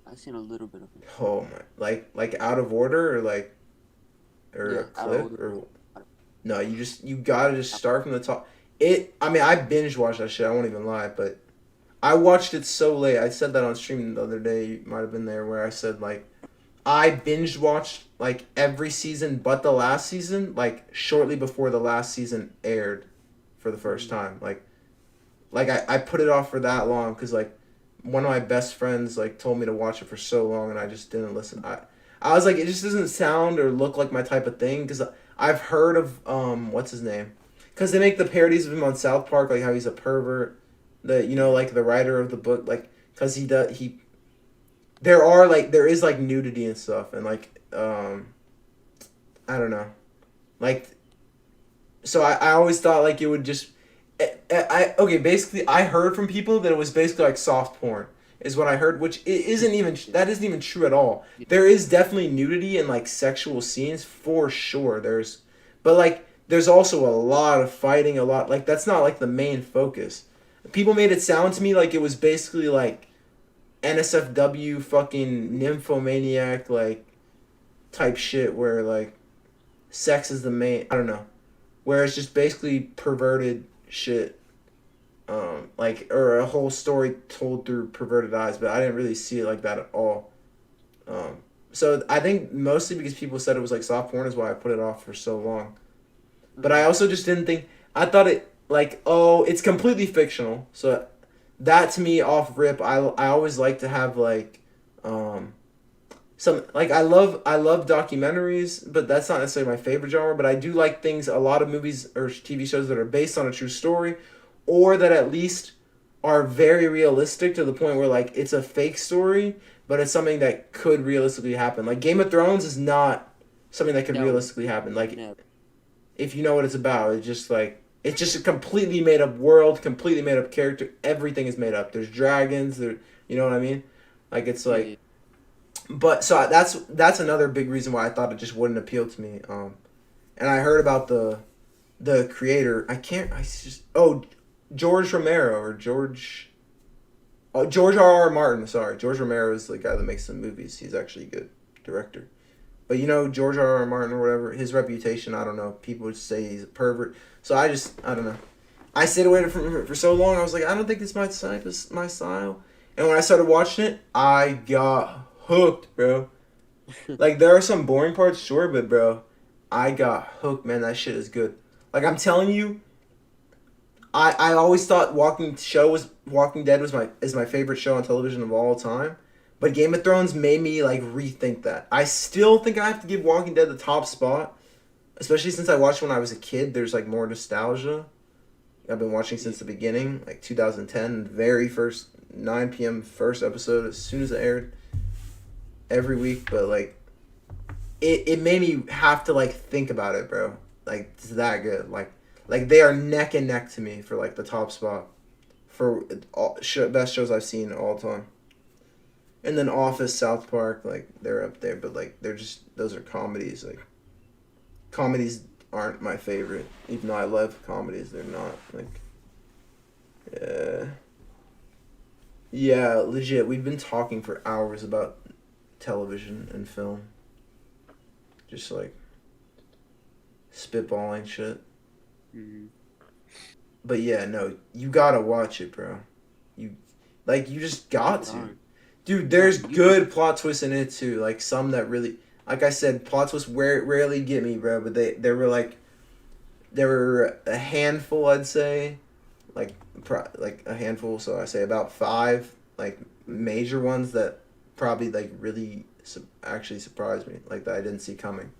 E: I've seen a little bit of it.
B: Oh my! Like out of order or a clip or no? You gotta just start from the top. I mean, I binge watched that shit. I won't even lie, but I watched it so late. I said that on stream the other day. You might have been there where I said like I binge watched like every season but the last season, like shortly before the last season aired for the first time. Like I put it off for that long because like one of my best friends like told me to watch it for so long and I just didn't listen. I was like, it just doesn't sound or look like my type of thing because I've heard of what's his name, because they make the parodies of him on South Park, like how he's a pervert, like the writer of the book, like because there is like nudity and stuff and like I don't know, like so I always thought like it would just basically I heard from people that it was basically like soft porn is what I heard, which isn't even true at all. There is definitely nudity and like sexual scenes for sure. But there's also a lot of fighting, like that's not like the main focus. People made it sound to me like it was basically like NSFW fucking nymphomaniac like type shit where like sex is the main, I don't know, where it's just basically perverted shit. Or a whole story told through perverted eyes, but I didn't really see it like that at all. So I think mostly because people said it was like soft porn is why I put it off for so long. But I also just didn't think, I thought it like, oh, it's completely fictional. So that to me off rip, I always like to have like, some, like I love documentaries, but that's not necessarily my favorite genre, but I do like a lot of movies or TV shows that are based on a true story, or that at least are very realistic to the point where like it's a fake story, but it's something that could realistically happen. Like Game of Thrones is not something that could realistically happen. Like if you know what it's about, it's just a completely made up world, completely made up character. Everything is made up. There's dragons. You know what I mean? Like it's like, but so that's another big reason why I thought it just wouldn't appeal to me. And I heard about the creator. George R.R. Martin. Sorry, George Romero is the guy that makes the movies. He's actually a good director. But you know, George R. R. Martin or whatever, his reputation, I don't know. People would say he's a pervert. So I don't know. I stayed away from it for so long. I was like, I don't think this my style. And when I started watching it, I got hooked, bro. Like, there are some boring parts, sure, but bro, I got hooked, man. That shit is good. Like, I'm telling you, I always thought Walking Dead is my favorite show on television of all time. But Game of Thrones made me like rethink that. I still think I have to give Walking Dead the top spot, especially since I watched when I was a kid. There's like more nostalgia. I've been watching since the beginning, like 2010, very first 9 p.m. first episode as soon as it aired every week. But like, it made me have to like think about it, bro. Like, it's that good. Like they are neck and neck to me for like the top spot for best shows I've seen all time. And then Office, South Park, like they're up there, but like those are comedies. Like, comedies aren't my favorite, even though I love comedies. They're not like, yeah, legit. We've been talking for hours about television and film, just like spitballing shit. But yeah, no, you gotta watch it, bro. You just got to. Dude, there's good plot twists in it too. Like some that really, like I said, plot twists rarely get me, bro. But there were a handful, I'd say, like a handful. So I say about 5 like major ones that probably like really actually surprised me, like that I didn't see coming.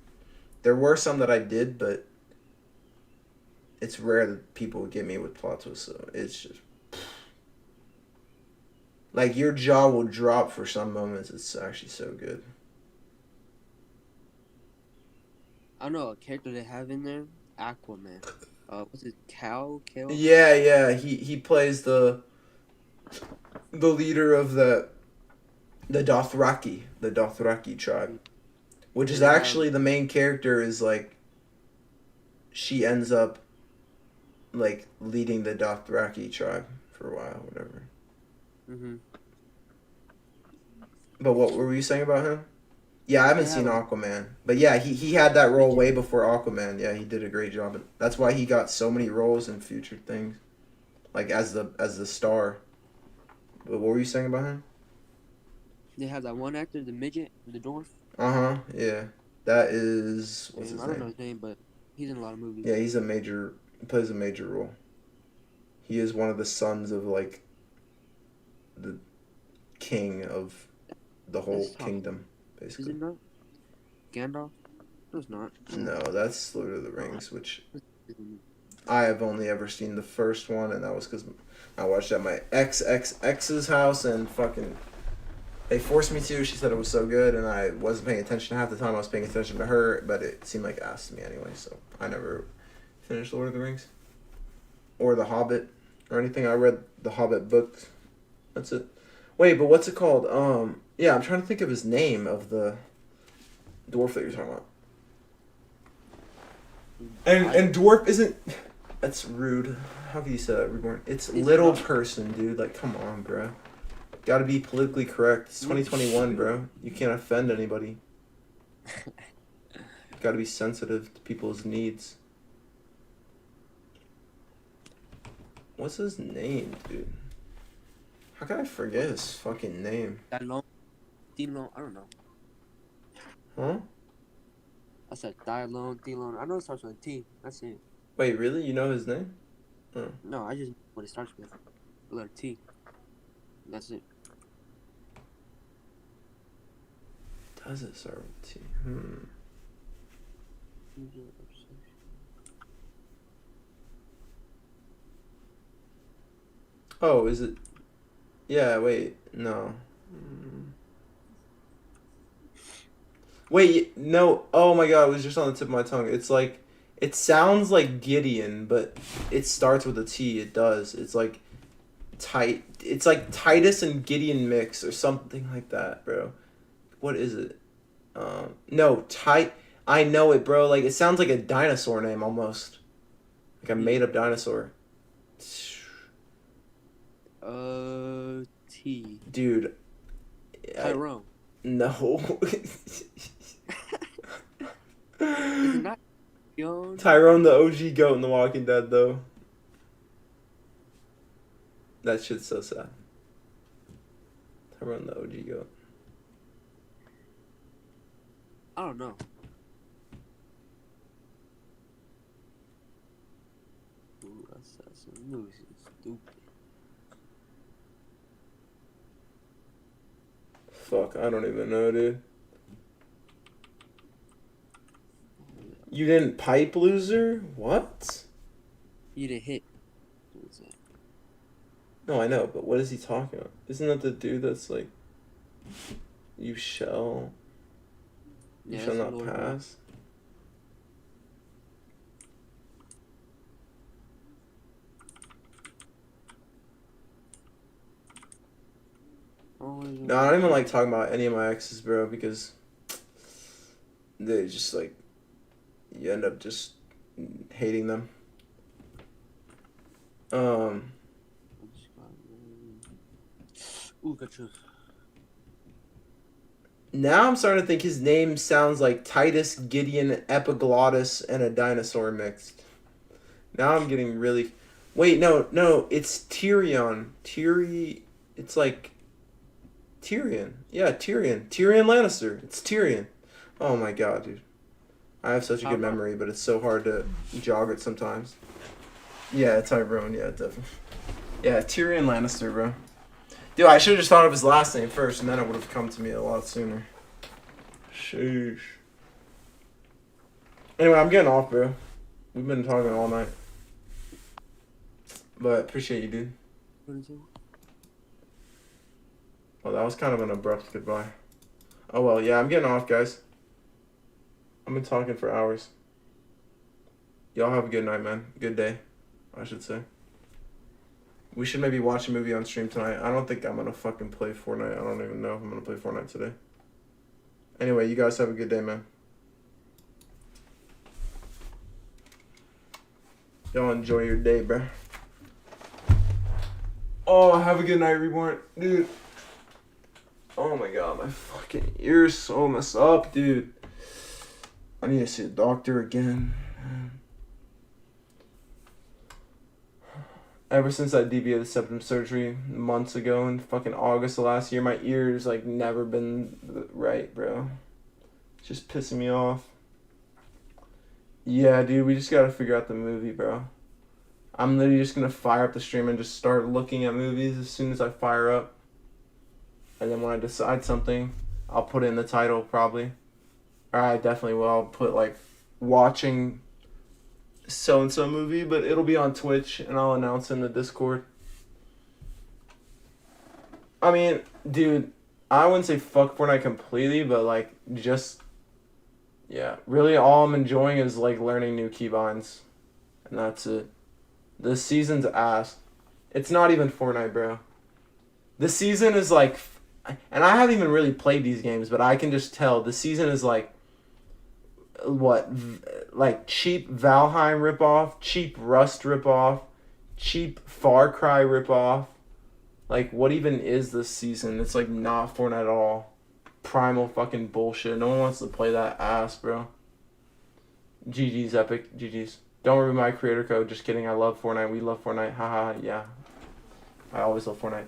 B: There were some that I did, but it's rare that people would get me with plot twists. So it's just. Like, your jaw will drop for some moments. It's actually so good.
E: I don't know a character they have in there. Aquaman. What's it? Kale?
B: Yeah. He plays the leader of the Dothraki tribe, which is actually the main character. Is like, she ends up like leading the Dothraki tribe for a while, whatever. But what were you saying about him? Yeah, I haven't seen Aquaman. But yeah, he had that role way before Aquaman. Yeah, he did a great job. That's why he got so many roles in future things. Like as the star. But what were you saying about him?
E: They have that one actor, the midget, the dwarf.
B: Yeah. That is what's his name?
E: I don't know his name, but he's in a lot of movies.
B: Yeah, he plays a major role. He is one of the sons of like the king of the whole kingdom, basically.
E: Is it not Gandalf? No, it's not.
B: No, that's Lord of the Rings, which I have only ever seen the first one, and that was because I watched at my ex's house, and fucking they forced me to. She said it was so good, and I wasn't paying attention half the time. I was paying attention to her, but it seemed like ass to me anyway, so I never finished Lord of the Rings or The Hobbit or anything. I read the Hobbit books. That's it. Wait, but what's it called? Yeah, I'm trying to think of his name of the dwarf that you're talking about. And dwarf isn't. That's rude. How can you say that, Reborn? It's little person, dude. Like, come on, bro. Gotta be politically correct. It's 2021, bro. You can't offend anybody. Gotta be sensitive to people's needs. What's his name, dude? How can I forget his fucking name?
E: Dillon, I don't know.
B: Huh?
E: I said Dillon. I know it starts with a T. That's it.
B: Wait, really? You know his name? Oh.
E: No, I just know what it starts with. The letter T. That's it.
B: Does it start with T? Oh, is it? Yeah, wait, no. Wait, no. Oh my god, it was just on the tip of my tongue. It's like, it sounds like Gideon, but it starts with a T. It does. It's like it's like Titus and Gideon mix or something like that, bro. What is it? No, I know it, bro. Like, it sounds like a dinosaur name almost. Like a made-up dinosaur.
E: T.
B: Dude.
E: Tyrone.
B: No.
E: Is it not Yon?
B: Tyrone, the OG goat in The Walking Dead, though. That shit's so sad. Tyrone, the OG goat.
E: I don't know. Ooh, that's some movies is stupid.
B: Fuck, I don't even know, dude. You didn't pipe, loser? What?
E: You didn't hit. What was that?
B: No, I know, but what is he talking about? Isn't that the dude that's like, you shall not
E: Lord
B: pass? No, I don't even like talking about any of my exes, bro, because they just like, you end up just hating them.
E: Ooh, gotcha.
B: Now I'm starting to think his name sounds like Titus Gideon Epiglottis and a dinosaur mixed. Now I'm getting really... Wait, no, it's Tyrion. It's like... Tyrion. Yeah, Tyrion. Tyrion Lannister. It's Tyrion. Oh my god, dude. I have such a good memory, but it's so hard to jog it sometimes. Yeah, Tyrone. Yeah, definitely. Yeah, Tyrion Lannister, bro. Dude, I should have just thought of his last name first, and then it would have come to me a lot sooner. Sheesh. Anyway, I'm getting off, bro. We've been talking all night. But appreciate you, dude. Well, that was kind of an abrupt goodbye. Oh, well, yeah, I'm getting off, guys. I've been talking for hours. Y'all have a good night, man. Good day, I should say. We should maybe watch a movie on stream tonight. I don't think I'm going to fucking play Fortnite. I don't even know if I'm going to play Fortnite today. Anyway, you guys have a good day, man. Y'all enjoy your day, bro. Oh, have a good night, Reborn. Dude. Oh my god, my fucking ear's so messed up, dude. I need to see a doctor again. Ever since I deviated septum surgery months ago in fucking August of last year, my ears like never been right, bro. It's just pissing me off. Yeah, dude, we just gotta figure out the movie, bro. I'm literally just gonna fire up the stream and just start looking at movies as soon as I fire up. And then when I decide something, I'll put it in the title probably. Or I definitely will. I'll put like watching so-and-so movie, but it'll be on Twitch and I'll announce in the Discord. I mean, dude, I wouldn't say fuck Fortnite completely, but like just, yeah, really all I'm enjoying is like learning new keybinds. And that's it. This season's ass. It's not even Fortnite, bro. This season is like, and I haven't even really played these games, but I can just tell the season is like, what, like cheap Valheim ripoff, cheap Rust ripoff, cheap Far Cry ripoff. Like, what even is this season? It's like not Fortnite at all. Primal fucking bullshit. No one wants to play that ass, bro. GG's Epic. GG's. Don't remove my creator code. Just kidding. I love Fortnite. We love Fortnite. Haha. Yeah. I always love Fortnite.